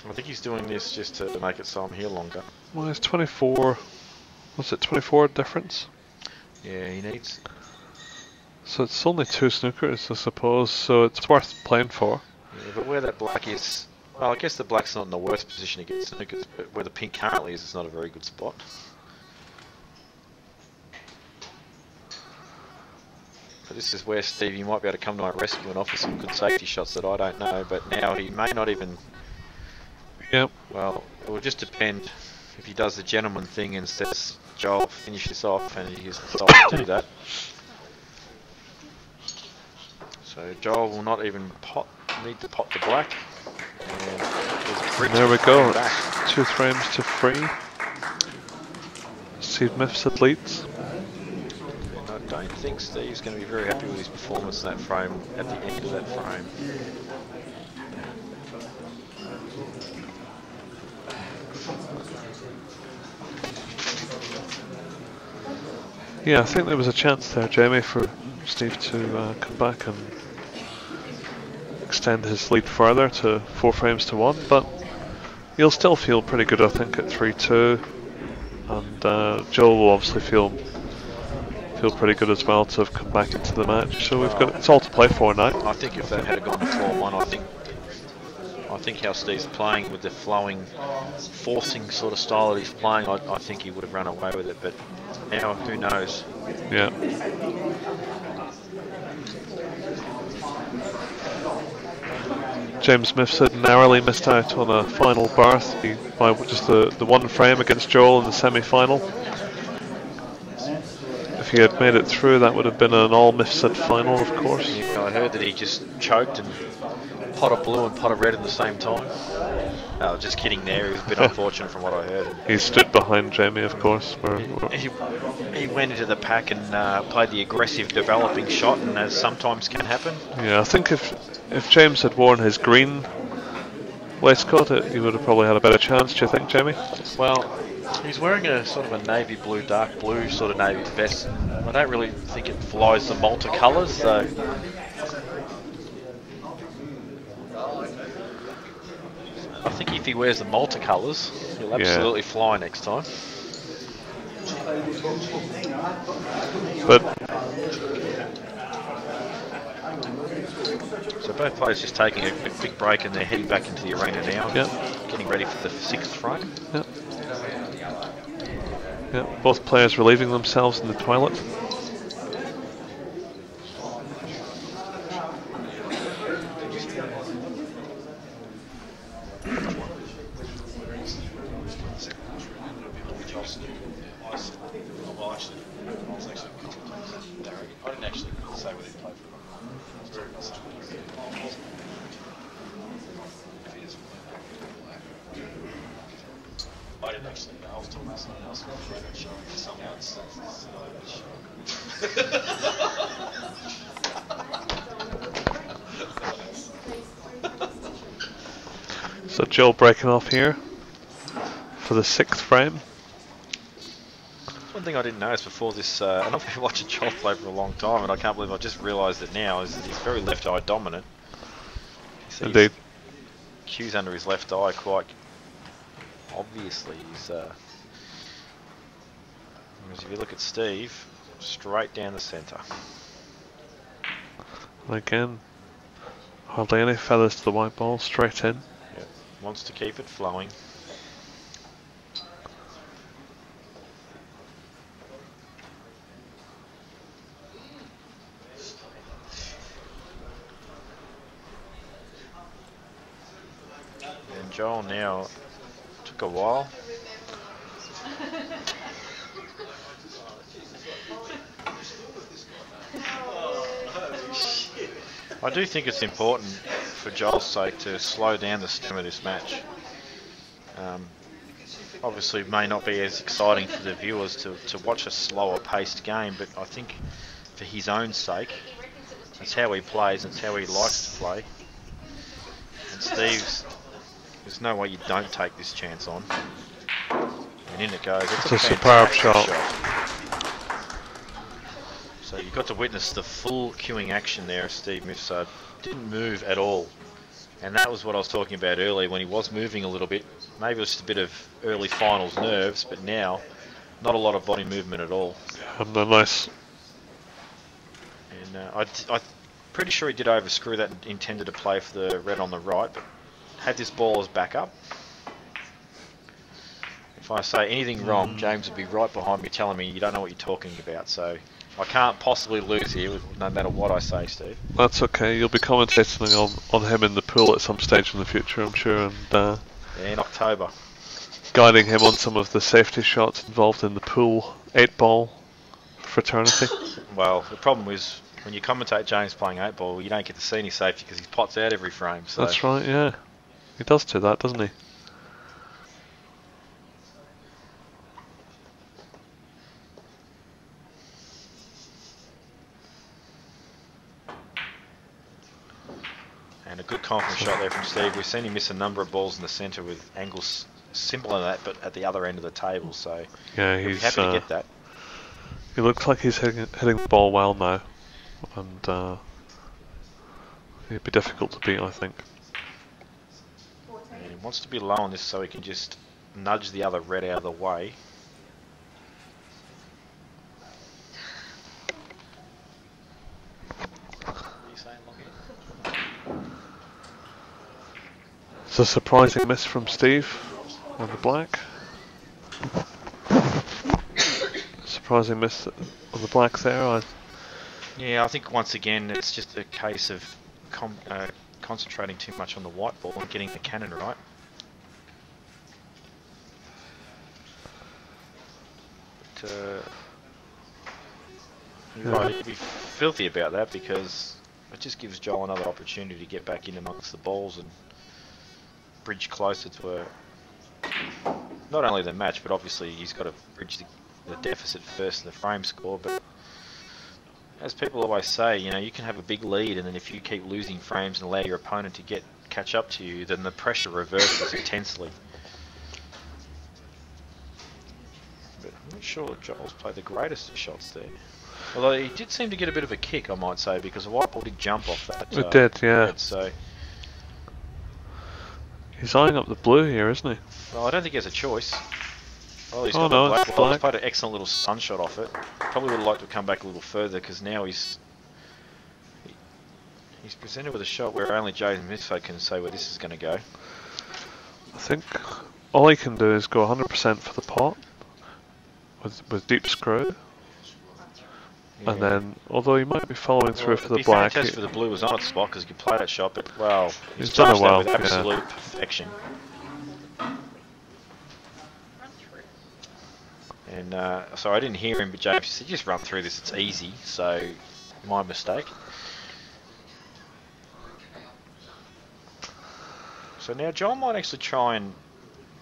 I think he's doing this just to make it so I'm here longer. Well, it's 24. Was it 24 difference? Yeah, he needs. So it's only 2 snookers, I suppose, so it's worth playing for. Yeah, but where that black is, well, I guess the black's not in the worst position to get snookers, but where the pink currently is, it's not a very good spot. But this is where Stevie might be able to come to my rescue and offer some good safety shots that I don't know, but now he may not even. Yep. Well, it will just depend if he does the gentleman thing and says, Johl, finish this off, and he decides to do that. So Johl will not even need to pot the black. And there we go, it's 2 frames to 3. Steve Mifsud leads. And I don't think Steve's going to be very happy with his performance in that frame, at the end of that frame. Yeah, I think there was a chance there, Jamie, for Steve to come back and extend his lead further to 4 frames to 1, but he'll still feel pretty good, I think, at 3-2, and Joel will obviously feel pretty good as well to have come back into the match. So we've got it's all to play for now. I think if that had gone to 4-1, I think how Steve's playing with the flowing, forcing sort of style that he's playing, I think he would have run away with it. But now, who knows? Yeah. James Mifsud narrowly missed out on a final berth by just the 1 frame against Johl in the semi-final. If he had made it through, that would have been an all Mifsud final, of course. Yeah, I heard that he just choked and pot of blue and pot of red at the same time. Just kidding there, he was a bit unfortunate from what I heard. He stood behind Jamie, of course. He went into the pack and played the aggressive developing shot, and as sometimes can happen. Yeah, I think if James had worn his green waistcoat, he would have probably had a better chance, do you think, Jamie? Well, he's wearing a sort of a navy blue, dark blue sort of navy vest. I don't really think it flies the Malta colours, so... I think if he wears the Malta colours, he'll absolutely fly next time. But so both players just taking a quick break and they're heading back into the arena now, getting ready for the 6th frame. Yeah, both players relieving themselves in the toilet. So Johl breaking off here for the 6th frame. One thing I didn't notice before this, and I've been watching Johl play for a long time, and I can't believe I just realised it now, is that he's very left-eye dominant. Indeed. Cues under his left eye quite obviously. He's, if you look at Steve, straight down the centre. And again, hardly any feathers to the white ball, straight in. Yep. Wants to keep it flowing. And Johl now took a while. I do think it's important for Joel's sake to slow down the stem of this match. Obviously it may not be as exciting for the viewers to watch a slower paced game, but I think for his own sake, that's how he plays, that's how he likes to play. And Steve's, there's no way you don't take this chance on. And in it goes. It's a superb shot. So you got to witness the full cueing action there of Steve Mifsud. Didn't move at all. And that was what I was talking about earlier, when he was moving a little bit. Maybe it was just a bit of early finals nerves, but now, not a lot of body movement at all. Nice. And I'm pretty sure he did overscrew that and intended to play for the red on the right, but had this ball as backup. If I say anything wrong, James would be right behind me telling me you don't know what you're talking about, so I can't possibly lose here no matter what I say, Steve. That's okay, you'll be commentating on him in the pool at some stage in the future, I'm sure, and yeah, in October. Guiding him on some of the safety shots involved in the pool 8-ball fraternity. Well, the problem is, when you commentate James playing 8-ball, you don't get to see any safety because he pots out every frame. So. That's right, yeah. He does do that, doesn't he? And a good confident shot there from Steve. We've seen him miss a number of balls in the centre with angles similar to that, but at the other end of the table. So Yeah, he'll be he's happy to get that. He looks like he's hitting the ball well now, and he'd be difficult to beat, I think. And he wants to be low on this so he can just nudge the other red out of the way. It's a surprising miss from Steve on the black. Surprising miss on the black there. Yeah, I think once again it's just a case of concentrating too much on the white ball and getting the cannon right. But, you're right, you'd be filthy about that because it just gives Johl another opportunity to get back in amongst the balls and bridge closer to not only the match, but obviously he's got to bridge the deficit first in the frame score. But as people always say, you know, you can have a big lead, and then if you keep losing frames and allow your opponent to catch up to you, then the pressure reverses intensely. But I'm not sure Johl's played the greatest of shots there. Although he did seem to get a bit of a kick, I might say, because the white ball did jump off that. It did, yeah. Red, so he's eyeing up the blue here, isn't he? well, I don't think he has a choice. Well, he's Oh got no, the black it's ball. black. He's played an excellent little sun shot off it. Probably would have liked to come back a little further because now he's presented with a shot where only Jamieson can say where this is going to go. I think all he can do is go 100% for the pot with deep screw. Yeah. And then, although he might be following through for the it'd be black, fantastic for the blue was on its spot because he could play that shot, but well, He's done it charged that well, with yeah. absolute perfection. And so I didn't hear him, but James said, "Just run through this. It's easy." So my mistake. So now Johl might actually try and,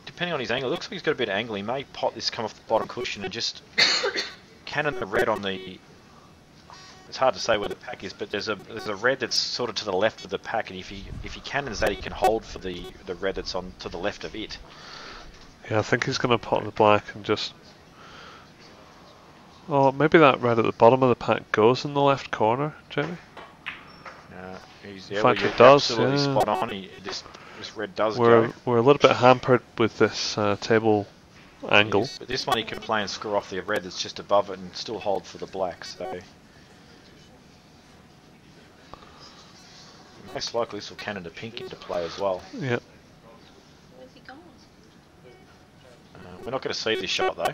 depending on his angle, it looks like he's got a bit of angle. He may pot this, come off the bottom cushion, and just cannon the red on the. It's hard to say where the pack is, but there's a red that's sort of to the left of the pack, and if he cannons that, he can hold for the red that's on to the left of it. yeah, I think he's going to pot the black and just. Oh, maybe that red at the bottom of the pack goes in the left corner, Jamie. He's, In fact, it does. Absolutely Yeah. spot on. This red does We're go. a little bit hampered with this table angle. Yes, but this one he can play and screw off the red that's just above it and still hold for the black. So most likely this will cannon a pink into play as well. Yep. Where's he gone? We're not going to see this shot though.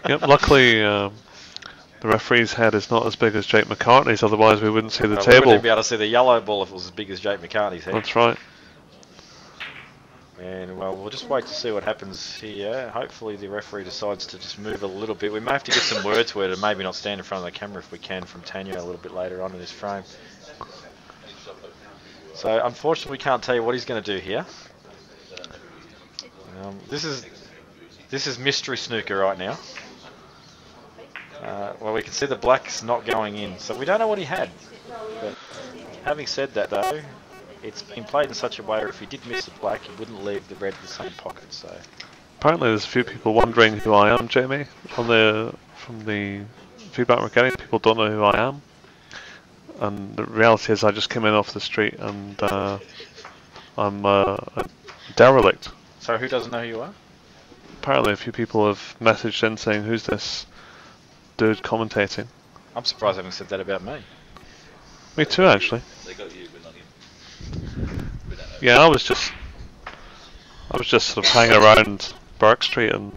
Yep. Luckily, the referee's head is not as big as Jake McCartney's. Otherwise, we wouldn't see the We table. wouldn't be able to see the yellow ball if it was as big as Jake McCartney's head. That's right. And well, we'll just wait to see what happens here. Hopefully the referee decides to just move a little bit. We may have to get some words to it and maybe not stand in front of the camera if we can from Tanya a little bit later on in this frame. So unfortunately we can't tell you what he's going to do here. This is mystery snooker right now. Well, we can see the black's not going in, so we don't know what he had. But having said that though, it's been played in such a way where if he did miss the black, he wouldn't leave the red in the same pocket. So Apparently, there's a few people wondering who I am, Jamie. From the feedback we're getting, people don't know who I am. And the reality is, I just came in off the street, and I'm a derelict. So who doesn't know who you are? Apparently, a few people have messaged in saying, "Who's this dude commentating?" I'm surprised they haven't said that about me. Me too, actually. They got you, but not him. Yeah, I was just sort of hanging around Burke Street and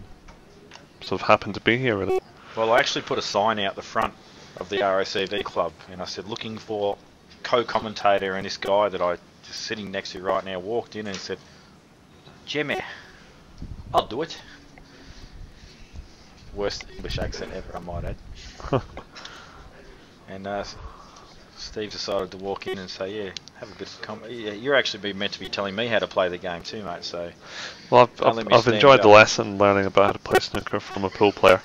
sort of happened to be here with it. Well, I actually put a sign out the front of the RACV club, and I said, looking for co-commentator, and this guy that I just sitting next to right now walked in and said, "Jimmy, I'll do it." Worst English accent ever, I might add. And Steve decided to walk in and say, "Yeah, have a bit of yeah, you're actually meant to be telling me how to play the game too, mate." So, well, don't let me I've stand enjoyed the up. lesson, learning about how to play snooker from a pool player.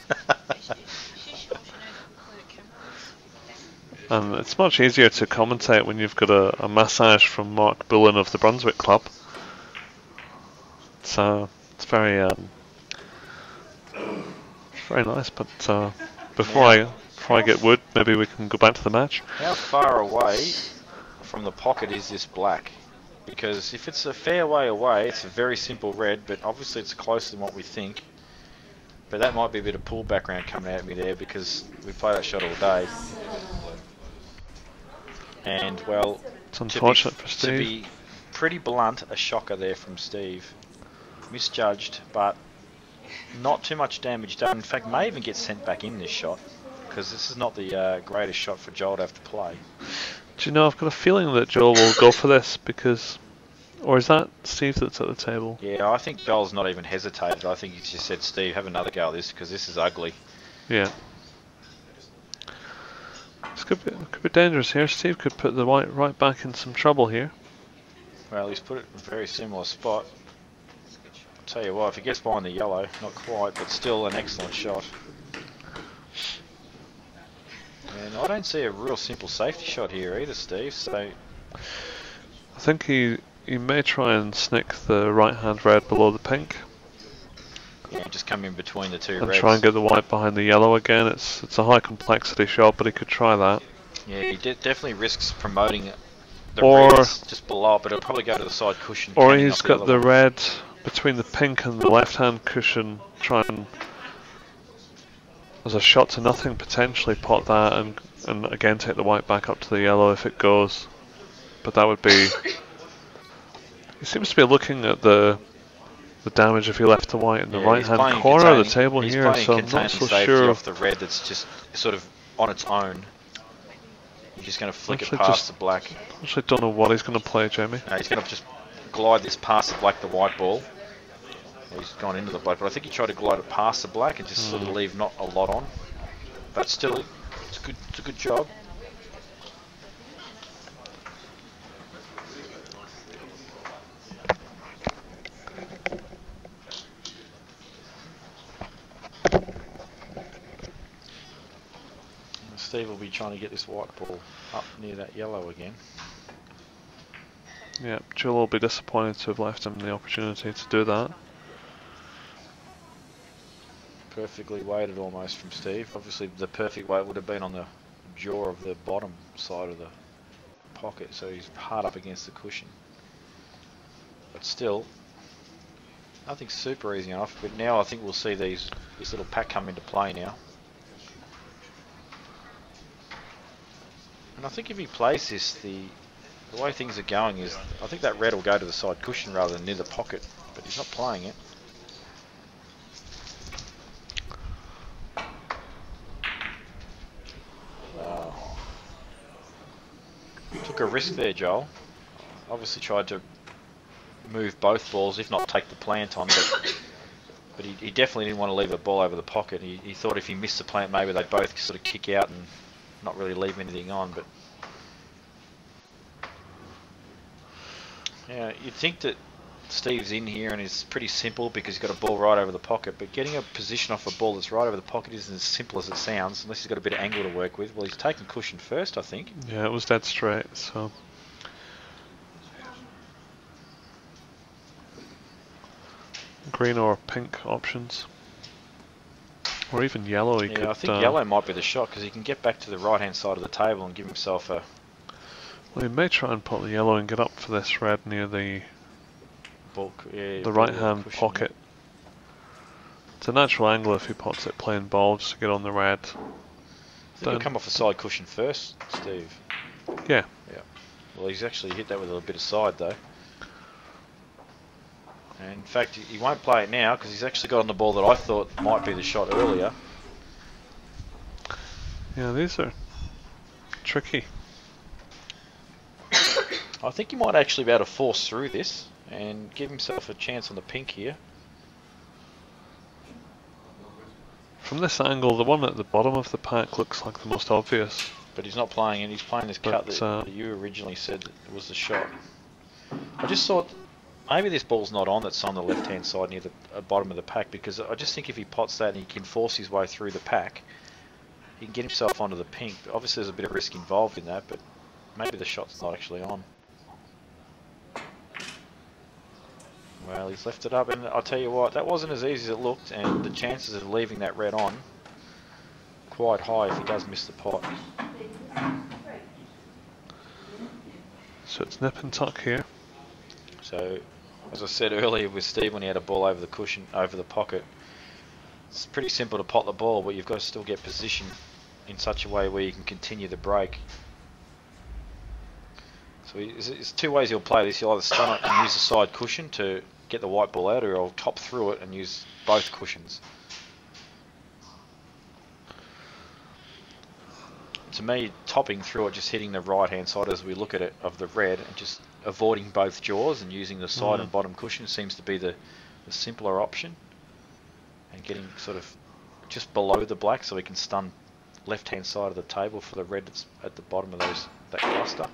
And it's much easier to commentate when you've got a massage from Mark Bullen of the Brunswick Club It's very nice. But before I get wood, maybe we can go back to the match. How far away from the pocket is this black? Because if it's a fair way away, it's a very simple red, but obviously it's closer than what we think. But that might be a bit of pull background coming at me there because we play that shot all day. And well, it's unfortunate for Steve. To be pretty blunt, a shocker there from Steve. Misjudged, but not too much damage done. In fact, may even get sent back in this shot because this is not the greatest shot for Johl to have to play. Do you know, I've got a feeling that Johl will go for this because... Or is that Steve that's at the table? Yeah, I think Johl's not even hesitated. I think he's just said, Steve, have another go at this because this is ugly. Yeah. This could be dangerous here. Steve could put the white right back in some trouble here. Well, he's put it in a very similar spot. I'll tell you what, if he gets behind the yellow, not quite, but still an excellent shot. And I don't see a real simple safety shot here either, Steve, so... I think he may try and snick the right-hand red below the pink. Yeah, just come in between the two and reds. Try and get the white behind the yellow again. It's a high complexity shot, but he could try that. Yeah, he definitely risks promoting the or reds just below, but it'll probably go to the side cushion. Or he's got the red between the pink and the left-hand cushion, try and... As a shot to nothing, potentially pot that and again take the white back up to the yellow if it goes. But that would be... He seems to be looking at the damage if he left the white in the right-hand corner of the table here, so I'm not so sure. Off the red that's just sort of on its own. He's just going to flick it past the black. Actually don't know what he's going to play, Jamie. No, he's going to just glide this past the black, the white ball. He's gone into the black, but I think he tried to glide it past the black and just sort of leave not a lot on. But still, it's a good job. Steve will be trying to get this white ball up near that yellow again. Yeah, Johl will be disappointed to have left him the opportunity to do that. Perfectly weighted almost from Steve. Obviously the perfect weight would have been on the jaw of the bottom side of the pocket, so he's hard up against the cushion. But still, nothing super easy enough, but now I think we'll see this little pack come into play now. And I think if he plays this, the way things are going is, I think that red will go to the side cushion rather than near the pocket, but he's not playing it. Wow. Took a risk there, Johl. Obviously tried to move both balls, if not take the plant on, but he definitely didn't want to leave a ball over the pocket. He thought if he missed the plant, maybe they'd both sort of kick out and not really leave anything on, but yeah, you'd think that Steve's in here and it's pretty simple because he's got a ball right over the pocket, but getting a position off a ball that's right over the pocket isn't as simple as it sounds unless he's got a bit of angle to work with. Well, he's taken cushion first, I think. Yeah, it was dead straight, so... Green or pink options. Or even yellow. He could, I think yellow might be the shot because he can get back to the right hand side of the table and give himself a... Well, he may try and put the yellow and get up for this red near the right hand pocket. It's a natural angle if he pots it playing ball just to get on the red. He'll come off the side cushion first, Steve. Yeah. Yeah. Well, he's actually hit that with a bit of side though. And in fact, he won't play it now because he's actually got on the ball that I thought might be the shot earlier. Yeah, these are tricky. I think he might actually be able to force through this and give himself a chance on the pink here. From this angle, the one at the bottom of the pack looks like the most obvious. But he's not playing it, he's playing this cut that you originally said was the shot. I just thought maybe this ball's not on that's on the left hand side near the bottom of the pack, because I just think if he pots that and he can force his way through the pack, he can get himself onto the pink. But obviously there's a bit of risk involved in that, but maybe the shot's not actually on. Well, he's left it up, and I'll tell you what, that wasn't as easy as it looked, and the chances of leaving that red on quite high if he does miss the pot. So it's nip and tuck here. So, as I said earlier with Steve when he had a ball over the cushion, over the pocket, it's pretty simple to pot the ball, but you've got to still get position in such a way where you can continue the break. So there's two ways he'll play this. He'll either stun it and use the side cushion to get the white ball out, or he'll top through it and use both cushions. To me, topping through it, just hitting the right hand side as we look at it of the red, and just avoiding both jaws and using the side and bottom cushion seems to be the simpler option. And getting sort of just below the black so we can stun left hand side of the table for the red that's at the bottom of that cluster.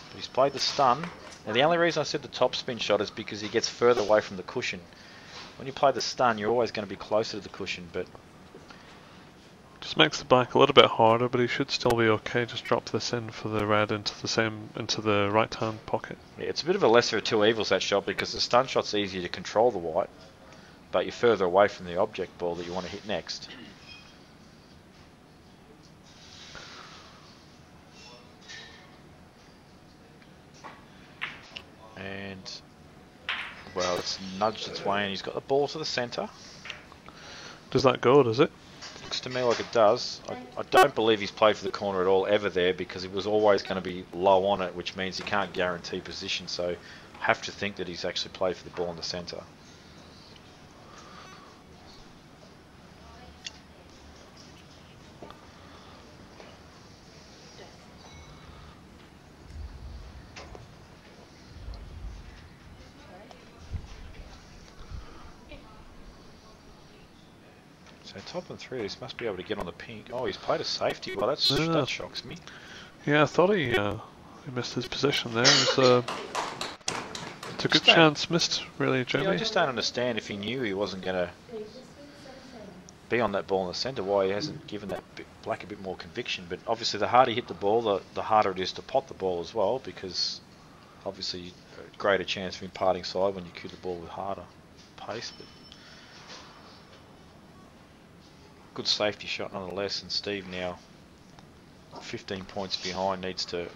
But he's played the stun, and the only reason I said the top spin shot is because he gets further away from the cushion. When you play the stun, you're always going to be closer to the cushion, but just makes the black a little bit harder, but he should still be okay. Just drop this in for the red into the right hand pocket. Yeah, it's a bit of a lesser of two evils, that shot, because the stun shot's easier to control the white, but you're further away from the object ball that you want to hit next. And, well, it's nudged its way and he's got the ball to the centre. Does that go, does it? Looks to me like it does. I don't believe he's played for the corner at all ever there, because he was always going to be low on it, which means he can't guarantee position, so I have to think that he's actually played for the ball in the centre. So top and three, this must be able to get on the pink. Oh, he's played a safety. Well, that shocks me. Yeah, I thought he missed his position there. It's a good chance missed, really, Jamie. Yeah, I just don't understand if he knew he wasn't going to be on that ball in the centre, why he hasn't given that black a bit more conviction. But obviously the harder you hit the ball, the harder it is to pot the ball as well, because obviously a greater chance of imparting side when you cue the ball with harder pace. But good safety shot nonetheless, and Steve now 15 points behind, needs to...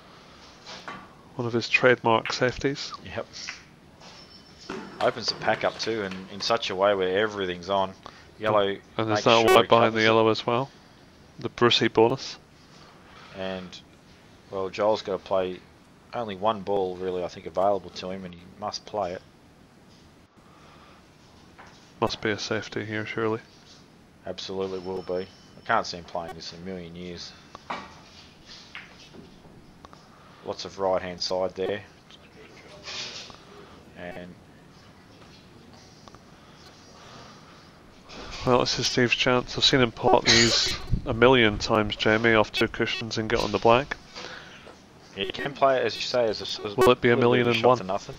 One of his trademark safeties. Yep. Opens the pack up too, and in such a way where everything's on. Yellow. And there's that white behind the yellow as well. The Brucey bonus. And, well, Joel's got to play only one ball really, I think, available to him, and he must play it. Must be a safety here, surely. Absolutely will be. I can't see him playing this in a million years. Lots of right hand side there. And well, this is Steve's chance. I've seen him pot these a million times, Jamie, off two cushions and get on the black. Yeah, you can play it, as you say, as will it be a million and one? For nothing.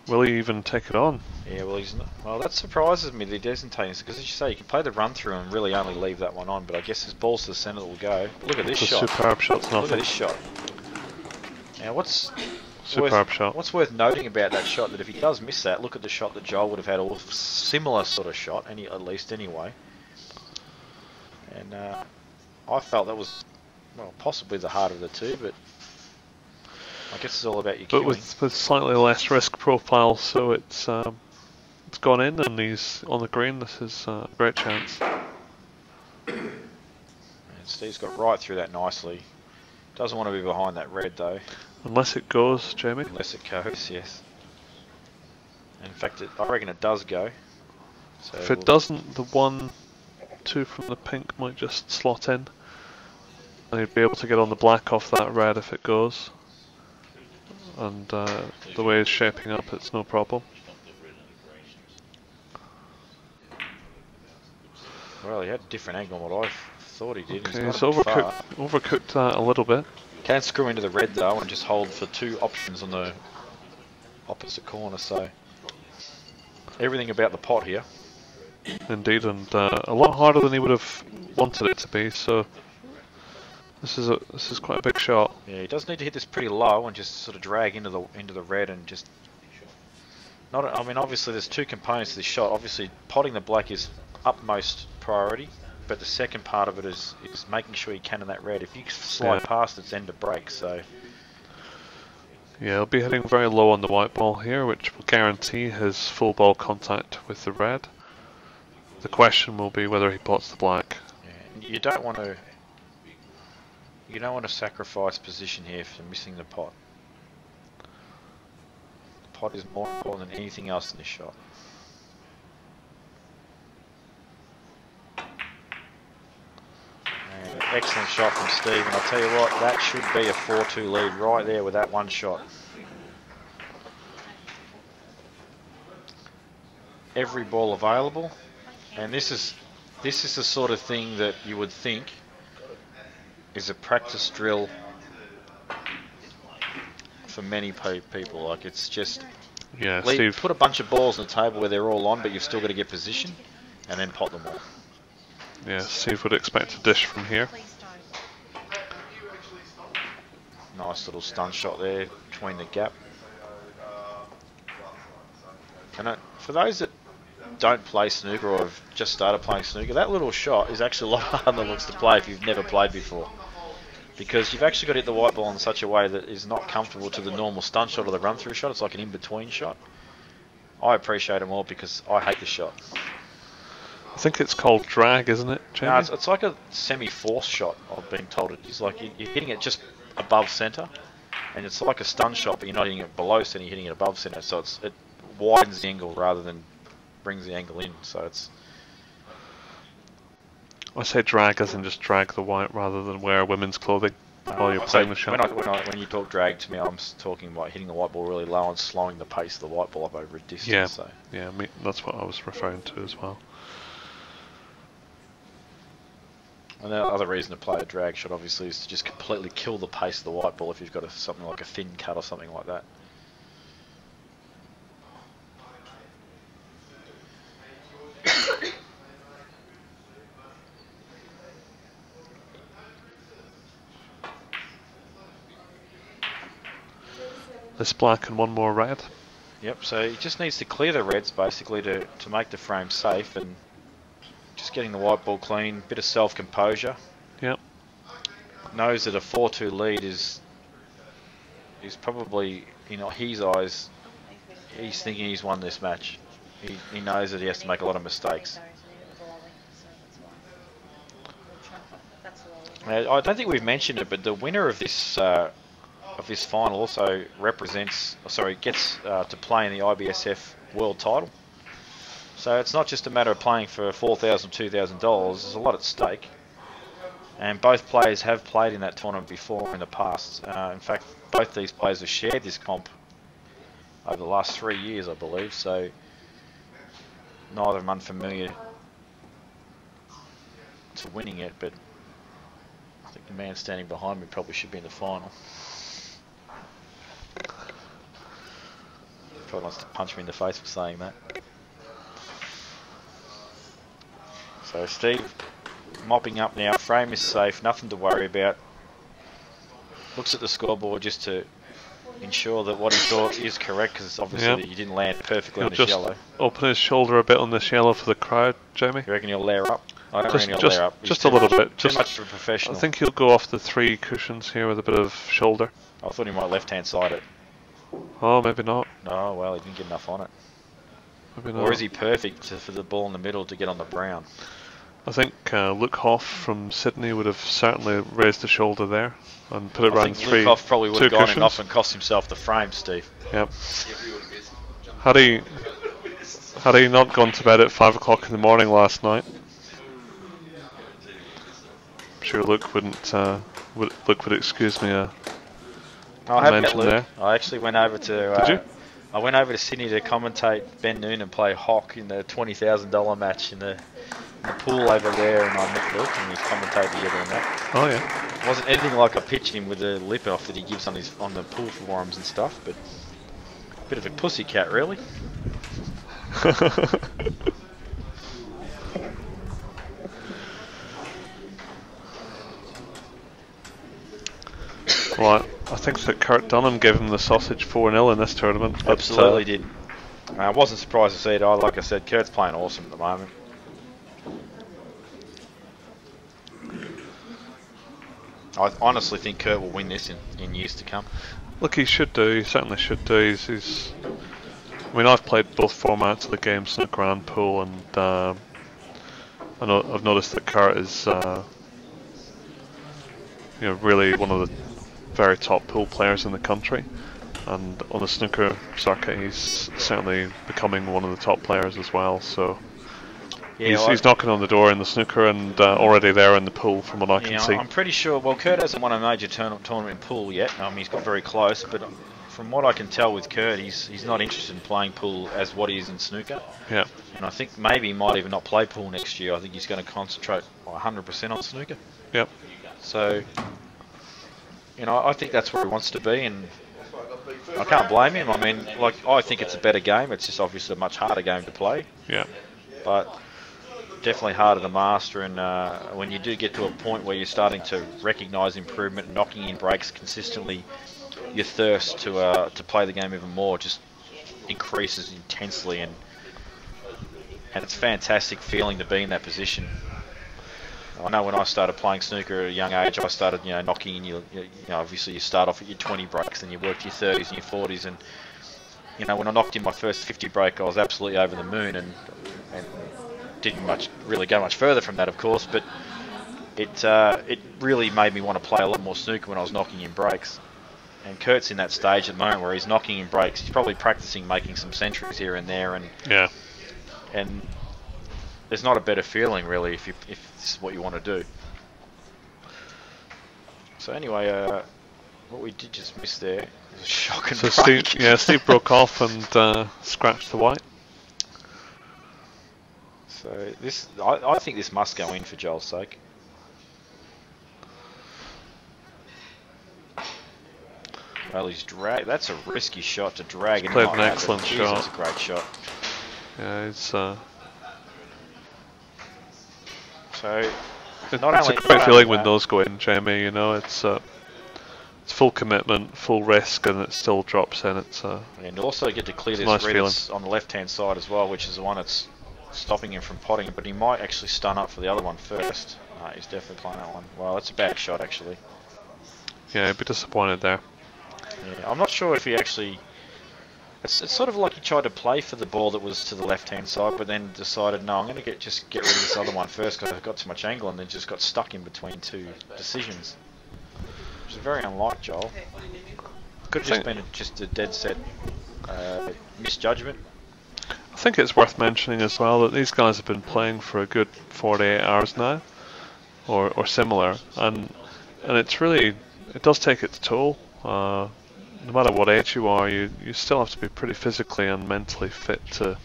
Will he even take it on? Yeah, well, he's not. Well, that surprises me that he doesn't take it, because as you say, you can play the run through and really only leave that one on. But I guess his balls to the centre will go. But look at this shot. Superb shot's nothing. Look at this shot. Now, what's worth noting about that shot, that if he does miss that, look at the shot that Joel would have had, a similar sort of shot, at least anyway. And I felt that was, well, possibly the harder of the two, but I guess it's all about your queuing. But with slightly less risk profile, so it's gone in and he's on the green. This is a great chance. And Steve's got right through that nicely. Doesn't want to be behind that red though. Unless it goes, Jamie. Unless it goes, yes. In fact, I reckon it does go. So if it doesn't, the 1-2 from the pink might just slot in. And he'd be able to get on the black off that red if it goes. And the way it's shaping up, it's no problem. Well, he had a different angle than what I thought he did. Okay, he's overcooked that a little bit. Can screw into the red though and just hold for two options on the opposite corner, so everything about the pot here. Indeed, and a lot harder than he would have wanted it to be, so This is quite a big shot. Yeah, he does need to hit this pretty low and just sort of drag into the red and just. Not. I mean, obviously there's two components to this shot. Obviously, potting the black is utmost priority, but the second part of it is making sure you can in that red. If you slide past, it's end of break. So. Yeah, he'll be hitting very low on the white ball here, which will guarantee his full ball contact with the red. The question will be whether he pots the black. Yeah, you don't want to. You don't want to sacrifice position here for missing the pot. The pot is more important than anything else in this shot. And an excellent shot from Steve, and I'll tell you what, that should be a 4-2 lead right there with that one shot. Every ball available, and this is the sort of thing that you would think is a practice drill for many people. Like, it's just Steve, put a bunch of balls on the table where they're all on, but you've still got to get position, and then pot them all. Yeah, Steve would expect a dish from here. Nice little stun shot there between the gap. And for those that don't play snooker or have just started playing snooker, that little shot is actually a lot harder than it looks to play if you've never played before. Because you've actually got to hit the white ball in such a way that is not comfortable to the normal stun shot or the run-through shot. It's like an in-between shot. I appreciate them all because I hate the shot. I think it's called drag, isn't it, Jamie? No, it's like a semi-force shot, I've been told. It's like you're hitting it just above centre, and it's like a stun shot, but you're not hitting it below centre, you're hitting it above centre. So it widens the angle rather than brings the angle in. So it's... I say drag as in just drag the white rather than wear women's clothing while you're playing the shot. When you talk drag to me, I'm talking about hitting the white ball really low and slowing the pace of the white ball up over a distance. Yeah, so. yeah, that's what I was referring to as well. And the other reason to play a drag shot, obviously, is to just completely kill the pace of the white ball if you've got something like a thin cut or something like that. This black and one more red. Yep, so he just needs to clear the reds basically to make the frame safe, and just getting the white ball clean, bit of self-composure. Yep. Knows that a 4-2 lead is probably, in his eyes, he's thinking he's won this match. He knows that he has to make a lot of mistakes. I don't think we've mentioned it, but the winner of this final also gets to play in the IBSF World Title. So it's not just a matter of playing for $4,000, $2,000. There's a lot at stake, and both players have played in that tournament before in the past. In fact, both these players have shared this comp over the last 3 years, I believe. So neither of them unfamiliar to winning it, but I think the man standing behind me probably should be in the final. Probably wants to punch me in the face for saying that. So Steve mopping up now, frame is safe, nothing to worry about. Looks at the scoreboard just to ensure that what he thought is correct, because obviously that you didn't land perfectly on this yellow. Open his shoulder a bit on this yellow for the crowd, Jamie. You reckon he'll layer up? I don't reckon he'll layer up. Just a little bit. Too much for a professional. I think he'll go off the 3 cushions here with a bit of shoulder. I thought he might left-hand side it. Oh, maybe not. Oh, well, he didn't get enough on it. Maybe not. Or is he perfect for the ball in the middle to get on the brown? I think Luke Hoff from Sydney would have certainly raised the shoulder there and put it around 3. Luke Hoff probably would have gone cushions. off and cost himself the frame, Steve. Yep. Had he not gone to bed at 5 o'clock in the morning last night, I'm sure Luke wouldn't. Luke would excuse me. I have met Luke. There. I actually went over to. Did you? I went over to Sydney to commentate Ben Noonan play Hock in the $20,000 match in the pool over there, and I met Luke and we commentated together on that. Oh yeah. It wasn't anything like I pitched him with the lip off that he gives on the pool forums and stuff, but a bit of a pussycat, really. Well, I think that Kurt Dunham gave him the sausage 4-0 in this tournament. But, Absolutely did. I wasn't surprised to see it. Like I said, Kurt's playing awesome at the moment. I honestly think Kurt will win this in years to come. Look, he should do. He certainly should do. He's I mean, I've played both formats of the game, Snooker and Pool, and I've noticed that Kurt is, really one of the very top pool players in the country. And on the Snooker circuit, he's certainly becoming one of the top players as well. So yeah, he's knocking on the door in the Snooker and already there in the pool, from what I can see. I'm pretty sure. Well, Kurt hasn't won a major tournament in pool yet. He's got very close, but from what I can tell with Kurt, he's not interested in playing pool as what he is in Snooker. Yeah. And I think maybe he might even not play pool next year. I think he's going to concentrate 100% on Snooker. Yep. So, I think that's where he wants to be, and I can't blame him. I mean, I think it's a better game. It's just obviously a much harder game to play. Yeah. But definitely harder to master, and when you do get to a point where you're starting to recognise improvement, knocking in breaks consistently, your thirst to play the game even more just increases intensely, and it's a fantastic feeling to be in that position. I know when I started playing snooker at a young age, I started knocking in obviously you start off at your 20 breaks, and you work to your 30s and your 40s, and when I knocked in my first 50 break, I was absolutely over the moon, and didn't really go much further from that, of course, but it really made me want to play a lot more snooker when I was knocking in breaks. And Kurt's in that stage at the moment where he's knocking in breaks. He's probably practicing making some centuries here and there, and there's not a better feeling really if this is what you want to do. So anyway, what we did just miss there was a shock and break. Steve broke off and scratched the white. So I think this must go in for Joel's sake. Well, that's a risky shot to drag. He's played an excellent shot. It's a great shot. Yeah, it's not only a great feeling when those go in, Jamie. It's full commitment, full risk, and it still drops in. And also get to clear this nice red feeling. on the left-hand side as well, which is the one that's stopping him from potting. But he might actually stun up for the other one first. He's definitely playing that one. Well, that's a bad shot actually. Yeah, he'd be disappointed there. Yeah, I'm not sure if he actually... It's sort of like he tried to play for the ball that was to the left-hand side, but then decided, no, I'm going to just get rid of this other one first because I've got too much angle, and then just got stuck in between two decisions. Which is very unlike Joel. Could have just been just a dead set misjudgment. I think it's worth mentioning as well that these guys have been playing for a good 48 hours now, or similar, and it's really, it does take its toll. No matter what age you are, you still have to be pretty physically and mentally fit to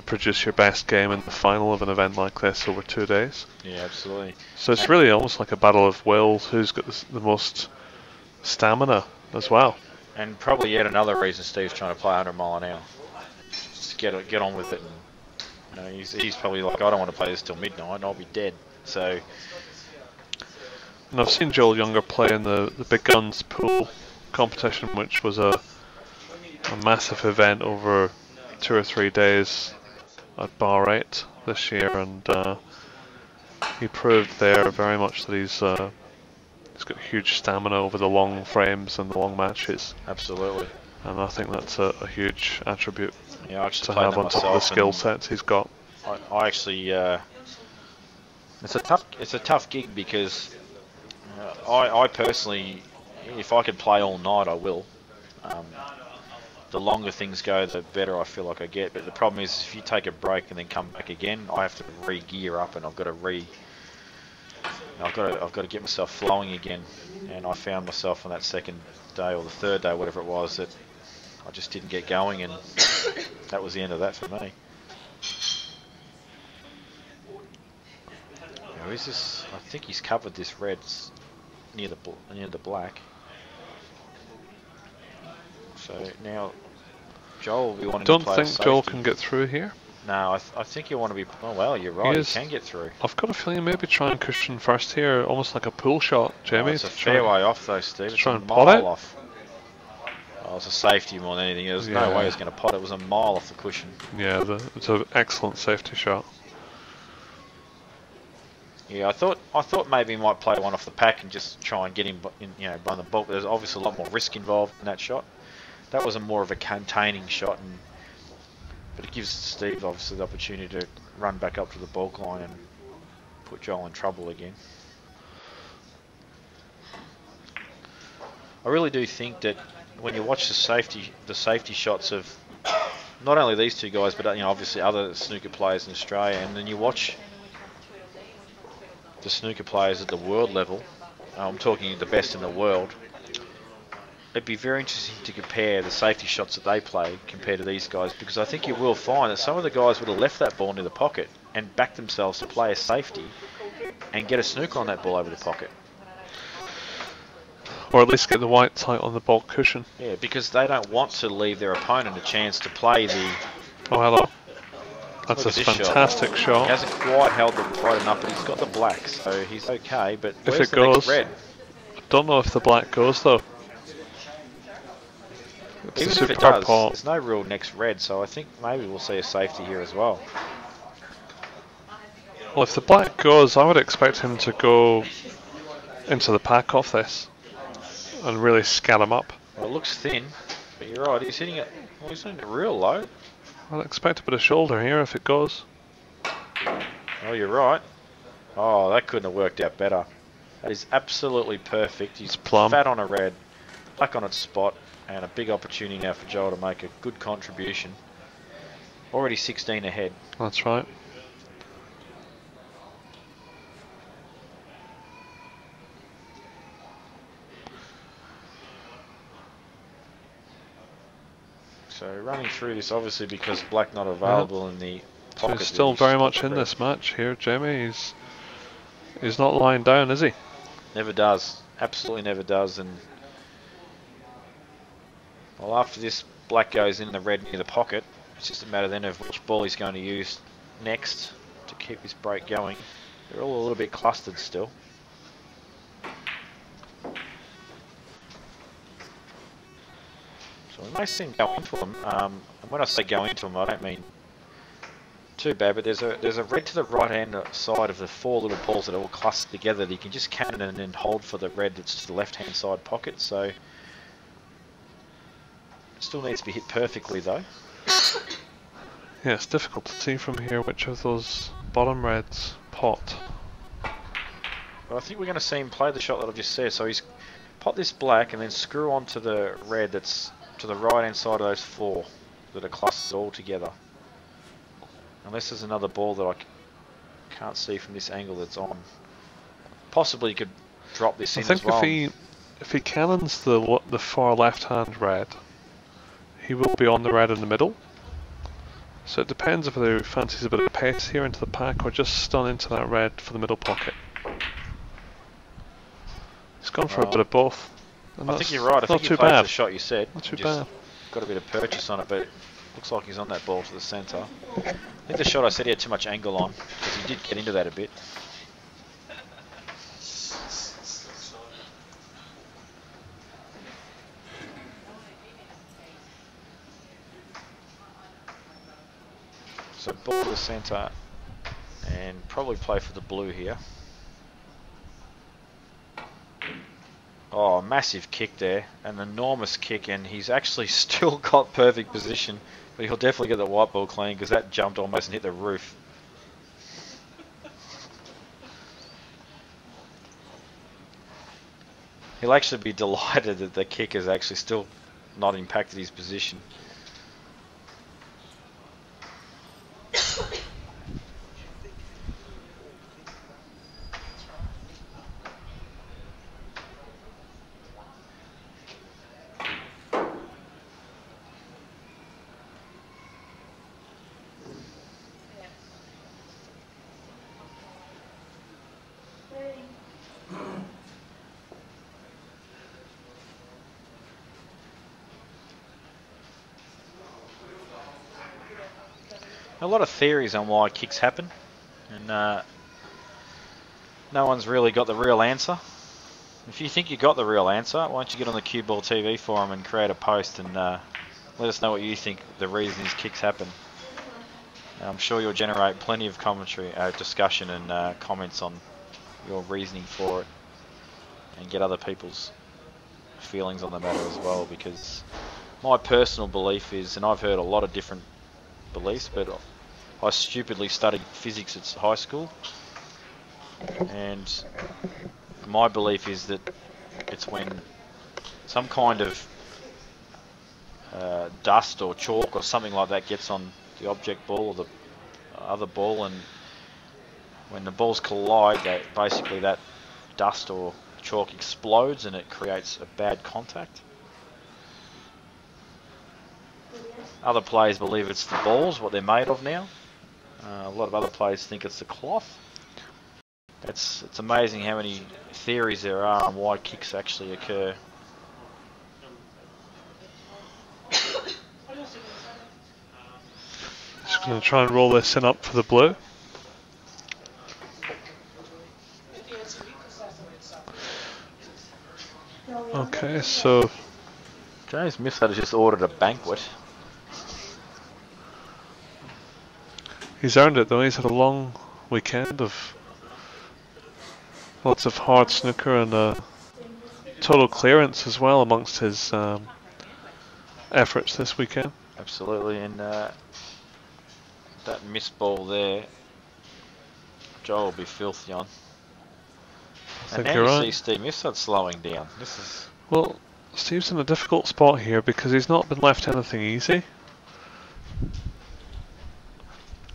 produce your best game in the final of an event like this over 2 days. Yeah, absolutely. So it's really almost like a battle of wills, who's got the most stamina as well. And probably yet another reason Steve's trying to play 100 mile an hour. Just get on with it. And, he's probably like, I don't want to play this till midnight and I'll be dead. So. And I've seen Joel Younger play in the Big Guns pool competition, which was a massive event over 2 or 3 days at Bar 8 this year, and he proved there very much that he's got huge stamina over the long frames and the long matches. Absolutely. And I think that's a huge attribute to have on top of the skill sets he's got. I actually, it's a tough gig because I personally, if I could play all night, I will. The longer things go, the better I feel like I get. But the problem is, if you take a break and then come back again, I have to re-gear up, and I've got to get myself flowing again. And I found myself on that second day or the third day, whatever it was, that I just didn't get going, and that was the end of that for me. Now, is this? I think he's covered this red near the black. So now Joel will be wanting to play. Don't think Joel can get through here. No, I think you want to be... Oh, well, you're right. You is. can get through. I've got a feeling maybe try and cushion first here, almost like a pull shot, Jamie. Oh, it's a fair way off, though, Steve. It's try a and pot mile it. off. Oh, it's a safety more than anything. There's no Yeah. way he was going to pot it. It was a mile off the cushion. Yeah, it's an excellent safety shot. Yeah, I thought maybe he might play one off the pack and just try and get him, by the bulk. There's obviously a lot more risk involved in that shot. That was a more of a containing shot, but it gives Steve obviously the opportunity to run back up to the bulk line and put Johl in trouble again. I really do think that when you watch the safety shots of not only these two guys, but obviously other snooker players in Australia, and then you watch the snooker players at the world level, I'm talking the best in the world, it'd be very interesting to compare the safety shots that they play compared to these guys, because I think you will find that some of the guys would have left that ball near the pocket and backed themselves to play a safety and get a snooker on that ball over the pocket. Or at least get the white tight on the bulk cushion. Yeah, because they don't want to leave their opponent a chance to play the... Oh, hello. That's a fantastic shot. He hasn't quite held the right enough, but he's got the black, so he's okay. But if where's it the goes, next red? I don't know if the black goes though. It's Even a if it superb does, pot. there's no real next red, so I think maybe we'll see a safety here as well. Well, if the black goes, I would expect him to go into the pack off this and really scan him up. Well, it looks thin, but you're right. He's hitting it. Well, he's hitting it real low. I'd expect a bit of shoulder here if it goes. Oh, you're right. Oh, that couldn't have worked out better. That is absolutely perfect. He's plumb. Fat on a red, black on its spot, and a big opportunity now for Johl to make a good contribution. Already 16 ahead. That's right. So running through this, obviously because black not available in the So pocket. he's still very much in this match here, Jamie. He's not lying down, is he? Never does. Absolutely never does. And well, after this, black goes in the red near the pocket. It's just a matter then of which ball he's going to use next to keep his break going. They're all a little bit clustered still. So we may see him go into them. And when I say go into them, I don't mean too bad, but there's a red to the right hand side of the four little balls that are all clustered together that you can just cannon and then hold for the red that's to the left hand side pocket. So it still needs to be hit perfectly though. Yeah, it's difficult to see from here which of those bottom reds pot. But I think we're going to see him play the shot that I've just said. So he's pot this black and then screw onto the red that's to the right hand side of those four that are clustered all together. Unless there's another ball that I can't see from this angle that's on. Possibly you could drop this in as well. I think if he cannons the far left hand red, he will be on the red in the middle. So it depends if he fancies a bit of pace here into the pack or just stun into that red for the middle pocket. He's gone for a bit of both. I think you're right. I think not he too plays bad. the shot you said. Not too Just bad. got a bit of purchase on it, but looks like he's on that ball to the centre. I think the shot I said he had too much angle on, because he did get into that a bit. So ball to the centre, and probably play for the blue here. Oh, massive kick there, an enormous kick, and he's actually still got perfect position, but he'll definitely get the white ball clean because that jumped almost and hit the roof. He'll actually be delighted that the kick has actually still not impacted his position. A lot of theories on why kicks happen, and no one's really got the real answer. If you think you got the real answer, why don't you get on the CueballTV forum and create a post and let us know what you think the reason these kicks happen. And I'm sure you'll generate plenty of commentary, discussion and comments on your reasoning for it, and get other people's feelings on the matter as well, because my personal belief is, and I've heard a lot of different beliefs, but I stupidly studied physics at high school, and my belief is that it's when some kind of dust or chalk or something like that gets on the object ball or the other ball, and when the balls collide, that basically that dust or chalk explodes and it creates a bad contact. Other players believe it's the balls, what they're made of now. A lot of other players think it's the cloth. It's amazing how many theories there are on why kicks actually occur. Just going to try and roll this in up for the blue. Okay, so James Mifsud has just ordered a banquet. he's earned it though. He's had a long weekend of lots of hard snooker and total clearance as well amongst his efforts this weekend. Absolutely, and that missed ball there, Johl will be filthy on. I And think now you're you right. see Steve Mifsud slowing down. This is Well, Steve's in a difficult spot here because he's not been left anything easy.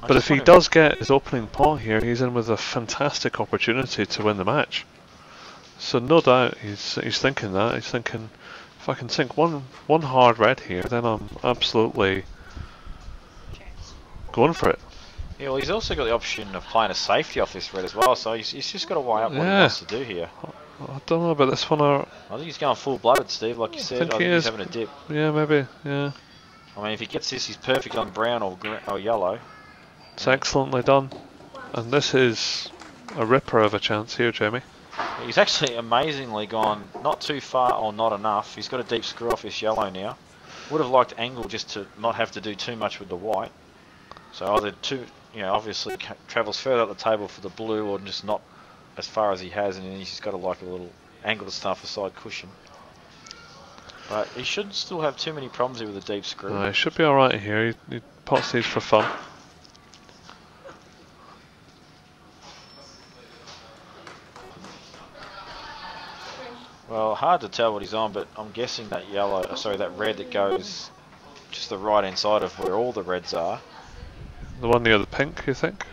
But if he does get his opening pot here, he's in with a fantastic opportunity to win the match. So no doubt he's thinking that. He's thinking, if I can sink one hard red here, then I'm absolutely going for it. Yeah, well, he's also got the option of playing a safety off this red as well, so he's just got to weigh up what he wants to do here. I don't know about this one. Or I think he's going full-blooded, Steve, like you said. I think he's having a dip. Yeah, maybe, yeah. I mean, if he gets this, he's perfect on brown or yellow. It's excellently done. And this is a ripper of a chance here, Jamie. He's actually amazingly gone not too far or not enough. He's got a deep screw off this yellow now. Would have liked angle just to not have to do too much with the white. So either obviously travels further up the table for the blue, or just not as far as he has, and then he's just got like a little angle to start for side cushion. But he shouldn't still have too many problems here with a deep screw. No, he should be alright here. He pots these for fun. Well, hard to tell what he's on, but I'm guessing that that red that goes just the right hand side of where all the reds are. The one near the pink, you think?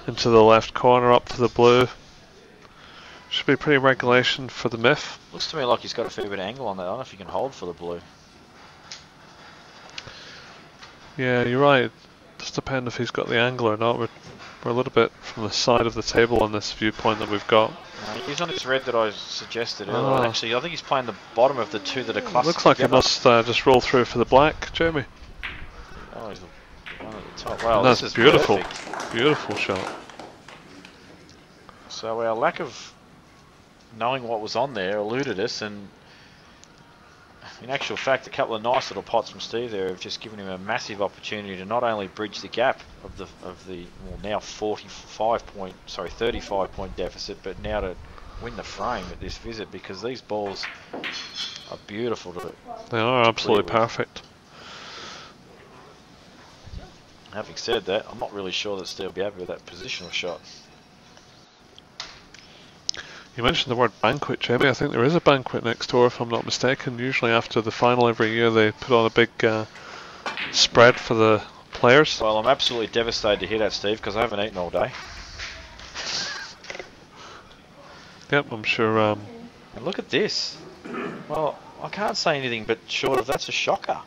Into the left corner, up to the blue. Should be pretty regulation for the Mif. Looks to me like he's got a fair bit of angle on that. I don't know if he can hold for the blue. Yeah, you're right. It does depend if he's got the angle or not. We're a little bit from the side of the table on this viewpoint that we've got. He's on this red that I suggested earlier. Actually, I think he's playing the bottom of the two that are clustered Looks like together. it must just roll through for the black, Jamie. Oh, he's the one at the top. Wow, That's this is beautiful. perfect. Beautiful shot. So our lack of knowing what was on there eluded us, and in actual fact, a couple of nice little pots from Steve there have just given him a massive opportunity to not only bridge the gap of the now 35 point deficit, but now to win the frame at this visit, because these balls are beautiful to. They are absolutely perfect. Having said that, I'm not really sure that Steve will be happy with that positional shot. You mentioned the word banquet, Jamie. I think there is a banquet next door, if I'm not mistaken. Usually after the final every year they put on a big spread for the players. Well, I'm absolutely devastated to hear that, Steve, because I haven't eaten all day. Yep, I'm sure. And look at this. Well, I can't say anything but short of that's a shocker.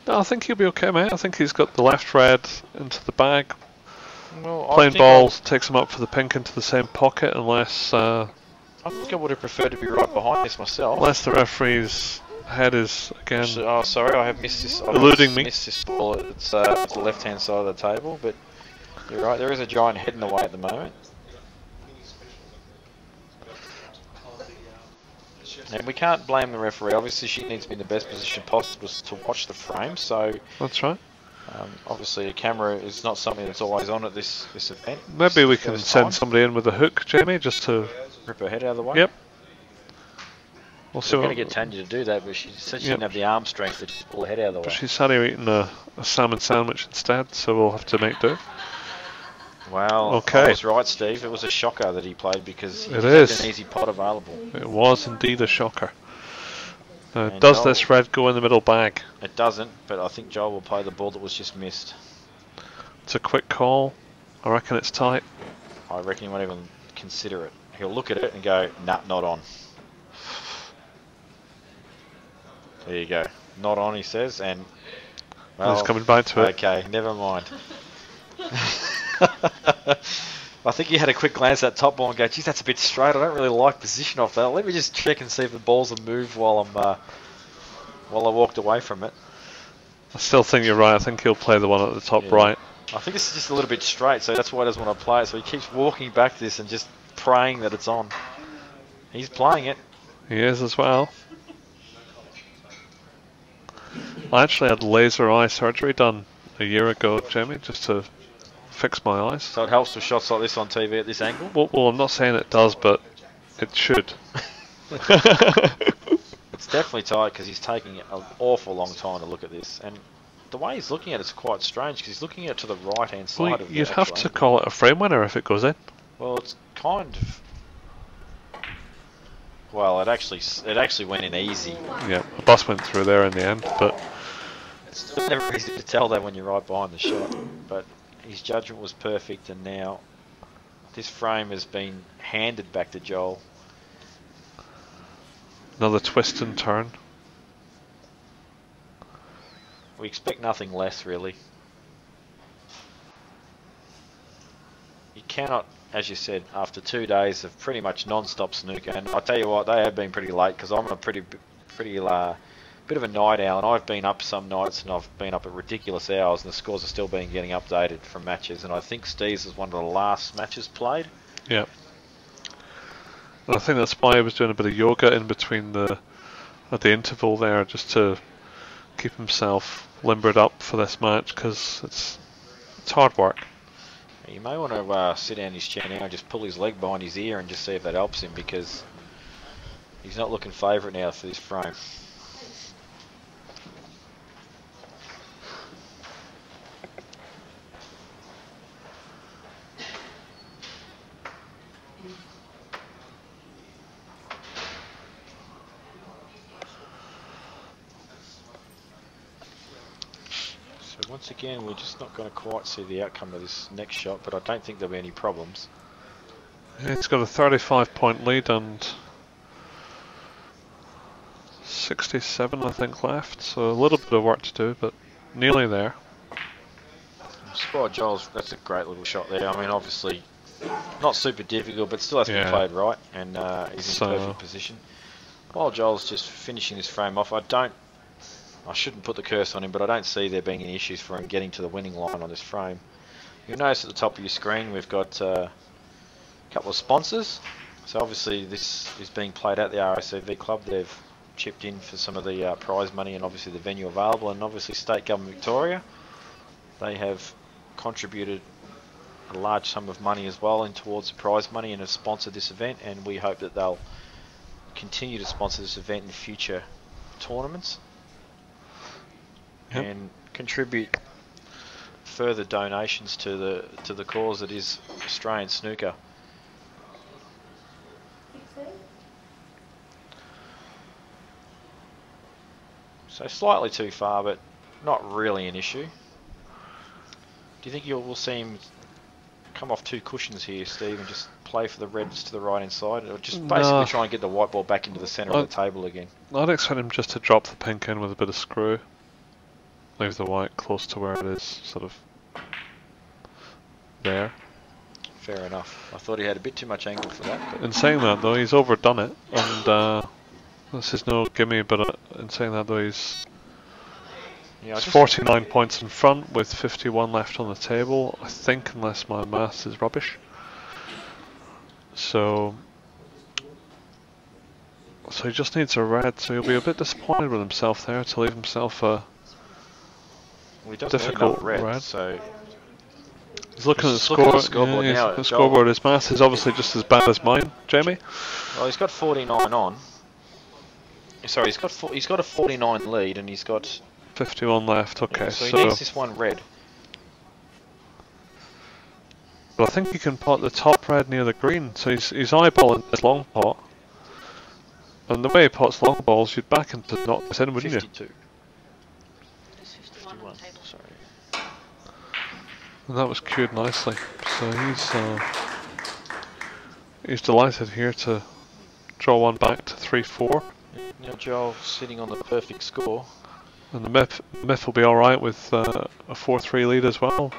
No, I think he'll be okay, mate. I think he's got the left red into the bag. Well, Plain ball takes him up for the pink into the same pocket, unless I think I would have preferred to be right behind this myself. Unless the referees head is again. Actually, oh, sorry, I have missed this. I've eluding me. Missed this ball. It's the left-hand side of the table, but you're right. There is a giant head in the way at the moment. And we can't blame the referee. Obviously, she needs to be in the best position possible to watch the frame. So that's right. Obviously, a camera is not something that's always on at this event. Maybe we can send somebody in with a hook, Jamie, just to rip her head out of the way. Yep. We'll see. We're going to get Tanya to do that, but she said she didn't have the arm strength to just pull her head out of the way. But she's sat here eating a salmon sandwich instead, so we'll have to make do. Well, okay. I was right, Steve. It was a shocker that he played because he had an easy pot available. It was indeed a shocker. Now, does this red go in the middle bag? It doesn't, but I think Johl will play the ball that was just missed. It's a quick call. I reckon it's tight. I reckon he won't even consider it. He'll look at it and go, nah, not on. There you go. Not on, he says, and... well, he's coming back to it. Okay, never mind. I think he had a quick glance at that top ball and go, geez, that's a bit straight. I don't really like position off that. Let me just check and see if the balls will move while I walked away from it. I still think you're right. I think he'll play the one at the top right. I think it's just a little bit straight, so that's why he doesn't want to play it. So he keeps walking back to this and just praying that it's on. He's playing it. He is as well. I actually had laser eye surgery done a year ago, Jamie, just to fix my eyes. So it helps with shots like this on TV at this angle? Well, I'm not saying it does, but it should. It's definitely tight because he's taking an awful long time to look at this. And the way he's looking at it's quite strange because he's looking at it to the right-hand side of the you'd have to angle. call it a frame winner if it goes in. Well, it's kind of... well, it actually went in easy. Yeah, the bus went through there in the end, but... it's never easy to tell that when you're right behind the shot. But his judgment was perfect, and now this frame has been handed back to Johl. Another twist and turn. We expect nothing less, really. You cannot, as you said, after 2 days of pretty much non-stop snooker, and I tell you what, they have been pretty late because I'm a pretty bit of a night owl, and I've been up some nights and I've been up at ridiculous hours, and the scores are still being getting updated from matches. And I think Steve's was one of the last matches played. Yeah. And I think that's why I was doing a bit of yoga in between at the interval there, just to keep himself limbered up for this match, because it's hard work. You may want to sit down in his chair now and just pull his leg behind his ear and just see if that helps him, because he's not looking favourite now for this frame. Once again, we're just not going to quite see the outcome of this next shot, but I don't think there'll be any problems. It's got a 35-point lead and 67, I think, left. So a little bit of work to do, but nearly there. Spot Johl's, that's a great little shot there. I mean, obviously, not super difficult, but still has to be played right, and he's in perfect position. While Johl's just finishing this frame off, I shouldn't put the curse on him, but I don't see there being any issues for him getting to the winning line on this frame. You'll notice at the top of your screen we've got a couple of sponsors. So obviously this is being played at the RACV club. They've chipped in for some of the prize money and obviously the venue available, and obviously State Government Victoria. They have contributed a large sum of money as well in towards the prize money and have sponsored this event, and we hope that they'll continue to sponsor this event in future tournaments. And contribute further donations to the cause that is Australian snooker. So slightly too far, but not really an issue. Do you think we'll see him come off two cushions here, Steve, and just play for the reds to the right hand side, or just basically try and get the white ball back into the centre of the table again? I'd expect him just to drop the pink in with a bit of screw. Leave the white close to where it is, sort of there. Fair enough. I thought he had a bit too much angle for that. In saying that though, he's overdone it, and This is no gimme, but in saying that though, he's 'He's 49 points in front with 51 left on the table, I think, unless my maths is rubbish. So he just needs a red, so he'll be a bit disappointed with himself there to leave himself a difficult red. So he's looking at the scoreboard now. The scoreboard. His maths is obviously just as bad as mine, Jamie. Well, he's got 49 on. Sorry, he's got a 49 lead, and he's got 51 left. Okay, so he needs this one red. But I think he can pot the top red near the green, so he's eyeballing this long pot. And the way he pots long balls, you'd back him to knock this in, wouldn't 52. you? 51, sorry. And that was cued nicely. So he's delighted here to draw one back to 3-4. Now Joel sitting on the perfect score. And the Mif will be alright with a 4-3 lead as well.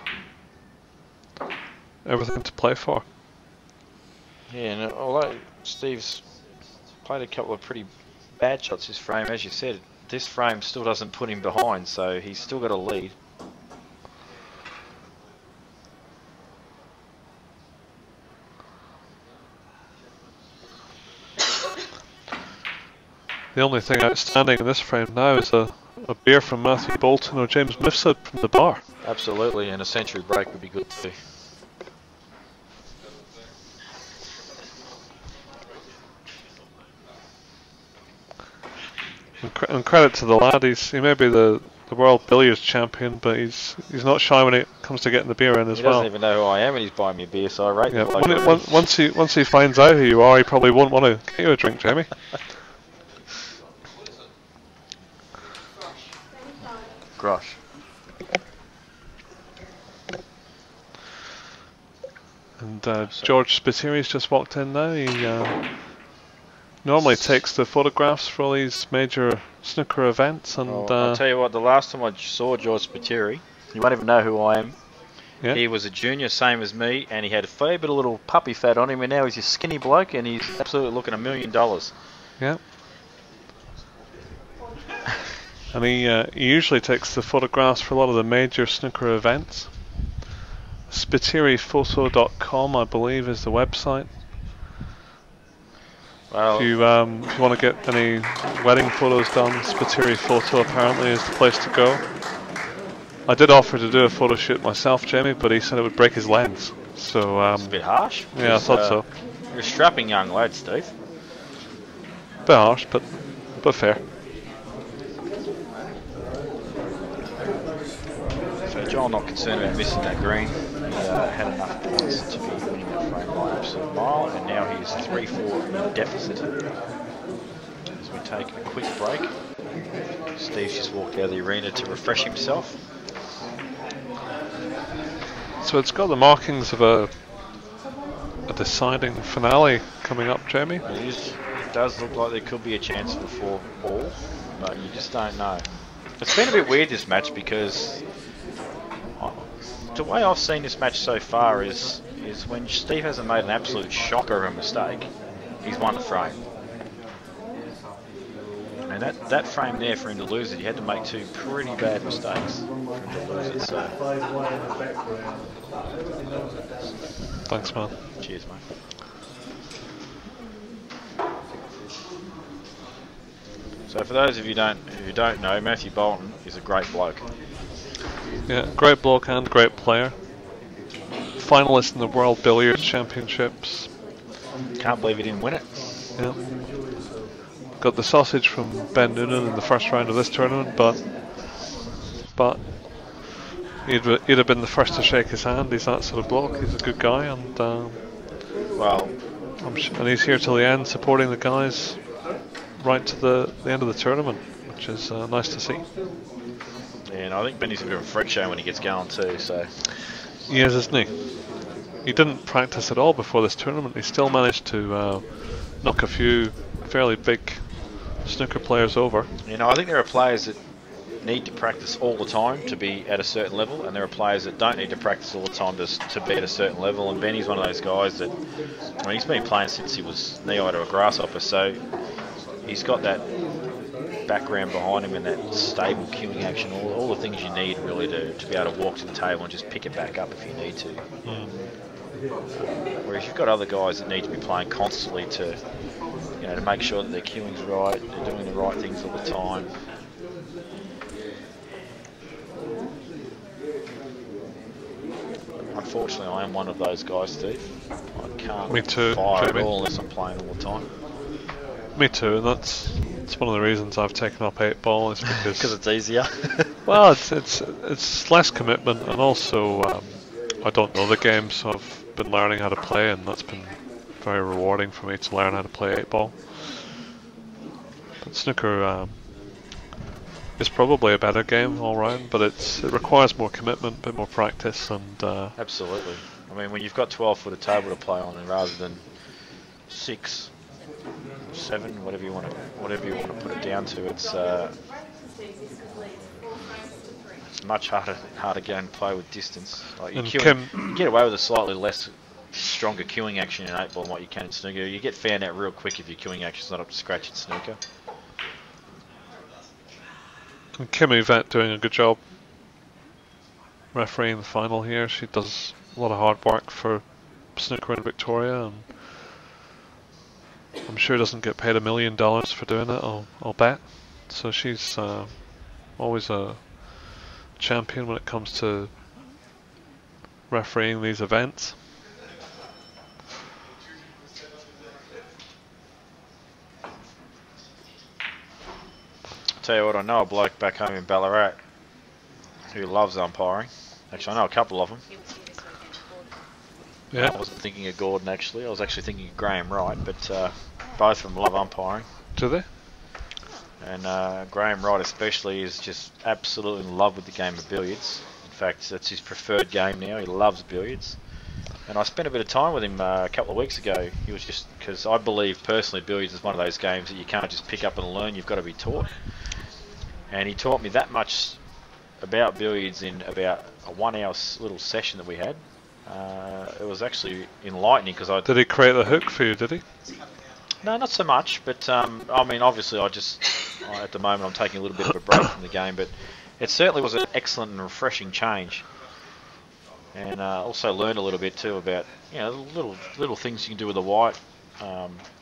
Everything to play for. Yeah, and although Steve's played a couple of pretty bad shots this frame, as you said, this frame still doesn't put him behind, so he's still got a lead. The only thing outstanding in this frame now is a beer from Matthew Bolton or James Mifsud from the bar. Absolutely, and a century break would be good too. And credit to the lad, he may be the world billiards champion, but he's not shy when it comes to getting the beer in as well. He doesn't even know who I am, and he's buying me a beer, so I rate him. Once he finds out who you are, he probably won't want to get you a drink, Jamie. Grosh. And George Spiteri's just walked in now. He normally takes the photographs for all these major snooker events. And I'll tell you what, the last time I saw George Spiteri, you won't even know who I am. Yeah. He was a junior, same as me, and he had a fair bit of little puppy fat on him, and now he's a skinny bloke, and he's absolutely looking $1 million. Yeah. And he usually takes the photographs for a lot of the major snooker events. SpitiriPhoto.com, I believe, is the website. Well, if you want to get any wedding photos done, Spitiri Photo apparently is the place to go. I did offer to do a photo shoot myself, Jamie, but he said it would break his lens. So it's a bit harsh. Yeah, I thought so. You're a strapping young lad, Steve. Bit harsh, but fair. So Joel not concerned about missing that green. He had enough points to be winning that frame by an absolute mile, and now he is 3-4 in deficit. As we take a quick break, Steve's just walked out of the arena to refresh himself. So it's got the markings of a deciding finale coming up, Jamie. It does look like there could be a chance for 4 all, but you just don't know. It's been a bit weird this match because the way I've seen this match so far is when Steve hasn't made an absolute shocker of a mistake, he's won the frame. And that frame there, for him to lose it, he had to make 2 pretty bad mistakes for him to lose it. So. Thanks, man. Cheers, mate. So for those of you who don't know, Matthew Bolton is a great bloke. Yeah, great bloke and great player. Finalist in the World Billiards Championships. Can't believe he didn't win it. Yeah. Got the sausage from Ben Noonan in the first round of this tournament, but he'd have been the first to shake his hand. He's that sort of bloke. He's a good guy, and well, and he's here till the end, supporting the guys right to the end of the tournament, which is nice to see. Yeah, and I think Benny's a bit of a freak show when he gets going too. So he is, isn't he? He didn't practice at all before this tournament. He still managed to knock a few fairly big snooker players over. You know, I think there are players that need to practice all the time to be at a certain level, and there are players that don't need to practice all the time to be at a certain level. And Benny's one of those guys that, I mean, he's been playing since he was knee-high to a grasshopper, so he's got that background behind him and that stable cueing action, all the things you need really to be able to walk to the table and just pick it back up if you need to. Whereas you've got other guys that need to be playing constantly to, you know, to make sure that their cueing's right, they're doing the right things all the time. Unfortunately, I am one of those guys, Steve. I can't fire at all unless I'm playing all the time. Me too, and it's one of the reasons I've taken up 8-ball is because it's easier. Well, it's less commitment, and also I don't know the game, so I've been learning how to play, and that's been very rewarding for me to learn how to play 8-ball. But snooker is probably a better game all round, but it requires more commitment, a bit more practice, and absolutely. I mean, when you've got 12-footed table to play on, and rather than 6, 7, whatever you want to put it down to, it's much harder to go and play with distance. Like you get away with a slightly less stronger cueing action in 8-ball than what you can in snooker. You get found out real quick if your cueing action's not up to scratch in snooker. And Kim Yvette doing a good job refereeing the final here. She does a lot of hard work for snooker in Victoria, and I'm sure doesn't get paid $1 million for doing it, I'll bet. So she's always a champion when it comes to refereeing these events. Tell you what, I know a bloke back home in Ballarat who loves umpiring. Actually, I know a couple of them. Yeah. I wasn't thinking of Gordon actually. I was actually thinking of Graham Wright, but both of them love umpiring. Do they? And Graham Wright especially is just absolutely in love with the game of billiards. In fact, that's his preferred game now. He loves billiards. And I spent a bit of time with him a couple of weeks ago. He was just, because I believe personally billiards is one of those games that you can't just pick up and learn, you've got to be taught. And he taught me that much about billiards in about a 1 hour little session that we had. It was actually enlightening because I... Did he create the hook for you, did he? No, not so much, but I mean, obviously at the moment I'm taking a little bit of a break from the game, but it certainly was an excellent and refreshing change. And also learned a little bit too about, you know, little things you can do with the white.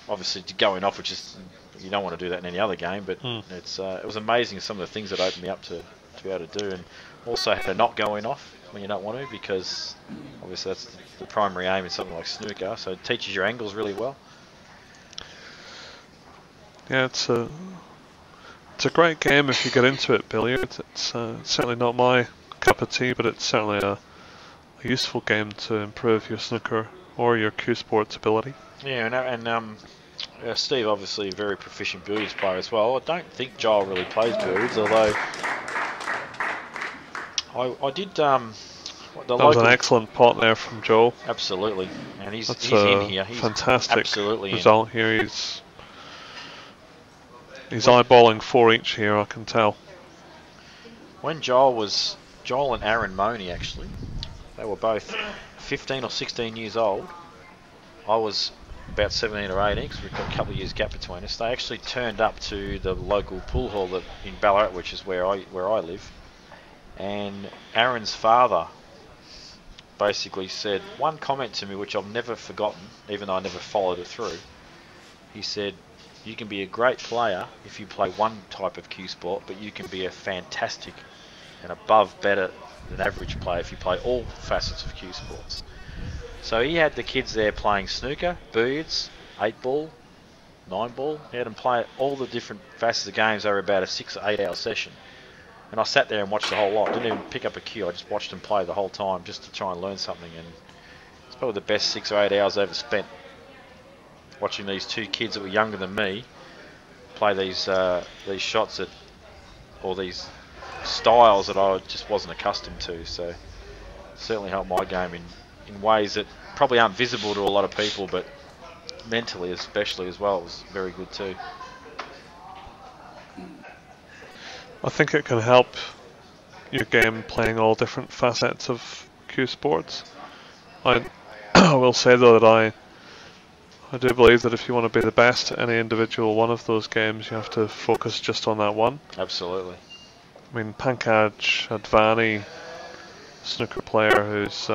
Obviously going off, which is, you don't want to do that in any other game, but it was amazing some of the things that opened me up to be able to do, and also how to not going off when you don't want to, because obviously that's the primary aim in something like snooker, so it teaches your angles really well. Yeah, it's a great game if you get into it, billiards. It's certainly not my cup of tea, but it's certainly a useful game to improve your snooker or your cue sports ability. Yeah, and Steve, obviously a very proficient billiards player as well. I don't think Johl really plays billiards, although I did. That was an excellent pot there from Johl. Absolutely, and he's in here. He's fantastic absolutely result here. He's eyeballing 4 each here, I can tell. When Johl and Aaron Money actually, they were both 15 or 16 years old. I was about 17 or 18 because we've got a couple of years gap between us. They actually turned up to the local pool hall in Ballarat, which is where I live. And Aaron's father basically said one comment to me which I've never forgotten, even though I never followed it through. He said, "You can be a great player if you play one type of cue sport, but you can be a fantastic and above better than average player if you play all facets of cue sports." So he had the kids there playing snooker, billiards, 8-ball, 9-ball. He had them play all the different facets of games over about a 6 or 8 hour session. And I sat there and watched the whole lot. Didn't even pick up a cue. I just watched them play the whole time just to try and learn something. And it's probably the best 6 or 8 hours I ever spent watching these two kids that were younger than me play these shots or these styles that I just wasn't accustomed to. So it certainly helped my game in ways that probably aren't visible to a lot of people, but mentally especially as well, it was very good too. I think it can help your game playing all different facets of cue sports. I will say though that I I do believe that if you want to be the best at any individual one of those games, you have to focus just on that one. Absolutely. I mean, Pankaj Advani, snooker player who's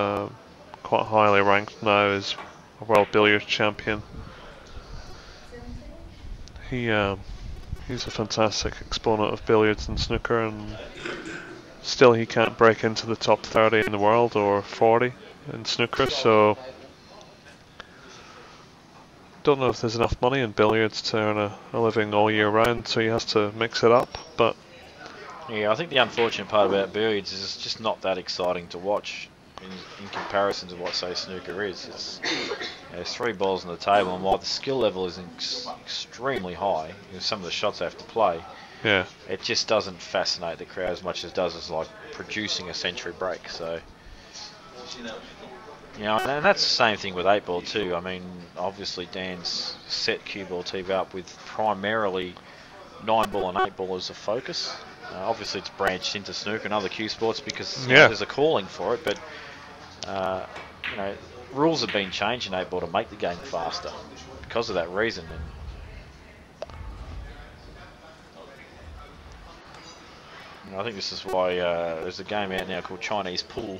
quite highly ranked now, is a world billiards champion. He's a fantastic exponent of billiards and snooker, and still he can't break into the top 30 in the world or 40 in snooker, so don't know if there's enough money in billiards to earn a living all year round, so he has to mix it up. But yeah, I think the unfortunate part about billiards is it's just not that exciting to watch in comparison to what, say, snooker is. It's, there's 3 balls on the table, and while the skill level is extremely high, some of the shots they have to play, yeah, it just doesn't fascinate the crowd as much as it does as like producing a century break. So, you know, and that's the same thing with 8-ball too. I mean, obviously Dan's set CueballTV up with primarily 9-ball and 8-ball as a focus. Obviously it's branched into snooker and other cue sports because you know, there's a calling for it, but you know, rules have been changed in 8-ball to make the game faster because of that reason. And I think this is why there's a game out now called Chinese Pool,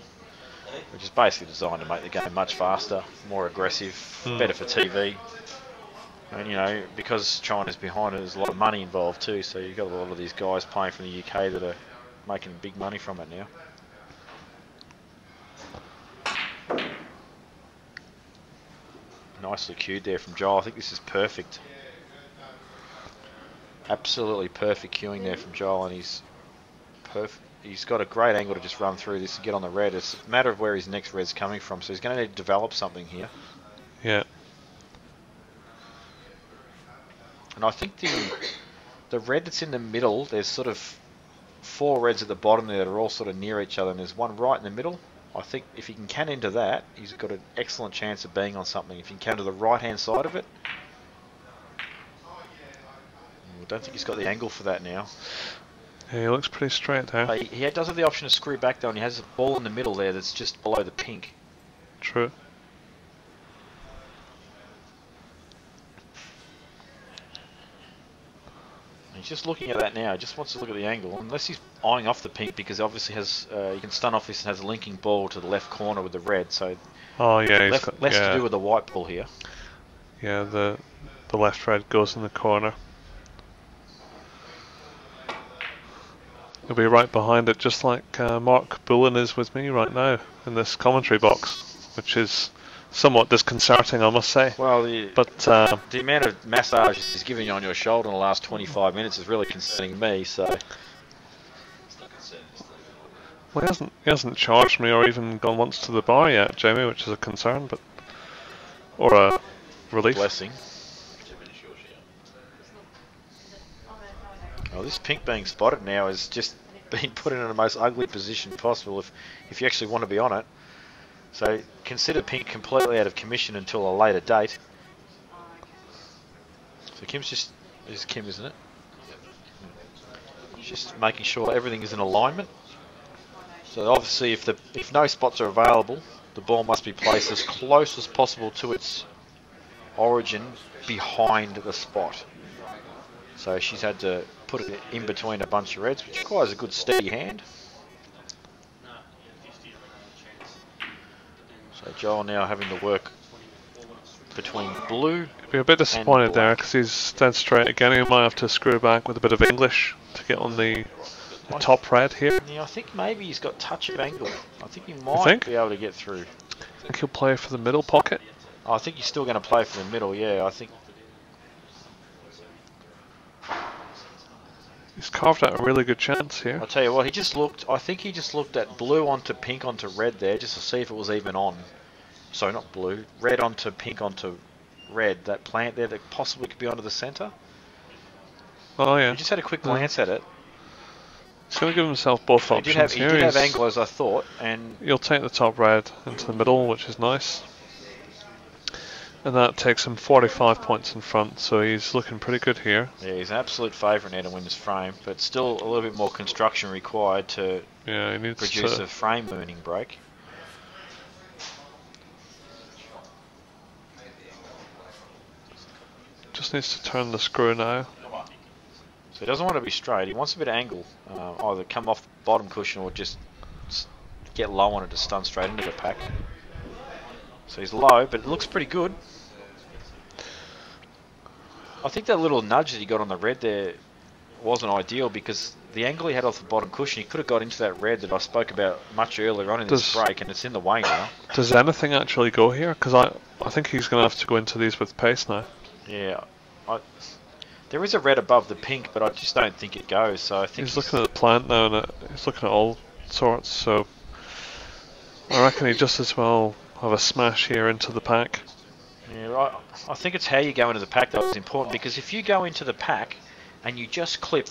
which is basically designed to make the game much faster, more aggressive, better for TV. And you know, because China's behind it, there's a lot of money involved too, so you've got a lot of these guys playing from the UK that are making big money from it now. Nicely cued there from Johl. I think this is perfect. Absolutely perfect cueing there from Johl, and he's got a great angle to just run through this and get on the red. It's a matter of where his next red's coming from, so he's going to need to develop something here. Yeah. And I think the red that's in the middle, there's sort of 4 reds at the bottom there that are all sort of near each other, and there's one right in the middle. I think if he can can into that, he's got an excellent chance of being on something. If he can to the right-hand side of it, I don't think he's got the angle for that now. Yeah, he looks pretty straight there. But he does have the option to screw back though, and he has a ball in the middle there that's just below the pink. True. He's just looking at that now. He just wants to look at the angle, unless he's eyeing off the pink because obviously has you can stun off this and has a linking ball to the left corner with the red. So he's got less to do with the white ball here. Yeah, the left red goes in the corner. He'll be right behind it, just like Mark Bullen is with me right now in this commentary box, which is somewhat disconcerting, I must say. Well, the amount of massages he's giving you on your shoulder in the last 25 minutes is really concerning me. So, well, he hasn't charged me or even gone once to the bar yet, Jamie, which is a concern, but or a relief. Blessing. Well, this pink being spotted now has just been put in the most ugly position possible if you actually want to be on it. So consider pink completely out of commission until a later date. So Kim's just, this is Kim, isn't it? Just making sure everything is in alignment. So obviously if no spots are available, the ball must be placed as close as possible to its origin behind the spot. So she's had to put it in between a bunch of reds, which requires a good steady hand. So Johl now having to work between blue. He'll be a bit disappointed there because he's dead straight again. He might have to screw back with a bit of English to get on the top red here. Yeah, I think maybe he's got touch of angle. I think he might be able to get through. I think he'll play for the middle pocket. I think he's still going to play for the middle, yeah. I think he's carved out a really good chance here. I'll tell you what, I think he just looked at blue onto pink onto red there just to see if it was even on. Sorry, not blue. Red onto pink onto red. That plant there that possibly could be onto the centre. Oh yeah. He just had a quick glance at it. He's going to give himself both options he here. did have angle as I thought, and he'll take the top red into the middle, which is nice. And that takes him 45 points in front, so he's looking pretty good here. Yeah, he's an absolute favourite now to win this frame, but still a little bit more construction required to produce a frame winning break. . Just needs to turn the screw now. So he doesn't want to be straight. He wants a bit of angle. Either come off the bottom cushion or just get low on it to stun straight into the pack. So he's low, but it looks pretty good. I think that little nudge that he got on the red there wasn't ideal because the angle he had off the bottom cushion, he could have got into that red that I spoke about much earlier on in this break, and it's in the way now. Does anything actually go here? Because I think he's going to have to go into these with pace now. Yeah. There is a red above the pink, but I just don't think it goes. So I think he's looking at the plant now, and he's looking at all sorts. So I reckon he just as well have a smash here into the pack. Yeah, I think it's how you go into the pack that is important, because if you go into the pack and you just clip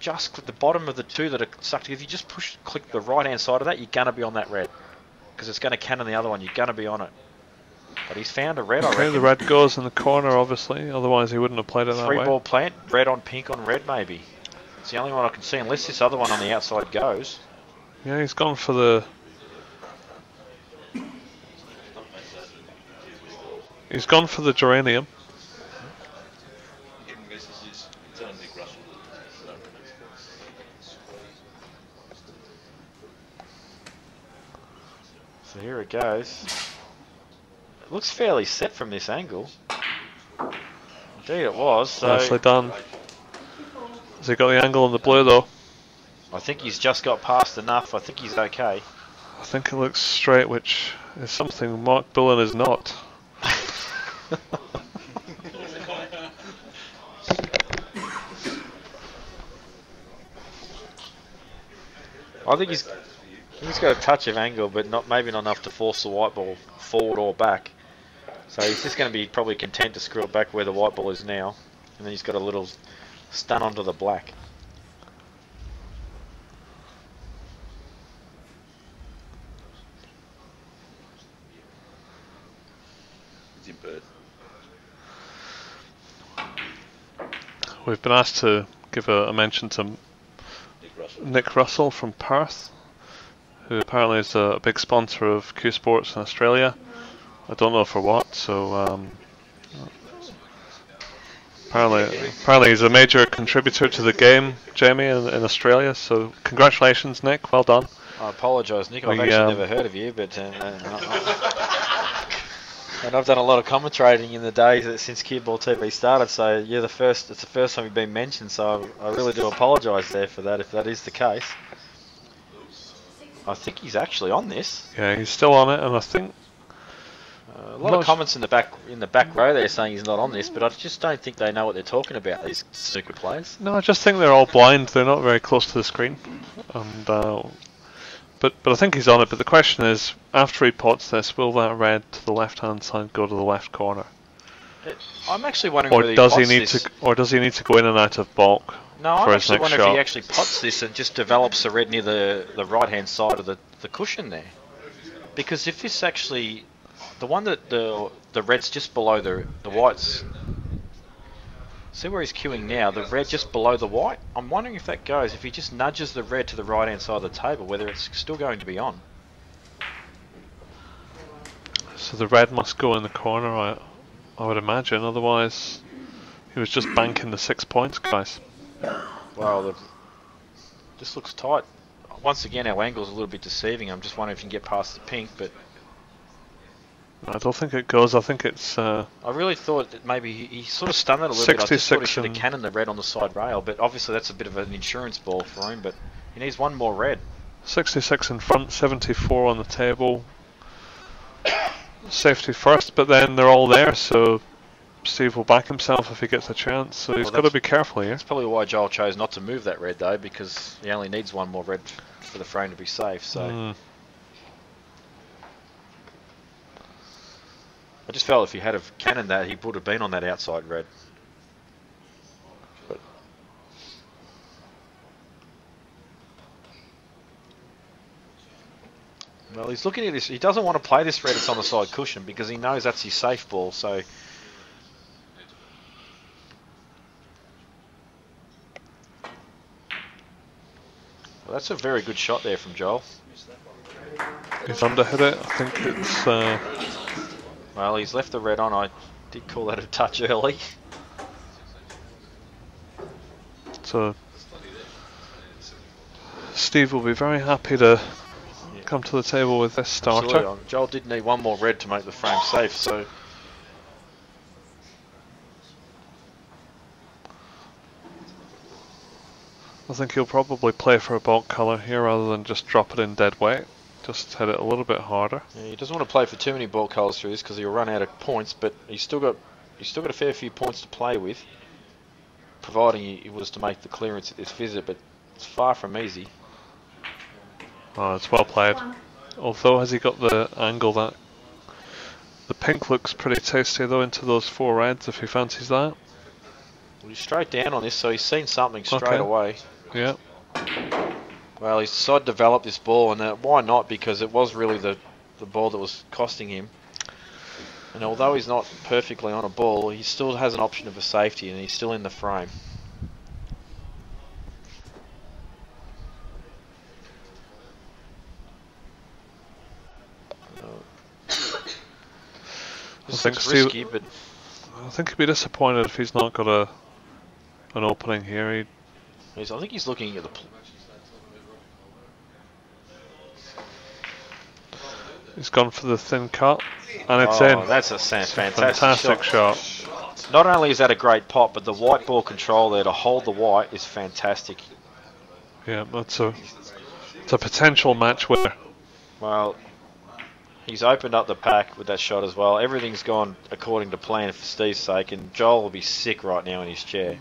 the bottom of the two that are sucked, if you just click the right hand side of that, you're gonna be on that red, because it's gonna cannon the other one. You're gonna be on it. But he's found a red, I reckon. The red goes in the corner, obviously, otherwise he wouldn't have played it that way. 3-ball plant, red on pink on red, maybe. It's the only one I can see, unless this other one on the outside goes. Yeah, he's gone for the... He's gone for the geranium. So here it goes. It looks fairly set from this angle. Indeed it was. So nicely done. Has he got the angle on the blue though? I think he's just got past enough. I think he's okay. I think it looks straight, which is something Mark Bullen is not. I think he's got a touch of angle, but maybe not enough to force the white ball forward or back. So he's just going to be probably content to screw it back where the white ball is now, and then he's got a little stun onto the black. We've been asked to give a mention to Nick Russell from Perth, who apparently is a big sponsor of Q Sports in Australia. I don't know for what, so apparently he's a major contributor to the game, Jamie, in Australia. So congratulations, Nick. Well done. I apologise, Nick. I've actually never heard of you, but and I've done a lot of commentating in the days since CueballTV started. So you're the first. It's the first time you've been mentioned. So I really do apologise there for that, if that is the case. I think he's actually on this. Yeah, he's still on it, and I think a lot of comments in the back row there saying he's not on this, but I just don't think they know what they're talking about, these snooker players. No, I just think they're all blind. They're not very close to the screen, and but I think he's on it. But the question is, after he pots this, will that red to the left hand side go to the left corner? I'm actually wondering or whether does he he need this. to, or does he need to go in and out of bulk? No, for I his actually next wonder shot? if he actually pots this and just develops the red near the right hand side of the cushion there. Because if this actually, the one that the red's just below the whites, see where he's queuing now, the red just below the white, I'm wondering if that goes, if he just nudges the red to the right hand side of the table, whether it's still going to be on. So the red must go in the corner, I would imagine, otherwise he was just banking the 6 points, guys. Well, this looks tight. Once again, our angle's a little bit deceiving. I'm just wondering if you can get past the pink, but I don't think it goes. I think it's... I really thought that maybe he sort of stunned it a little bit. I just thought he should have cannoned the red on the side rail, but obviously that's a bit of an insurance ball for him, but he needs one more red. 66 in front, 74 on the table. Safety first, but then they're all there, so Steve will back himself if he gets a chance, so he's got to be careful here. That's probably why Johl chose not to move that red, though, because he only needs one more red for the frame to be safe, so... I just felt if he had have cannoned that, he would have been on that outside red. But well, he's looking at this. He doesn't want to play this red that's on the side cushion because he knows that's his safe ball. So well, that's a very good shot there from Johl. He's underhit it. I think it's... Well, he's left the red on. I did call that a touch early. So Steve will be very happy to come to the table with this starter. Absolutely. Joel did need one more red to make the frame safe, so I think he'll probably play for a bulk colour here rather than just drop it in dead weight. Just hit it a little bit harder. yeah, he doesn't want to play for too many ball colours through this because he'll run out of points, but he's still got a fair few points to play with, providing he was to make the clearance at this visit, but it's far from easy. Oh, it's well played. Although, has he got the angle that... The pink looks pretty tasty though into those 4 reds if he fancies that. Well, he's straight down on this, so he's seen something straight away. Yeah. Well, he's decided to develop this ball, and why not? Because it was really the ball that was costing him. And although he's not perfectly on a ball, he still has an option of a safety, and he's still in the frame. This looks risky, but I think he'd be disappointed if he's not got an opening here. I think he's looking at the. He's gone for the thin cut, and it's in. That's a fantastic shot. Not only is that a great pot, but the white ball control there to hold the white is fantastic. Yeah, it's a potential match winner. Well, he's opened up the pack with that shot as well. Everything's gone according to plan for Steve's sake, and Joel will be sick right now in his chair.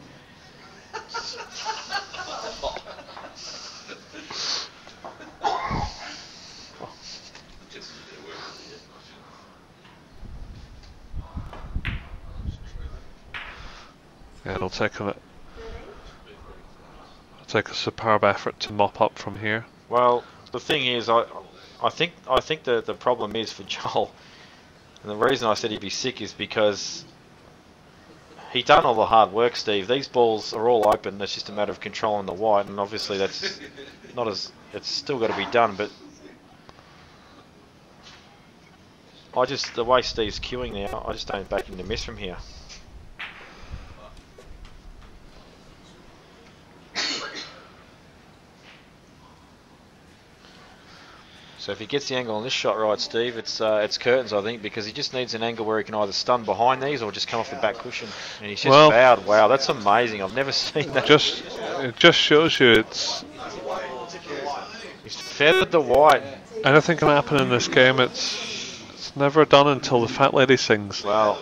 Yeah, it'll take a superb effort to mop up from here. Well, the thing is, I think the problem is for Joel, and the reason I said he'd be sick is because he done all the hard work, Steve. These balls are all open. It's just a matter of controlling the white, and obviously that's not as it's still got to be done. But the way Steve's queuing now, I just don't back him to miss from here. So if he gets the angle on this shot right, Steve, it's curtains, I think, because he just needs an angle where he can either stun behind these or just come off the back cushion. And he's just bowed. Wow, that's amazing. I've never seen that. It just shows you he's feathered the white. Anything can happen in this game. It's never done until the fat lady sings. Well,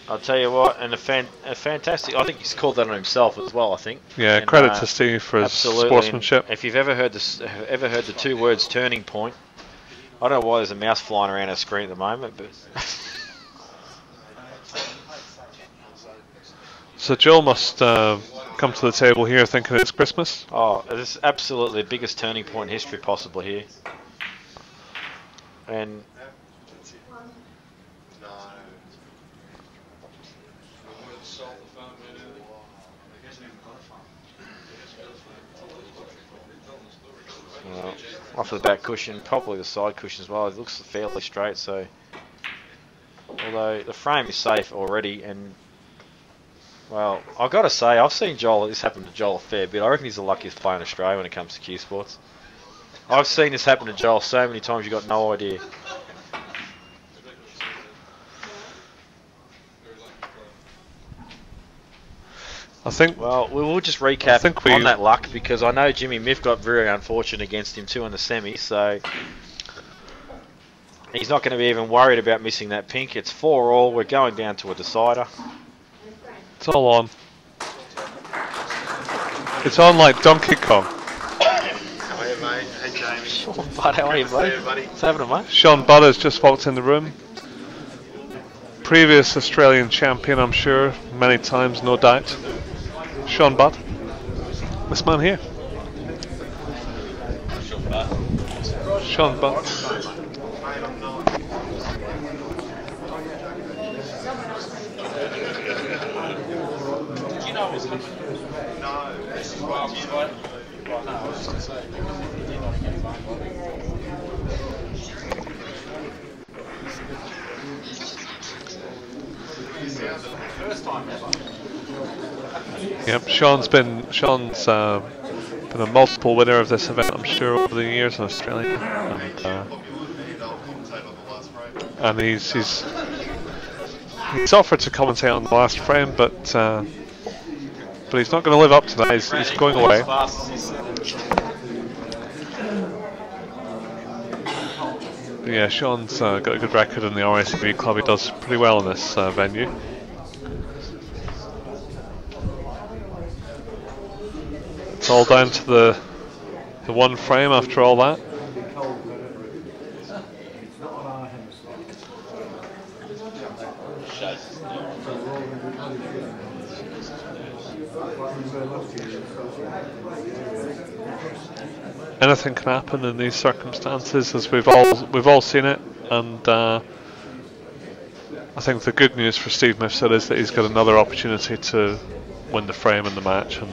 I'll tell you what, and a fantastic. I think he's called that on himself as well. I think. Yeah, and, credit to Steve for his sportsmanship. And if you've ever heard the 2 words "turning point," I don't know why there's a mouse flying around our screen at the moment, but. So Joel must come to the table here thinking it's Christmas. Oh, this is absolutely the biggest turning point in history possible here, and. Off the back cushion, probably the side cushion as well. It looks fairly straight, so although the frame is safe already, and well, I've got to say, I've seen Joel. This happened to Joel a fair bit. I reckon he's the luckiest player in Australia when it comes to Q Sports. I've seen this happen to Joel so many times. You got no idea. I think. Well, we will just recap on that luck because I know Jimmy Miff got very unfortunate against him too in the semi, so he's not going to be even worried about missing that pink. It's 4-all. We're going down to a decider. It's all on. It's on like Donkey Kong. How are you, mate? Hey, Jamie. Sean Budd, how are you, buddy? What's happening, mate? Sean Budd has just walked in the room. Previous Australian champion, I'm sure, many times, no doubt. Sean Budd, this man here. Sean Budd. Did you know it was coming? No. This is why I was like, no, I was just going to say. First time ever. Yep, Sean's been a multiple winner of this event, I'm sure, over the years in Australia, and he's offered to commentate on the last frame, but he's not going to live up to that. He's going away. But yeah, Sean's got a good record in the RACV club. He does pretty well in this venue. It's all down to the one frame after all that. Anything can happen in these circumstances, as we've all seen it, and I think the good news for Steve Mifsud is that he's got another opportunity to win the frame in the match, and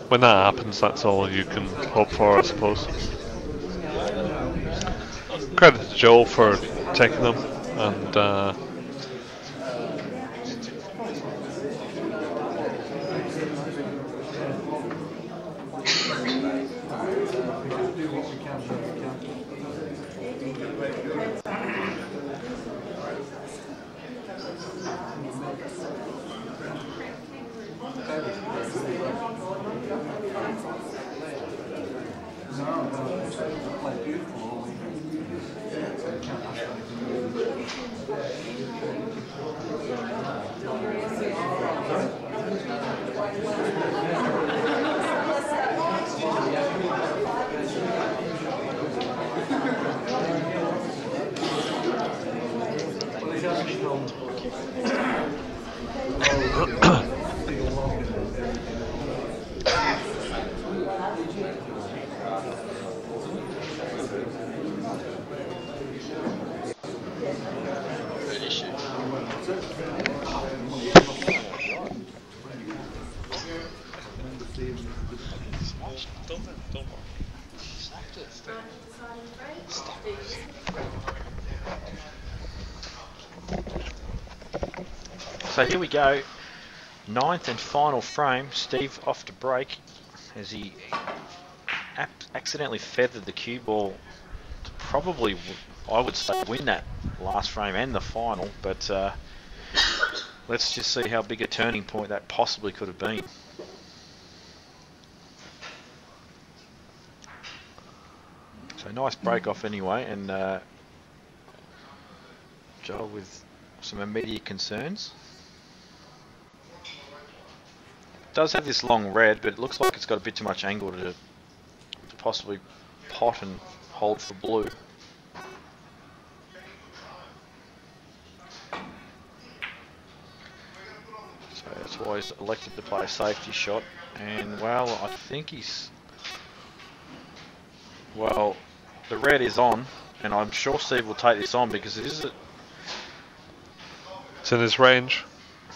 when that happens, that's all you can hope for, I suppose. Credit to Johl for taking them, and So here we go, 9th and final frame. Steve off to break as he accidentally feathered the cue ball to probably, I would say, win that last frame and the final, but let's just see how big a turning point that possibly could have been. So nice break off anyway, and Johl with some immediate concerns. Does have this long red, but it looks like it's got a bit too much angle to possibly pot and hold for blue. So that's why he's elected to play a safety shot, and well, I think he's, well, the red is on, and I'm sure Steve will take this on because it is it's in his range.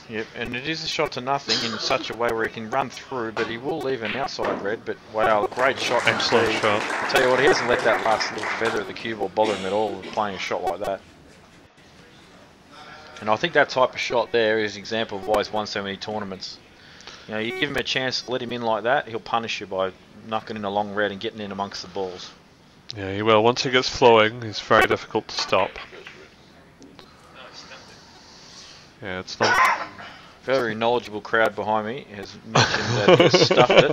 Yep, and it is a shot to nothing in such a way where he can run through, but he will leave an outside red. But wow, great shot from Excellent Steve. shot. I tell you what, he hasn't let that last little feather of the cue ball bother him at all with playing a shot like that. And I think that type of shot there is an example of why he's won so many tournaments. You know, you give him a chance to let him in like that, he'll punish you by knocking in a long red and getting in amongst the balls. Yeah, he will. Once he gets flowing, he's very difficult to stop. Yeah, it's not. Very knowledgeable crowd behind me has mentioned that he's stuffed it.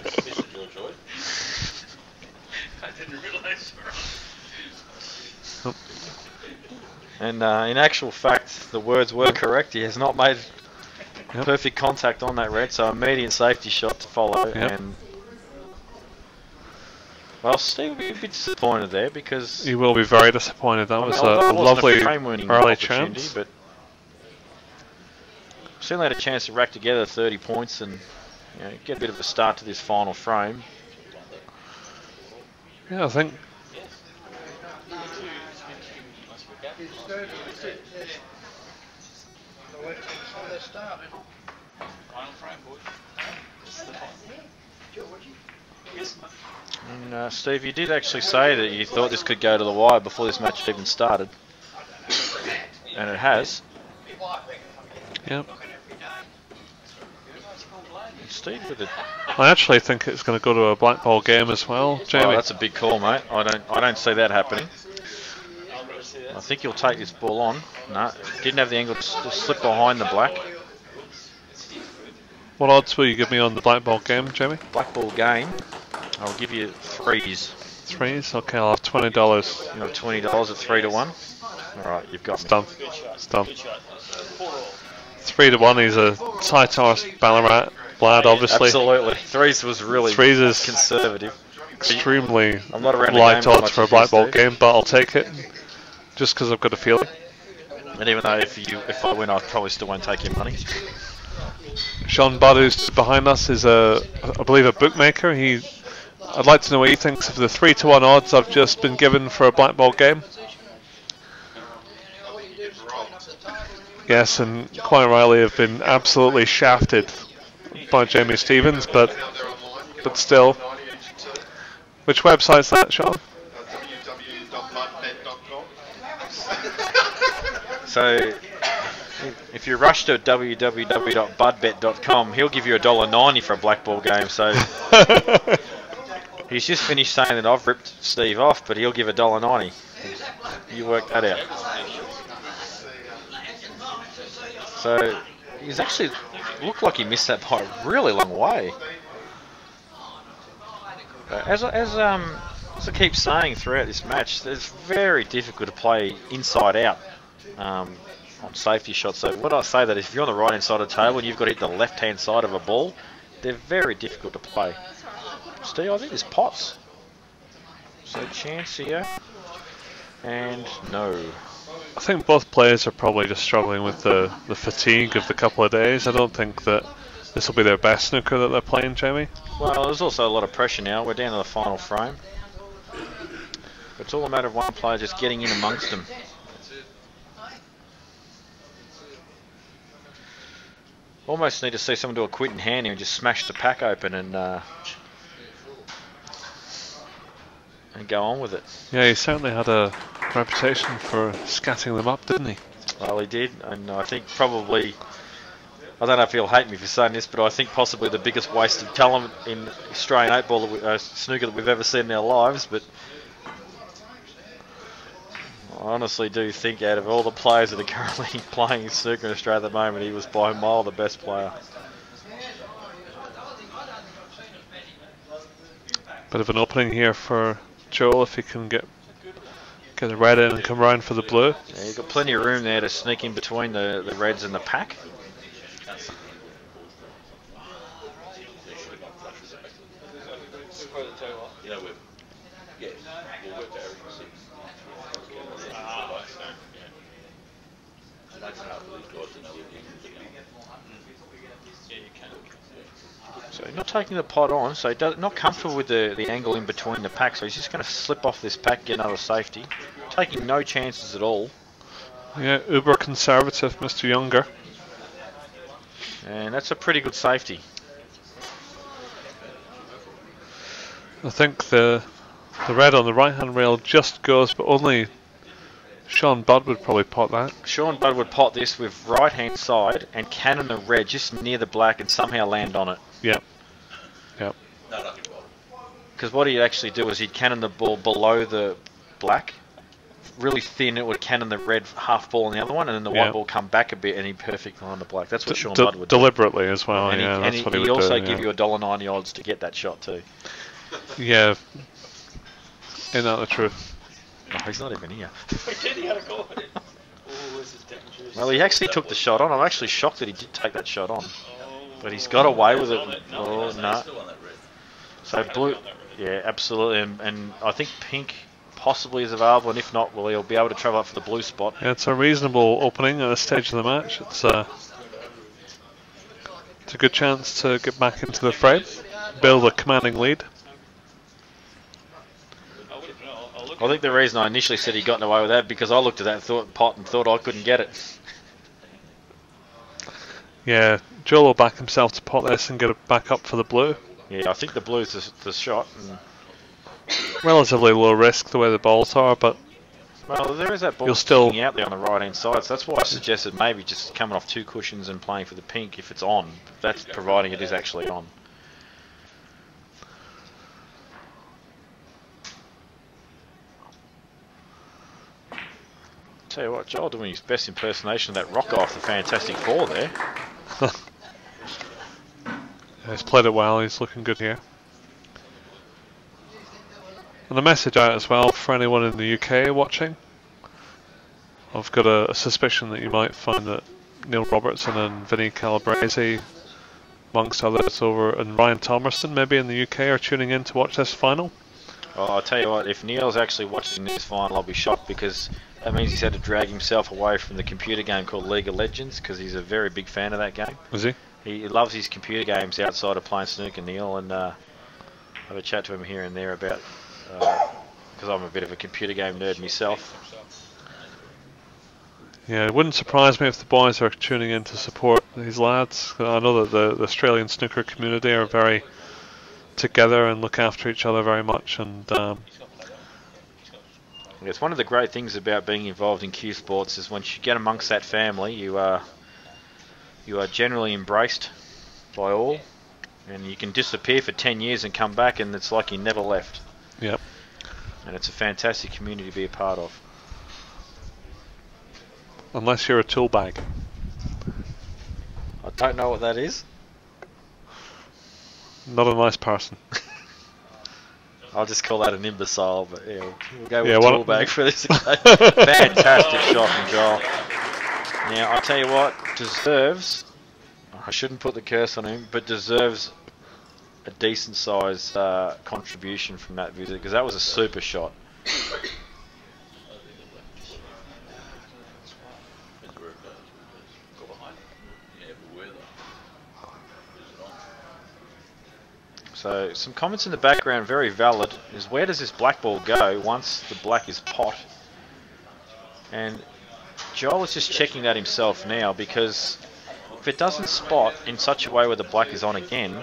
I didn't realise. And in actual fact, the words were correct. He has not made perfect contact on that red, so immediate safety shot to follow. And well, Steve will be a bit disappointed there because he will be very disappointed. That was a lovely early chance. But certainly had a chance to rack together 30 points and get a bit of a start to this final frame. Yeah, I think. And Steve, you did actually say that you thought this could go to the wire before this match even started, and it has. Yep. Steve? With it? I actually think it's going to go to a black ball game as well, Jamie. Oh, that's a big call, mate. I don't see that happening. I think he'll take this ball on. No, didn't have the angle to slip behind the black. What odds will you give me on the black ball game, Jamie? Black ball game, I'll give you 3s. 3s? Okay, I'll have $20. You have $20 at 3 to 1. All right, you've got It's me. done. It's done. 3 to 1. He's a tight horse Ballarat lad, obviously. Absolutely. 3s was really 3s is conservative. Extremely I'm not around the light game as odds much for a as you, black ball Steve. game, but I'll take it just because I've got a feeling. And even though if I win, I probably still won't take your money. Sean Budd, who's behind us, is I believe a bookmaker. I'd like to know what he thinks of the 3 to 1 odds I've just been given for a black ball game. Yes, and quite rightly have been absolutely shafted by Jamie Stevens, but still. Which website's that, Sean? So, if you rush to www.budbet.com, he'll give you $1.90 for a black ball game. So, he's just finished saying that I've ripped Steve off, but he'll give $1.90. You work that out. So, he's actually looked like he missed that by a really long way. As I keep saying throughout this match, it's very difficult to play inside out on safety shots. So when I say that, if you're on the right hand side of the table and you've got to hit the left hand side of a ball, they're very difficult to play. Steve, I think there's pots. So chance here, and no. I think both players are probably just struggling with the fatigue of the couple of days. I don't think that this will be their best snooker that they're playing, Jamie. Well, there's also a lot of pressure now. We're down to the final frame. It's all a matter of one player just getting in amongst them. Almost need to see someone do a quit in hand here and just smash the pack open and go on with it. Yeah, he certainly had a reputation for scatting them up, didn't he? Well, he did, and I think probably, I don't know if he'll hate me for saying this, but I think possibly the biggest waste of talent in Australian 8-ball snooker that we've ever seen in our lives. But I honestly do think out of all the players that are currently playing snooker in Australia at the moment, he was by a mile the best player. Bit of an opening here for Johl if he can get the red in and come round for the blue. Yeah, you've got plenty of room there to sneak in between the reds and the pack. So not taking the pot on, so not comfortable with the angle in between the pack, so he's just going to slip off this pack, get another safety. Taking no chances at all. Yeah, uber conservative, Mr. Younger. And that's a pretty good safety. I think the red on the right hand rail just goes, but only Sean Budd would probably pot that. Sean Budd would pot this with right hand side and cannon the red just near the black and somehow land on it. Yep. Yep. Because what he'd actually do is he'd cannon the ball below the black, really thin, it would cannon the red half ball on the other one, and then the white ball come back a bit and he'd perfect on the black. That's what Sean Budd would do. Deliberately as well, and yeah, that's what he would also do, give you $1.90 odds to get that shot too. Yeah. Ain't that the truth? No, he's not even here. He did, he had a go at it. Well, he actually took the shot on. I'm actually shocked that he did take that shot on. But he's got away with it. Oh, no. So blue, yeah, absolutely. And I think pink possibly is available, and if not, well, he'll be able to travel up for the blue spot. Yeah, it's a reasonable opening at this stage of the match. It's a good chance to get back into the frame, build a commanding lead. I think the reason I initially said he got away with that because I looked at that pot and thought I couldn't get it. Yeah, Johl will back himself to pot this and get it back up for the blue. Yeah, I think the blue's the shot. Relatively low risk the way the balls are, but Well, there is that ball You'll still sticking out there on the right hand side, so that's why I suggested maybe just coming off 2 cushions and playing for the pink if it's on. That's providing it is actually on. Tell you what, Joel doing his best impersonation of that rock guy off the Fantastic Four there. He's played it well, he's looking good here. And a message out as well for anyone in the UK watching. I've got a suspicion that you might find that Neil Robertson and Vinnie Calabrese, amongst others, and Ryan Thomerson maybe in the UK are tuning in to watch this final. Oh, I'll tell you what, if Neil's actually watching this final, I'll be shocked, because that means he's had to drag himself away from the computer game called League of Legends, because he's a very big fan of that game. Is he? He loves his computer games outside of playing snooker, Neil, and I have a chat to him here and there about, because I'm a bit of a computer game nerd myself. Yeah, it wouldn't surprise me if the boys are tuning in to support these lads. I know that the Australian snooker community are very together and look after each other very much, and it's one of the great things about being involved in Q Sports is once you get amongst that family, you are generally embraced by all, and you can disappear for 10 years and come back and it's like you never left. Yep. And it's a fantastic community to be a part of. Unless you're a tool bag. I don't know what that is. Not a nice person. I'll just call that an imbecile, but yeah, we'll go with tool bag for this. Fantastic shot from Johl. Now, I'll tell you what, deserves, I shouldn't put the curse on him, but deserves a decent size contribution from that visit, because that was a super shot. So, some comments in the background, very valid, is where does this black ball go once the black is pot? And Joel is just checking that himself now, because if it doesn't spot in such a way where the black is on again,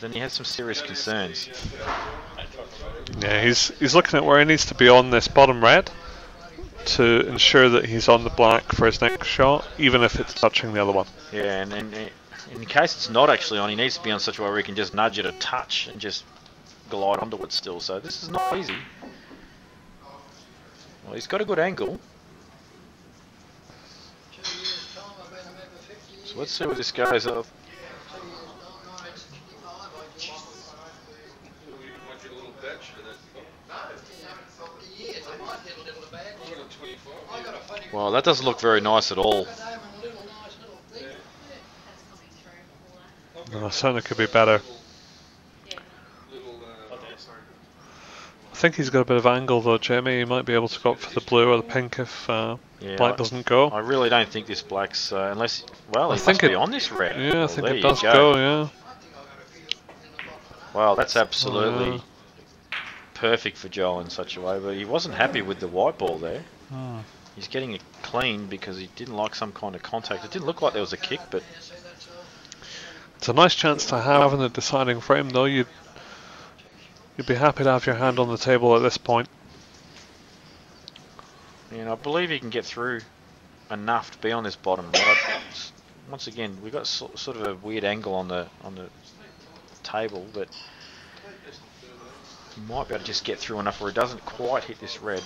then he has some serious concerns. Yeah, he's looking at where he needs to be on this bottom red to ensure that he's on the black for his next shot, even if it's touching the other one. Yeah, and in case it's not actually on, he needs to be on such a way where he can just nudge it a touch and just glide onto it still. So this is not easy. Well, he's got a good angle. So let's see where this goes off. Well, that doesn't look very nice at all. No, certainly could be better. I think he's got a bit of angle though, Jamie. He might be able to go up for the blue or the pink if black doesn't go. I really don't think this black's, unless, well, he must be on this red. Yeah, well, I think it does go, yeah. Wow, that's absolutely perfect for Johl in such a way, but he wasn't happy with the white ball there. He's getting it clean because he didn't like some kind of contact. It didn't look like there was a kick, but... It's a nice chance to have in the deciding frame though. You'd be happy to have your hand on the table at this point. And I believe he can get through enough to be on this bottom right. Once again, we've got sort of a weird angle on the table, but he might be able to just get through enough where he doesn't quite hit this red.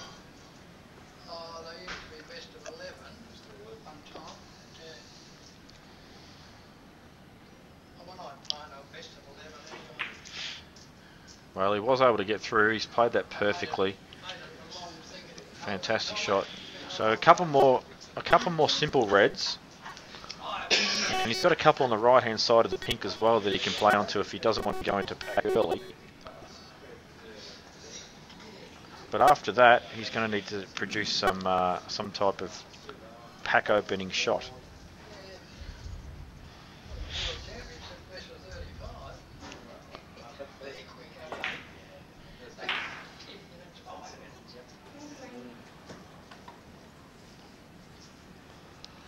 Well, he was able to get through. He's played that perfectly. Fantastic shot. So a couple more simple reds, and he's got a couple on the right hand side of the pink as well that he can play onto if he doesn't want to go into pack early. But after that, he's going to need to produce some type of pack opening shot.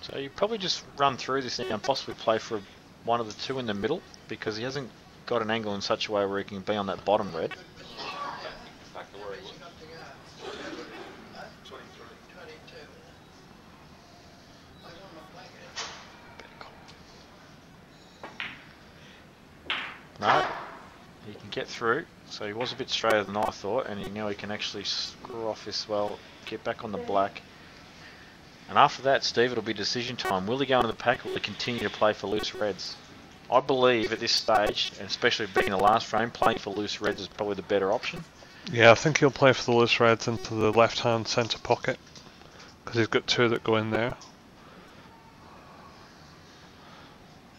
So you probably just run through this and possibly play for one of the two in the middle, because he hasn't got an angle in such a way where he can be on that bottom red. No, he can get through. So he was a bit straighter than I thought, and now he can actually screw off this well, get back on the black. And after that, Steve, it'll be decision time. Will he go into the pack or will he continue to play for loose reds? I believe at this stage, and especially being the last frame, playing for loose reds is probably the better option. Yeah, I think he'll play for the loose reds into the left-hand centre pocket, because he's got two that go in there.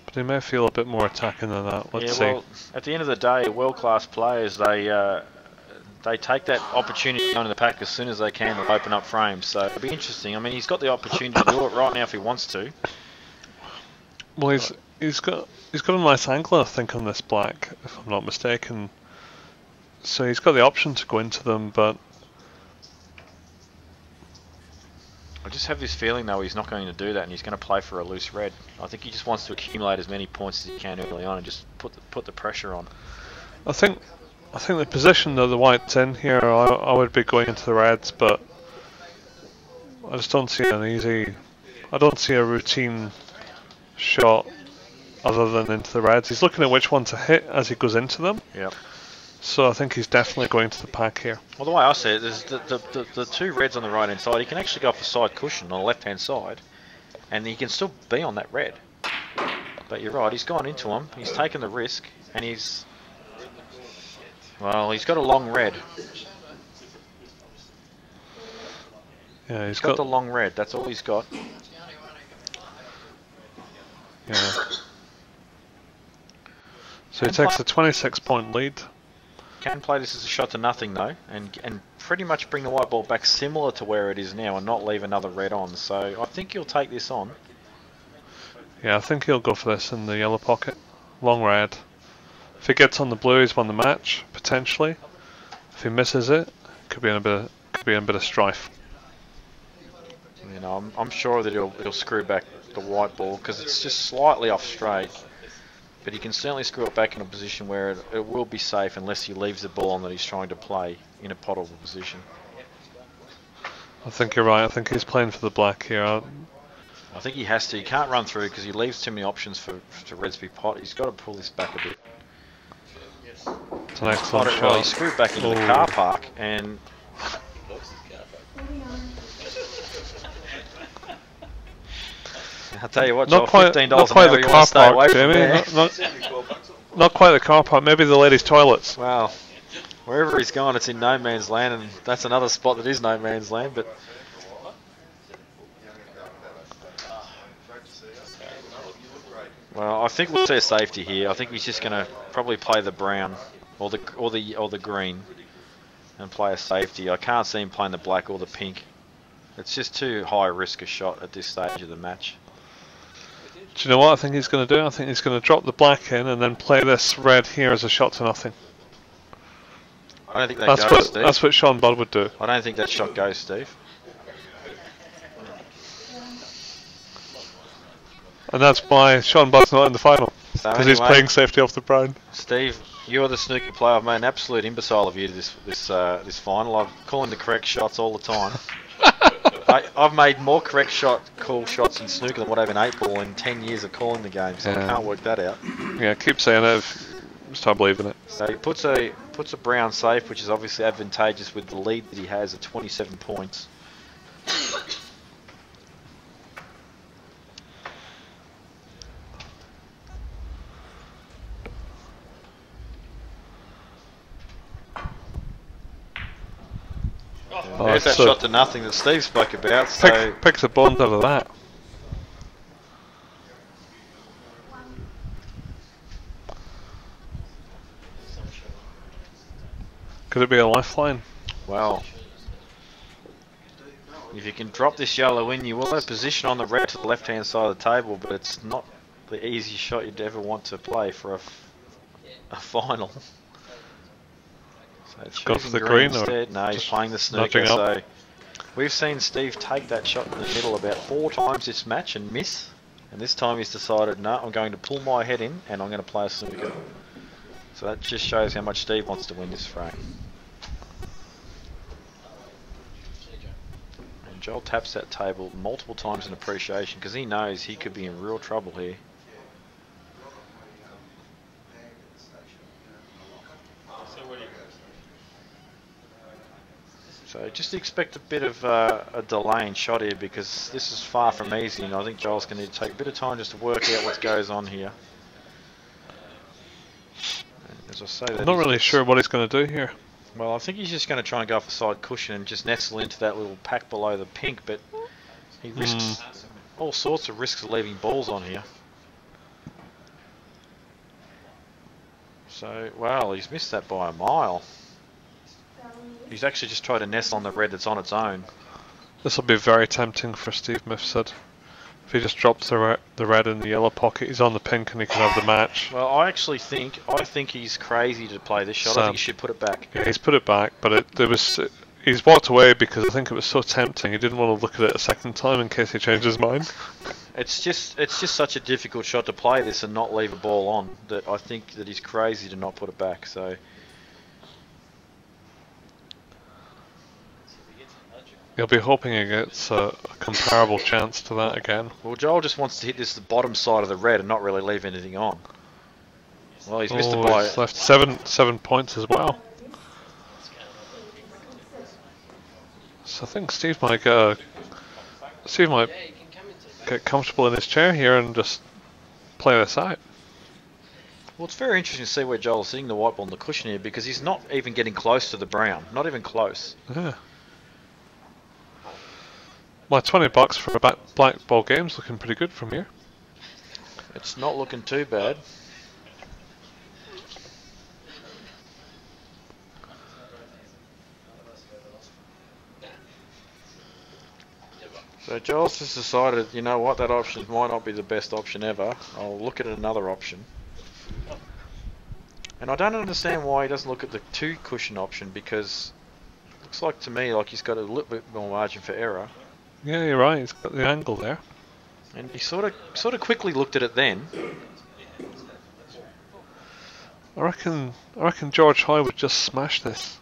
But he may feel a bit more attacking than that. Let's see. Well, at the end of the day, world-class players, they take that opportunity to go into the pack as soon as they can to open up frames. So it'll be interesting. I mean, he's got the opportunity to do it right now if he wants to. Well, he's got a nice angle, I think, on this black, if I'm not mistaken. So he's got the option to go into them, but I just have this feeling though he's not going to do that, and he's going to play for a loose red. I think he just wants to accumulate as many points as he can early on and just put the pressure on. I think the position that the white's in here, I would be going into the reds, but I just don't see an easy. I don't see a routine shot other than into the reds. He's looking at which one to hit as he goes into them. Yep. So I think he's definitely going to the pack here. Well, the way I see it is the two reds on the right hand side, he can actually go off the side cushion on the left hand side, and he can still be on that red. But you're right, he's gone into him, he's taken the risk, and he's got a long red. Yeah, he's got the long red, that's all he's got. Yeah. So he takes a 26-point lead. Can play this as a shot to nothing though, and pretty much bring the white ball back similar to where it is now and not leave another red on. So I think he'll take this on. Yeah, I think he'll go for this in the yellow pocket. Long red. If he gets on the blue, he's won the match, potentially. If he misses it, could be in a bit of strife. You know, I'm sure that he'll screw back the white ball because it's just slightly off straight. But he can certainly screw it back in a position where it will be safe unless he leaves the ball on that he's trying to play in a potable position. I think you're right. I think he's playing for the black here. I think he has to. He can't run through because he leaves too many options for reds to be pot. He's got to pull this back a bit. It's an excellent shot. Well, he screwed back into the car park and... I'll tell you what, Joel, $15 not quite the car park, Jamie. Not quite the car park, maybe the ladies' toilets. Well, wherever he's gone, it's in no man's land, and that's another spot that is no man's land, but... Well, I think we'll see a safety here. I think he's just going to probably play the brown or the green and play a safety. I can't see him playing the black or the pink. It's just too high risk a shot at this stage of the match. Do you know what I think he's going to do? I think he's going to drop the black in and then play this red here as a shot to nothing. I don't think that goes, Steve. That's what Sean Budd would do. I don't think that shot goes, Steve. And that's why Sean Budd's not in the final. Because he's playing safety off the brown. Steve, you're the snooker player. I've made an absolute imbecile of you to this final. I'm calling the correct shots all the time. I've made more correct call shots in snooker than what I have in 8-ball in 10 years of calling the game, so I can't work that out. Yeah, keep saying it. Start believing it. So he puts a brown safe, which is obviously advantageous with the lead that he has at 27 points. There's that shot to nothing that Steve spoke about. So picks a bond out of that. Could it be a lifeline? Well, if you can drop this yellow in, you will have position on the red to the left-hand side of the table, but it's not the easiest shot you'd ever want to play for a final. So go for the green instead. No, he's playing the snooker. So we've seen Steve take that shot in the middle about 4 times this match and miss. And this time he's decided, no, I'm going to pull my head in and I'm going to play a snooker. So that just shows how much Steve wants to win this frame. And Joel taps that table multiple times in appreciation because he knows he could be in real trouble here. So just expect a bit of a delay in shot here, because this is far from easy, and I think Joel's going to need to take a bit of time just to work out what goes on here. And as I say, I'm not really sure what he's going to do here. Well, I think he's just going to try and go off the side cushion and just nestle into that little pack below the pink, but he risks all sorts of risks of leaving balls on here. So, well, he's missed that by a mile. He's actually just tried to nestle on the red that's on its own. This will be very tempting for Steve Mifsud. If he just drops the red in the yellow pocket, he's on the pink and he can have the match. Well, I think he's crazy to play this shot. I think he should put it back. Yeah, he's put it back, but he's walked away because I think it was so tempting. He didn't want to look at it a second time in case he changed his mind. It's just such a difficult shot to play this and not leave a ball on, that I think that he's crazy to not put it back. So. He'll be hoping he gets a comparable chance to that again. Well, Joel just wants to hit this the bottom side of the red and not really leave anything on. Well, he's missed it by... He's left seven points as well. So I think Steve might get comfortable in his chair here and just play this out. Well, it's very interesting to see where Joel's sitting the white ball on the cushion here, because he's not even getting close to the brown. Not even close. Yeah. My $20 for a black ball game's looking pretty good from here. It's not looking too bad. So Joel's just decided, you know what, that option might not be the best option ever. I'll look at another option. And I don't understand why he doesn't look at the 2 cushion option, because it looks like to me like he's got a little bit more margin for error. Yeah, you're right. He's got the angle there. And he sort of quickly looked at it then. I reckon George Hoy would just smash this.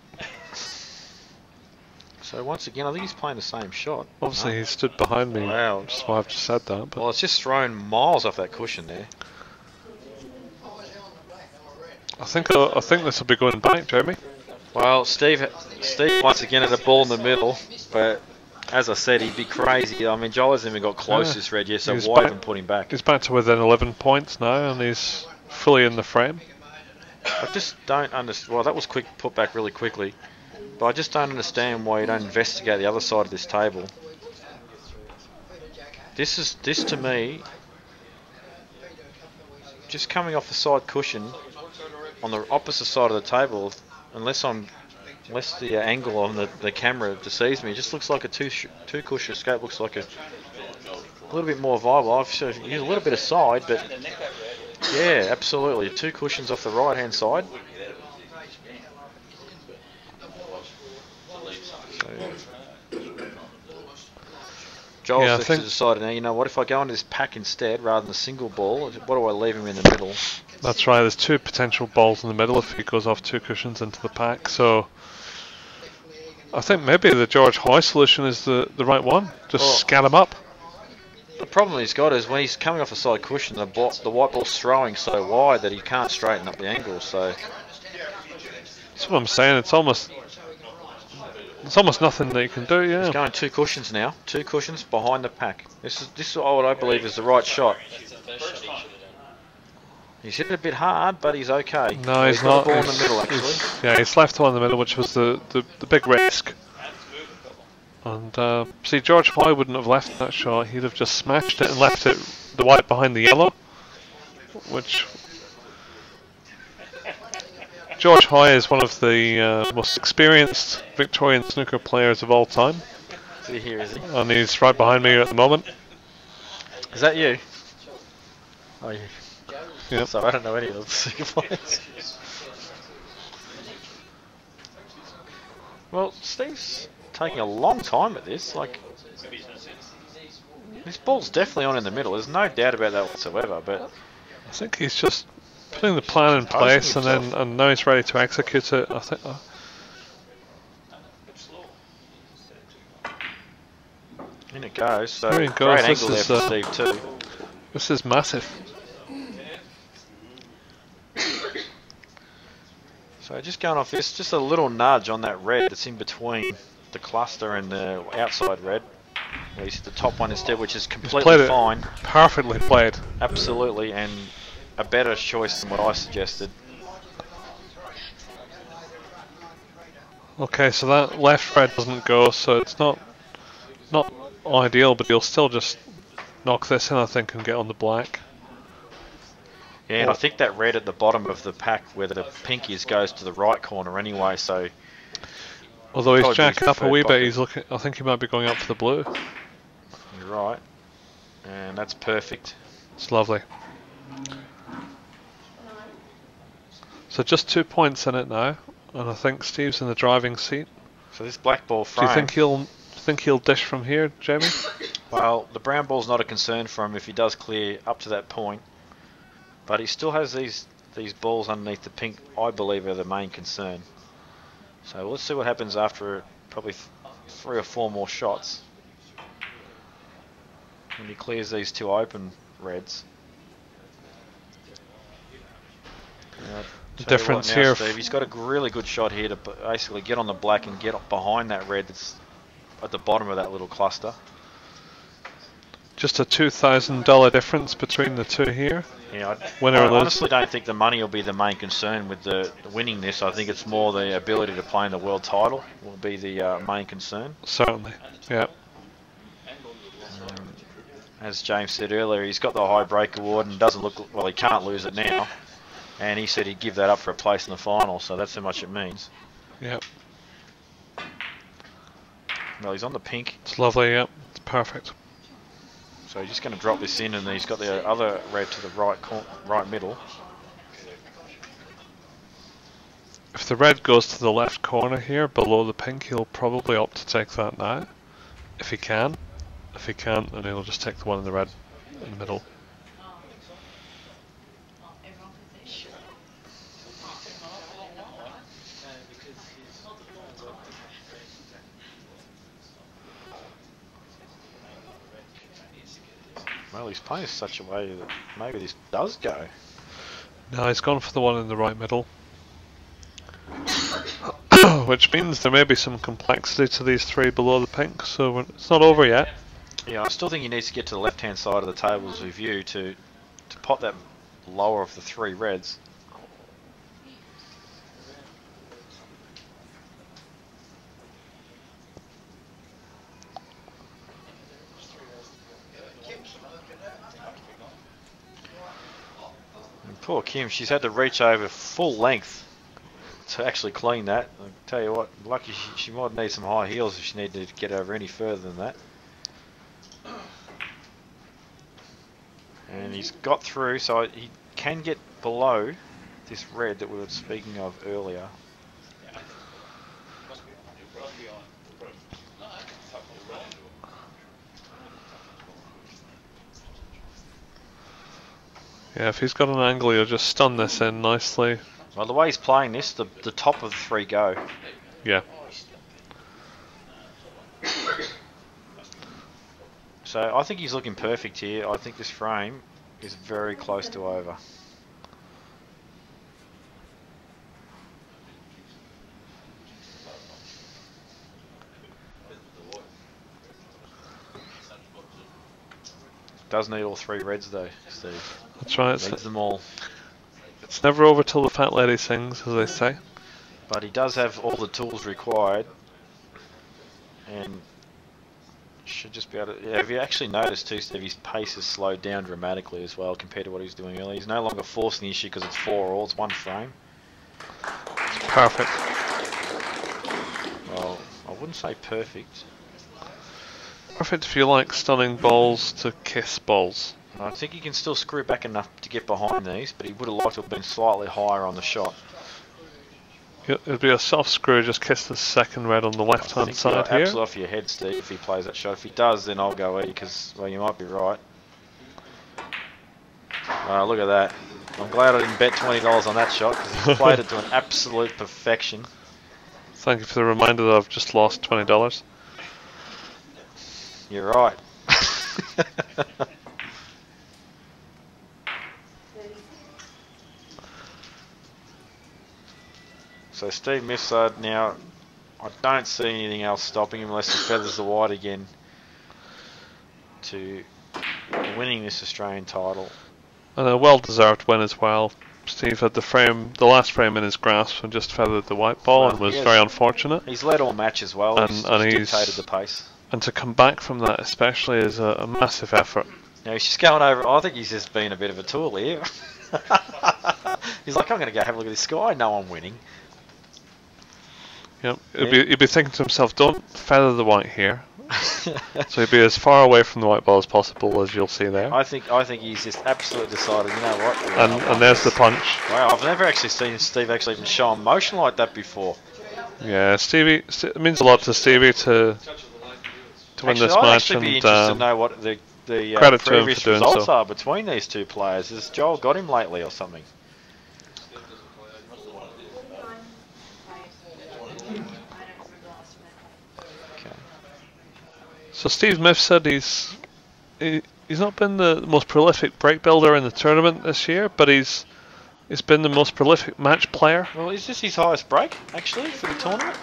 So once again, I think he's playing the same shot. Obviously, he stood behind me. Wow. Which is why I've just said that. But well, it's just thrown miles off that cushion there. I think this will be going back, Jeremy. Well, Steve once again had a ball in the middle, but. As I said, he'd be crazy. I mean, Joel hasn't even got close this red yet, so why even put him back? He's back to within 11 points now, and he's fully in the frame. I just don't understand. Well, that was put back really quickly, but I just don't understand why you don't investigate the other side of this table. This to me, just coming off the side cushion on the opposite side of the table, unless the angle on the camera deceives me, it just looks like a two cushion escape. Looks like a little bit more viable. I've used a little bit of side, but yeah, absolutely. 2 cushions off the right hand side. So, Joel's decided now, you know what, if I go into this pack instead rather than a single ball, what do I leave him in the middle? That's right, there's 2 potential balls in the middle if he goes off 2 cushions into the pack. So I think maybe the George Hoy solution is the right one. Just scat him up. The problem he's got is when he's coming off a side cushion, the white ball's throwing so wide that he can't straighten up the angle. So that's what I'm saying. It's almost nothing that you can do. Yeah. He's going 2 cushions now. 2 cushions behind the pack. This is what I believe is the right shot. He's hit it a bit hard, but he's okay. No, he's not. Got the ball in the middle, actually. Yeah, he's left one in the middle, which was the big risk. And see, George Hoy wouldn't have left that shot. He'd have just smashed it and left the white behind the yellow. Which George Hoy is one of the most experienced Victorian snooker players of all time. Is he here? Is he? And he's right behind me at the moment. Is that you? Oh, yeah. Yeah. So I don't know any of the snooker players. Well, Steve's taking a long time at this. Like, this ball's definitely on in the middle. There's no doubt about that whatsoever. But I think he's just putting the plan in place, and now he's ready to execute it. I think. In it goes. So there he goes. Great angle there for Steve too. This is massive. So just going off this, just a little nudge on that red that's in between the cluster and the outside red. Well, he's hit the top one instead, which is He's completely played it fine. perfectly played. Absolutely, and a better choice than what I suggested. Okay, so that left red doesn't go, so it's not ideal, but he'll still just knock this in, I think, and get on the black. Yeah, and I think that red at the bottom of the pack where the pink is goes to the right corner anyway, so... Although he's jacking up a wee bit, pocket. he's looking. I think he might be going up for the blue. You're right. And that's perfect. It's lovely. So just 2 points in it now, and I think Steve's in the driving seat. So this black ball Do frame... you think he'll dish from here, Jamie? Well, the brown ball's not a concern for him if he does clear up to that point. But he still has these balls underneath the pink, I believe, are the main concern. So let's see what happens after probably 3 or 4 more shots. When he clears these 2 open reds. The difference now, here... Steve, he's got a really good shot here to basically get on the black and get up behind that red that's at the bottom of that little cluster. Just a $2,000 difference between the two here. Yeah, I I honestly don't think the money will be the main concern with the winning this. I think it's more the ability to play in the world title will be the main concern. Certainly, yeah. As James said earlier, he's got the high break award and doesn't look, well, he can't lose it now. And he said he'd give that up for a place in the final, so that's how much it means. Yep. Well, he's on the pink. It's lovely, yep. It's perfect. So he's just going to drop this in, and then he's got the other red to the right middle. If the red goes to the left corner here, below the pink, he'll probably opt to take that now. If he can. If he can't, then he'll just take the one in the red in the middle. Well, he's playing in such a way that maybe this does go. No, he's gone for the one in the right middle. Which means there may be some complexity to these 3 below the pink, so it's not over yet. Yeah, I still think he needs to get to the left-hand side of the table's review to pot that lower of the 3 reds. And poor Kim, she's had to reach over full length to actually clean that. I tell you what, lucky she might need some high heels if she needed to get over any further than that. And he's got through, so he can get below this red that we were speaking of earlier. Yeah, if he's got an angle, he'll just stun this in nicely. Well, the way he's playing this, the top of the 3 go. Yeah. So I think he's looking perfect here. I think this frame is very close to over. Does need all 3 reds though, Steve. That's right. Needs them all. It's never over till the fat lady sings, as they say. But he does have all the tools required. And should just be able to... Yeah, have you actually noticed too, Steve, his pace has slowed down dramatically as well compared to what he was doing earlier. He's no longer forcing the issue because it's 4 all, it's 1 frame. It's perfect. Well, I wouldn't say perfect. Perfect if you like stunning balls to kiss balls. I think he can still screw back enough to get behind these, but he would have liked to have been slightly higher on the shot. It'll be a soft screw, just kiss the second red on the left hand side here. Absolutely off your head, Steve, if he plays that shot. If he does, then I'll go E, because, well, you might be right. Look at that. I'm glad I didn't bet $20 on that shot, because he played it to an absolute perfection. Thank you for the reminder that I've just lost $20. You're right. So Steve Mifsud now I don't see anything else stopping him unless he feathers the white again to winning this Australian title. And a well-deserved win as well. Steve had the last frame in his grasp and just feathered the white ball and was very unfortunate. He's led all match as well, and he's dictated the pace. And to come back from that especially is a massive effort. Yeah, he's just going over. I think he's just been a bit of a tool here. He's like, I'm going to go have a look at this sky. I know I'm winning. Yep. He'd be thinking to himself, don't feather the white here. So he'd be as far away from the white ball as possible, as you'll see there. I think he's just absolutely decided, you know what? And there's the punch. Wow, I've never actually seen Steve actually even show emotion like that before. Yeah, Stevie, it means a lot to Stevie to win this match. I'd actually be interested to know what the previous results are between these two players. Has Joel got him lately or something? So Steve Mifsud, he's not been the most prolific break builder in the tournament this year, but he's been the most prolific match player. Well, is this his highest break actually for the tournament?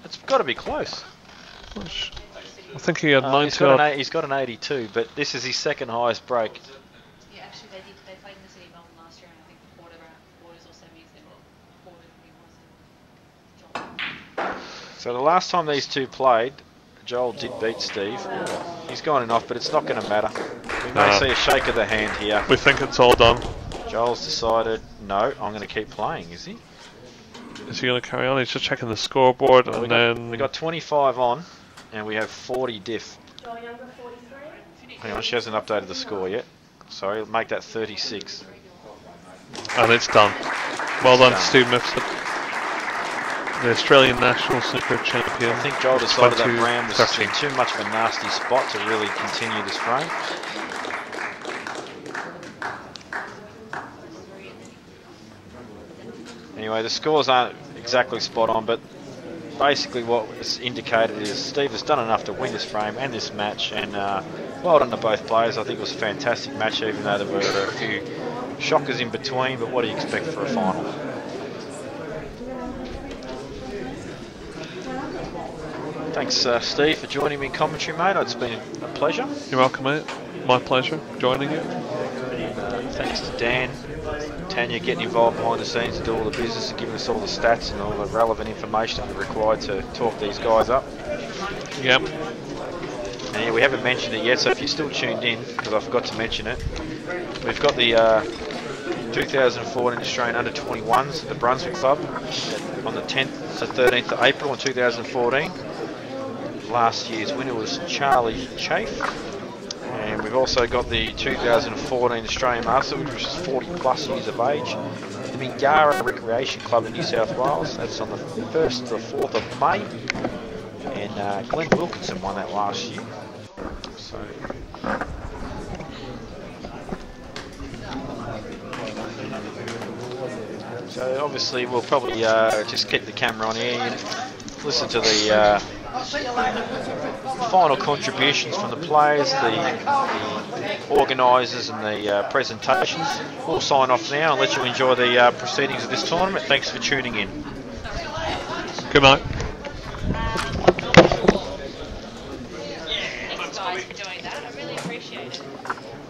It's got to be close. I think he had 90. He's got an 82, but this is his second highest break. Yeah, actually they played in the city of Melbourne last year, and I think the quarters or semis they were quartered. So the last time these two played, Joel did beat Steve. He's gone enough, but it's not going to matter. We may see a shake of the hand here. We think it's all done. Joel's decided, no, I'm going to keep playing, is he? Is he going to carry on? He's just checking the scoreboard, and then... We got 25 on, and we have 40 diff. Hang on, she hasn't updated the score yet. Sorry, make that 36. And it's done. Well done, Steve Mifsud. The Australian national snooker champion. I think Joel decided that Bram was in too much of a nasty spot to really continue this frame. Anyway, the scores aren't exactly spot on, but basically what was indicated is Steve has done enough to win this frame and this match, and well done to both players. I think it was a fantastic match, even though there were a few shockers in between, but what do you expect for a final? Thanks, Steve, for joining me in commentary, mate. It's been a pleasure. You're welcome, mate. My pleasure joining you. Thanks to Dan, Tanya, getting involved behind the scenes to do all the business and giving us all the stats and all the relevant information that we're required to talk these guys up. Yep. And yeah, we haven't mentioned it yet, so if you're still tuned in, because I forgot to mention it, we've got the 2014 Australian Under-21s at the Brunswick Club on the 10th to 13th of April in 2014. Last year's winner was Charlie Chafe. And we've also got the 2014 Australian Masters, which is 40 plus years of age. The Mingara Recreation Club in New South Wales. That's on the 1st to the 4th of May. And Glenn Wilkinson won that last year. So obviously we'll probably just keep the camera on here and listen to the final contributions from the players, the organisers and the presentations. We'll sign off now and let you enjoy the proceedings of this tournament. Thanks for tuning in. Good night. Thanks guys for doing that, I really appreciate it.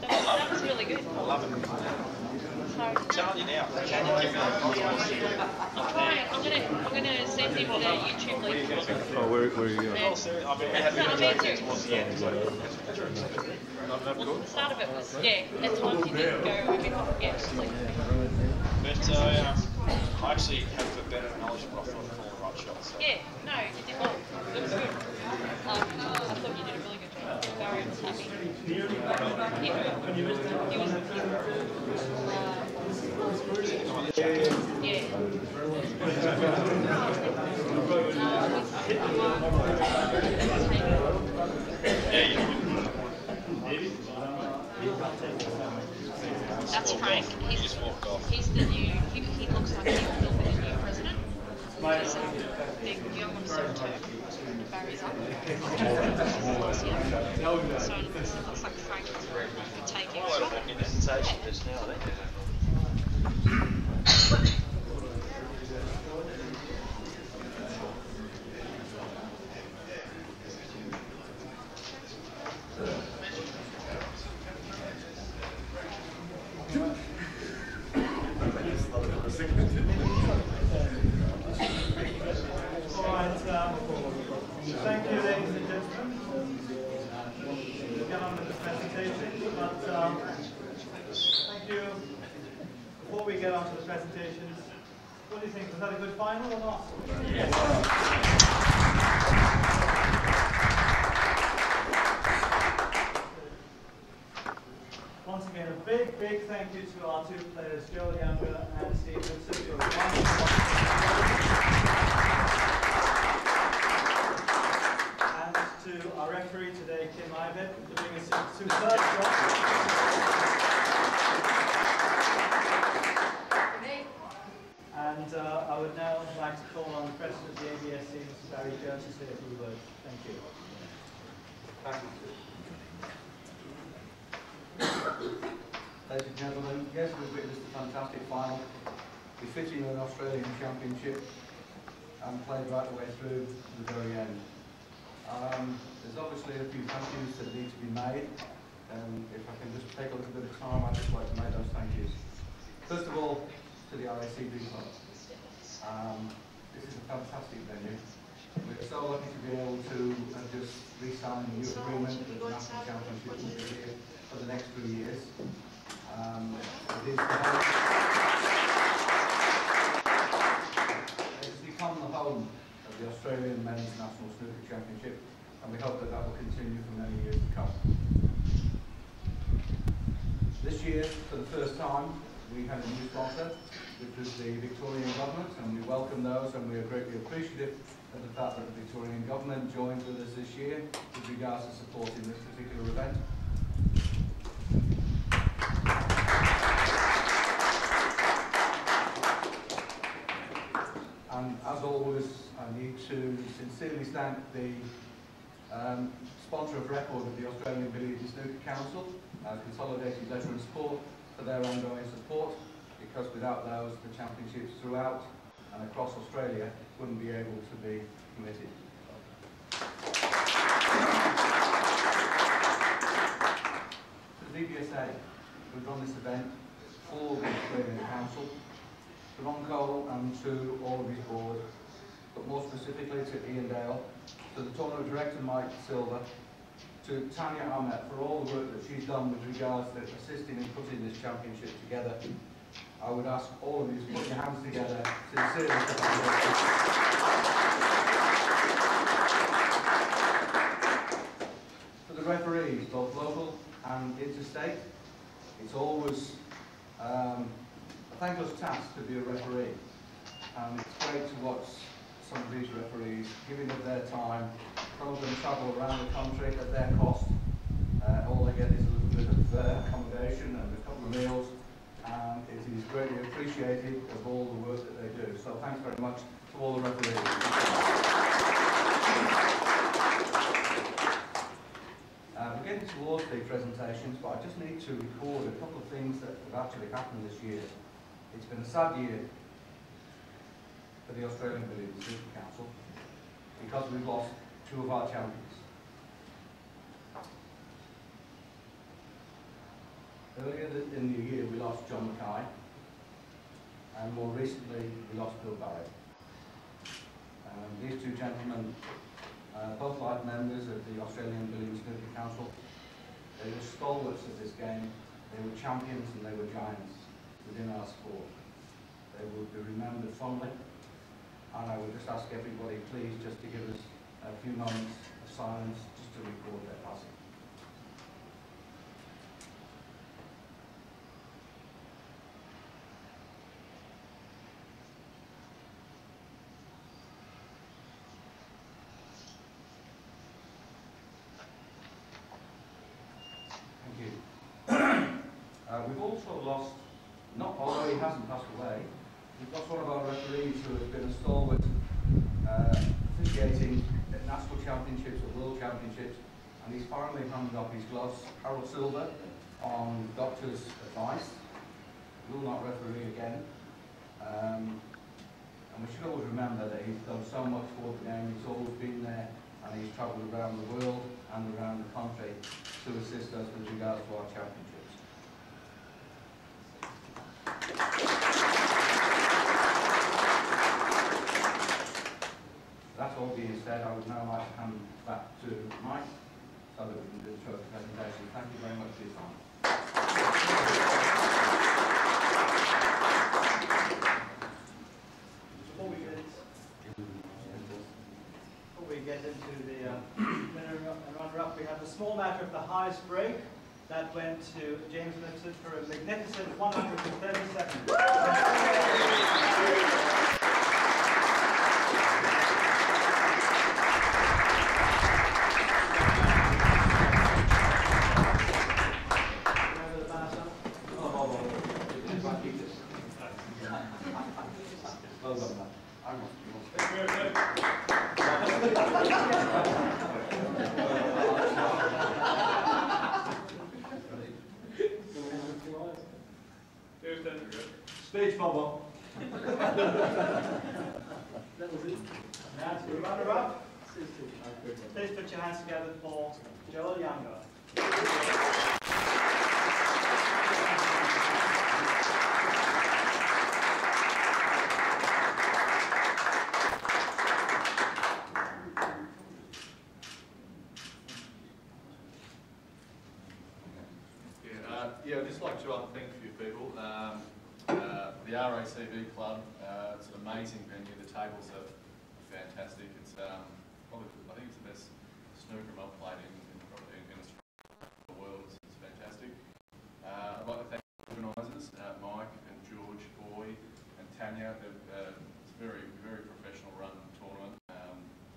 That was really good. I love it. I'm telling you now. I'm gonna send him the YouTube link. Oh, where are you going? I'm serious. Well, the start of it was, yeah, at times he didn't go a bit off, yeah, sleep. But I actually have a better knowledge of what I thought of all the right shots. So. Yeah, no, you did well. It was good. I thought you did a really good job. Barry was happy. Yeah. He was That's Frank. He's the new. He looks like he will be the new president. Because big young officer too. Barry's up. So it looks like Frank is taking it. expectations. What do you think? Was that a good final or not? Yes. Once again, a big, big thank you to our two players, Johl and Steve Mifsud. And to our referee today, Kim Ivet, for doing a superb job. And I would now like to call on the President of the ABSC, Mr. Barry Jones, to say a few words. Thank you. Thank you. Ladies and gentlemen, yes, we've witnessed a fantastic final, befitting an Australian Championship, and played right the way through to the very end. There's obviously a few thank yous that need to be made, and if I can just take a little bit of time, I'd just like to make those thank yous. First of all, to the RACV club. This is a fantastic venue. We're so lucky to be able to just re-sign a new agreement that the National Championship will be here for the next 3 years. It's become the home of the Australian Men's National Snooker Championship, and we hope that that will continue for many years to come. This year, for the first time, we had a new sponsor, which was the Victorian Government, and we welcome those, and we are greatly appreciative of the fact that the Victorian Government joined with us this year with regards to supporting this particular event. And as always, I need to sincerely thank the sponsor of record of the Australian Billiard and Snooker Council, Consolidated Leisure and Sport, for their ongoing support, because without those, the championships throughout and across Australia wouldn't be able to be committed. To the VBSA, we've run this event for the Australian Council, to Ron Cole and to all of his board, but more specifically to Ian Dale, to the tournament director Mike Silver, to Tanya Ahmed for all the work that she's done with regards to assisting in putting this championship together. I would ask all of you to put your hands together sincerely. For the referees, both local and interstate, it's always a thankless task to be a referee, and it's great to watch some of these referees giving up their time. Some of them travel around the country at their cost. All they get is a little bit of accommodation and a couple of meals, and it is greatly appreciated of all the work that they do. So thanks very much to all the referees. We're getting towards the presentations, but I just need to record a couple of things that have actually happened this year. It's been a sad year for the Australian Billiard and Snooker Council because we've lost two of our champions. Earlier in the year we lost John Mackay, and more recently we lost Bill Barrett. These two gentlemen, both life members of the Australian Billiard and Snooker Council, they were stalwarts of this game, they were champions and they were giants within our sport. They will be remembered fondly, and I would just ask everybody please just to give us a few moments of silence just to record their passing. Thank you. We've also lost, not although he hasn't passed away, we've lost one of our referees who has been a stalwart officiating at national championships, at world championships, and he's finally handed up his gloves. Harold Silver, on doctor's advice, will not referee again. And we should always remember that he's done so much for the game, he's always been there, and he's travelled around the world and around the country to assist us with regards to our championships. That all being said, I would now like to hand back to Mike so that we can do the trophy presentation. Thank you very much for your time. get into the winner and runner-up, we have the small matter of the highest break. That went to James Mifsud for a magnificent 130 seconds. Stage bubble. Now to the runner-up. Please put your hands together for Johl Younger. Yeah, I'd just like to thank a few people. The RACV club, it's an amazing venue. The tables are fantastic. It's probably, I think it's the best snooker I've played in the world. It's fantastic. I'd like to thank the organisers, Mike and George, Boy and Tanya. It's a very, very professional run tournament.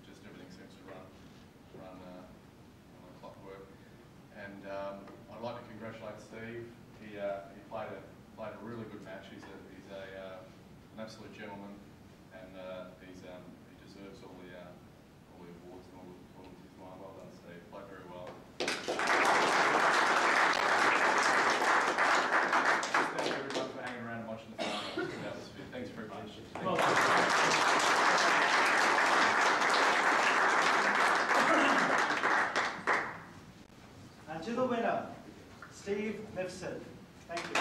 Just everything seems to run on clockwork. And I'd like to congratulate Steve. He played a really good match. He's an absolute gentleman, and he deserves all the awards and all the tournaments he's won. Well done, Steve. Played very well. Thank everyone for hanging around and watching the finals. Thanks very much. And to the winner, Steve Mifsud. Thank you.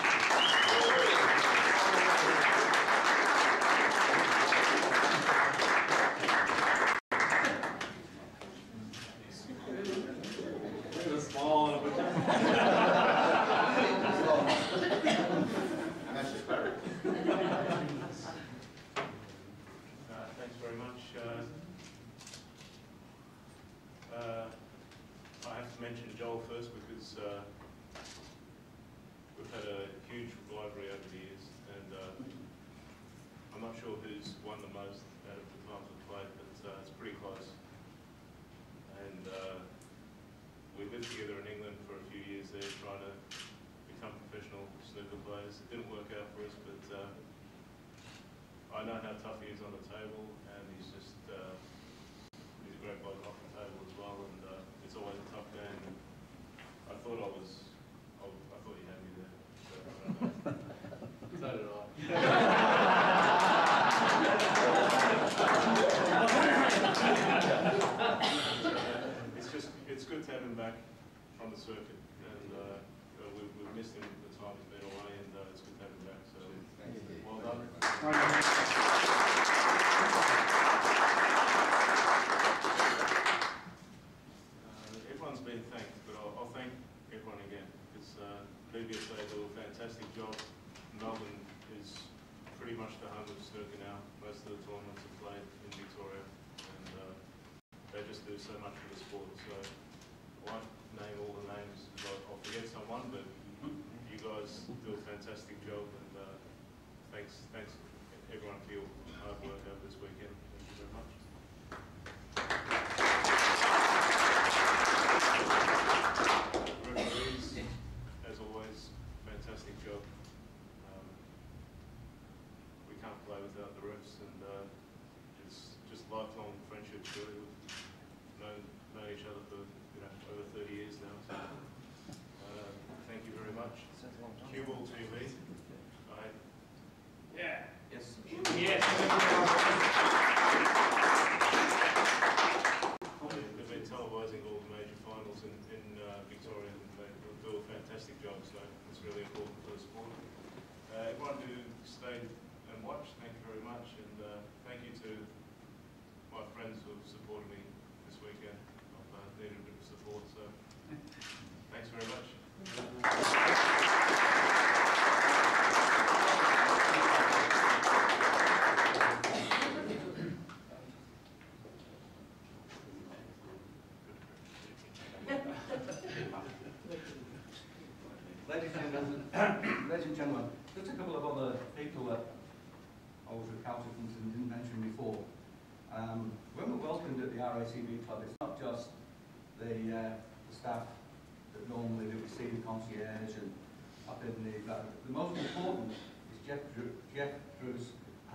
Thanks very much. I have to mention Johl first because we've had a huge rivalry over the years, and I'm not sure who's won the most out of the times we've played, but it's pretty close. And we lived together in England for a few years there, trying to become professional snooker players. It didn't work out for us, but I know how tough he is on the table, and he's just he's a great bloke off the table as well, and it's always a tough game. And I thought you had me there. So did I. It's good to have him back on the circuit, and we've missed him the time he's been away, and it's good to have him back. So well done. Everyone's been thanked, but I'll thank everyone again, because previously they do a fantastic job. Melbourne is pretty much the home of snooker now. Most of the tournaments are played in Victoria, and they just do so much for the sport. So I won't name all the names, I'll forget someone, but you guys do a fantastic job, and thanks everyone for your hard work over this weekend. Thank you very much. Referees, as always, fantastic job. We can't play without the refs, and it's just lifelong friendships really. We've known each other for over 30 years now. So, thank you very much. CueballTV. Yeah. Yes. Yes. They've been televising all the major finals in Victoria, and they do a fantastic job. So it's really important for the sport. Everyone who stayed and watched, thank you very much, and thank you to my friends who have supported me this weekend. I've needed a bit of support, so thanks very much. When we're welcomed at the RACV club, it's not just the staff that normally that we see, the concierge and up in the most important is Jeff Drews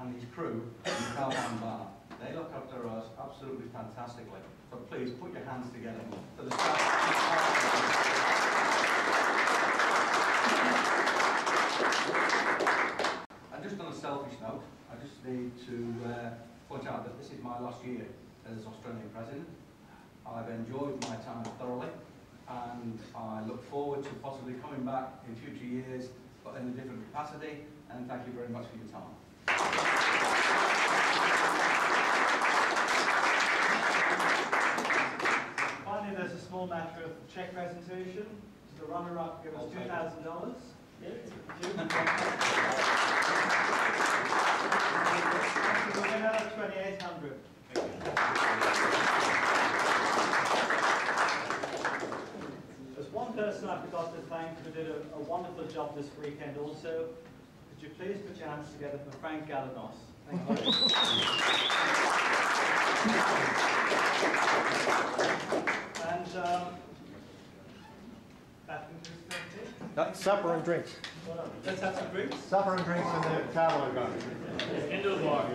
and his crew in the Caravan Bar. They look after us absolutely fantastically. So please put your hands together for the staff. And just on a selfish note, I just need to point out that this is my last year as Australian President. I've enjoyed my time thoroughly, and I look forward to possibly coming back in future years, but in a different capacity, and thank you very much for your time. Finally, there's a small matter of cheque presentation. To the runner-up, give us $2,000. The winner, $2,800. There's one person I forgot to thank who did a wonderful job this weekend also. Could you please put your hands together for Frank Galanos? Thank you very much. And that concludes the meeting. Supper and drinks. Let's have some drinks. Supper and drinks in the Carlo Garden. Into the bar.